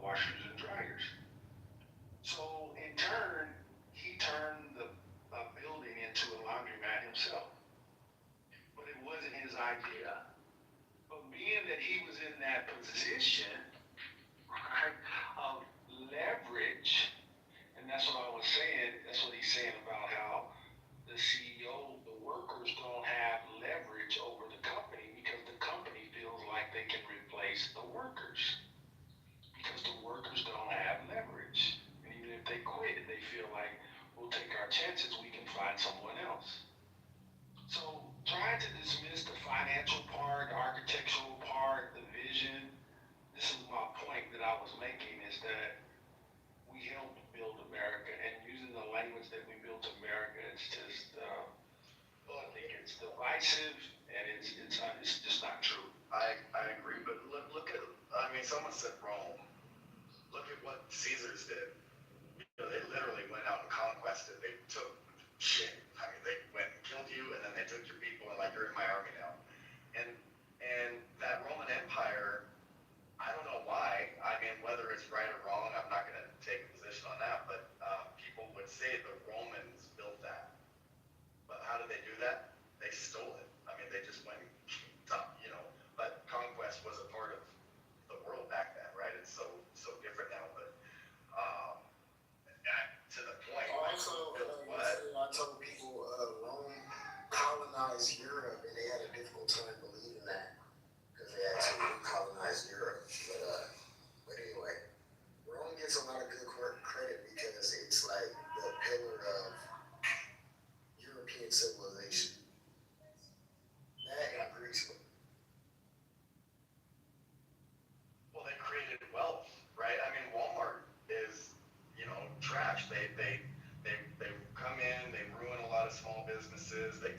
washers and dryers. So in turn, he turned the building into a laundromat himself. But it wasn't his idea. But being that he was in that position, right, of leverage, and that's what I was saying, that's what he's saying about how the CEO, the workers don't have leverage over the company, because the company feels like they can replace the workers, because the workers don't have leverage. And even if they quit, they feel like, we'll take our chances, we can find someone else. So trying to dismiss the financial part, the architectural part, the vision, this is my point that I was making, is that we helped build America, and using the language that we built America, it's just, I think it's divisive, and it's just not true. I agree, but look at, someone said Rome. Look at what Caesars did. They literally went out and conquested. They took shit. They went and killed you, and then they took your people, and you're in my army now. And that Roman Empire, I don't know why. Whether it's right or wrong, I'm not going to take a position on that, but people would say the Romans built that. But how did they do that? They stole it. They just went, but conquest was a part of the world back then, right? It's so different now, but to the point. Also, I told people Rome colonized Europe, and they had a difficult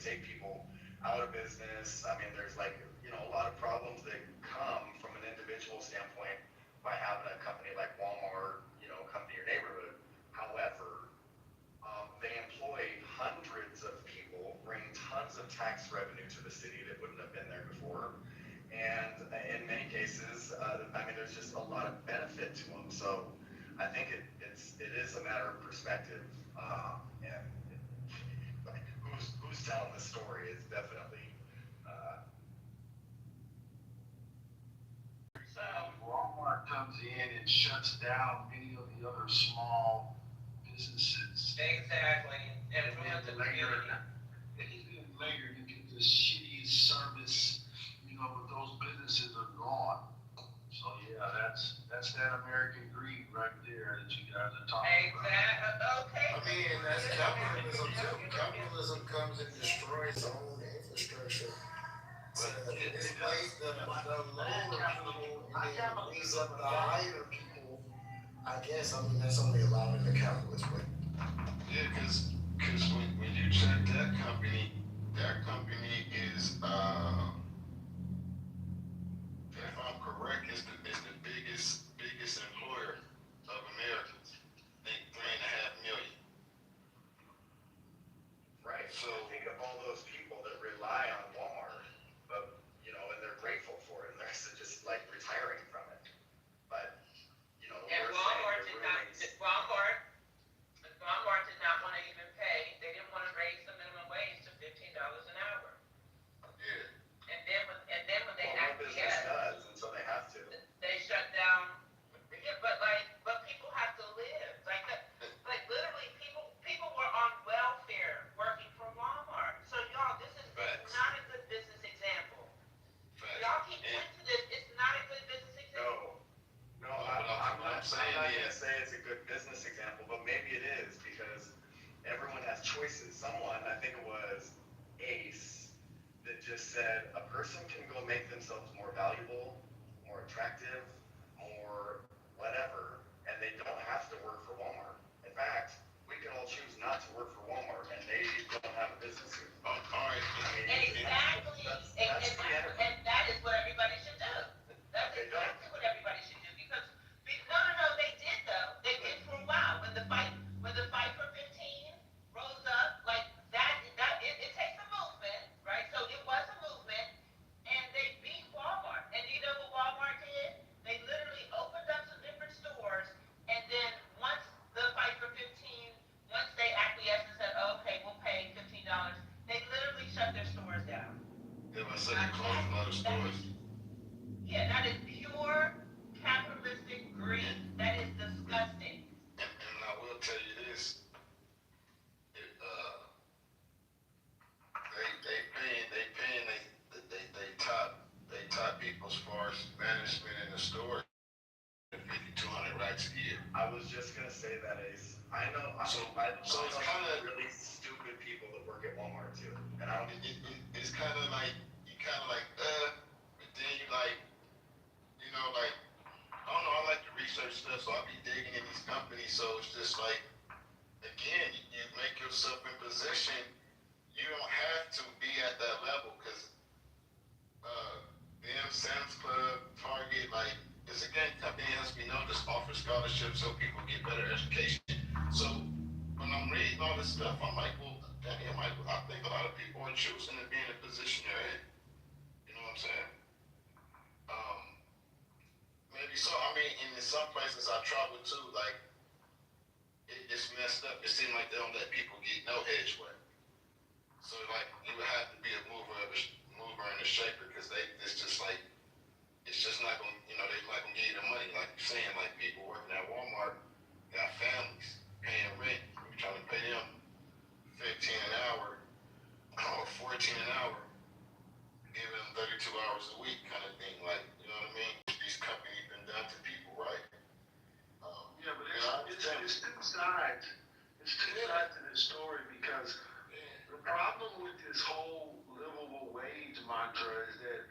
take people out of business. I mean, there's like, a lot of problems that come from an individual standpoint by having a company like Walmart, come to your neighborhood. However, they employ hundreds of people, bring tons of tax revenue to the city that wouldn't have been there before. And in many cases, there's just a lot of benefit to them. So I think it is a matter of perspective. And like, who's telling the story is definitely. Walmart comes in and shuts down many of the other small businesses. Exactly. And later you get the shittiest service, but those businesses are gone. So yeah, that's that American greed right there that you guys are talking about. Okay. I mean, that's capitalism too. Capitalism comes and destroys its own infrastructure. It displays the lower people and then brings up the higher people. I guess, that's only allowed in the capitalist way. Yeah, because when you check that company is, if I'm correct, is the biggest employer of Americans. I think 3.5 million. Right. So think of all those people that rely on Walmart, but and they're grateful for it, and they're just like retiring from it. But and Walmart did not want to even pay. They didn't want to raise the minimum wage to $15 an hour. Yeah. And then when they actually does, and so they have to. They shut down. Yeah, but people have to live. Like literally, people were on welfare working for Walmart. So y'all, this is not a good business example. Y'all keep into this. It's not a good business example. No, I'm not gonna say it's a good business example, but maybe it is because everyone has choices. Someone, I think it was Ace, that just said a person can go make themselves more valuable, more attractive, more whatever, and they don't have to work for Walmart. In fact, we can all choose not to work for Walmart, and they don't have a business here. All right. Exactly. And that is what everybody should do. That's exactly what everybody should do because no, they did though. They did for a while when the fight for 15 rose up like that. It takes a movement, right? So it was a movement, and they beat Walmart. And you know what Walmart did? They literally opened up some different stores, and then once the fight for 15, once they acquiesced and said, okay, we'll pay $15, they literally shut their stores down. Yeah, I said they closed a lot of stores. Yeah, that is pure capitalistic greed. That is disgusting. And I will tell you this, they top people as far as management in the store, 5,200 racks a year. I was just gonna say that, Ace. I know. So it's kind of really stupid people that work at Walmart too, and it's kind of like but then you like, I don't know. I like to research stuff, so I'll be digging in these companies. So it's just like, again, you make yourself in position. You don't have to be at that level because them Sam's Club, Target, like it's a gang company has to be known, just offer scholarships so people get better education. So when I'm reading all this stuff, I'm like, well, damn, I think a lot of people are choosing to be in a position they're in. You know what I'm saying? Maybe so. In some places I travel to, like it's messed up. It seems like they don't let people get no edgeway. So like you would have to be a mover and a shaker because it's just not gonna, they're not gonna give you the money. Like you're saying, like people working at Walmart got families paying rent. You're trying to pay them $15 an hour or $14 an hour, giving them 32 hours a week kind of thing. Like, you know what I mean? These companies been done to people, right? Yeah, but it's two sides. It's two sides to this story because the problem with this whole livable wage mantra is that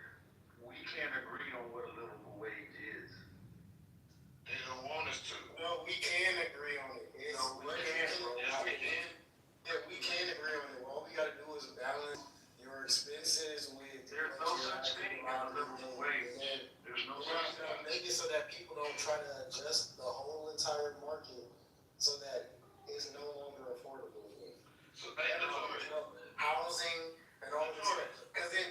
we can't agree on what a livable wage is. make it so that people don't try to adjust the whole entire market so that it's no longer affordable again. So they Housing and all this stuff. Because then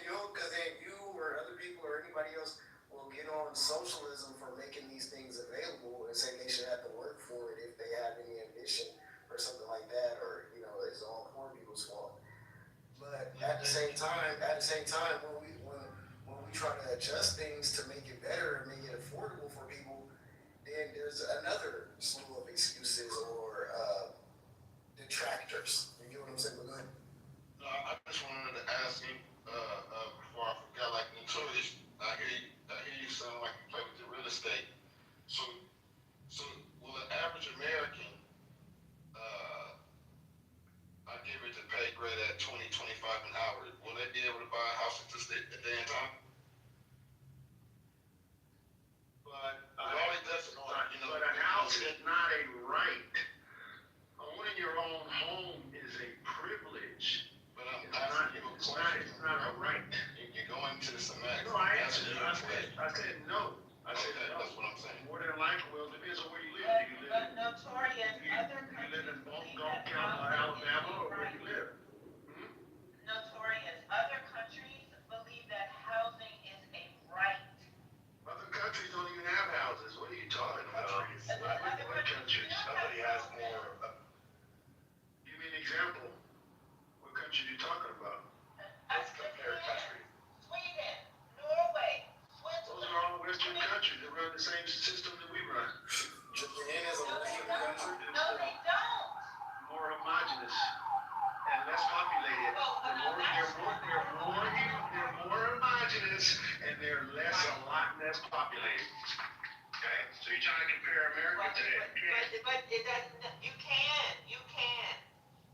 you or other people or anybody else will get on socialism for making these things available and say they should have to work for it if they have any ambition or something like that, or it's all poor people's fault. But at the same time, when we try to adjust things to make it better and make it affordable for people, then there's another slew of excuses or detractors. You get what I'm saying? But go ahead. No, I just wanted to ask you, before I forgot, like notorious, I hear you sound like you play with the real estate. So will an average American, I give it to pay grade at 20, 25 an hour, will they be able to buy a house at this day and time? But But a house is not a right. Owning your own home is a privilege. But I'm asking you a question. It's not a right. You're going to the semantics. No, I said no. I said no. That's what I'm saying. More than likely, well, it depends on where you live. But notorious, other You countries live in believe Montgomery that County, housing is Alabama, a or where right. you live. Notorious, other countries believe that housing is a right. Other countries don't even have houses. What are you talking about? What countries? Somebody has more. Give me an example. What country are you talking about? Let's compare countries. Sweden, Norway, Those are all Western countries that run the same system that we run. Japan is a Western country. No, they don't. More homogenous and less populated. They're more homogenous and they're a lot less populated. Okay, so you're trying to compare America to that? But it doesn't, you can.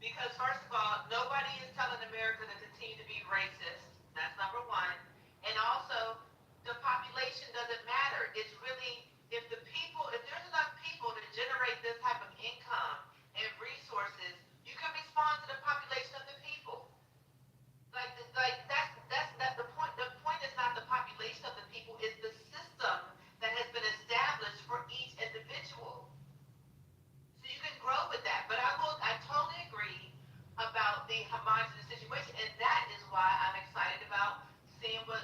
Because first of all, nobody is telling America to continue to be racist. That's number one. And also, the population doesn't matter. It's really, if there's enough people to generate this type of income and resources, you can respond to the population of the people. That's the point. The point is not the population of the people, it's the system that has been established for each individual. So you can grow with that. But I totally agree about the homogenous situation, and that is why I'm excited about seeing what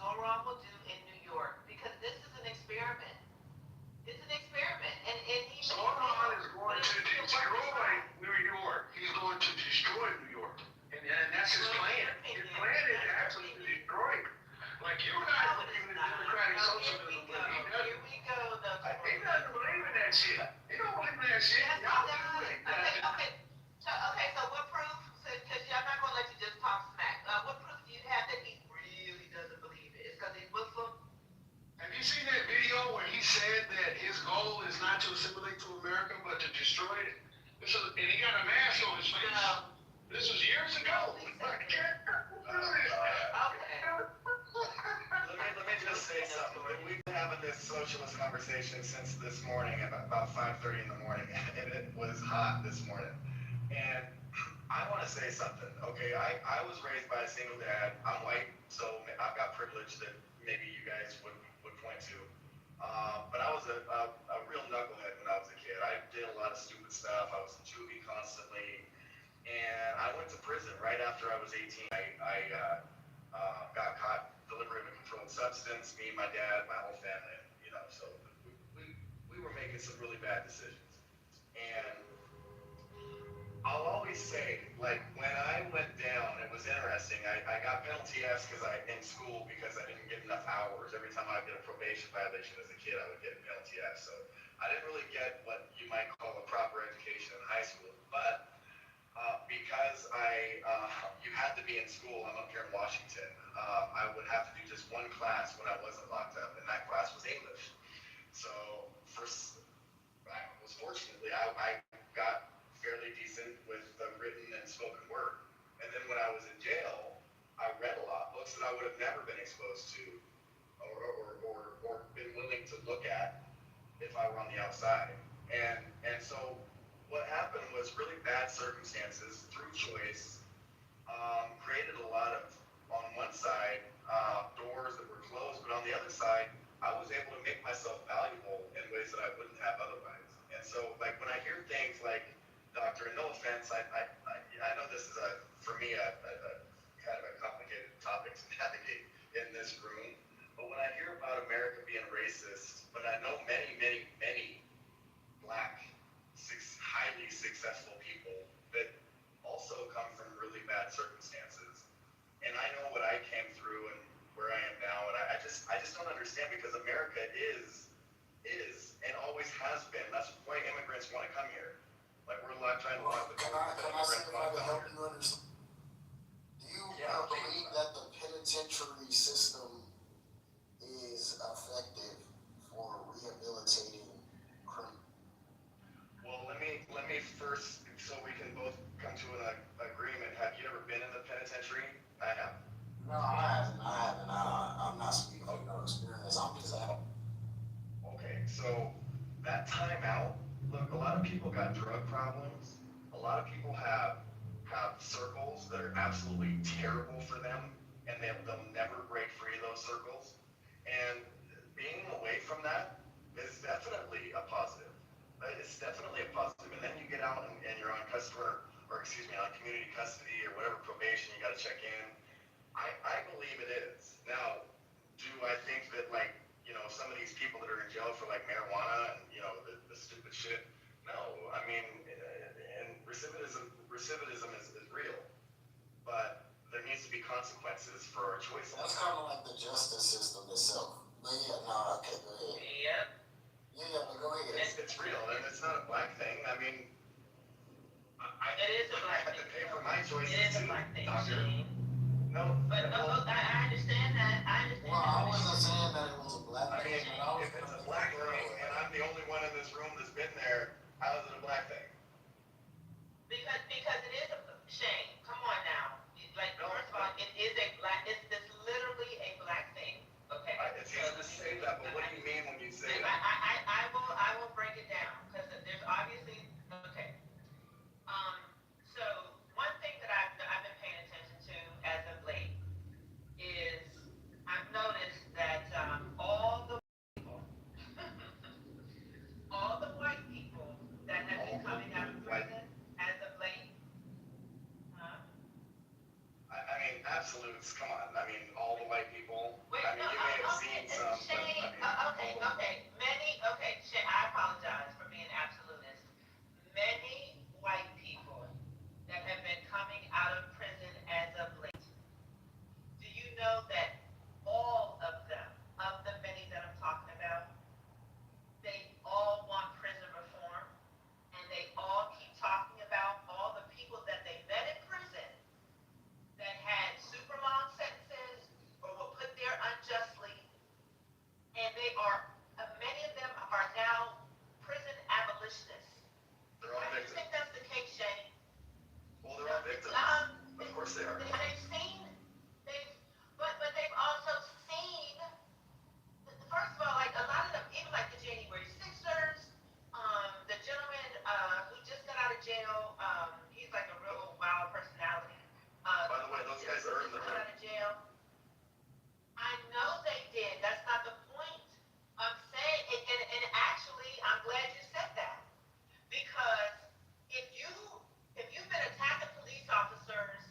Zoran will do in New York, because this is an experiment. It's an experiment, and he Zoran is going to destroy New York. He's going to destroy New York. And that's his plan. His plan is actually to destroy it. Like you guys believe in democratic socialism, but he doesn't. Here we go, He doesn't believe in that shit. He don't believe in that shit. Y'all do it. Okay, so what proof, because I'm not going to let you just talk smack, what proof do you have that he really doesn't believe it? It's because he's Muslim? Have you seen that video where he said that his goal is not to assimilate to America, but to destroy it? And he got a mask on his face. No. This was years ago. Let me just say something. We've been having this socialist conversation since this morning at about 5:30 in the morning, and it was hot this morning. And I want to say something. Okay, I was raised by a single dad. I'm white, so I've got privilege that maybe you guys would point to. But I was a real knucklehead when I was a kid. I did a lot of stupid stuff. I was in juvie constantly. And I went to prison right after I was 18. I got caught delivering a controlled substance, me, my dad, my whole family, so we were making some really bad decisions. And I'll always say, like, when I went down, it was interesting. I got penalty Fs in school because I didn't get enough hours. Every time I did a probation violation as a kid, I would get a penalty F. So I didn't really get what you might call a proper education in high school. But because you had to be in school, I'm up here in Washington, I would have to do just one class when I wasn't locked up, and that class was English. So fortunately, I got fairly decent with the written and spoken word. And then when I was in jail, I read a lot, books that I would have never been exposed to or been willing to look at if I were on the outside. And so what happened was really bad circumstances through choice created a lot of, on one side, doors that were closed, but on the other side, I was able to make myself so like when I hear things like, doctor, and no offense, I know this is for me a kind of a complicated topic to navigate in this room, but when I hear about America being racist, but I know many, many, many black, highly successful people that also come from really bad circumstances, and I know what I came through and where I am now, and I just don't understand, because America is and always has been. That's why immigrants want to come here. Like we're trying to lock the Can door. I see if I can help you understand? Do you believe that the penitentiary system is effective for rehabilitating criminals? Well, let me first, so we can both come to an agreement. Have you ever been in the penitentiary? I have. No, I haven't. I'm not speaking from no experience. I'm just asking. Okay, so that timeout, look, a lot of people got drug problems. A lot of people have circles that are absolutely terrible for them, and they'll never break free of those circles. And being away from that is definitely a positive. It's definitely a positive. And then you get out and you're on on community custody or whatever probation, you got to check in. I believe it is. Now, do I think that, like, some of these people that are in jail for like marijuana and the stupid shit? No, I mean, and recidivism is real, but there needs to be consequences for our choices. That's kind of like the justice system itself. But yeah, no, okay, go ahead. Yep. Yeah, but go ahead. It's real, and it's not a black thing. I mean, It is a black I have to pay for my choices It is a too, black thing, doctor. Shane. No, But I understand that. Well, I wasn't saying that it was a black I thing, mean, but I was if it's a black thing, and I'm the only one in this room that's been there, how is it a black thing? Because it is a shame. Come on now. Like, first of all, it is a black. It's literally a black thing. Okay. It's easy to say that, but what do you mean when you say that? I will break it down, because there's obviously okay. So one thing that I've been paying attention to as of late is I've noticed that all the white people that have been coming out of prison as of late. I mean, absolutes, come on. I mean, all the white people. Wait, I mean, you may have seen some, but I mean, Shane, I apologize for being absolutist. Many white people that have been coming out of prison as of late. Do you know that all of them, of the many that I'm talking about, they all want prison reform, and they all keep talking about all the people that they met in prison that had super long sentences or were put there unjustly, and they are, many of them are now prison abolitionists. they're all Why do you victims. think that's the case, Shane? Well, they're all victims. Of course they are. They've seen, but they've also seen, first of all, like a lot of them, even like the January 6ers, the gentleman who just got out of jail, he's like a real wild personality. By the way, those guys earned their out of jail. I know they did. That's not the point. I'm saying, and actually, I'm glad you said that, because if you've been attacking police officers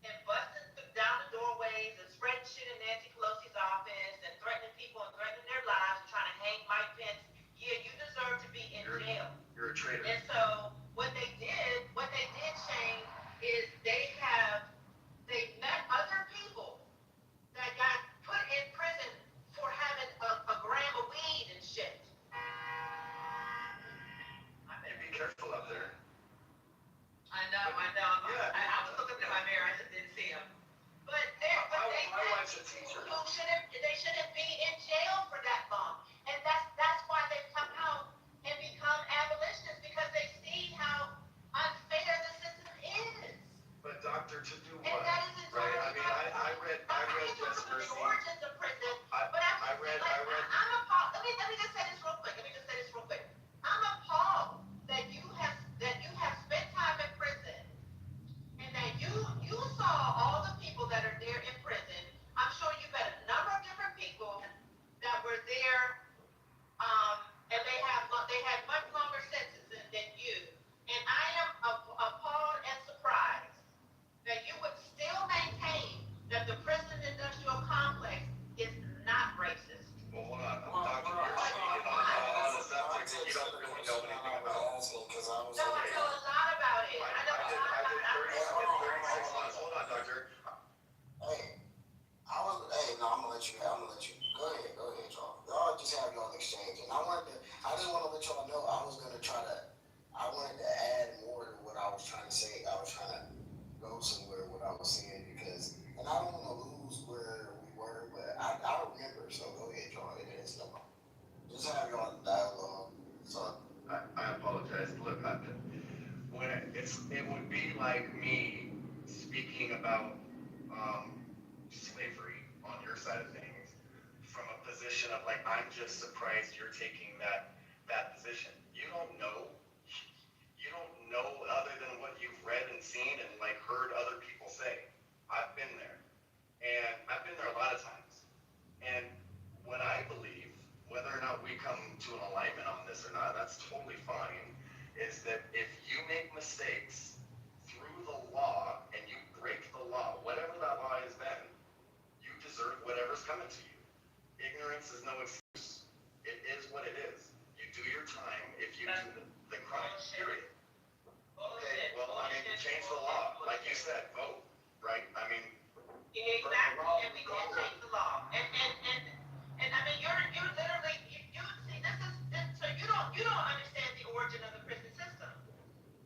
and busting down the doorways and spreading shit in Nancy Pelosi's office and threatening people and threatening their lives and trying to hang Mike Pence, yeah, you deserve to be in jail. You're a traitor. And so what they did, Shane, is they met other people that got put in prison for having a gram of weed and shit. You be careful out there. I know. Yeah. I was looking at my mirror, I just didn't see him. But My wife's a teacher. they shouldn't be in jail for that long. And that's why they've come out and become abolitionists, because they exchange. And I didn't want to let y'all know I wanted to add more to what I was trying to say. I was trying to go somewhere what I was saying because, and I don't want to lose where we were, but I remember. So go ahead, y'all. It is no problem. Just have y'all dialogue. So I apologize. Look, it would be like me speaking about slavery on your side of things from a position of like I'm just surprised you're taking that position. You don't know other than what you've read and seen and like heard other people say. I've been there, and I've been there a lot of times. And what I believe, whether or not we come to an alignment on this or not, that's totally fine. Is that if you make mistakes through the law and you break the law, whatever that law is, then you deserve whatever's coming to you. Ignorance is no excuse. It is what it is. You do your time if you do the crime, period. Okay, well, I mean, change the law. Like you said, vote, right? I mean, Exactly, and we can change the law. And I mean, you're literally, you see, so you don't understand the origin of the prison system.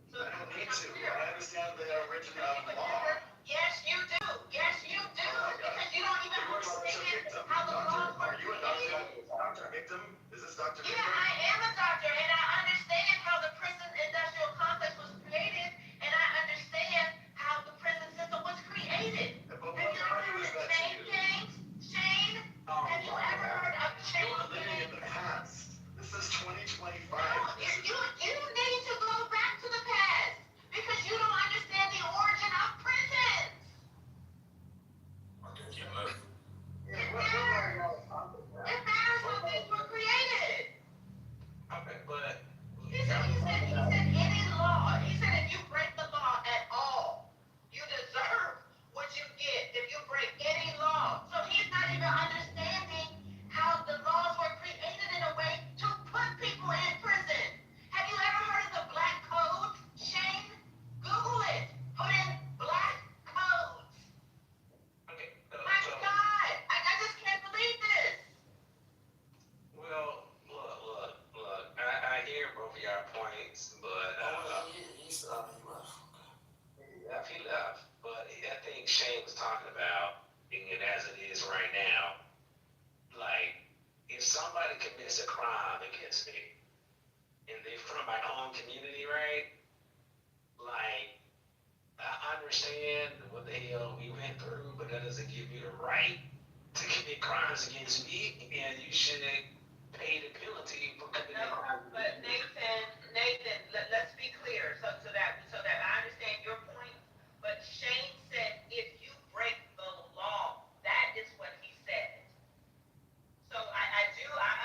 So I don't need to. I understand the origin of law. yes, you do. Yes, you do. Because you don't even understand how the laws were created. Dr. Victim? Is this Dr. Victim? Yeah, I am a doctor, and I understand how the prison industrial complex was created, and I understand how the prison system was created. But what value is that to you? Shane, have you ever heard of Shane? You're living in the past. This is 2025. No, you need to go back to the past because you don't understand the origin of prisons. It matters how things were created. Okay, but He said any law. He said if you break the law at all, you deserve what you get if you break any law. So he's not even understanding how the laws were created in a way to put people in prison. Have you ever heard of the Black Code, Shane? Google it. Put in Black Codes. okay, My God, I just can't believe this. Well, look. I hear both of y'all points, but he left. But I think Shane was talking about, and as it is right now, like if somebody commits a crime against me, and they're from my own community, right? Like I understand what the hell we went through, but that doesn't give you the right to commit crimes against me, and you should pay the penalty for committing No, crimes. but Nathan, let's be clear so that I understand your point. But Shane said if you break the law, that is what he said. So I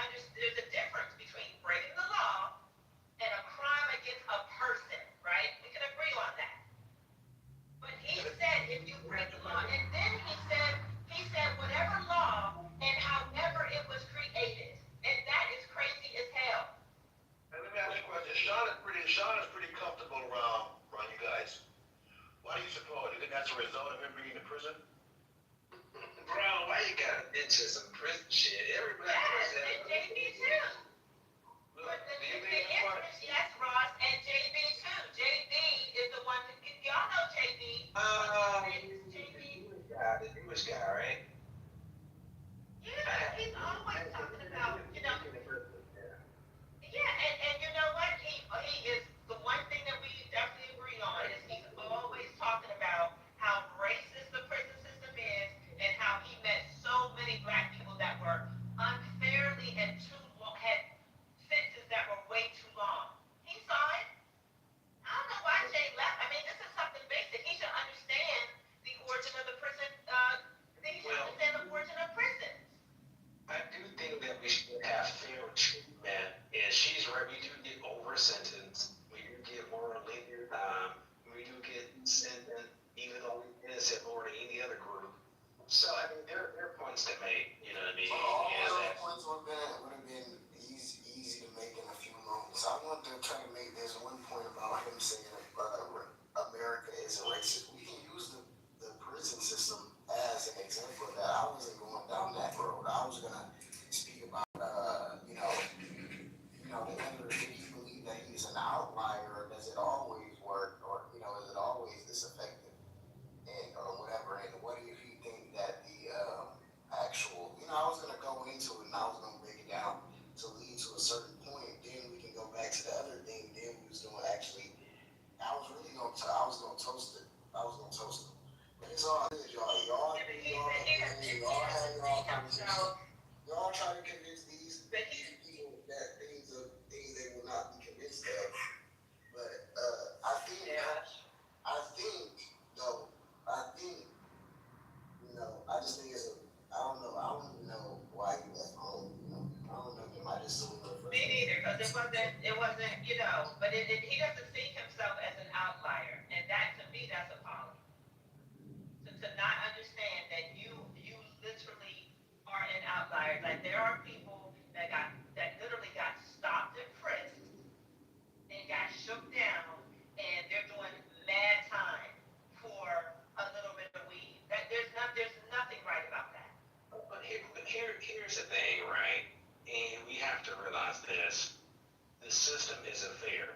understand there's a difference between breaking the law and a crime against a person, right? We can agree on that. But he said if you break the law, and then he said whatever law and however it was created, and that is just saluted her first. Me neither, because it wasn't, you know, but he doesn't see himself as an outlier, and that, to me, that's a problem. To not understand that you literally are an outlier. Like, there are people that literally got stopped and frisked and got shook down, and they're doing mad time for a little bit of weed. There's nothing right about that. But here's the thing, right? And we have to realize this. The system isn't fair,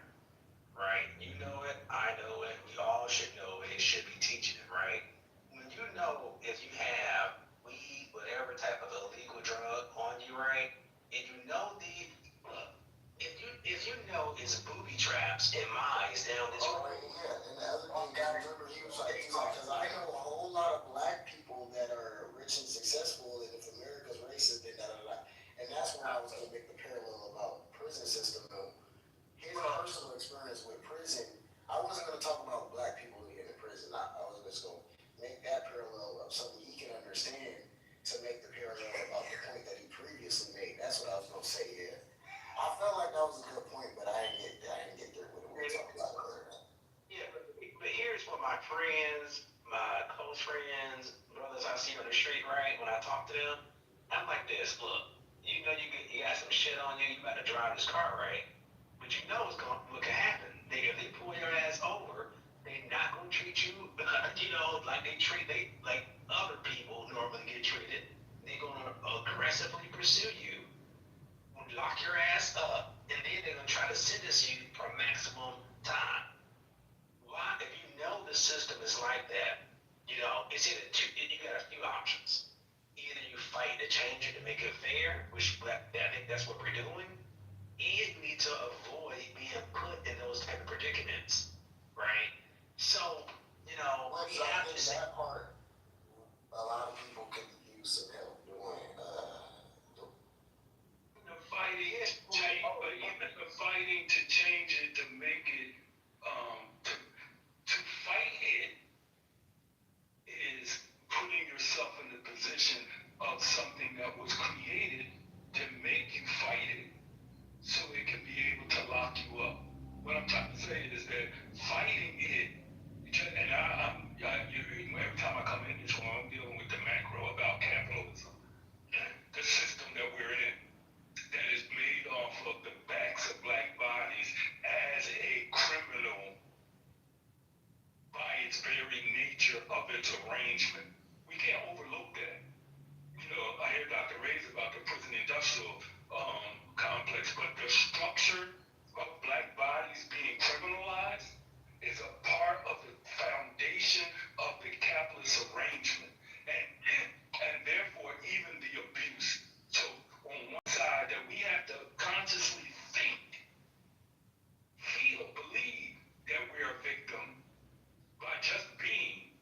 right? You know it, I know it, we all should know it, it should be teaching it, right? When you know if you have weed, whatever type of illegal drug on you, right? And you know if you know it's booby traps and mines down this road. Yeah, and the other thing, remember, he was like, because I know a whole lot of black people that are rich and successful, and if America's racist, then da. And that's when I was going to make the parallel about prison system. His personal experience with prison, I wasn't going to talk about black people in prison. I was just going to make that parallel of something he can understand to make the parallel about the point that he previously made. That's what I was going to say, yeah. I felt like that was a good point, but I didn't get there with it. We'll talk about it. Yeah, but here's what my friends, my close friends, brothers I see on the street, right? When I talk to them, I'm like this. Look, you know you got some shit on you. You better drive this car, right? But you know what can happen. If they pull your ass over, they're not gonna treat you, you know, like like other people normally get treated. They're gonna aggressively pursue you, lock your ass up, and then they're gonna try to sentence you for maximum time. Why? If you know the system is like that, you know, it's either you got a few options. Either you fight to change it to make it fair, which I think that's what we're doing, and you need to avoid being put in those type of predicaments, right? So, you know, we have to say that part. A lot of people can use some help doing. The fighting is change, but even the fighting to change it to make it to fight it is putting yourself in the position of something that was created to make you fight it so it can be able to lock you up. What I'm trying to say is that fighting it, and every time I come in this room, I'm dealing with the macro about capitalism, the system that we're in, that is made off of the backs of black bodies as a criminal by its very nature of its arrangement. We can't overlook that. You know, I hear Dr. Ray's about the prison industrial complex, but the structure of black bodies being criminalized is a part of the foundation of the capitalist arrangement, and therefore even the abuse. So on one side, that we have to consciously think, feel, believe that we're a victim by just being,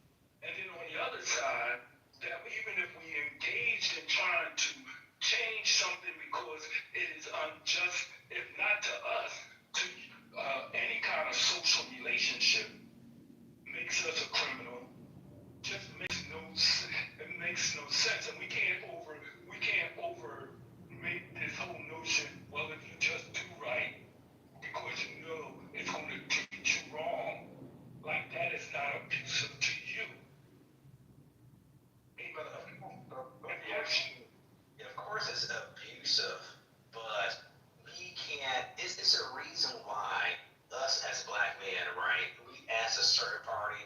and then on the other side, that even if we engaged in trying to change something because it is unjust, if not to us, to any kind of social relationship, makes us a criminal. Just makes no sense, and we can't over make this whole notion. Well, if you just do right, because you know it's going to treat you wrong, like that is not abusive to you. Of course it's abusive, but we can't, it's a reason why us as black men, right, we ask a certain party,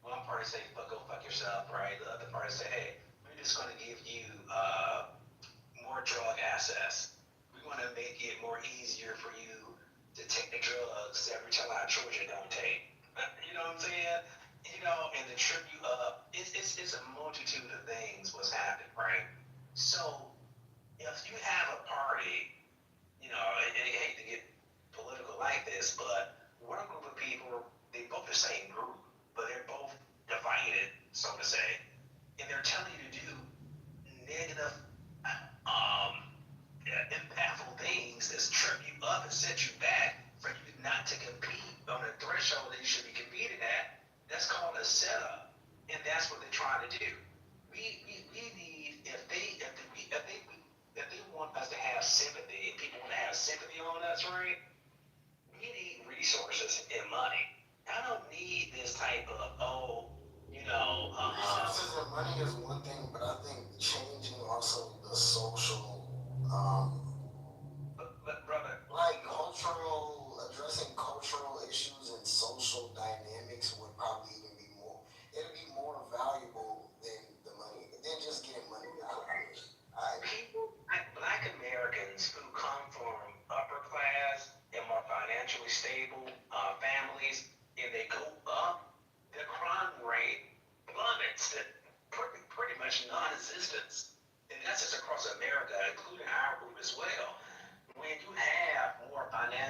one party say, go fuck yourself, right, the other party say, hey, we're just going to give you more drug access. We want to make it more easier for you to take the drugs every time our children don't take. You know what I'm saying? You know, and to trip you up, it's a multitude of things what's happening, right? So, if you have a party, you know, and I hate to get political like this, but one group of people, they both the same group, but they're both divided, so to say, and they're telling you to do negative, impactful things that trip you up and set you back for you not to compete on a threshold that you should be competing at. That's called a setup, and that's what they're trying to do. We need, if they want us to have sympathy, and people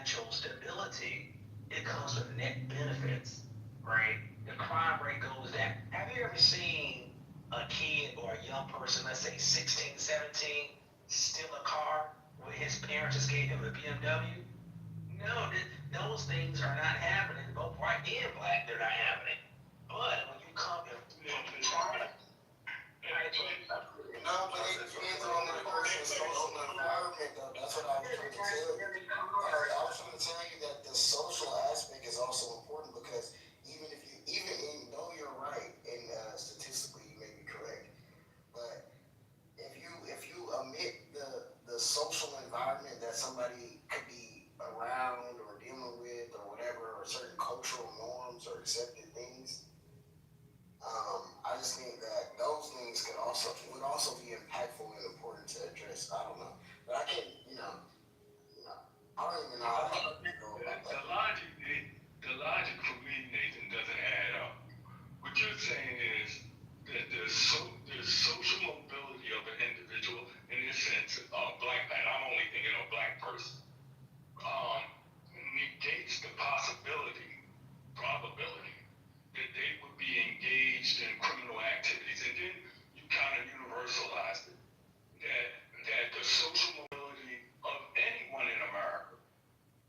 financial stability, it comes with net benefits, right? The crime rate goes down. Have you ever seen a kid or a young person, let's say 16, 17, steal a car when his parents just gave him a BMW? No, those things are not happening. Both white and black, they're not happening. But when you come and No, but it depends on the person's social environment, though. That's what I was trying to tell you. I was trying to tell you that the social aspect is also important because even though you're right and statistically you may be correct, but if you omit the social environment that somebody could be around or dealing with or whatever, or certain cultural norms or accepted things, I just think that those things would also be impactful and important to address. I don't know, but I can't, I don't even know how to go about that. The logic for me, Nathan, doesn't add up. What you're saying is that there's social mobility of an individual in this sense, black, and I'm only thinking of black person, negates the probability that they would be engaged in criminal activities. And then you kind of universalized it, that the social mobility of anyone in America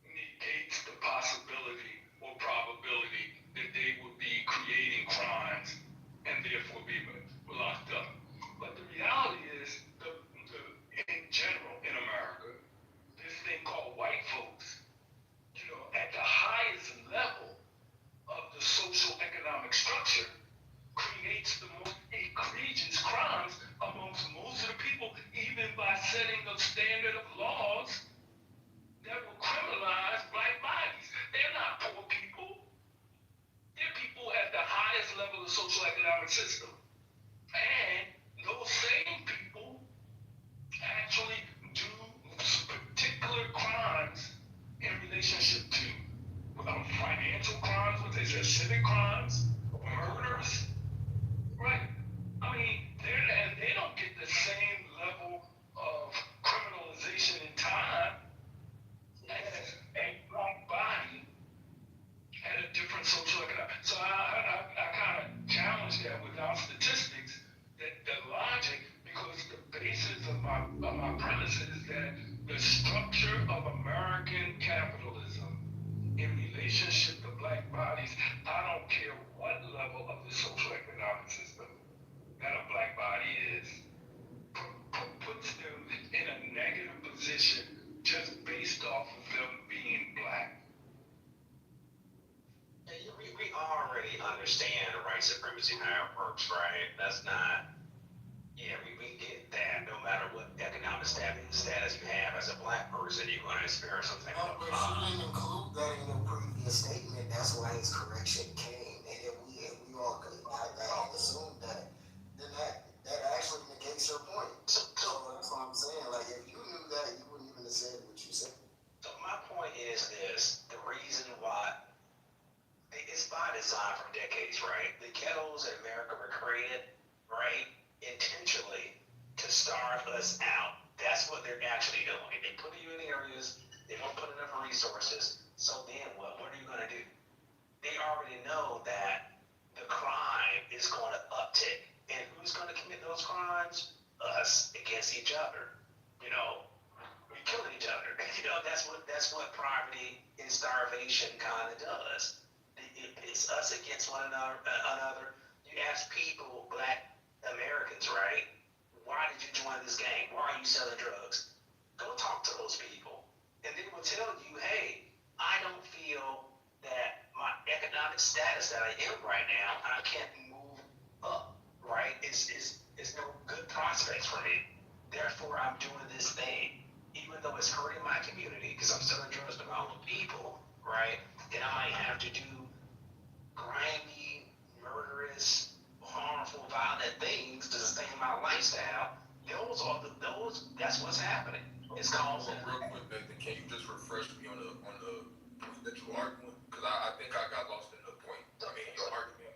negates the possibility or probability that they would be creating crimes and therefore be locked up. But the reality is, in general in America, this thing called white folks, at the highest level of the social economic structure, creates the most egregious crimes amongst most of the people, even by setting a standard of laws that will criminalize black bodies. They're not poor people. They're people at the highest level of the social economic system. And those same people actually do particular crimes in relationship to financial crimes, what they say, civic crimes, murders, right? I mean, they don't get the same level of criminalization in time as a black body at a different social economic. So I kind of challenge that without statistics, that the logic, because the basis of my premise is that the structure of American capitalism in relationship to black bodies, I don't care what level of the social economic system that a black body is, puts them in a negative position just based off of them being black. we already understand white supremacy and how it works, right? That's not, we get that no matter what economic status you have as a black person, you're going to experience something. No, but you didn't include that in your previous statement. That's why his correction came. And if we all could have that and assume that, then that actually negates your point. So that's what I'm saying. Like, if you knew that, you wouldn't even have said what you said. So my point is this: the reason why it's by design for decades, right? The ghettos in America were created, right, intentionally to starve us out. That's what they're actually doing. They put you in areas, they don't put enough resources. So then what are you going to do? They already know that the crime is going to uptick. And who's going to commit those crimes? Us against each other. We kill each other. That's what poverty and starvation kind of does. It's us against one another. You ask people, black Americans, right? Why did you join this gang? Why are you selling drugs? Go talk to those people. And they will tell you, hey, I don't feel that my economic status that I am right now, I can't move up, right? It's no good prospects for me. Therefore, I'm doing this thing, even though it's hurting my community because I'm selling drugs to my own people, right? And I might have to do grimy, murderous, harmful, violent things to sustain my lifestyle. That's what's happening. It's causing. Real quick, Nathan, can you just refresh me on the point that you were arguing? Because I think I got lost in the point. Your argument.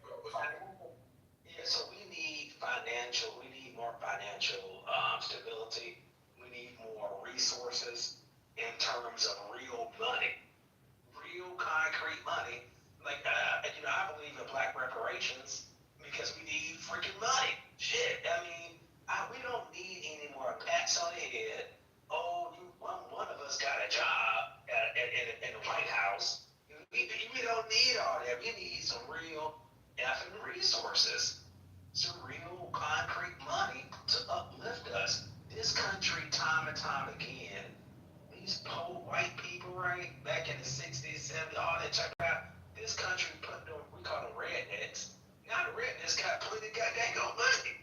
So we need more financial stability. We need more resources in terms I believe in black reparations because we need freaking money. Shit, we don't need any more pats on the head. Oh, one of us got a job in the White House. We don't need all that. We need some real effing resources, some real concrete money to uplift us. This country, time and time again, these poor white people, right, back in the 60s, 70s, all that type of crap, this country put them, we call them rednecks. Now the rednecks got plenty of goddamn money.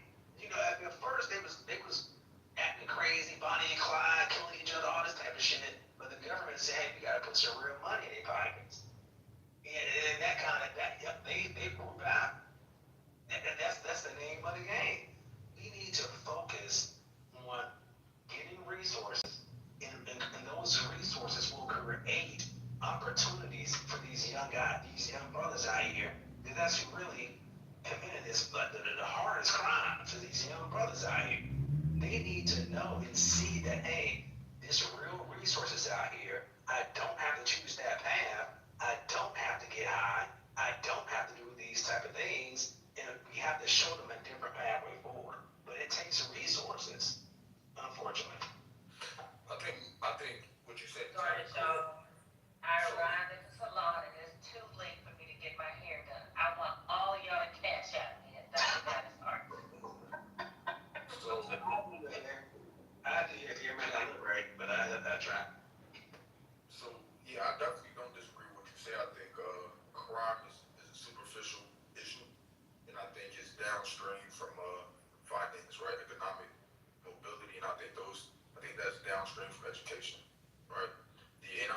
At first they was acting crazy, Bonnie and Clyde, killing each other, all this type of shit. But the government said, hey, we gotta put some real money in their pockets. And that kind of, they move out. That's the name of the game. We need to focus on getting resources, and those resources will create opportunities for these young guys, these young brothers out here. And that's who really committed the hardest crime to these young brothers out here. They need to know and see that, hey, there's real resources out here. I don't have to choose that path. I don't have to get high. I don't have to do these type of things. And we have to show them a different pathway forward. But it takes resources, unfortunately. I think what you said. Sorry, y'all. I arrived at the salon and it's too late for me to get my hair done. I want all y'all to cash out me at Dr. So I did hear me not right, but I tried. So yeah, I definitely don't disagree with what you say. I think crime is a superficial issue, and I think it's downstream from finance, right? Economic mobility, and I think that's downstream from education, right?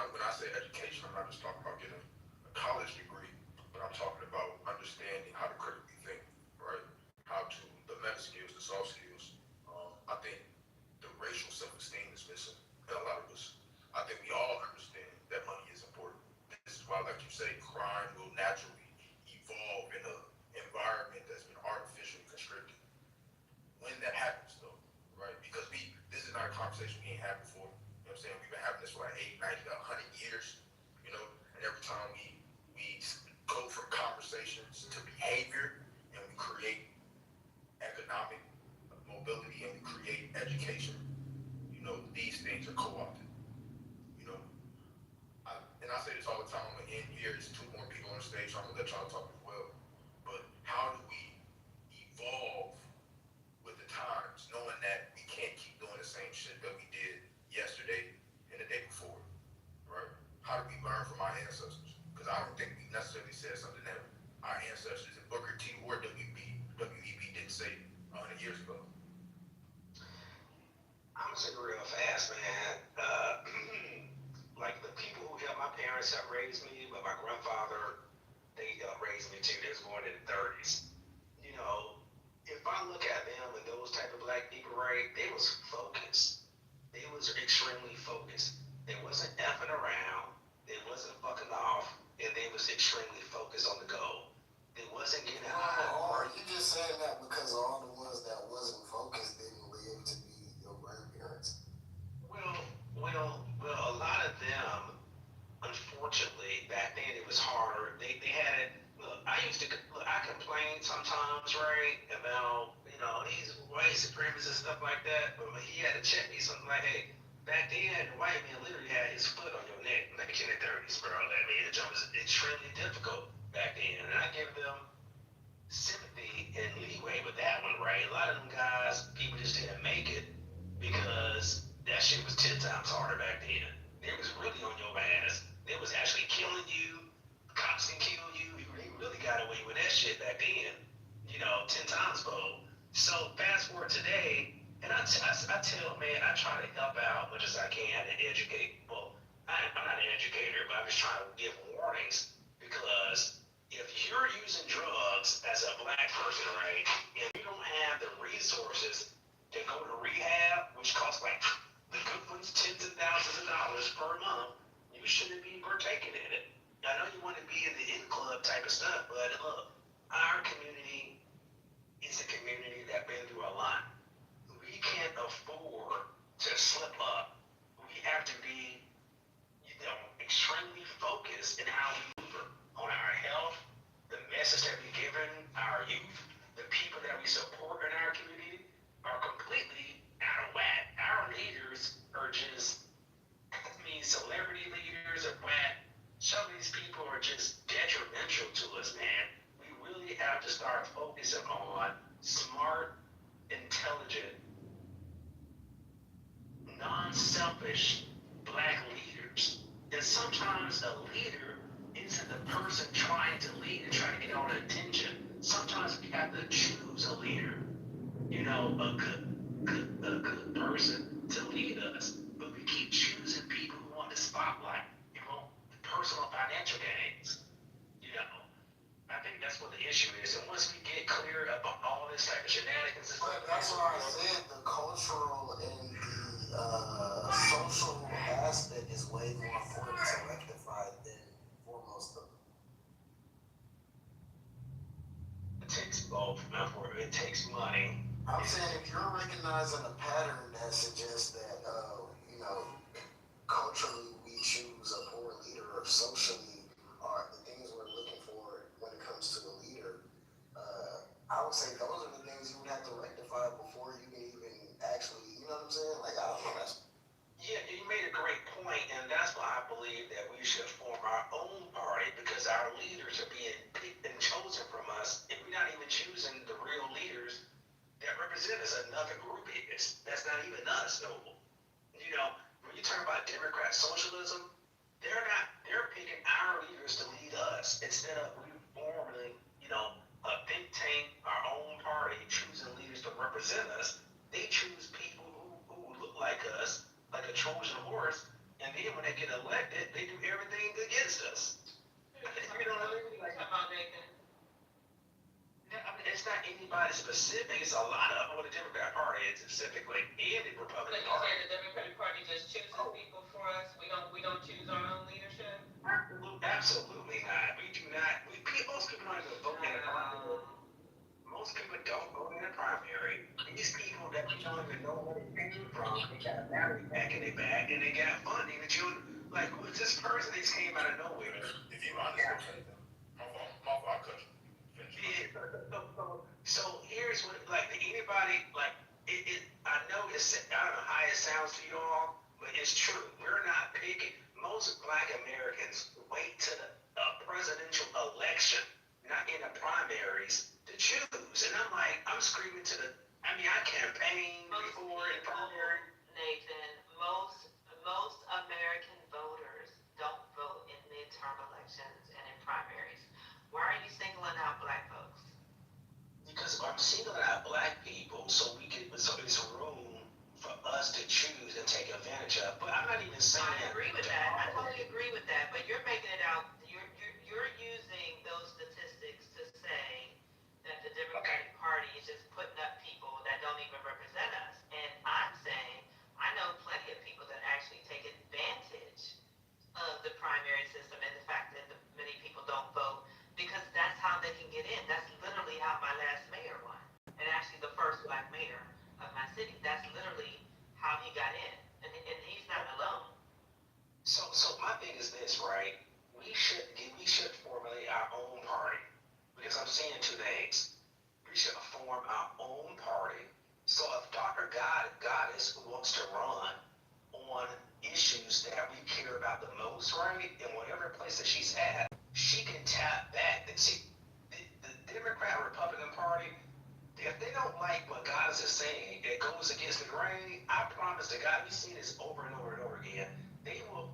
When I say education, I'm not just talking about getting a college degree, but I'm talking about understanding how to critically think, right? The meta skills, the soft skills. I think the racial self-esteem is missing in a lot of us. I think we all understand that money is important. This is why, like you say, crime will naturally evolve in an environment that's been artificially constricted. When that happens, though, right? Because this is not a conversation we ain't had before. You know what I'm saying? We've been having this for like 80, 90, 100 years, and every time we go from conversations to behavior, and we create economic mobility and we create education, these things are co-opted. And I say this all the time, I'm gonna end here, there's two more people on the stage, so I'm gonna let y'all talk as well. But how do we evolve with the times, knowing that we can't keep doing the same shit that we did yesterday and the day before, right? How do we learn from our ancestors? Because I don't think we necessarily said something that our ancestors in Booker T or WEB didn't say 100 years ago. I'm gonna say real fast, man. Like the people who helped my parents helped raise me, but my grandfather, they helped raise me too. They was born in the 30s. If I look at them and those type of black people, right, they was focused. They was extremely focused. They wasn't effing around. They wasn't fucking off. And they was extremely focused on the goal. They wasn't getting high. Or are you just saying that because all the ones that wasn't focused didn't live to be your grandparents? Well, a lot of them, unfortunately, back then it was harder. They had it. Look, I complained sometimes, right, about, these white supremacists and stuff like that, but he had to check me something like, hey, back then, the white man literally had his foot on your neck back in the 30s, bro. The job was extremely difficult back then, and I give them sympathy and leeway with that one, right? A lot of them guys, people just didn't make it because that shit was 10 times harder back then. They was really on your ass. They was actually killing you. Cops can kill you. They really got away with that shit back then. 10 times fold. So fast forward today, and I tell, man, I try to help out as much as I can and educate. Well, I'm not an educator, but I'm just trying to give warnings because if you're using drugs as a black person, right, and you don't have the resources to go to rehab, which costs like the good ones tens of thousands of dollars per month, you shouldn't be partaking in it. I know you want to be in the in club type of stuff, but look, our community is a community that's been through a lot. We can't afford to slip up. We have to be, extremely focused in how we move on our health, the message that we're giving our youth, the people that we support in our community are completely out of whack. Our leaders are just, celebrity leaders are whack. Some of these people are just detrimental to us, man. We really have to start focusing on smart, intelligent, non-selfish black leaders. And sometimes a leader isn't the person trying to lead and trying to get all the attention. Sometimes we have to choose a leader, a good person to lead us. But we keep choosing people who want the spotlight, personal financial gains. I think that's what the issue is. And once we get clear about all this type of shenanigans, But that's why I said the cultural and the social aspect is way more important to rectify than foremost of it takes both. It takes money. I'm saying if you're recognizing a pattern that suggests that, culturally we choose a poor leader or socially are the things we're looking for when it comes to a leader, I would say those are the things you would have to rectify before you can even actually, you know what I'm saying? Like, I don't know, Yeah, you made a great point, and that's why I believe that we should form our own party because our leaders are being picked and chosen from us, and we're not even choosing the real leaders that represent us. Another group is. That's not even us, Noble. When you talk about Democrat socialism, they're picking our leaders to lead us instead of we forming, a think tank, our own party, choosing leaders to represent us. They choose people who look like us, like a Trojan horse, and then when they get elected, they do everything against us. You know what I mean? Like, it's not anybody specific. It's a lot of what the Democrat Party is specifically, and the Republican Like you Party. said, the Democratic Party just chooses people for us. We don't choose our own leadership. Absolutely not. We do not. Most people don't even vote in the primary. Most people don't vote in the primary. These people that we don't even know where they came from, they got a battery back in their back, and they got funding. That you like, who is this person that just came out of nowhere? If you honestly, my fault, I cut you. So here's what, like, anybody, like, I know I don't know how it sounds to you all, but it's true. We're not picking. Most black Americans wait to the presidential election, not in the primaries, to choose. And I'm screaming I campaigned before in primary. Nathan, most American voters don't vote in midterm elections and in primaries. Why are you singling out black folks? Because I'm singling out black people so it's room for us to choose and take advantage of. But I'm not even saying. I agree with that. I totally agree with that. But you're making it out. You're using those statistics to say that the Democratic Party is just putting up people that don't even represent us. And I'm saying I know plenty of people that actually take advantage of the primary system and the fact that many people don't vote because that's how they can get in. That's literally how my last mayor won. And actually the first black mayor of my city. That's literally how he got in. And he's not alone. So my thing is this, right? We should formulate our own party. Because I'm saying two things. We should form our own party. So if Dr. Goddess wants to run on issues that we care about the most, right? In whatever place that she's at, she can tap back. See, the Democrat Republican Party, if they don't like what Goddess is saying, it goes against the grain. I promise to God, we've seen this over and over and over again. They will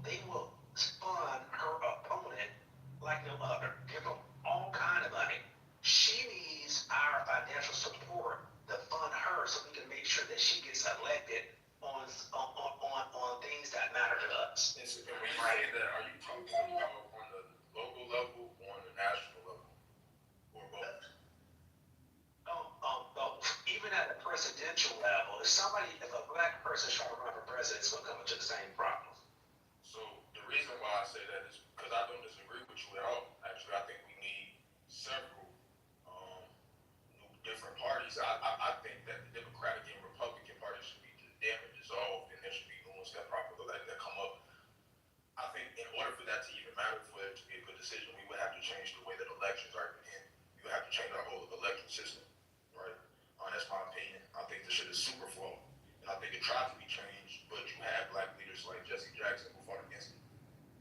fund her opponent like no other. Give them all kind of money. She needs our financial support to fund her so we can make sure that she gets elected on things that matter to us. And so when you say that, are you talking about on the local level or on the national level? Or both? Even at the presidential level, if a black person is trying to run for president, it's going to come into the same problems. So the reason why I say that is because I don't disagree with you at all. Actually, I think we need several new different parties. I think that the Democratic and Republican Party should be damn it dissolved, and there should be new ones that come up. I think in order for that that to even matter for it to be a good decision, we would have to change the way that elections are in. We would have to change our whole election system, right? That's my opinion. I think this shit is super flawed. And I think it tried to be changed, but you have black leaders like Jesse Jackson who fought against it.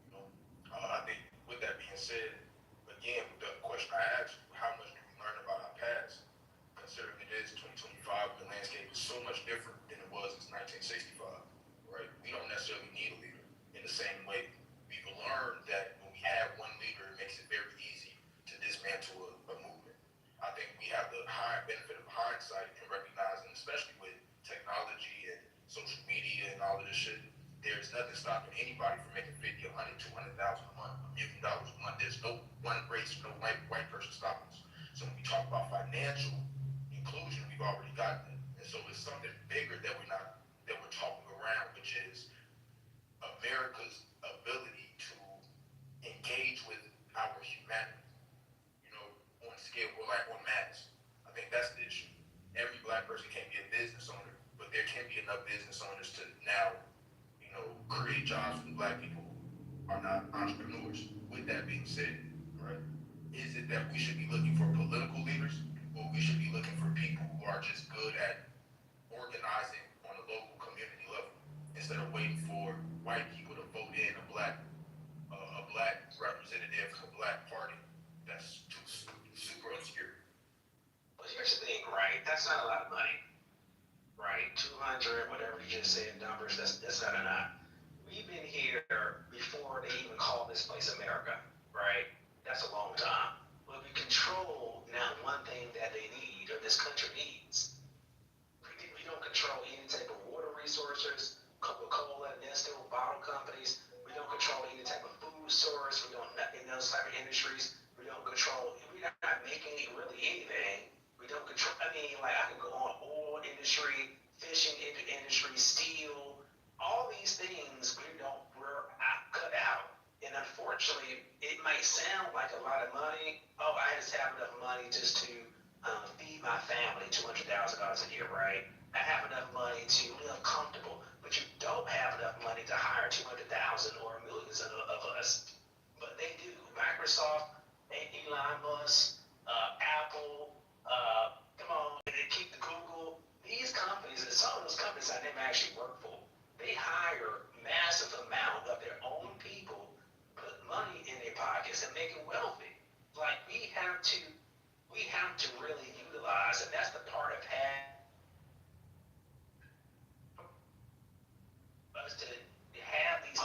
You know, I think with that being said, again, the question I asked, how much do we learn about our past? Considering it is 2025, the landscape is so much different than it was in 1965, right? We don't necessarily need a leader in the same way. We've learned that when we have one leader, it makes it very easy to dismantle a movement. I think we have the high benefit of hindsight in recognizing, especially with technology and social media and all of this shit, there's nothing stopping anybody from making 50, 100, 200,000 a month, $1 million a month. There's no one race, no white person stopping us. So when we talk about financial inclusion, we've already gotten it. And so it's something bigger that we're talking around, which is America's ability to engage with our humanity, you know, on scale or like on mass. I think that's the issue. Every black person can't be a business owner, but there can be enough business owners to now, you know, create jobs for black people who are not entrepreneurs. With that being said, right, is it that we should be looking for political leaders, or we should be looking for people who are just good at organizing on a local community level instead of waiting for white people to vote in a black representative from a black party that's too super obscure? But here's the thing, right? That's not a lot of money, right? 200, whatever you just said, numbers, that's not enough. We've been here before they even called this place America, right? That's a long time. But we control now one thing that they need, or this country needs. We don't control any type of water resources, Coca-Cola, Nestle, bottle companies. We don't control any type of food source. We don't, in those type of industries, we don't control, we're not making really anything. We don't control, I mean, like I can go on oil industry, fishing industry, steel, all these things we're cut out. And unfortunately, it might sound like a lot of money. Oh, I just have enough money just to feed my family $200,000 a year, right? I have enough money to live comfortable, but you don't have enough money to hire 200,000 or millions of us. But they do. Microsoft, Elon Musk, Apple, come on, they keep the Google. These companies, and some of those companies I never actually work for, they hire massive amount of their own people, put money in their pockets and make it wealthy. Like we have to really utilize, and that's the part of us to have these.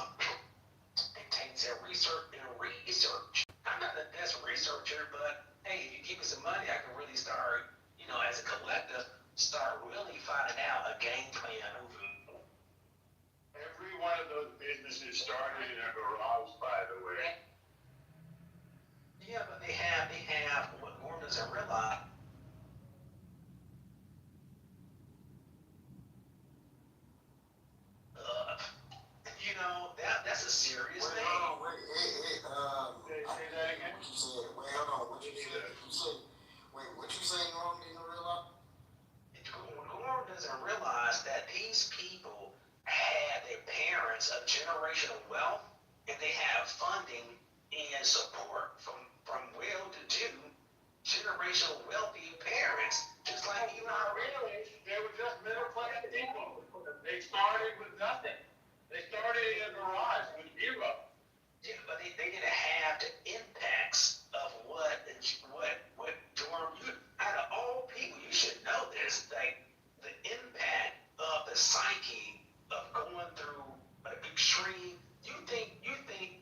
It takes a research. I'm not the best researcher, but hey, if you give me some money, I can really start, you know, as a collective, start really finding out a game plan. Every one of those businesses started in a garage, by the way. Yeah, but they have what Gorm doesn't realize. You know, that's a serious thing. Say that again. What you said? Wait, hold on. What you said? Wait, what you say? Gorm didn't realize? Gorm doesn't realize that these people had their parents of generational wealth, and they have funding and support from well-to-do generational wealthy parents, just like you Not really. They were just middle class people. They started with nothing. They started in a garage with zero. Yeah, but they didn't have the impacts of what Durham, out of all people, you should know this, like the impact of the psyche of going through an extreme. You think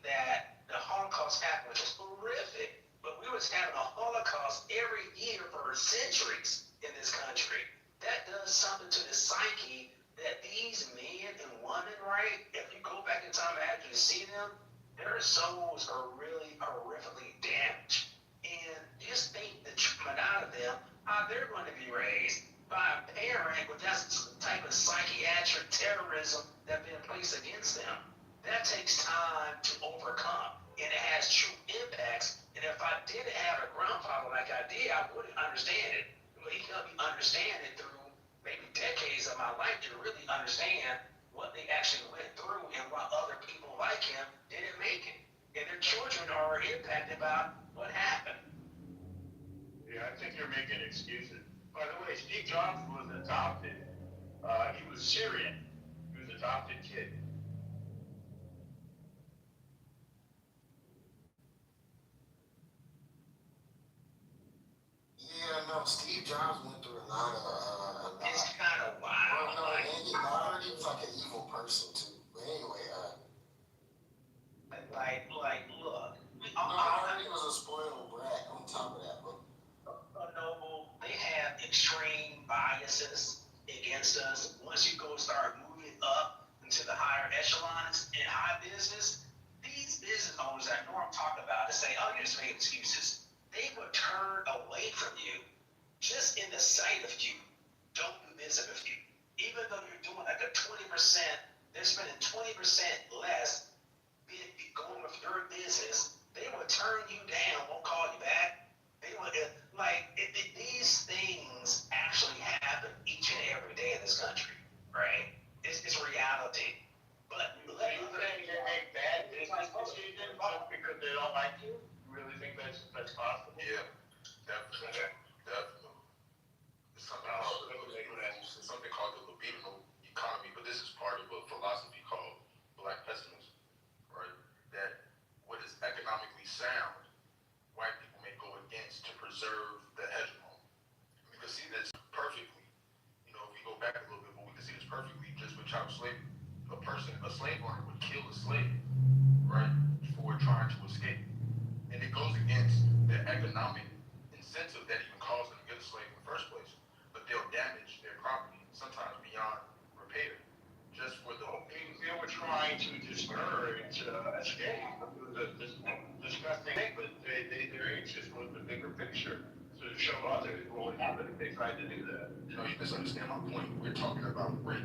that the Holocaust happened, which was horrific, but we was having a Holocaust every year for centuries in this country. That does something to the psyche that these men and women, right? If you go back in time and actually see them, their souls are really horrifically damaged. And just think the treatment out of them, how they're going to be raised by a parent with that type of psychiatric terrorism that's been placed against them. That takes time to overcome, and it has true impacts. And if I didn't have a grandfather like I did, I wouldn't understand it. But he helped me understand it through maybe decades of my life to really understand what they actually went through and why other people like him didn't make it. And about what happened. Yeah, I think you're making excuses. By the way, Steve Jobs was adopted. He was Syrian. He was an adopted kid. Yeah, no, Steve Jobs went through a lot of, It's kind of wild. well, no, and I heard he was like an evil person too. But anyway, Look, no, I heard he was a spoiled brat on top of that, but Noble, they have extreme biases against us. Once you go start moving up into the higher echelons in high business, these business owners that Norm talked about to say, oh, you're just making excuses, they would turn away from you just in the sight of you. Don't do business with you. Even though you're doing like a 20%, they're spending 20% less going with your business, they will turn you down, won't call you back. They will, these things actually happen each and every day in this country, right? It's reality. But you think they make bad business decisions just because they don't like you? You really think that's possible? Yeah, definitely. Definitely. It's something called the libido economy, but this is part of a philosophy called black pessimism, right? That what is economically sound, white people may go against to preserve the hegemon. We can see this perfectly. You know, if we go back a little bit, but we can see this perfectly just with child slavery. A slave owner would kill a slave, right, for trying to escape. And it goes against the economic incentive that even caused them to get a slave in the first place. But they'll damage their property, sometimes beyond repair, just for the... They were trying to discourage escape. The disgusting thing, but their interest was the bigger picture. So to show others what would happen if they tried to do that. You know, you misunderstand my point. We're talking about rape,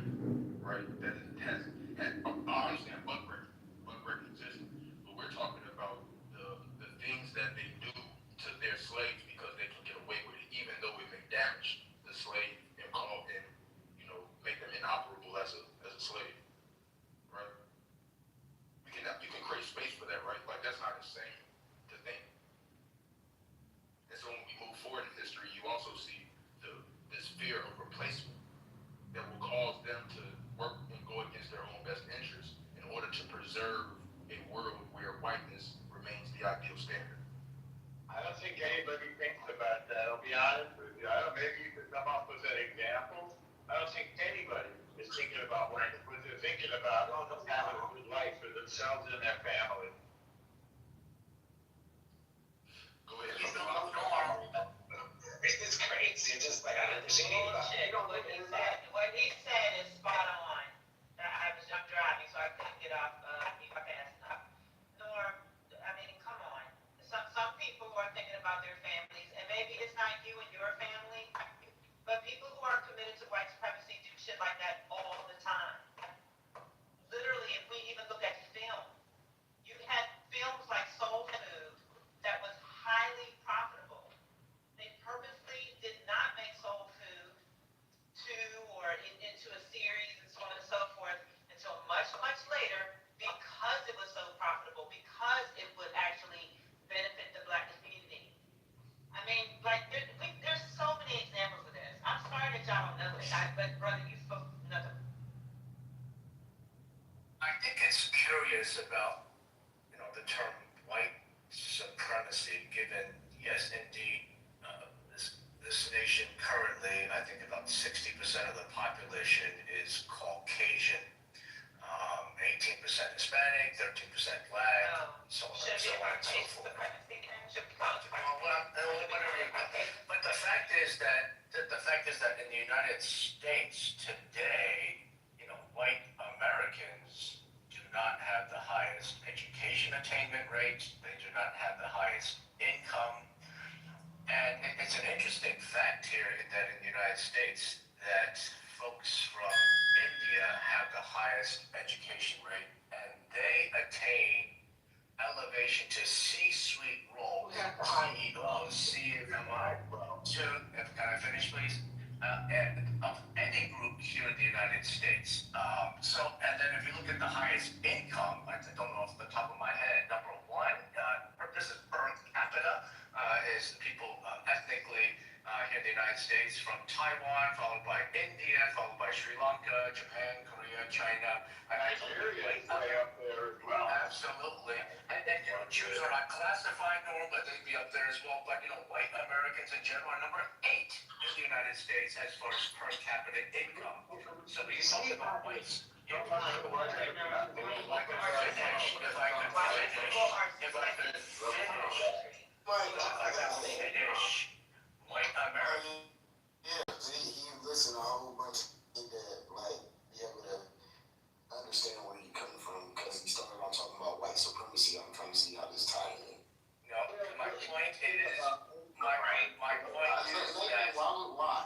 right? That it has, and I understand bug breaking exists, but we're talking about the things that they do to their slaves because they can get away with it, even though it may damage the slave and make them inoperable as a slave, right? You can create space for that, right? Like, that's not insane to think. And so when we move forward in history, you also see this fear of replacement that will cause them to work and go against their own best interests in order to preserve a world where whiteness remains the ideal standard. I don't think anybody thinks about that. I'll be honest with you. Maybe you could come up with an example. I don't think anybody is thinking about what they're thinking about having a good life for themselves and their family. Go ahead. It's crazy. It's just like I never seen anybody. What he said is spot on. I'm driving, so I couldn't get off, fast enough. Norm, I mean, come on. Some people are thinking about their families, and maybe it's not you and your family, but people who are committed to white supremacy do shit like that all the time. Literally, if we even look at film, you had films like Soul Food that was highly profitable. They purposely did not make Soul Food into a series and so on and so forth until much, much later, because it was so profitable, because it would actually benefit the black community. I mean, like, there's so many examples of this. I'm sorry that y'all don't know it, but brother, you spoke nothing. I think it's curious about, the term white supremacy, given, yes, indeed, this nation currently, I think about 60% of the population is Caucasian, 18% Hispanic, 13% Black, so on and so forth. But the fact is that in the United States today, white Americans do not have the highest education attainment rates. They do not have the highest income. And it's an interesting fact here that in the United States that folks from India have the highest education rate, and they attain elevation to C-suite roles, CEOs, CMI, can I finish, please? And of any group here in the United States. And then if you look at the highest income, I don't know off the top of my head, number one, this is per United States, from Taiwan, followed by India, followed by Sri Lanka, Japan, Korea, China. And Nigeria is way up there as well. Absolutely. And you know, Jews are not classified normal, but they'd be up there as well. But, you know, white Americans in general are number 8 in the United States as far as per capita income. So when you talk about whites, if I could finish, white America. Yeah, he listened to a whole bunch of that, like, be able to understand where you're coming from, because he started on talking about white supremacy. I'm trying to see how this tie in. No, my point is, my point is that, why?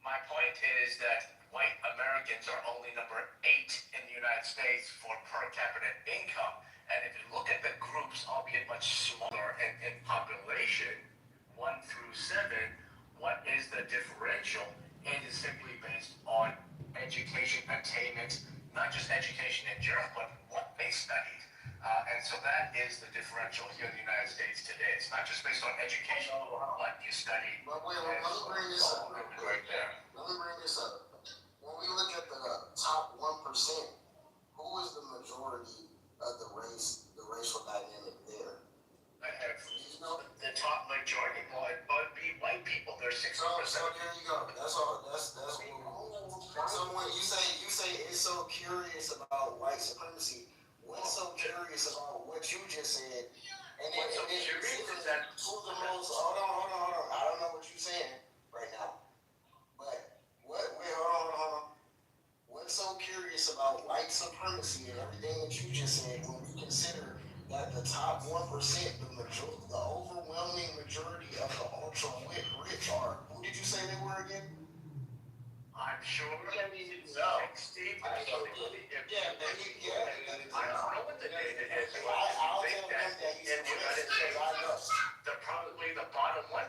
my point is that white Americans are only number 8 in the United States for per capita income. And if you look at the groups, albeit much smaller in population, 1 through 7, what is the differential? It is simply based on education attainment, not just education in general, but what they studied. And so that is the differential here in the United States today. It's not just based on education, what you study. But wait, let me bring this up. Right there. Let me bring this up. When we look at the top 1%, who is the majority of the racial dynamic there? You know, the top majority would be white people. They're 60%. So there you go. That's all. That's what we. So when you say it's so curious about white supremacy, what's so curious about what you just said? And then, What's so curious is that who's the most? Hold on. I don't know what you're saying right now, but what? Wait, hold on. What's so curious about white supremacy and everything that you just said when we consider that the top 1%, the overwhelming majority of the ultra rich are? Who did you say they were again? I'm sure. 60. I don't know what the data is. I'll tell them that he's racist because I know. Probably the bottom 1%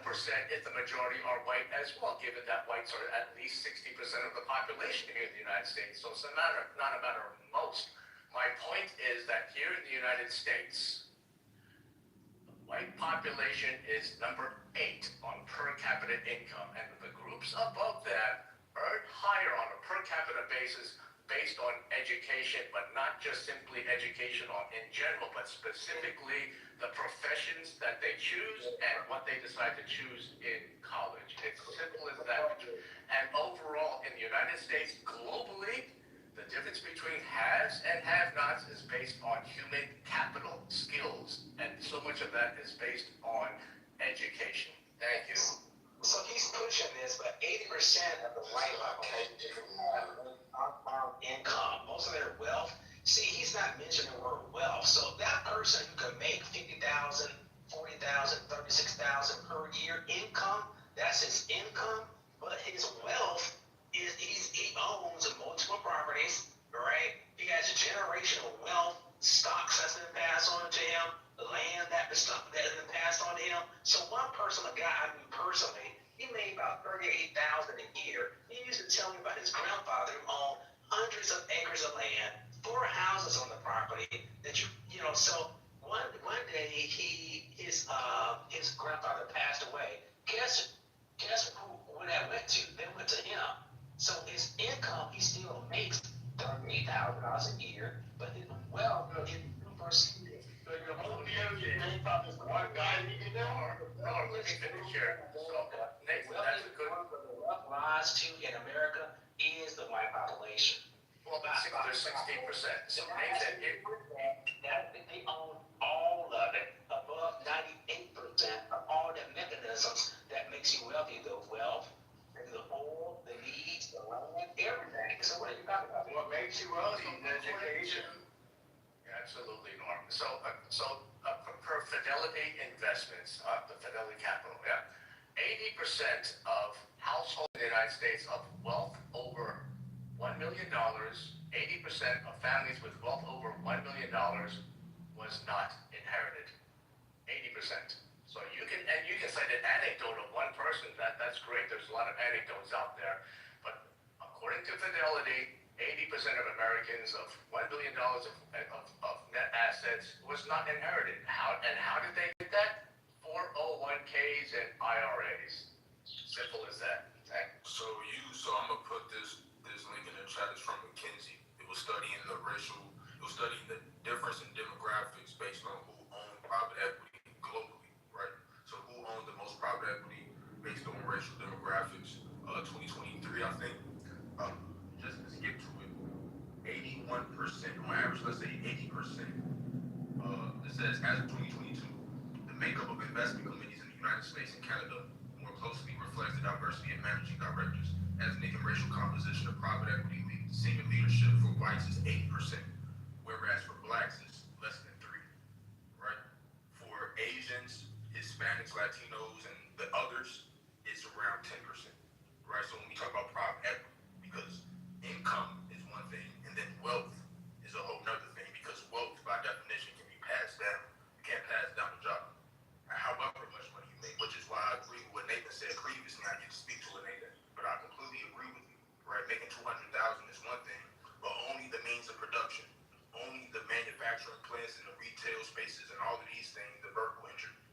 is the majority are white as well, given that whites are at least 60% of the population here in the United States. So it's not a matter of most. My point is that here in the United States, the white population is number 8 on per capita income, and the groups above that earn higher on a per capita basis based on education, but not just simply education in general, but specifically the professions that they choose and what they decide to choose in college. It's simple as that. And overall, in the United States, globally, the difference between haves and have-nots is based on human capital skills, and so much of that is based on education. Thank you. So he's pushing this, but 80% of the white population are income, most of their wealth. See, he's not mentioning the word wealth. So that person who can make $50,000, $40,000, $36,000 per year income, that's his income. But his wealth is he owns multiple properties, right? He has generational wealth, stocks that's been passed on to him, land that has been passed on to him. So one person, a guy I knew personally, he made about $38,000 a year. He used to tell me about his grandfather who owned hundreds of acres of land, 4 houses on the property. That you know. So one day his grandfather passed away. Guess who that went to? They went to him. So his income, he still makes $38,000 a year, but his wealth is superseded. So your whole view is based on this one guy you know, or let me finish here. So, Nathan, that's a good. The wealth rise to in America is the white population. Well, there's 16%. So Nathan, they own all of it, above 98% of all the mechanisms that makes you wealthy. The wealth, the oil, the needs, the land, everything. So what are you talking about? What makes you wealthy? Education. Absolutely, Norm. So per Fidelity Investments, the Fidelity Capital, 80% of households in the United States of wealth over $1 million, 80% of families with wealth over $1 million was not inherited. 80%. So you can cite an anecdote of one person. That's great. There's a lot of anecdotes out there, but according to Fidelity, 80% of Americans of $1 billion of net assets was not inherited. How did they get that? 401ks and IRAs. 60% Simple as that. Okay? So I'm gonna put this link in the chat. It's from McKinsey. It was studying the difference in demographics based on who owned private equity globally, right? So who owned the most private equity based on racial demographics? 2023, I think. Just to skip to it, 81% on average. Let's say 80%. It says as of 2022, the makeup of investment committees in the United States and Canada more closely reflects the diversity of managing directors. Ethnic and racial composition of private equity senior leadership for whites is 8%, whereas for blacks it's less than 3%, right? For Asians, Hispanics, Latinos, and the others, it's around 10%, right? So when we talk about private equity, because income is one thing, and then wealth is a whole nother thing, because wealth by definition can be passed down. You can't pass down the job, however much money you make, which is why I agree with what Nathan said previously. I didn't speak to it, Nathan, but I completely agree with you, right? Making $200,000 is one thing, but only the means of production, only the manufacturing plants and the retail spaces and all of these things, the vertical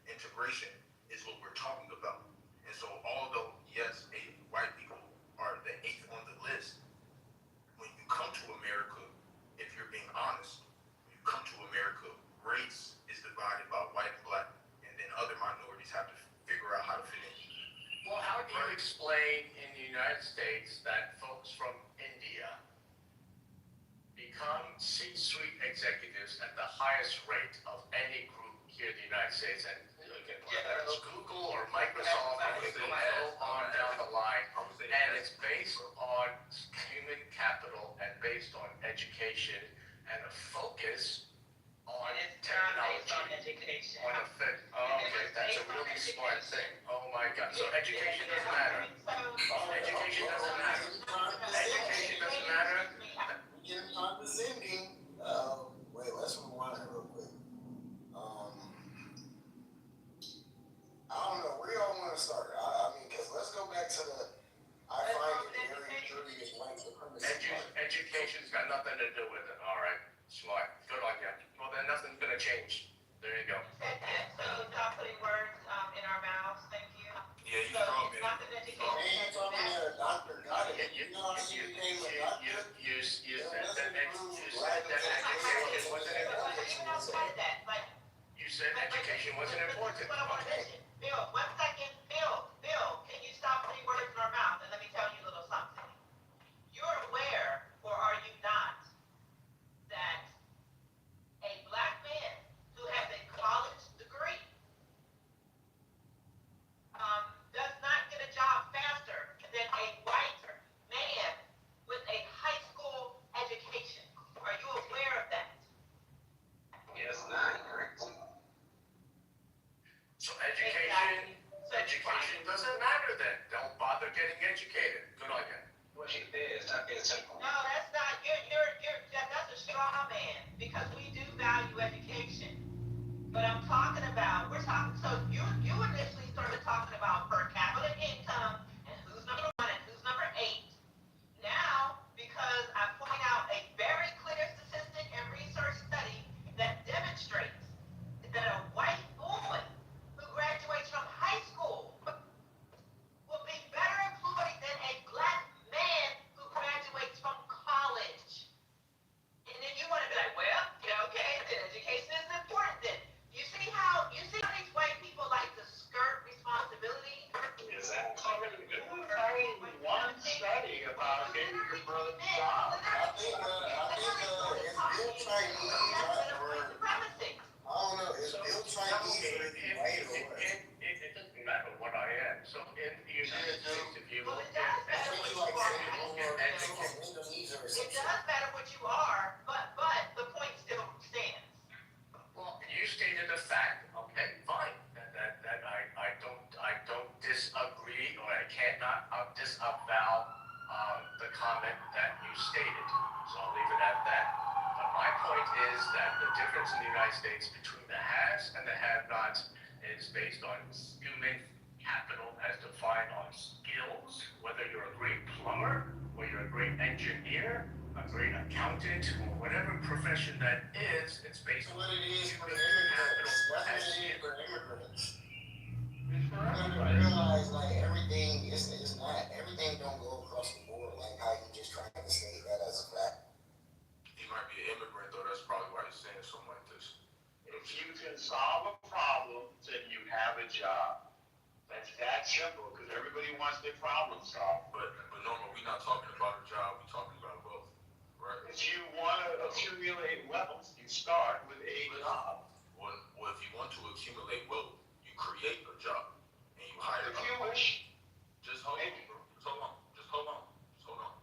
integration is what we're talking about. And so although, yes, white people are the 8th on the list, when you come to America, if you're being honest, when you come to America, race is divided by white and black, and then other minorities have to figure out how to fit in. Well, how do you explain in the United States that folks from India become C-suite executives at the highest rate of any group here in the United States? And whether it's Google or Microsoft, we can go on down the line, and it's based on human capital and based on education and a focus on technology. Okay, that's a really smart thing. Oh my God. So education doesn't matter. Education doesn't matter. Education doesn't matter. Getting condescending. Wait, let's rewind real quick. I don't know where y'all want to start. I mean, because let's go back to I find it very curious white supremacy. Education's got nothing to do with it. All right, smart. Good on you. Well, then nothing's gonna change. There you go. So stop putting words in our mouths, thank you. Yeah, you know, man. Not that education. Man, you told me that a doctor got it. You know how she became a doctor? You said that education wasn't important. You said education wasn't important. But I want to mention, Bill, 1 second. Bill, can you stop putting words in our mouth and let me tell you a little something? You're aware, or are you not, that a black man who has a college degree does not get a job faster than a white man with a high school education? Are you aware of that? Yes, not correct. So education doesn't matter then. Don't bother getting educated. Good on you. What she did is not being simple. No, that's not. That's a straw man, because we do value education. But we're talking. So you initially started talking about per capita income and who's number 1 and who's number 8. Now, because I point out a very clear statistic and research study that demonstrates that a white boy who graduates from high school will be better employed than a black man who graduates from college. And then you want to be like, well, okay, then education is important then. You see how these white people like to skirt responsibility? Exactly. One study about getting your brother's job. I think it's Bill Chinese. I don't know. Is Bill Chinese or is he white or what? It doesn't matter what I am. So in the United States, if you look It does matter what you are, but the point still stands. well, you stated a fact. Okay, fine. That I don't disagree, or I cannot disavow the comment that you stated. So I'll leave it at that. But my point is that the difference in the United States between the haves and the have-nots is based on human capital as defined on skills, whether you're a great plumber, or you're a great engineer, a great accountant, or whatever profession that is, it's based on what it is for human immigrants. capital That's as what it is skills. for immigrants. You have to realize, like, everything, it's can solve a problem, then you have a job. That's that simple, because everybody wants their problem solved. But Norma, we're not talking about a job, we're talking about wealth, right? If you want to accumulate wealth, you start with a job. Well, if you want to accumulate wealth, you create a job and you hire. If you wish. Just hold on, bro. Just hold on. Just hold on. Just hold on.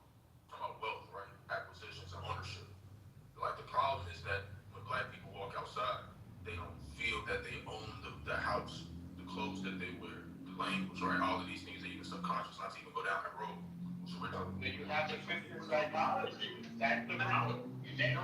Talking about wealth, right? Acquisitions and ownership. Like the problem is that when black people walk outside, they don't feel that they own the house, the clothes that they wear, the language, right? All of these things that even subconscious, not to even go down that road. So we're talking. Then you have to fix your psychology. That's the problem. Hey,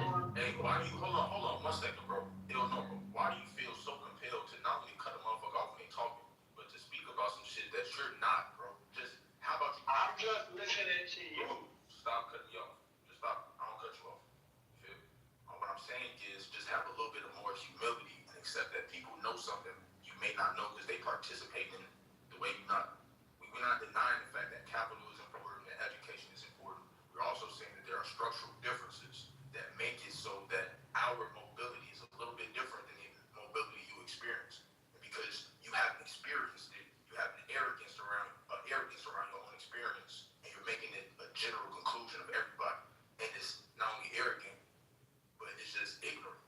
why do you hold on 1 second, bro? Yo, no, bro. Why do you feel so compelled to not only cut a motherfucker off when they talking, but to speak about some shit that you're not, bro? Just how about you? I'm just listening to you. Stop cutting you off. Just stop. I don't cut you off. You feel me? What I'm saying is just have a little bit of more humility and accept that people know something you may not know because they participate in it the way you're not. We're not denying the fact that capital is important and education is important. We're also saying that there are structural differences that make it so that our mobility is a little bit different than the mobility you experience. And because you haven't experienced it, you have an arrogance around your own experience, and you're making it a general conclusion of everybody. And it's not only arrogant, but it's just ignorant.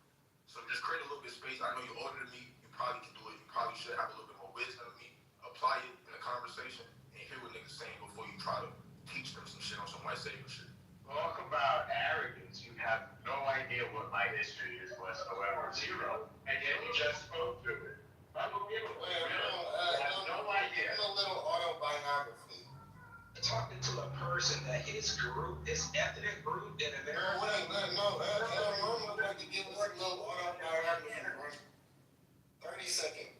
So just create a little bit of space. I know you're older than me. You probably can do it. You probably should have a little bit more wisdom than me. Apply it in a conversation and hear what niggas saying before you try to teach them some shit on some white savior shit. Talk about arrogance. You have no idea what my history is whatsoever. Zero. And yet you just spoke to it. Unbelievable. You have no idea. A little autobiography. Talking to a person that his group, his ethnic group in America. I'm about to give us a little autobiography. 30 seconds.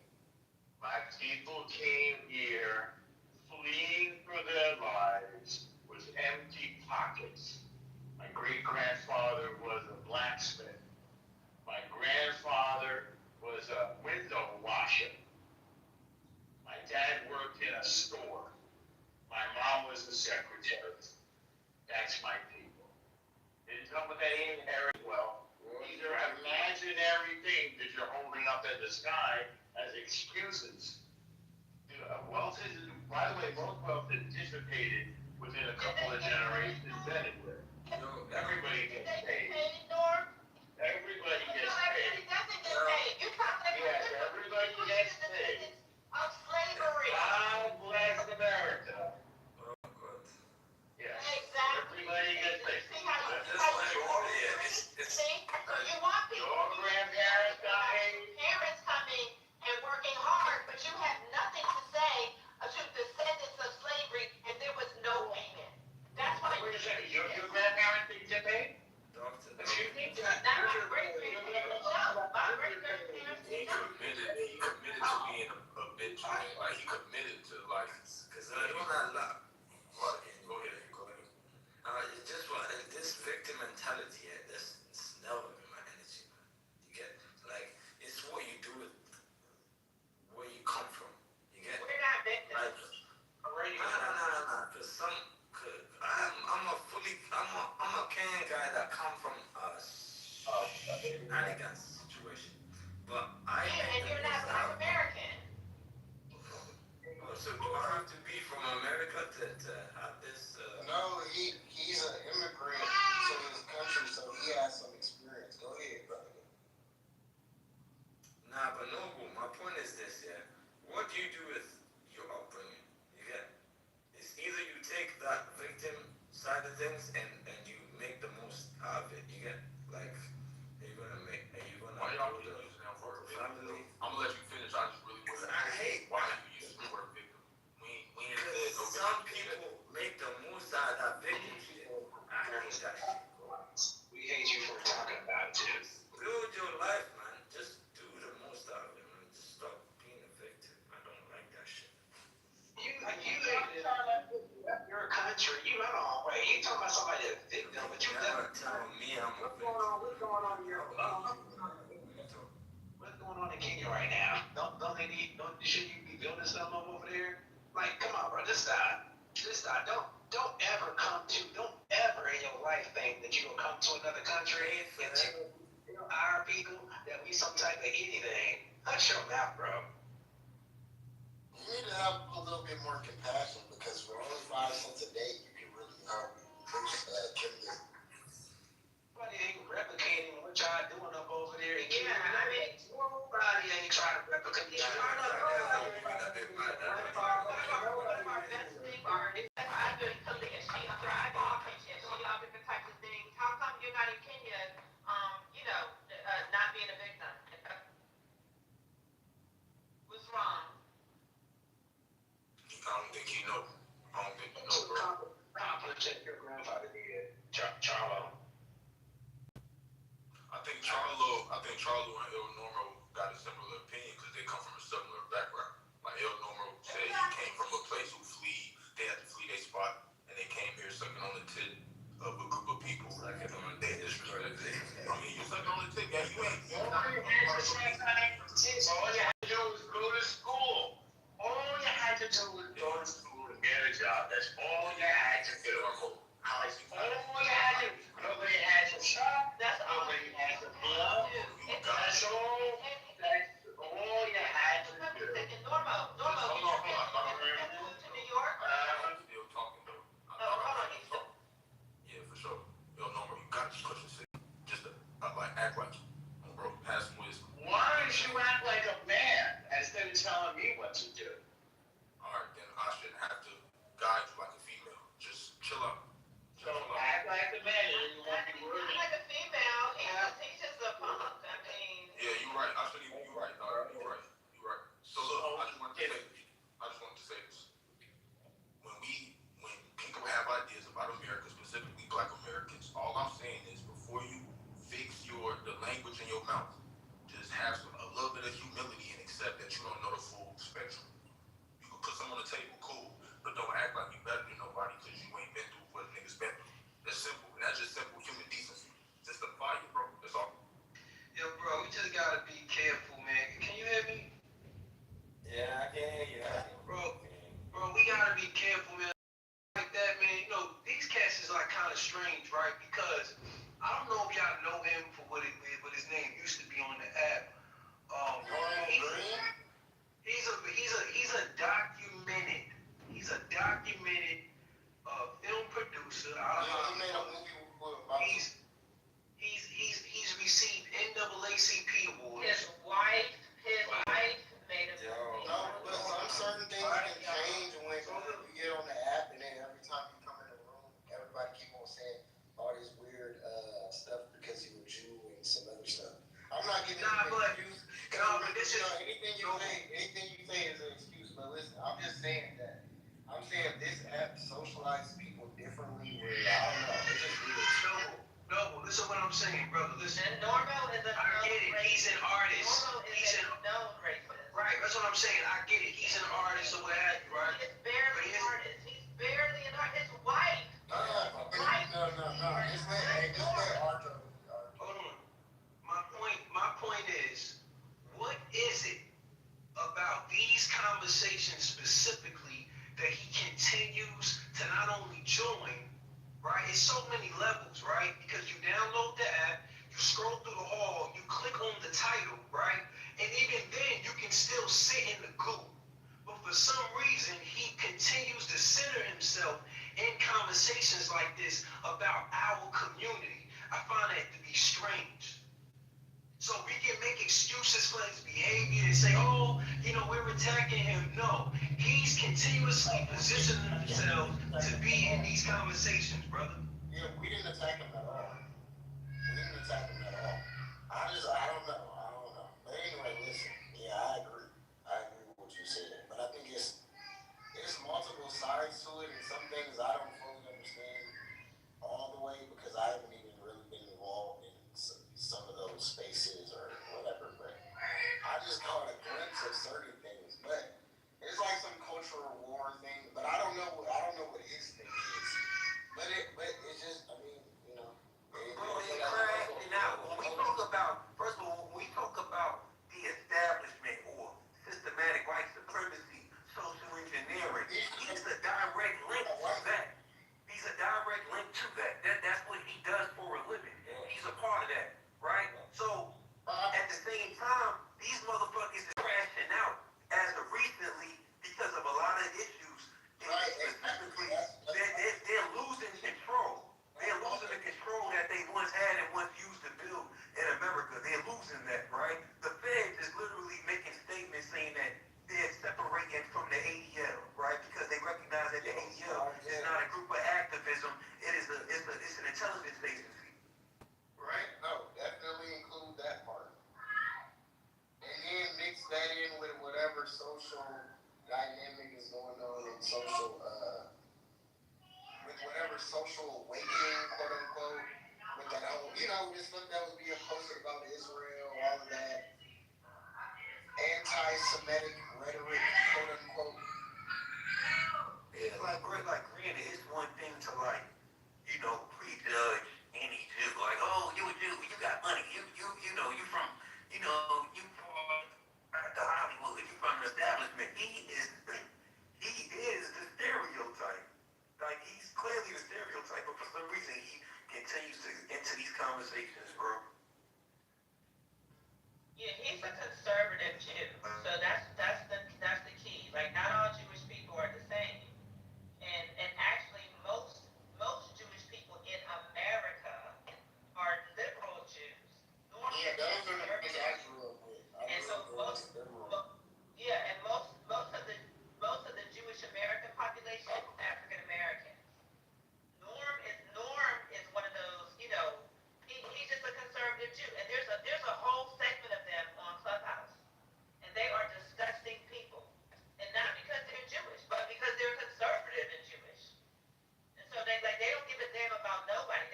My people came here fleeing for their lives with empty pockets. My great-grandfather was a blacksmith. My grandfather was a window washer. My dad worked in a store. My mom was a secretary. That's my people. Didn't come with any inherent wealth. These are imaginary things that you're holding up in the sky as excuses. Wealth is, by the way, most wealth is dissipated within a couple of generations anyway. Everybody gets paid. Everybody gets paid. Yes, everybody gets paid. Of slavery. God bless America. Yes. Exactly. Everybody gets paid. See how you see? So you want people. Your grandparents got paid. Parents coming and working hard, but you have nothing to say to descendants of slavery, and there was no payment. That's why. Wait a second. Your grandparents didn't get paid? Excuse me? Not my great-grandparents. No, my great-grandparents He did not. committed to being a bitch, man. Like he committed to like. Because I don't have luck. Go ahead. It's just what this victim mentality, it's never been my energy, man. You get like it's what you do with where you come from. You get. We're not victims. Like, no. Cause I'm a Kenyan guy that come from Annigan's situation, but And you're not Black American. So do I have to be from America to have this? No, he's an immigrant to his country, so he has some experience. Go ahead, brother. Nah, but no, my point is this, yeah. What do you do with your upbringing? You get? It's either you take that victim side of things and you make the most out of it. You get? Like, Why y'all keep using that word family? I'm gonna let you finish. I just really want to. I hate why you use the word victim. We ain't said no. Some people make the most out of that victim shit. I hate that shit. We hate you for talking about it too. Build your life, man. Just do the most out of it, man. Just stop being a victim. I don't like that shit. You're a country. You know, wait. You talking about somebody that's a victim, but you never tell me I'm a victim. What's going on here? What's going on in Kenya right now? Shouldn't you be building something over there? Like, come on, bro. Just stop. Don't ever in your life think that you will come to another country and tell our people that we some type of anything. Hush your mouth, bro. You need to have a little bit more compassion because for only 5 cents a day, you can really help boost Kimberly. Nobody ain't replicating what y'all doing up over there. Yeah, I mean, nobody ain't trying to replicate y'all. one of our best things are after collision, driving, all different types of things. How come you're not in Kenya, not being a victim? What's wrong? I don't think he know. I don't think he know, bro. Check your grandfather did. Charlo. I think Charlo and El Normo got a similar opinion because they come from a similar background. Like El Normo said he came from a place who they had to flee their spot, and they came here sucking on the tit of a group of people. They disrespected it. I mean, you sucking on the tit, yeah, you ain't. All you had to do was go to school. All you had to do was go to school and get a job. That's all you had to do. All you had to do. Nobody had to shop. Nobody had to blow. That's all. That's all you had to do. Normo, Hold on. to New York? I'm still talking, though. Hold on, Yeah, for sure. El Normo, you gotta just push the city. Just act like you. Bro, pass some wisdom. Why don't you act like a man instead of telling me what to do? Alright, then I shouldn't have to guide you like a female. Just chill out. So act like a man and you won't be worried. Like a female, he's just a punk. I mean. Yeah, you're right. You're right, dog. You're right. So look, I just wanted to say this. When people have ideas about America, specifically Black Americans, all I'm saying is before you fix the language in your mouth, just have a little bit of humility and accept that you don't know the full spectrum. You can put some on the table, cool, but don't act like you better than nobody because you ain't been through what niggas been through. That's simple, and that's just simple human decency. Just a fire, bro. That's all. Yo, bro, we just gotta be careful, man. Can you hear me? Yeah, I can. Yeah. Bro, we gotta be careful, man. Like that, man. These cats is like kind of strange, right? Because I don't know if y'all know him for what his name used to be on the app. He's a documented film producer. He's received NAACP awards. His wife made a No, but some certain things can change when you get on the app, and then every time you come in the room, everybody keep on saying all this weird stuff because you're a Jew and some other stuff. I'm not giving you an excuse. Anything you say is an excuse. But listen, I'm just saying that. I'm saying this app socializes people differently. Where I don't know, it's just weird. No, listen what I'm saying, brother. Listen. And Normo is a I get it. He's an artist. He's a known racist. Right, that's what I'm saying. I get it. He's an artist or what have you, right? He's barely an artist. He's barely an artist. His wife. No. Just let Arthur. Hold on. My point is, what is it about these conversations specifically that he continues to not only join, right? It's so many levels, right? Because you download the app, you scroll through the hall, you click on the title, right? And even then, you can still sit in the goo. But for some reason, he continues to center himself in conversations like this about our community. I find that to be strange. So we can make excuses for his behavior and say, we're attacking him. No, he's continuously positioning himself to be in these conversations, brother. Yeah, we didn't attack him at all. I don't know. But anyway, listen. Yeah, I agree with what you said. But I think it's multiple sides to it, and some things I don't fully understand all the way because I haven't even really been involved in some of those spaces or whatever. But I just caught a glimpse of certain things. But it's like some cultural war thing. But I don't know what his thing is. But it's just, I mean, Now, when we talk about, first of all, when we talk about the establishment or systematic white supremacy, social engineering, he's a direct link to that. That's what he does for a living. He's a part of that, right? So, at the in with whatever social dynamic is going on in social, with whatever social awakening, quote unquote, with that whole, this stuff that was being posted about Israel, all of that anti-Semitic rhetoric, quote unquote. Yeah, granted, it's one thing to prejudge any Jew, like, oh, you a Jew, you got money, you from, you from the Hollywood, you from the establishment. He is the stereotype. Like, he's clearly the stereotype, but for some reason he continues to enter these conversations, bro. Yeah, he's a conservative Jew. So that's the key. Like, not all Jewish people are the same. And actually most Jewish people in America are liberal Jews. Yeah, those are the ones I grew up with. And so most of the Jewish American population is African American. Norm is one of those, he's just a conservative Jew. And there's a whole segment of them on Clubhouse. And they are disgusting people. And not because they're Jewish, but because they're conservative and Jewish. And so they don't give a damn about nobody.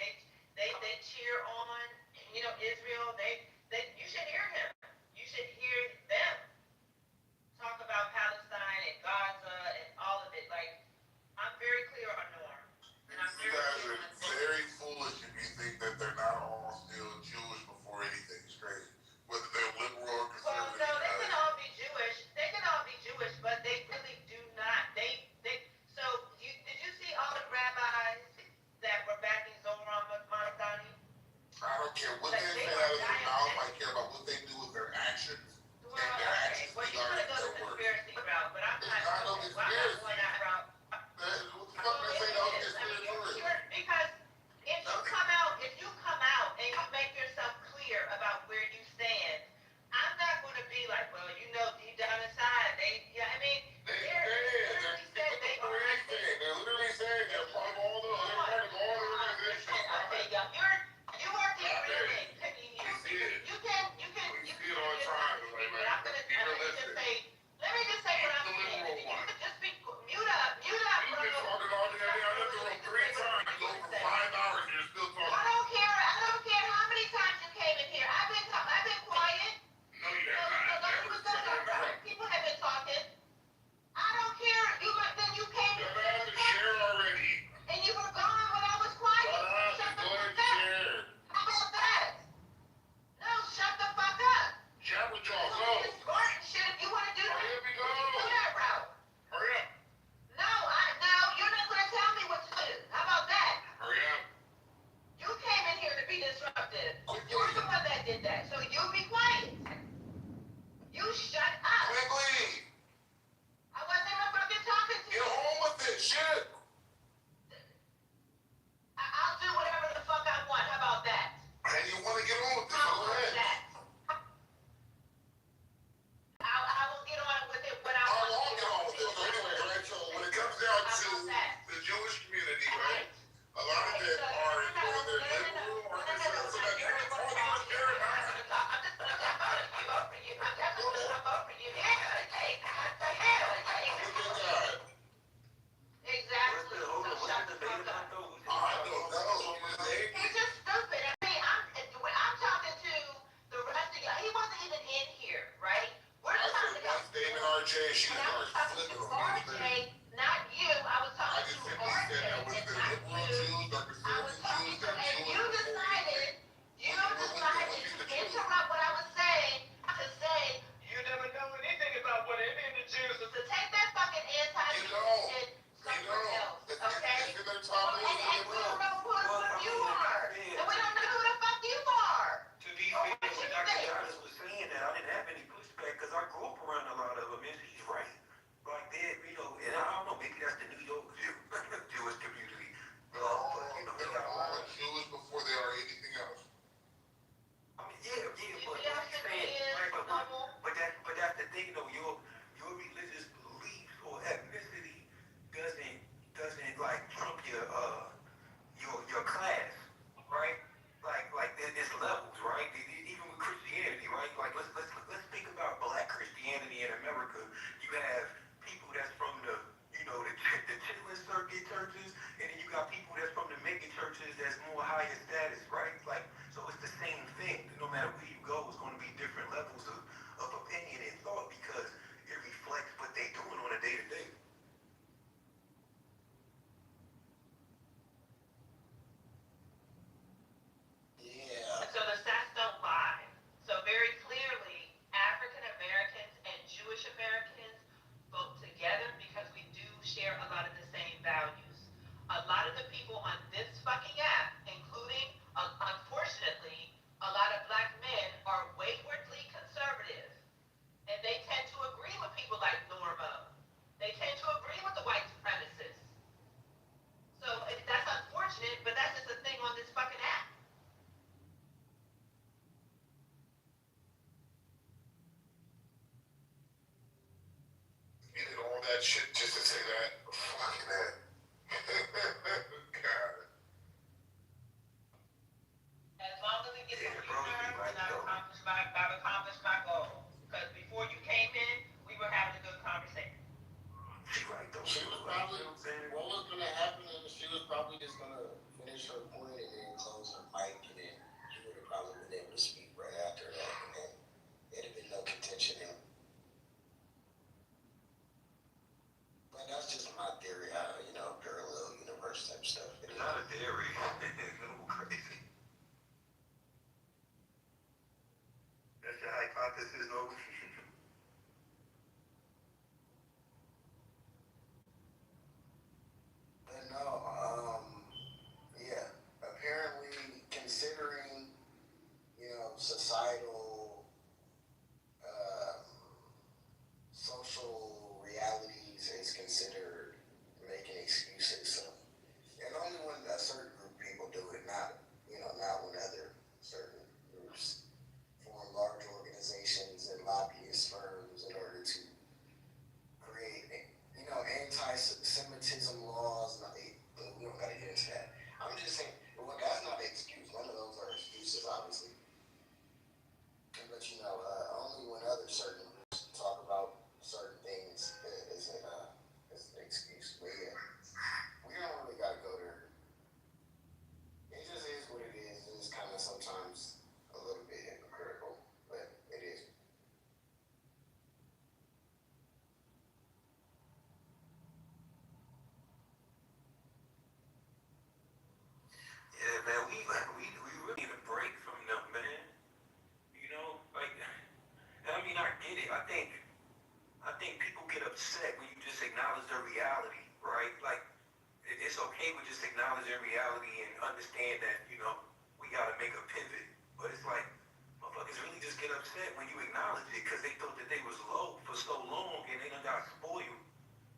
They cheer on, Israel. You should hear him. You should hear them talk about Palestine and Gaza and all of it. Like, I'm very clear on Norm. And I'm You guys are very foolish if you think that they're not all still Jewish before anything. It's crazy. Whether they're liberal or Well, conservative. no, they can all be Jewish. They can all be Jewish, but they really do not. So did you see all the rabbis that were backing Zohar Montani? I don't care what they say out of their mouth. I care about what they do with their actions. Well, okay. Well, you want to go the conspiracy route, but I'm not going that route. What the fuck they say that was conspiratorial? Because if you come out and you make yourself clear about where you stand, I'm not going to be like, well, deep down inside, they literally said they are. They're literally saying they're part of all the organizations. Okay, you are derailing. You can see it all the time. Let me just say what I'm saying. You could just mute up. You've been talking all day. I left the room 3 times. Go for 5 hours and you're still talking. I don't care how many times you came in here. I've been quiet. No, you have not. People have been talking. I don't care. Then you came in here. Share already. And you were gone when I was quiet. Shut the fuck up. How about that? No, shut the fuck up. Chat with y'all. Go. It's smart and shit. If you want to do that, Here we go. do that route. Hurry up. No, you're not going to tell me what to do. How about that? Hurry up. You came in here to be disruptive. You're the one that did that. So you be quiet. You shut up. Quickly. I wasn't even fucking talking to you. Get home with it. Shit. I'll do whatever the fuck I want. How about that? And you want to get on with it. How Go about ahead. that? I will get on with it when I I want won't to. get on with it. So anyway, right? So when it comes down How to about that? the Jewish community, right? A lot of them are whether they're liberal or conservative. So that they can talk about their mind. I'm just going to jump out of you over you. I'm just going to jump over you. Exactly. So shut the fuck up. I don't know. He's just stupid. I mean, I'm talking to the rest of you. He wasn't even in here, right? We're I talking said once David RJ, she and I was starts talking to flipping on me. RJ, not you. I was I talking just to simply RJ, said that was and the not liberal you. Jews or I was conservative talking Jews to, that and Jewish you decided to interrupt what I was saying to say you never know anything about what any of the Jews. So take that fucking anti-Jewish shit somewhere else, okay? And we don't know who you are, and we don't know who the fuck you are. To be fair, when Dr. Giannis was saying that, I didn't have any pushback because I grew up around a lot of them, and he's right. Like that, and I don't know, maybe that's the New York Jewish community. But, they're all Jewish before they are anything else. I mean, yeah, but America, you have people that's from the, the children's circuit churches, and then you got people that's from the mega churches that's more higher status, right? Like, so it's the same thing. No matter where you go, it's going to be different levels of opinion and thought because it reflects what they doing on a day to day. Yeah. So the stats don't lie. So very clearly, African Americans and Jewish Americans vote together because we do share a lot of the same values. A lot of the people on this fucking app, including, unfortunately, a lot of black men are waywardly conservative. And they tend to agree with people like Norma. They tend to agree with the white supremacists. So that's unfortunate, but that's just a thing on this fucking app. You did all that shit just to say that? Fuck that. God. As long as it gets a return, then I've accomplished my goal. Because before you came in, we were having a good conversation. She was probably, what was going to happen is she was probably just going to finish her point and then close her mic, and then you would have probably been able to speak right after that, and then it'd have been no contention. But that's just my theory, how, parallel universe type stuff. It's not a theory. It's a little crazy. That's your hypothesis, though. But no, yeah, apparently considering, societal, social realities is considered making excuses. So, and only when a certain group of people do it, not when other certain groups form large organizations and lobbyist firms in order to create, anti-Semitism laws. We don't gotta get into that. I'm just saying, well, that's not an excuse. None of those are excuses, obviously. But only when other certain groups talk about certain things is an excuse. But yeah, we don't really gotta go there. It just is what it is. It's kind of sometimes a little bit hypocritical, but it is. Yeah, man, we really need a break from them, man. I get it. I think people get upset when you just acknowledge their reality, right? Like, it's okay with just acknowledging reality and understand that, we gotta make a pivot. But it's like, motherfuckers really just get upset when you acknowledge it because they thought that they was low for so long and they done got spoiled.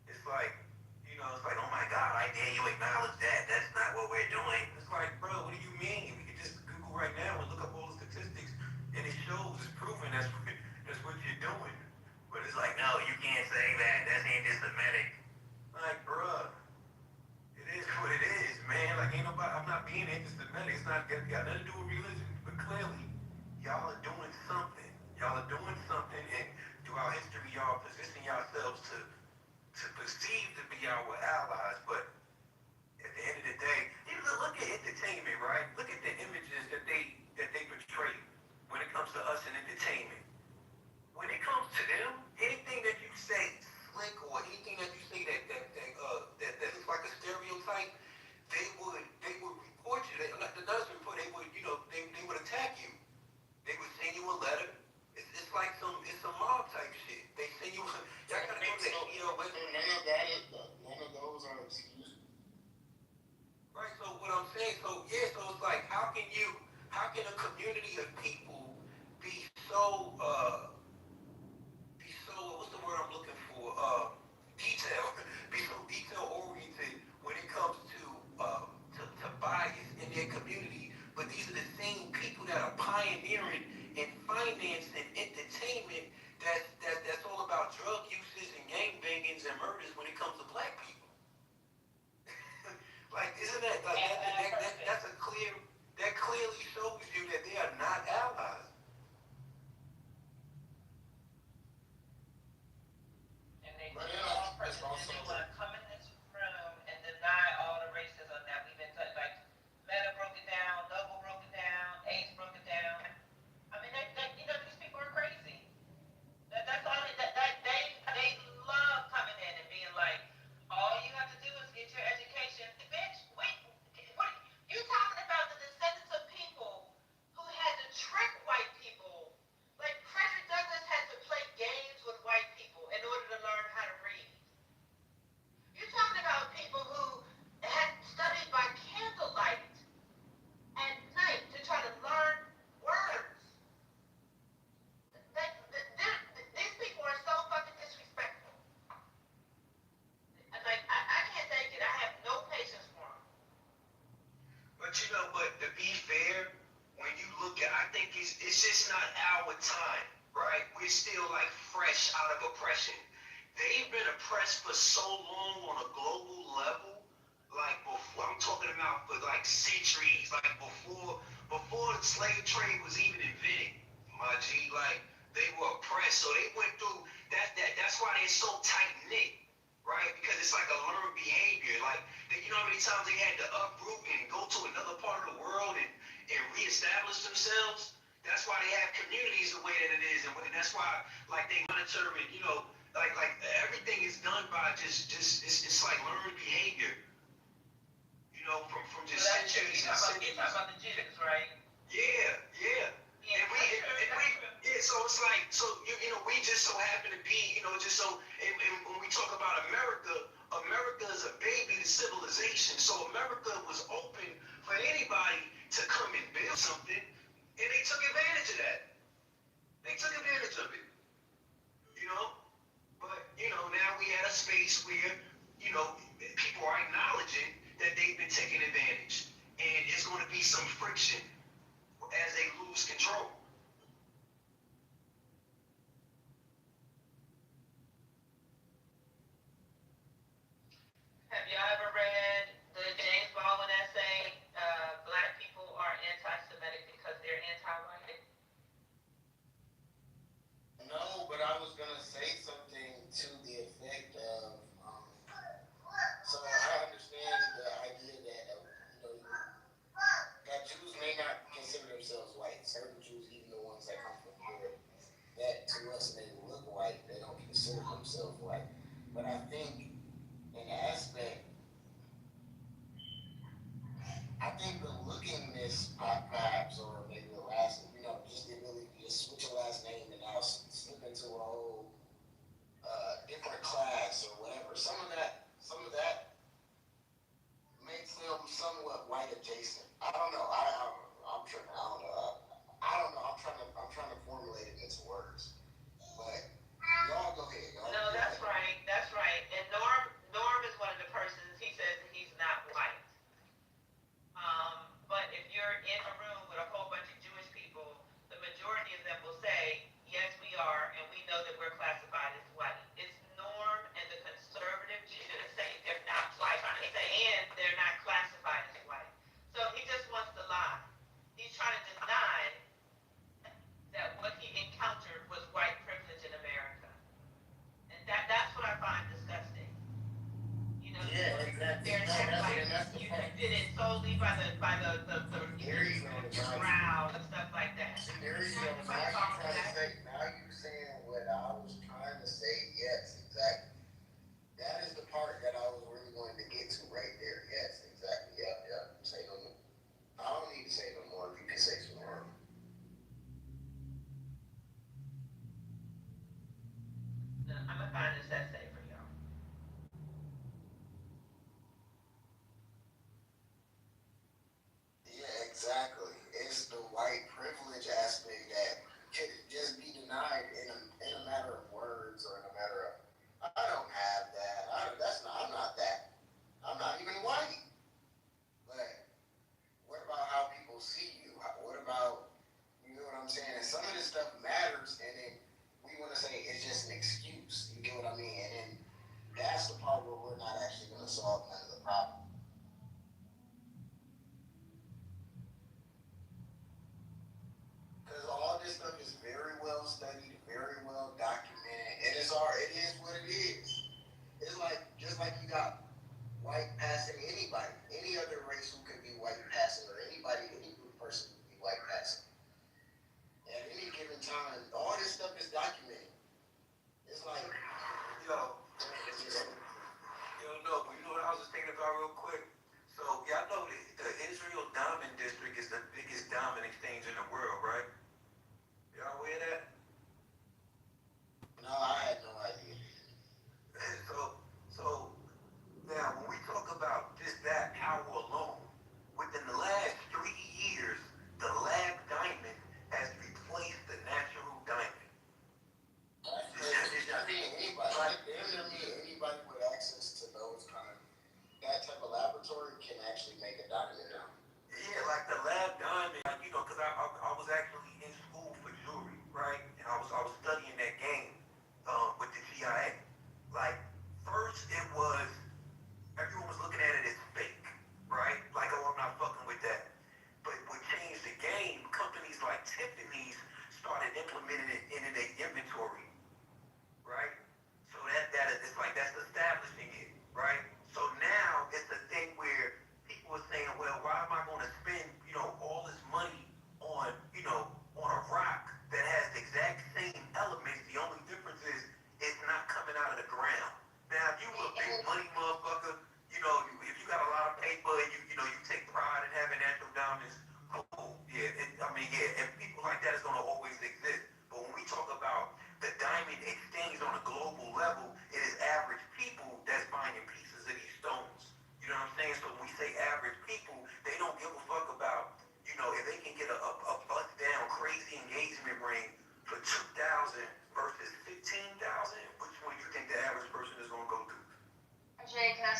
It's like, oh my God, I dare you acknowledge that. That's not what we're doing. It's like, bro, what do you mean? We can just Google right now and look up all the statistics and it shows, it's proven that's what you're doing. But it's like, no, you can't say that. That's anti-Semitic. Like, bruh, it is what it is, man. Like, I'm not being anti-Semitic. It's not got nothing to do with religion. But clearly, y'all are doing something. And throughout history, y'all position yourselves to perceive to be our allies. But at the end of the day, even look at entertainment, right? Look at the images that they portray when it comes to us in entertainment. When it comes to them, anything that you say slick or anything that you say that looks like a stereotype, they would report you. The nurse report, they would attack you. They would send you a letter. It's like it's a mob type shit. They send you. Y'all gotta go to the None of those are excuses. Right. So what I'm saying, so it's like, how can a community of people be so what's the word I'm looking for? Be so detail oriented when it comes to bias in their community, but these are the same people that are pioneering in finance and entertainment that's all about drug uses and gangbangings and murders when it comes to black people. Like, isn't that like that clearly shows you that they are not allies. time, right? We're still like fresh out of oppression. They've been oppressed for so long on a global level, like before, I'm talking about for like centuries, like before the slave trade was even invented, my G, like they were oppressed. So they went through that's why they're so tight knit, right? Because it's like a learned behavior. Like you know how many times they had to uproot and go to another part of the world and reestablish themselves? That's why they have communities the way that it is, and that's why like they monitor and like everything is done by just it's like learned behavior, from just centuries and centuries. You're talking about the jitters, right? Yeah. And so it's like we just so happen to be just so and when we talk about America is a baby to civilization. So America was open for anybody to come and build something, and they took advantage of that. They took advantage of it, But now we at a space where people are acknowledging that they've been taking advantage, and it's going to be some friction as they lose control. Have y'all ever read the James Baldwin essay, Black People Are Anti-Semitic Because They're Anti-White? No, but I was gonna say something to the effect of, so I understand the idea that that Jews may not consider themselves white. Certain Jews, even the ones that come from Europe, that to us may look white, they don't consider themselves white. But I think an aspect, I think the lookingness perhaps, or maybe the last, just the ability to just switch a last name and now slip into a whole different class or whatever. Some of that makes them somewhat white adjacent. I don't know. I'm trying. I don't know. I don't know. I'm trying to formulate it into words. But y'all go ahead. No, that's right. That's right. And Norm is one of the persons. He says that he's not white. But if you're in a room with a whole bunch of Jewish people, the majority of them will say, yes, we are, and we know that we're classified as white. It's Norm and the conservative Jews that say they're not white, and they're not classified as white. So he just wants to lie. He's trying to deny that what he encountered was white privilege in America. And that's what I find disgusting. Yeah, exactly. You did it solely by the crowd and stuff like that. There you go. Now you're saying what I was trying to say. Yes, exactly. That is the part that I was really going to get to right there. Yes, exactly. Yep. Say no more. I don't need to say no more. You can say some more. I'm gonna find this essay for y'all. Yeah, exactly. It's the white privilege aspect that can just be denied in a matter of words or in a matter of, I don't have that. I'm not that. I'm not even white. But what about how people see you? What about, you know what I'm saying? And some of this stuff matters, and then we want to say it's just an excuse. You get what I mean? And then that's the part where we're not actually going to solve none of the problem. Because all this stuff is very well studied, very well documented, and it is what it is. It's like, just like you got white passing anybody, any other race who could be white passing, or any person could be white passing. At any given time, all this stuff is documented. It's like, No, but you know what I was just thinking about real quick? So, y'all know the Israel Diamond District is the biggest diamond exchange in the world, right? Y'all aware of that? No, I had no idea. So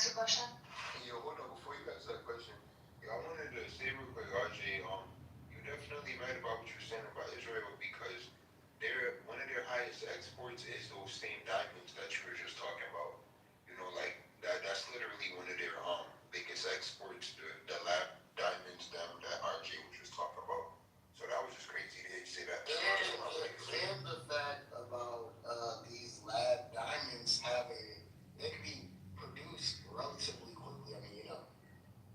ask your question? Yo, hold on, before you answer that question, I wanted to say real quick, RJ, you're definitely right about what you're saying about Israel because one of their highest exports is those same diamonds that you were just talking about. You know, like that's literally one of their biggest exports, the lab diamonds that RJ was just talking about. So that was just crazy to hear you say that. And the fact about these lab diamonds they can be produced relatively quickly. I mean,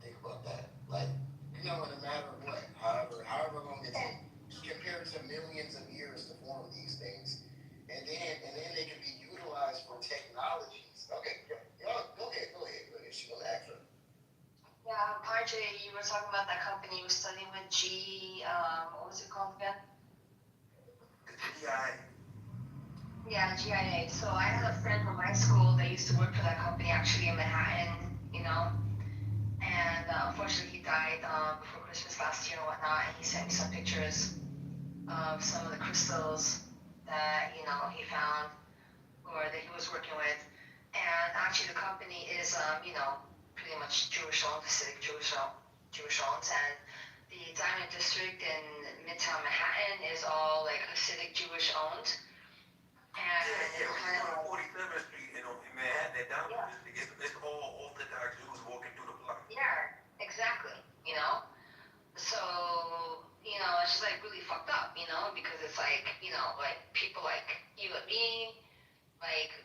think about that. Like, in a matter of what, however long it takes, compared to millions of years to form these things, and then they can be utilized for technologies. Okay, go ahead. She's gonna ask her. Yeah, RJ, you were talking about that company you were studying with what was it called again? GIA. Yeah, GIA. So I had a friend from my school that used to work for that company actually in Manhattan, and unfortunately he died before Christmas last year and whatnot, and he sent me some pictures of some of the crystals that, he found or that he was working with. And actually the company is, pretty much Jewish owned, Hasidic Jewish owned, and the Diamond District in Midtown Manhattan is all like Hasidic Jewish owned. And Yeah, when you go to 47th Street in Manhattan, that Diamond District, it's all Orthodox Jews walking through the block. Yeah, exactly, So, it's just like really fucked up, because it's like, like people like you and me, like,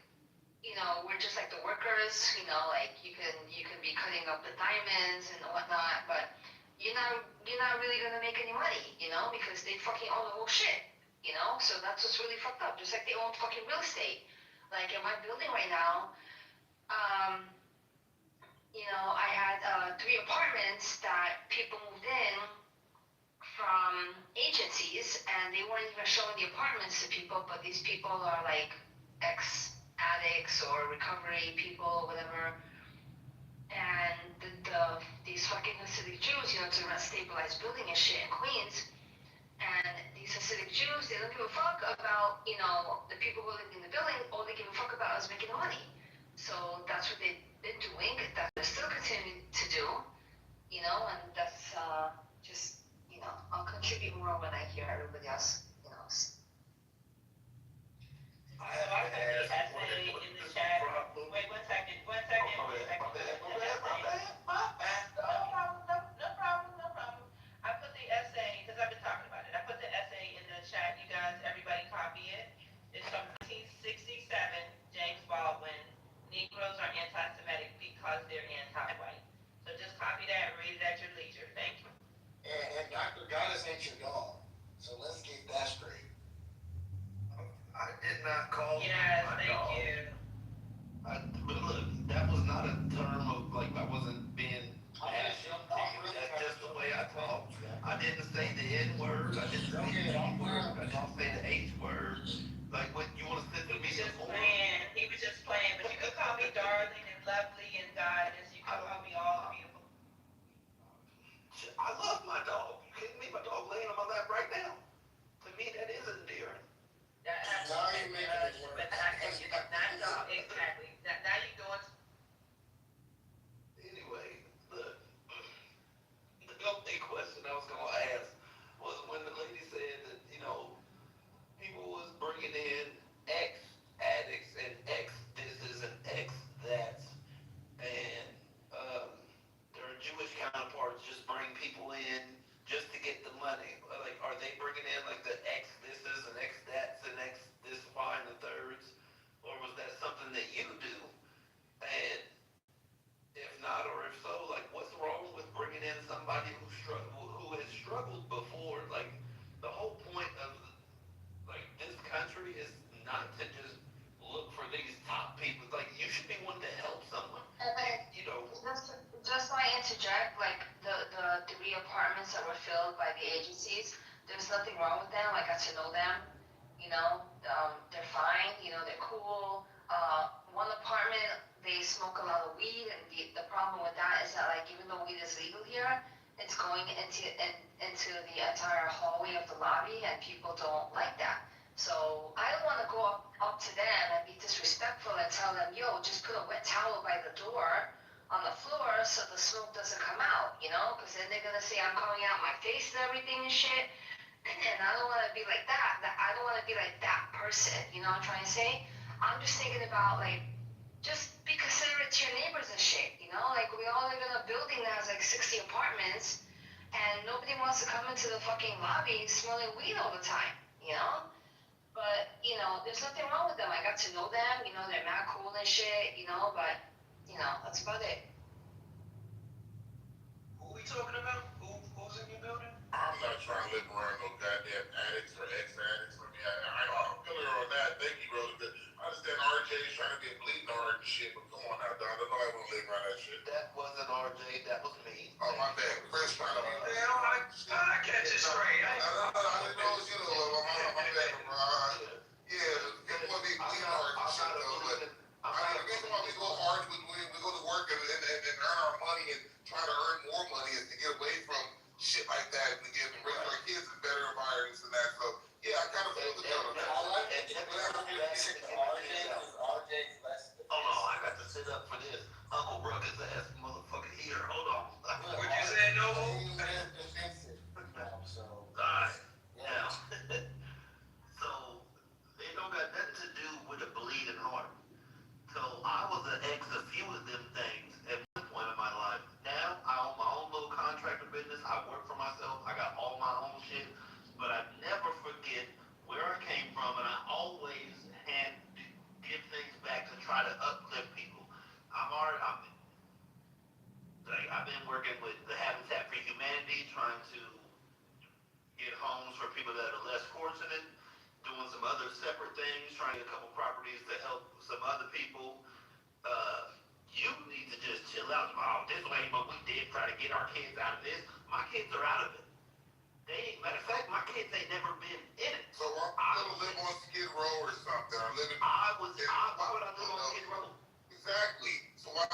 we're just like the workers, like you can be cutting up the diamonds and whatnot, but you're not really gonna make any money, because they fucking own the whole shit, so that's what's really fucked up. Just like they own fucking real estate. Like in my building right now, I had 3 apartments that people moved in from agencies, and they weren't even showing the apartments to people, but these people are like ex-addicts or recovery people, whatever. And these fucking Hasidic Jews, it's a rent-stabilized building and shit in Queens. And these Hasidic Jews, they don't give a fuck about, the people who live in the building. All they give a fuck about is making the money. So that's what they've been doing. That they're still continuing to do, and that's just, I'll contribute more when I hear everybody else, I have to ask, in the chat. Wait, one second. My bad. No problem. I put the essay, because I've been talking about it. I put the essay in the chat. You guys, everybody copy it. It's from 1967, James Baldwin. Negroes are anti-Semitic because they're anti-white. So just copy that and read it at your leisure. Thank you. And Dr. Goddess ain't your dog. So let's get that straight. I did not call Yes, my thank dog. you. But look, that was not a term of like I wasn't being passionate. That's just the way I talk. I didn't say the N word. I didn't say the N word. I didn't say the H word. Like what you want to send to me? He was just playing. But you could call me darling and lovely and goddess. You could call me all beautiful. I love my dog. You kidding me? My dog laying on my lap right now. To me, that is endearing. Now you're making it work. Exactly. Now you're doing. Anyway, the only question I was gonna ask was when the lady said that people was bringing in ex addicts and ex thises and ex that's, and their Jewish counterparts just bring people in just to get the money. Like, are they bringing in like the ex thises and ex that's and ex this fine the thirds, or was that something that you do? And if not, or if so, like, what's wrong with bringing in somebody who has struggled before? Like, the whole point of like this country is not to just look for these top people. Like, you should be one to help someone. Just so I interject, like the 3 apartments that were filled by the agencies, there's nothing wrong with them. I got to know them. They're fine. They're cool. One apartment, they smoke a lot of weed, and the problem with that is that, like, even though weed is legal here, it's going into the entire hallway of the lobby, and people don't like that. So I don't want to go up to them and be disrespectful and tell them, yo, just put a wet towel by the door, smoke doesn't come out, you know? Because then they're gonna say I'm coming out my face and everything and shit. And I don't want to be like that. I don't want to be like that person. You know what I'm trying to say? I'm just thinking about like, just be considerate to your neighbors and shit. You know, like we all live in a building that has like 60 apartments, and nobody wants to come into the fucking lobby smelling weed all the time. You know? But you know, there's nothing wrong with them. I got to know them. You know, they're mad cool and shit. You know, but you know, that's about it. Who we talking about? Who's in your building? I'm not trying to live around no goddamn addicts or ex-addicts. I mean, I don't feel her on that. Thank you, brother. But I understand RJ is trying to get bleeding hard and shit, but come on now, dog. I know I won't live around that shit. That wasn't RJ, that was me. Oh, my bad. Chris trying to... I catch it straight. I didn't know it was you, though. My bad, bro. Yeah, people want to be bleeding hard and shit, though. But the reason why we go hard, we go to work and earn our money and try to earn more money is to get away from shit like that and to give and raise our kids in better environments and that. So, yeah, I kind of feel the devil. I like it. RJ's less. Hold on, I got to sit up for this. Uncle Ruckus ass motherfucker here. Hold on. What you say, no? Alright. Now, so they don't got nothing to do with a bleeding heart. So I was an ex a few of them things at one point in my life. Now I own my own little contractor business. I work for myself. I got all my own shit. But I never forget where I came from, and I always had to give things back to try to uplift people. I've been working with the Habitat for Humanity, trying to get homes for people that are less fortunate, doing some other separate things, trying to get a couple properties to help some other people. You need to just chill out. Oh, this way, but we did try to get our kids out of this. My kids are out of it. Matter of fact, my kids ain't never been in it. So I'm gonna live on Skid Row or something. Why would I live on Skid Row? Exactly. So why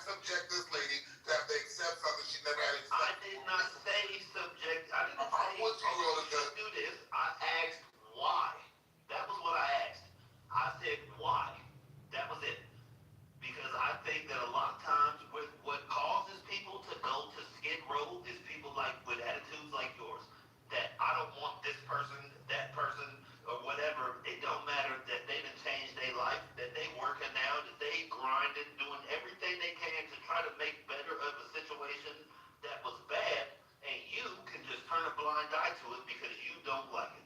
subject this lady to have to accept something she never had to accept? I did not say subject. I didn't say do this. I asked why. That was what I asked. I said why. That was it. Because I think that a lot of times what causes people to go to Skid Row is people like with attitudes like yours. That I don't want this person, that person, or whatever. It don't matter that they done changed their life, that they working now, that they grinding, doing everything they can to try to make better of a situation that was bad, and you can just turn a blind eye to it because you don't like it.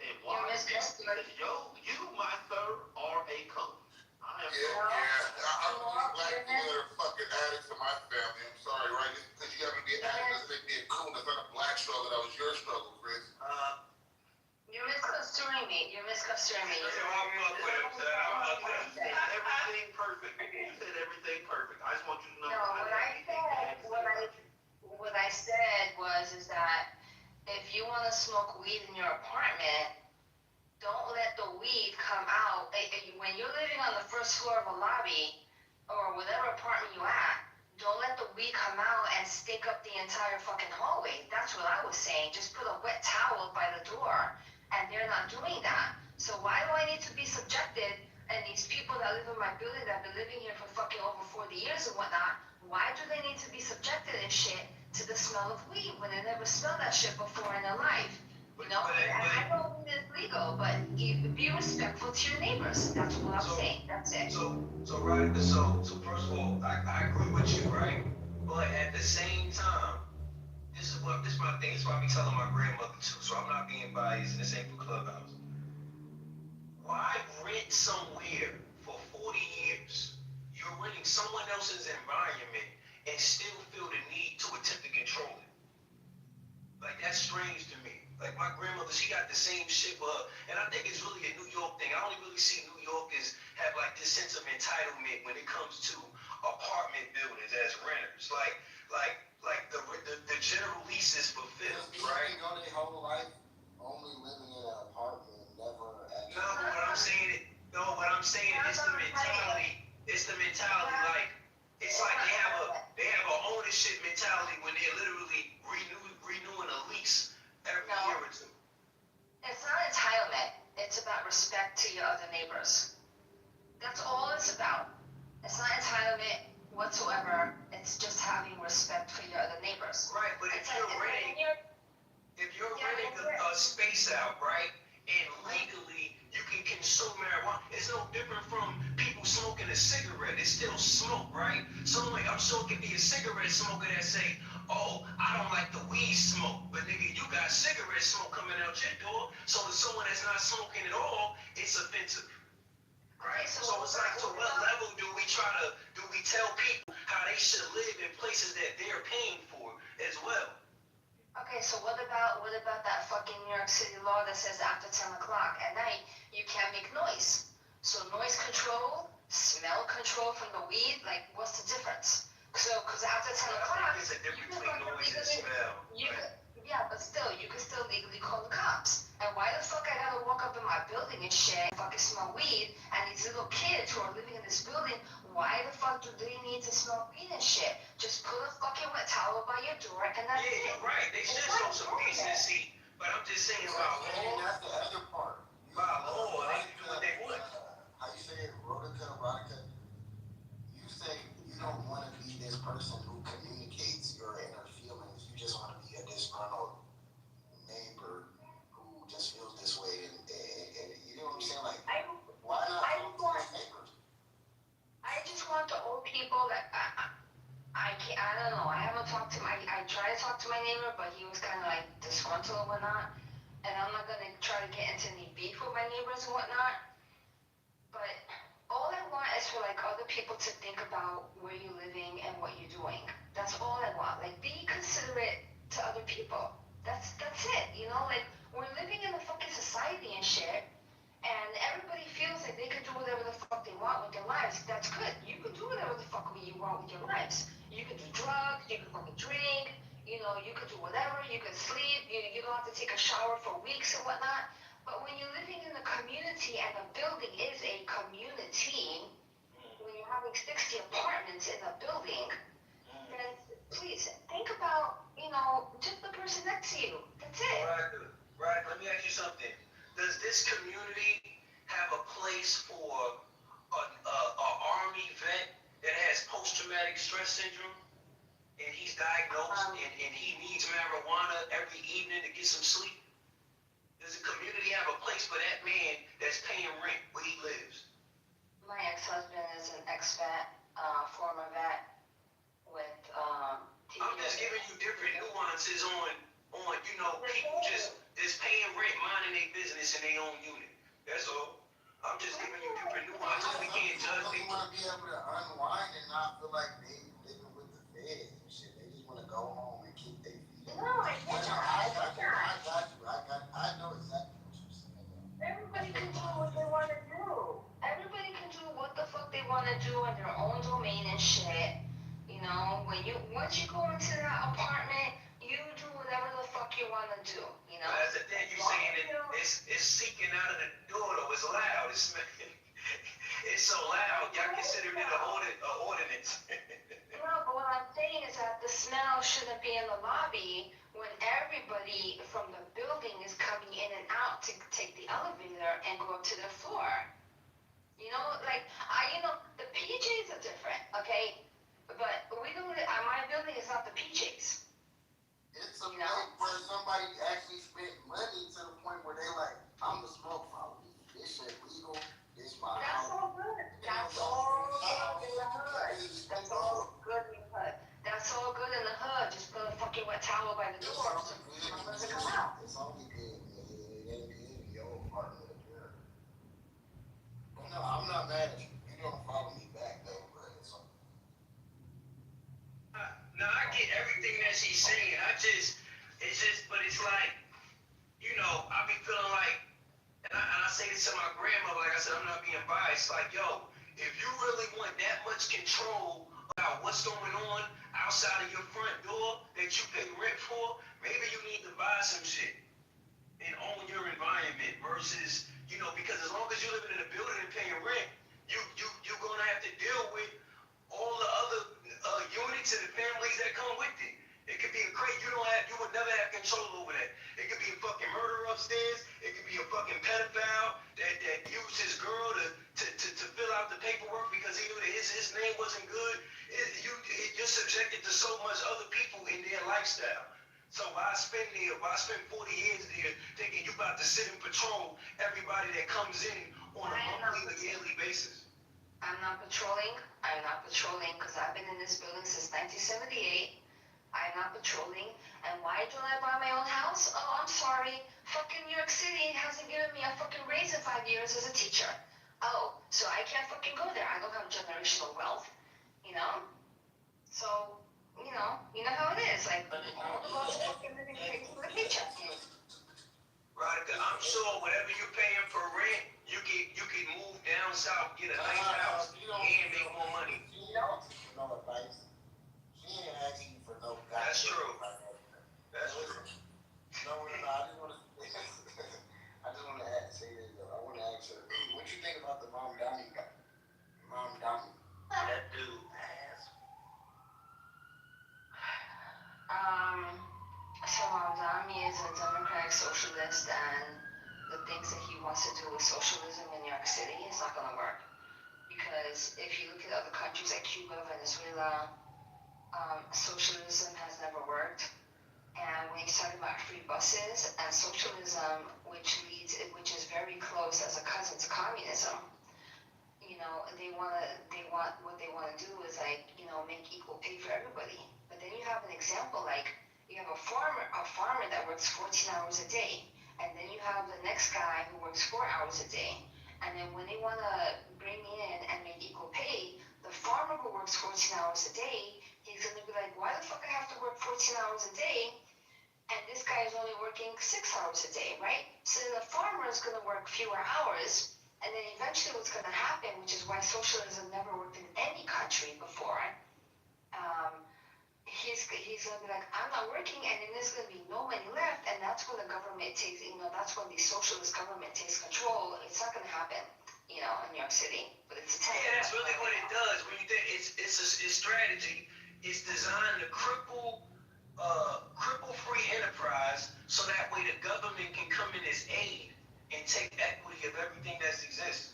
And why? Because you, my sir, are a coach. I don't believe black people that are fucking addicts in my family. I'm sorry, right? Just because you happen to be an addict doesn't make me a coon. That's not a black struggle. That was your struggle, Chris. You're misconstruing me. I'm up with him, sir. You said everything perfect. You said everything perfect. I just want you to know. No, what I said is that if you want to smoke weed in your apartment, don't let the weed come out. When you're living on the first floor of a lobby or whatever apartment you at, don't let the weed come out and stink up the entire fucking hallway. That's what I was saying. Just put a wet towel by the door, and they're not doing that. So why do I need to be subjected? And these people that live in my building that have been living here for fucking over 40 years and whatnot, why do they need to be subjected and shit to the smell of weed when they never smelled that shit before in their life? You know, I know weed is legal, but be respectful to your neighbors. That's what I'm saying. That's it. So first of all, I agree with you, right? But at the same time, this is my thing. This is what I be telling my grandmother too. So I'm not being biased, and this ain't for Clubhouse. Why rent somewhere for 40 years? You're renting someone else's environment and still feel the need to attempt to control it. Like, that's strange to me. Like, my grandmother, she got the same shit with her. And I think it's really a New York thing. I only really see New Yorkers have, like, this sense of entitlement when it comes to apartment buildings as renters. Like the general lease is fulfilled, right? They go their whole life only living in an apartment, never actually. No, what I'm saying is the mentality. It's the mentality, like, it's like they have a ownership mentality when they're literally renewing a lease every year or two. It's not entitlement. It's about respect to your other neighbors. That's all it's about. It's not entitlement whatsoever. It's just a cigarette. It's still smoke, right? So like, I'm sure it could be a cigarette smoker that say, oh, I don't like the weed smoke. But nigga, you got cigarette smoke coming out your door. So if someone that's not smoking at all, it's offensive. Right? So it's like, to what level do we tell people how they should live in places that they're paying for as well? Okay, so what about that fucking New York City law that says after 10 o'clock at night you can't make noise? So noise control, smell control from the weed, like what's the difference? So, because after 10 o'clock, there's a difference between noise and smell. Yeah, but still, you can still legally call the cops. And why the fuck I gotta walk up in my building and shit, fucking smell weed, and these little kids who are living in this building, why the fuck do they need to smell weed and shit? Just put a fucking wet towel by your door and that's it. Yeah, right. They should show some decency, but I'm just saying about law. That's the other part. By law, they can do what they want. How you say it, erotica? You say you don't want to be this person who communicates your inner feelings. You just want to be a disgruntled neighbor who just feels this way, and you know what I'm saying? Like, why not talk to your neighbors? I just want the old people that I don't know. I haven't talked to I tried to talk to my neighbor, but he was kind of like disgruntled and whatnot. And I'm not gonna try to get into any beef with my neighbors and whatnot. But all I want is for like other people to think about where you're living and what you're doing. That's all I want. Like, be considerate to other people. That's it. You know, like, we're living in a fucking society and shit. And everybody feels like they can do whatever the fuck they want with their lives. That's good. You can do whatever the fuck you want with your lives. You can do drugs, you can fucking drink, you know, you can do whatever, you can sleep, you don't have to take a shower for weeks and whatnot. But when you're living in a community and a building is a community, when you're having 60 apartments in a building, then please think about, you know, just the person next to you. That's it. Right. Let me ask you something. Does this community have a place for an Army vet that has post-traumatic stress syndrome, and he's diagnosed and he needs marijuana every evening to get some sleep? Does the community have a place for that man that's paying rent where he lives? My ex-husband is an ex-vet, former vet with I'm just giving you different nuances on you know, people just paying rent, minding their business in their own unit. That's all. I'm just giving you different nuances. We can't judge people. Want to be able to unwind and not feel like they living with the feds and shit. They just want to go home and keep their feet. No, I get that. I got you. I know exactly what you're saying. Everybody can do what they want to do. Everybody can do what the fuck they want to do in their own domain and shit. You know, once you go into that apartment, you do whatever the fuck you want to do. You know. That's the thing you're saying. It's seeking out of the door though. It's loud. It's so loud. Y'all consider it an ordinance. No, but what I'm saying is that the smell shouldn't be in the lobby when everybody from the building is coming in and out to take the elevator and go up to their floor. You know, like, the PJs are different, okay? But my building is not the PJs. It's a place where somebody actually spent money to the point where they like, I'm the smoke problem. This shit legal. This my house. That's all good. That's all good in the hood. That's all good in the hood. That's all good in the hood. Just put a fucking wet towel by the door so someone doesn't come out. It's only good. It ain't good in your apartment up there. But no, I'm not mad at you. You don't follow me back though, but it's okay. Now I get everything that she's saying. But it's like, you know, I be feeling like, and I say this to my grandmother, like I said, I'm not being biased. Like, yo, if you really want that much control about what's going on outside of your front door that you pay rent for, maybe you need to buy some shit and own your environment versus, you know, because as long as you're living in a building and paying rent, you're gonna have to deal with all the other units and the families that come with it. It could be you would never have control over that. It could be a fucking murderer upstairs. It could be a fucking pedophile that used his girl to fill out the paperwork because he knew that his name wasn't good. You're subjected to so much other people in their lifestyle. So why spend 40 years there thinking you about to sit and patrol everybody that comes in on a monthly or yearly basis? I'm not patrolling. I'm not patrolling because I've been in this building since 1978. I'm not patrolling. And why don't I buy my own house? Oh, I'm sorry. Fucking New York City hasn't given me a fucking raise in 5 years as a teacher. Oh, so I can't fucking go there. I don't have generational wealth, you know? So, you know how it is. Like, all the boss fucking living pays for the paycheck. Veronica, I'm sure whatever you're paying for rent, you can move down south, get a nice house, and make more money. No advice. She ain't asking for no guidance. That's true. That's true. No, I just want to. I just want to say this though. I want to ask her, what you think about the Mom Donnie guy? Mom Donnie. That dude ass. So Mamdani is a democratic socialist, and the things that he wants to do with socialism in New York City is not going to work. Because if you look at other countries like Cuba, Venezuela, socialism has never worked. And when he's talking about free buses and socialism, which is very close as a cousin to communism, what they want to do is make equal pay for everybody. But then you have an example like you have a farmer that works 14 hours a day, and then you have the next guy who works 4 hours a day. And then when they want to bring in and make equal pay, the farmer who works 14 hours a day, he's going to be like, why the fuck I have to work 14 hours a day? And this guy is only working 6 hours a day, right? So the farmer is going to work fewer hours, and then eventually what's going to happen, which is why socialism never worked in any country before, he's going to be like, I'm not working, and then there's going to be no money left, and that's when the government takes, that's when the socialist government takes control. It's not going to happen, in New York City, but it's a Yeah, that's really what it does. When you think it's strategy. It's designed to cripple free enterprise, so that way the government can come in as aid and take equity of everything that exists.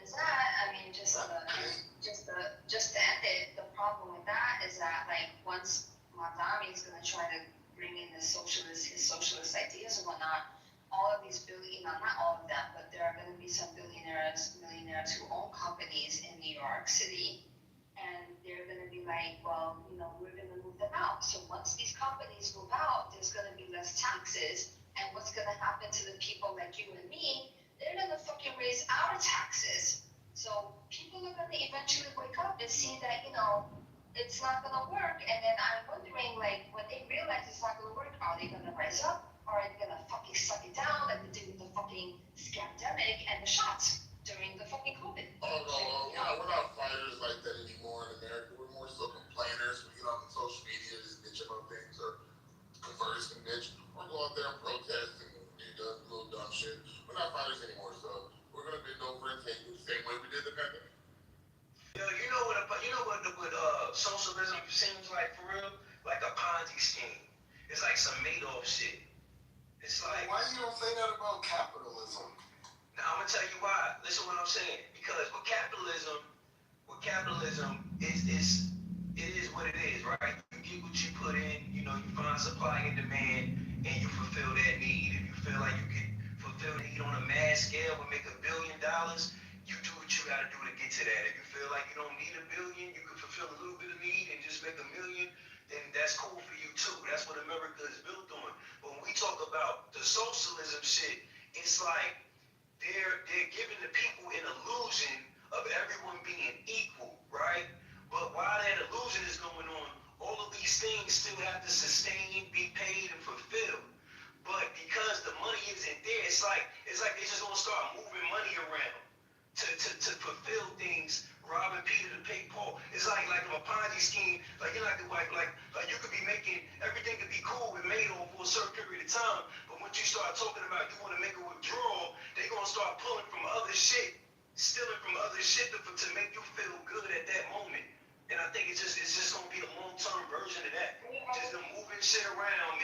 Is that, just to end it, the problem with that is that, like, once Madami is going to try to bring in his socialist ideas and whatnot, all of these not all of them, but there are going to be some millionaires who own companies in New York City, and they're going to be like, well, we're going to move them out. So once these companies move out, there's going to be less taxes, and what's going to happen to the people like you and me? They're going to fucking raise our taxes. So people are going to eventually wake up and see that, it's not going to work. And then I'm wondering, like, when they realize it's not going to work, are they going to rise up? Or are they going to fucking suck it down like they did with the fucking scamdemic and the shots during the fucking COVID? We're not fighters like that anymore in America. We're more so complainers. We get on social media, just bitch about things, or converse and bitch, or go out there and protest and do little dumb shit. We're not fighters anymore, so we're gonna bend over and take it the same way we did the pandemic. You know what socialism seems like for real? Like a Ponzi scheme. It's like some Madoff shit. It's like, why you don't say that about capitalism? Now I'm gonna tell you why. Listen what I'm saying. Because with capitalism it is what it is, right? You get what you put in, you find supply and demand, and you fulfill that need. If you feel like you can fulfill the need on a mass scale and make $1 billion, you do what you gotta do to get to that. If you feel like you don't need $1 billion, you can fulfill a little bit of need and just make $1 million, then that's cool for you too. That's what America is built on. But when we talk about the socialism shit, it's like they're giving the people an illusion of everyone being equal, right? But while that illusion is going on, all of these things still have to sustain, be paid, and fulfilled. But because the money isn't there, it's like they just gonna start moving money around to fulfill things, robbing Peter to pay Paul. It's like a Ponzi scheme. Like you're like you could be making everything could be cool with Madoff for a certain period of time, but once you start talking about you want to make a withdrawal, they gonna start pulling from other shit, stealing from other shit to make you feel good at that moment. And I think it's just gonna be a long-term version of that. Just them moving shit around,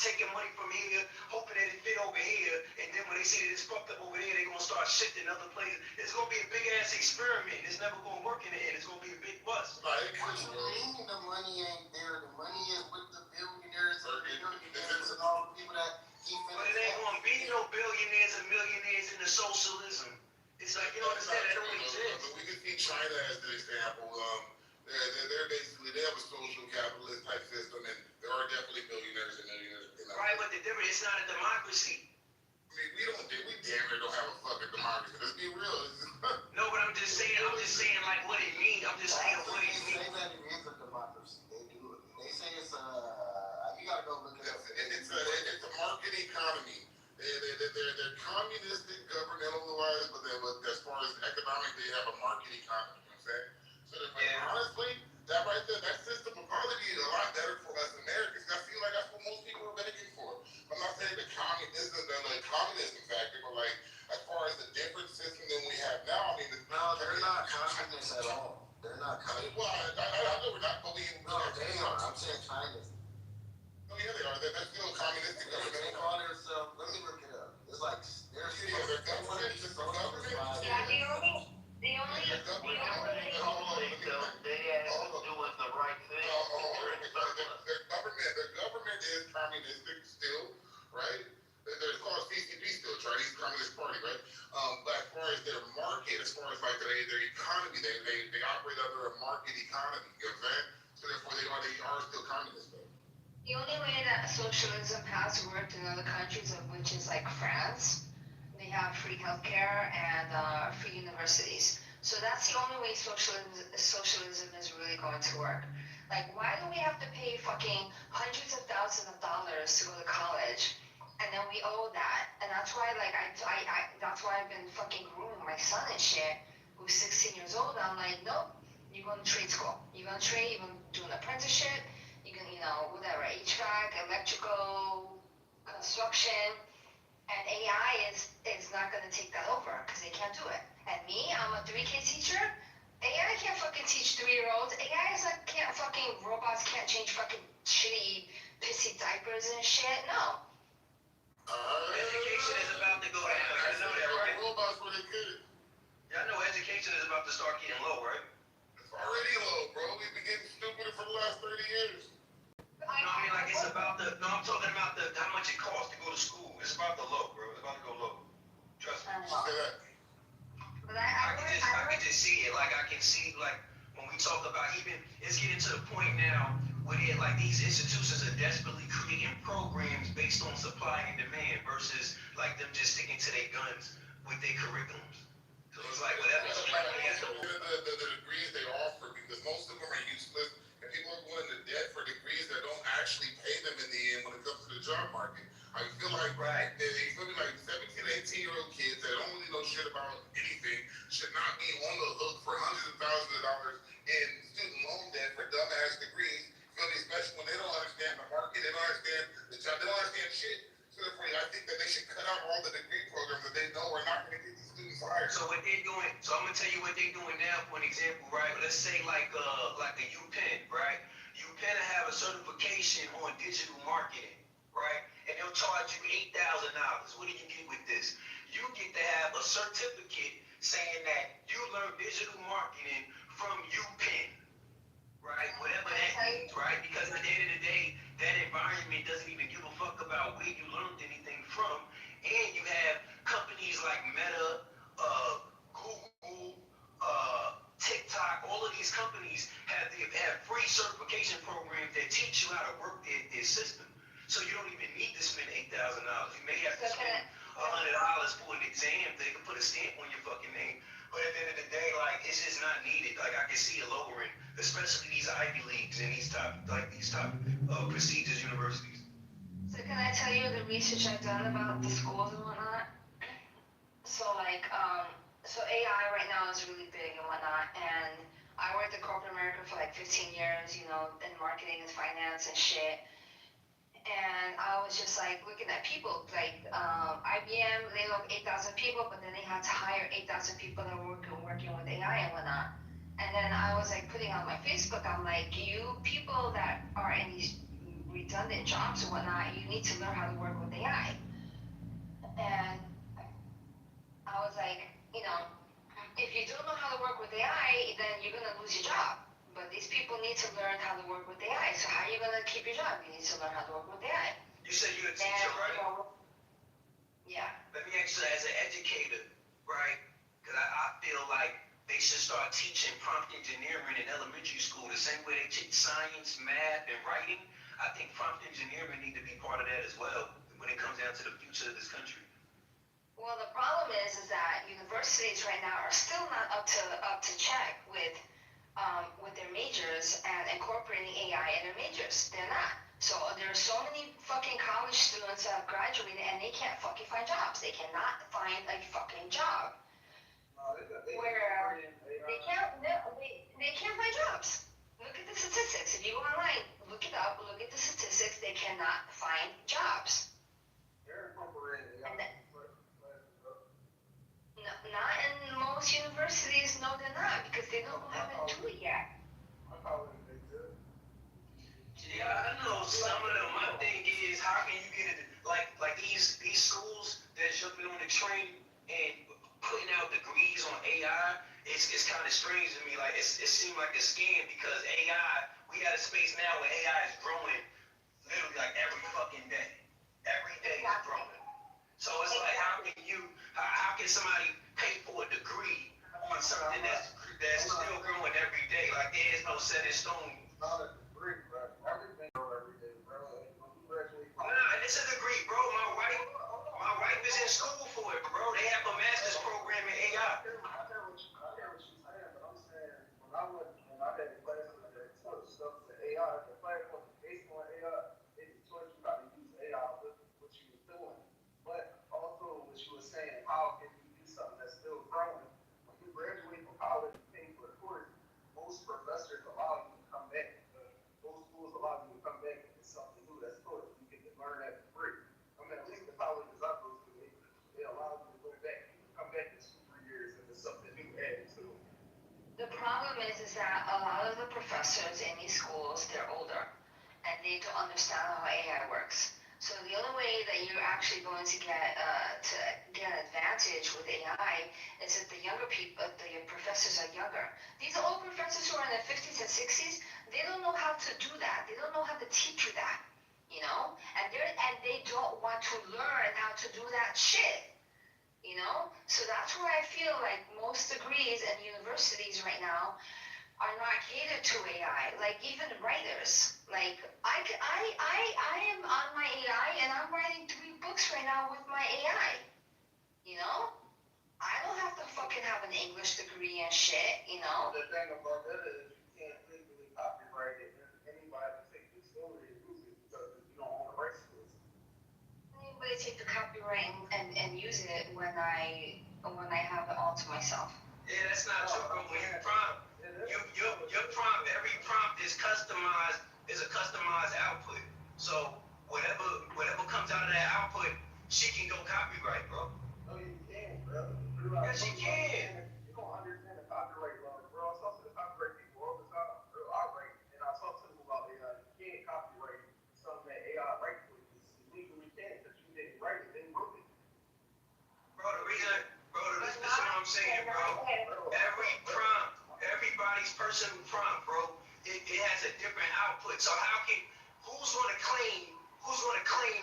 taking money from here, hoping that it fit over here, and then when they see that it's fucked up over there, they're gonna start shifting other places. It's gonna be a big ass experiment. It's never gonna work in the end. It's gonna be a big bust. What you mean the money ain't there? The money is with the billionaires and all the people that he But it ain't gonna be no billionaires and millionaires in the socialism. It's like, example. They're basically, they have a social capitalist type system, and there are definitely billionaires and millionaires within that. Right, but the difference, it's not a democracy. I mean, we damn near don't have a fucking democracy. Let's be real. No, but I'm just saying like what it means. I'm just saying what it means. They say that it is a democracy. They do it. They say it's you gotta go look it up. It's a market economy. They're communistic governmental-wise, but as far as economic, they have a market economy. You know what I'm saying? So honestly, that right there, that system would probably be a lot better for us Americans. I feel like that's what most people are begging for. I'm not saying the communism factor, but like as far as the different system than we have now, I mean, they're not communists at all. They're not communists. Well, I know we're not, but no, they are. I'm saying China's. Oh yeah, they are. That's still communistic government. They call themselves. Let me look it up. It's like they're government. Yeah, the only They are doing the right thing. Their government is communistic still, right? They're called CCP still, Chinese Communist Party, right? But as far as their market, as far as like their economy, they operate under a market economy. You know what I'm saying? So therefore, they are still communist, though. The only way that socialism has worked in other countries, of which is like France, they have free healthcare and free universities. So that's the only way socialism is really going to work. Like, why do we have to pay fucking hundreds of thousands of dollars to go to college, and then we owe that? And that's why, like, that's why I've been fucking grooming my son and shit, who's 16 years old. I'm like, nope, you're going to trade school. You're going to trade. You're going to do an apprenticeship. You can, whatever, HVAC, electrical, construction. And AI is not going to take that over because they can't do it. And me, I'm a 3K teacher. AI can't fucking teach 3-year-olds. AI is like, robots can't change fucking shitty, pissy diapers and shit. No. Education is about to go down. I know that, right? Robots were they could. Y'all know education is about to start getting low, right? It's already low, bro. We've been getting stupider for the last 30 years. No, I mean, like, it's about I'm talking about how much it costs to go to school. It's about the low, bro. It's about to go low. Trust me. But I can just see it. Like, I can see, like, when we talk about it's getting to the point now where like these institutions are desperately creating programs based on supply and demand versus like them just sticking to their guns with their curriculums. So it's like whatever. The degrees they offer, because most of them are useless, and people are going into debt for degrees that don't actually pay them in the end when it comes to the job market. I feel like they feel like 17, 18-year-old kids that don't really know shit about anything should not be on the hook for hundreds of thousands of dollars in student loan debt for dumbass degrees. Feel me, especially when they don't understand the market, they don't understand the job, they don't understand shit. So therefore, I think that they should cut out all the degree programs that they know are not going to get these students hired. So what they're doing, I'm gonna tell you what they're doing now. For an example, right? Let's say like a UPenn, right? UPenn have a certification on digital marketing, right? And they'll charge you $8,000. What do you get with this? You get to have a certificate saying that you learned digital marketing from UPenn, right? Whatever that means, right? Because at the end of the day, that environment doesn't even give a fuck about where you learned anything from. And you have companies like Meta, Google, TikTok, all of these companies have free certification programs that teach you how to work their system. So you don't even need to spend $8,000. You may have to spend $100 for an exam. They can put a stamp on your fucking name. But at the end of the day, like, it's just not needed. Like, I can see it lowering, especially these Ivy Leagues and these top prestigious universities. So can I tell you the research I've done about the schools and whatnot? So like, so AI right now is really big and whatnot, and I worked at corporate America for like 15 years, in marketing and finance and shit. And I was just like looking at people, like IBM laid off 8,000 people, but then they had to hire 8,000 people that were working with AI and whatnot. And then I was like putting on my Facebook, I'm like, you people that are in these redundant jobs and whatnot, you need to learn how to work with AI. And I was like, if you don't know how to work with AI, then you're gonna lose your job. But these people need to learn how to work with AI. So how are you gonna keep your job? You need to learn how to work with AI. You said you're a teacher, right? Yeah. Let me ask you, as an educator, right? Because I feel like they should start teaching prompt engineering in elementary school the same way they teach science, math, and writing. I think prompt engineering need to be part of that as well when it comes down to the future of this country. Well, the problem is that universities right now are still not up to check with their majors and incorporating AI in their majors. They're not. So there are so many fucking college students that have graduated and they can't fucking find jobs. They cannot find a fucking job. Where they can't find jobs. Look at the statistics. If you go online, look it up. Look at the statistics. They cannot find jobs. And not in most universities. No, they're not because they don't have it to it yet. Yeah, I know some of them. My thing is, how can you get it? Like these schools that's jumping on the train and putting out degrees on AI. It's kind of strange to me. Like it seems like a scam because AI. We got a space now where AI is growing literally like every fucking day. Every day is growing. So it's like, how can somebody pay for a degree on something that's still growing every day? Like there is no set in stone. Nah, it's a degree, bro. My wife is in school for it, bro. They have a master's program in AI. I hear what you're saying, but I'm saying when I had classes that taught stuff to AI, the class was based on AI. It taught you how to use AI with what you was doing, but also what you were saying, how can you do something that's still growing? When you graduate from college, you pay for the course. Most professors allow you to come back. Most schools allow you to come back and get something new that's taught. You get to learn that for free. I mean, at least the colleges I go to, they allow you to go back. You can come back in 2-3 years and there's something new added to it. The problem is that a lot of the professors in these schools, they're older, and they don't understand how AI works. So the only way that you're actually going to get an advantage with AI is if the younger people, the professors are younger. These old professors who are in their 50s and 60s, they don't know how to do that. They don't know how to teach you that, you know. And they don't want to learn how to do that shit. You know, so that's where I feel like most degrees and universities right now are not catered to AI. Like even writers, like I am on my AI and I'm writing 3 books right now with my AI. You know, I don't have to fucking have an English degree and shit. You know. The thing about that is you can't legally copyright it, and anybody can take the story and use it because you don't own the rights to it. Anybody take the copyright and use it when I have it all to myself. Yeah, that's not true, bro. When you prompt, your prompt, every prompt is customized, is a customized output. So whatever comes out of that output, she can go copyright, bro. No, you can't, bro. Yes, you can. You don't understand the copyright law, bro. I talk to the copyright people all the time. Bro, I write, and I talk to them about AI. You can't copyright something that AI writes for you. You legally can't because you didn't write it, they wrote it. Bro, this is what I'm saying, bro. Every prompt, everybody's personal prompt, bro, it has a different output. So who's gonna claim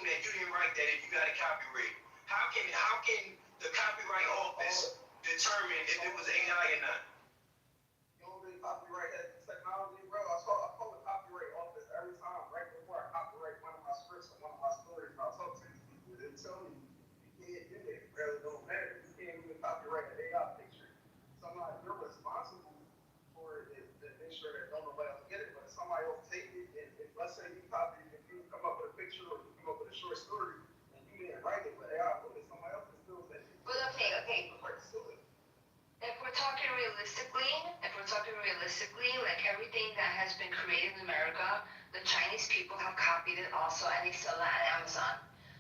that you didn't write that if you got a copyright? How can the copyright office determine if it was AI or not? You don't really copyright that technology, bro. I call the copyright office every time, right before I copyright one of my scripts or one of my stories. And I talk to these people, they tell me you can't do that. It really don't matter. You can't even copyright an AI picture. Somebody, you're responsible for it to make sure that nobody else get it, but somebody else take it. And if let's say you copy, if you come up with a picture or you come up with a short story and you didn't write it, but AI wrote it, somebody else can still say. But okay. If we're talking realistically, like everything that has been created in America, the Chinese people have copied it also, and they sell it on Amazon.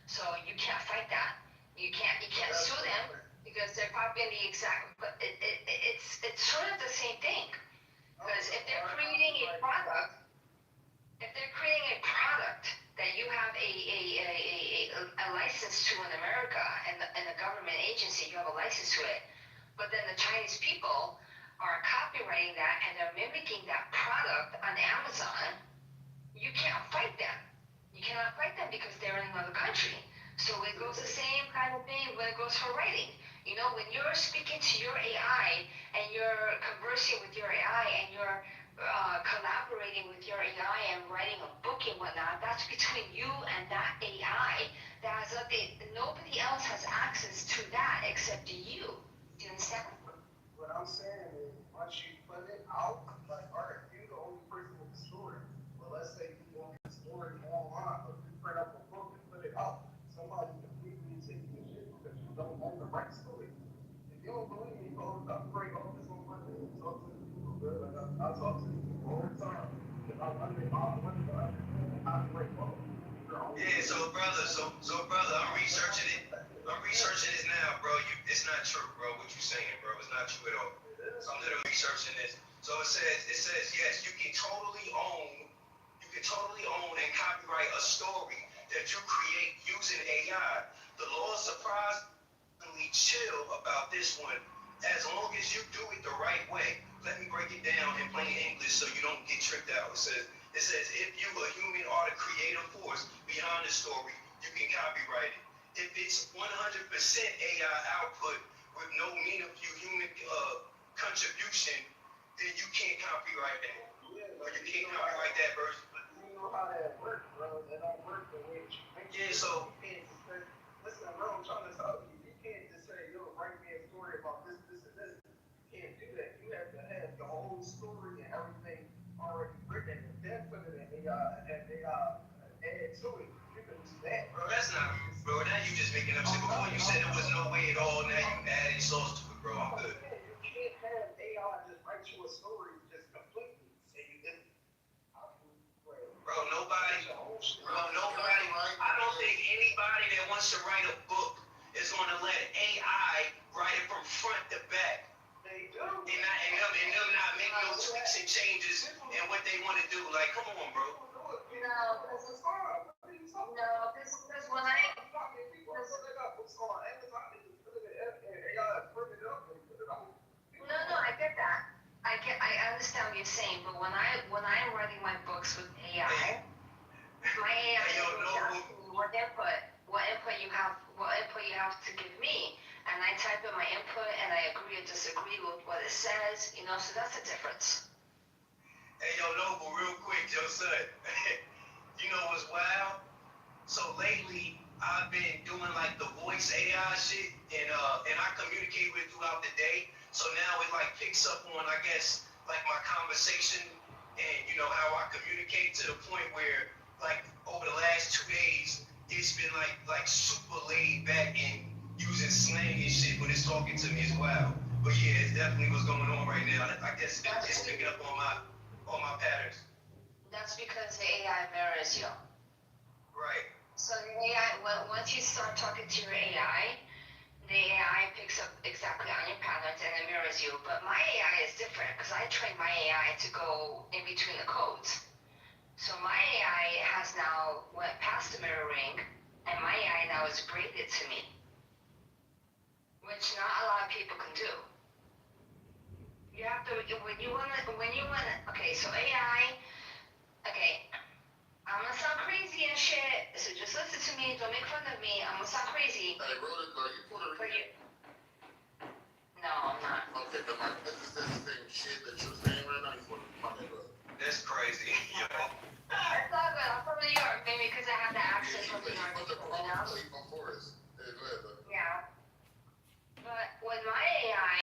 So you can't fight that. You can't sue them because they're copying the exact. But it's sort of the same thing. Because if they're creating a product that you have a license to in America, and the government agency, you have a license to it, but then the Chinese people are copywriting that and they're mimicking that product on Amazon, you can't fight them. You cannot fight them because they're in another country. So it goes the same kind of thing when it goes for writing. You know, when you're speaking to your AI and you're conversing with your AI and you're collaborating with your AI and writing a book and whatnot, that's between you and that AI. That's nothing. Nobody else has access to that except you. Do you understand? What I'm saying is, once you put it out, like, alright, you're the only person with the story. But let's say you want the story online, or you print up a book and put it out. Somebody completely take your shit because you don't own the rights to it. If you don't believe me, go up break office on Monday and talk to the people, bro. Like, I talk to the people all the time. Because I wonder how to break law. Yeah, so brother, I'm researching it. I'm researching this now, bro. It's not true, bro. What you saying, bro? It's not true at all. So I'm literally researching this. So it says yes, you can totally own and copyright a story that you create using AI. The law is surprisingly chill about this one, as long as you do it the right way. Let me break it down in plain English so you don't get tricked out. It says if you, a human, are the creative force behind the story, you can copyright it. If it's 100% AI output with no meaningful human contribution, then you can't copyright that. Or you can't copyright that version. You know how that works, bro. It don't work the way you think. Yeah, so. You can't just say, listen, bro, I'm trying to tell you, you can't just say, yo, write me a story about this, this, and this. You can't do that. You have to have the whole story and everything already written, and then put it in AI, and add to it. You can do that, Bro, that's not, bro. Now you just making up shit. Before you said there was no way at all. Now you adding sauce to it, bro. I'm good. You can't have AI just write you a story just completely. And you didn't. Bro, nobody. I don't think anybody that wants to write a book is gonna let AI write it from front to back. They do. And them not make no tweaks and changes in what they want to do. Like, come on, bro. Because when I no, I get that. I understand what you're saying, but when I'm writing my books with AI, my AI knows what input you have to give me, and I type in my input and I agree or disagree with what it says, so that's the difference. Hey, yo, Noble, real quick, yo, son. You know what's wild? So lately, I've been doing like the voice AI shit, and I communicate with it throughout the day. So now it like picks up on, I guess, like my conversation and how I communicate, to the point where like over the last 2 days, it's been like super laid back and using slang and shit when it's talking to me as well. But yeah, it's definitely what's going on right now. I guess it's picking up on my patterns. That's because the AI mirrors you. Right. So the AI, once you start talking to your AI, the AI picks up exactly on your patterns and it mirrors you. But my AI is different because I train my AI to go in between the codes. So my AI has now went past the mirroring, and my AI now is graded to me, which not a lot of people can do. You have to, okay, so AI, okay, I'm gonna sound crazy and shit, so just listen to me, don't make fun of me, I'm gonna sound crazy. Hey, Rhoda, you Puerto Rican? No, I'm not. Okay, but this is the same shit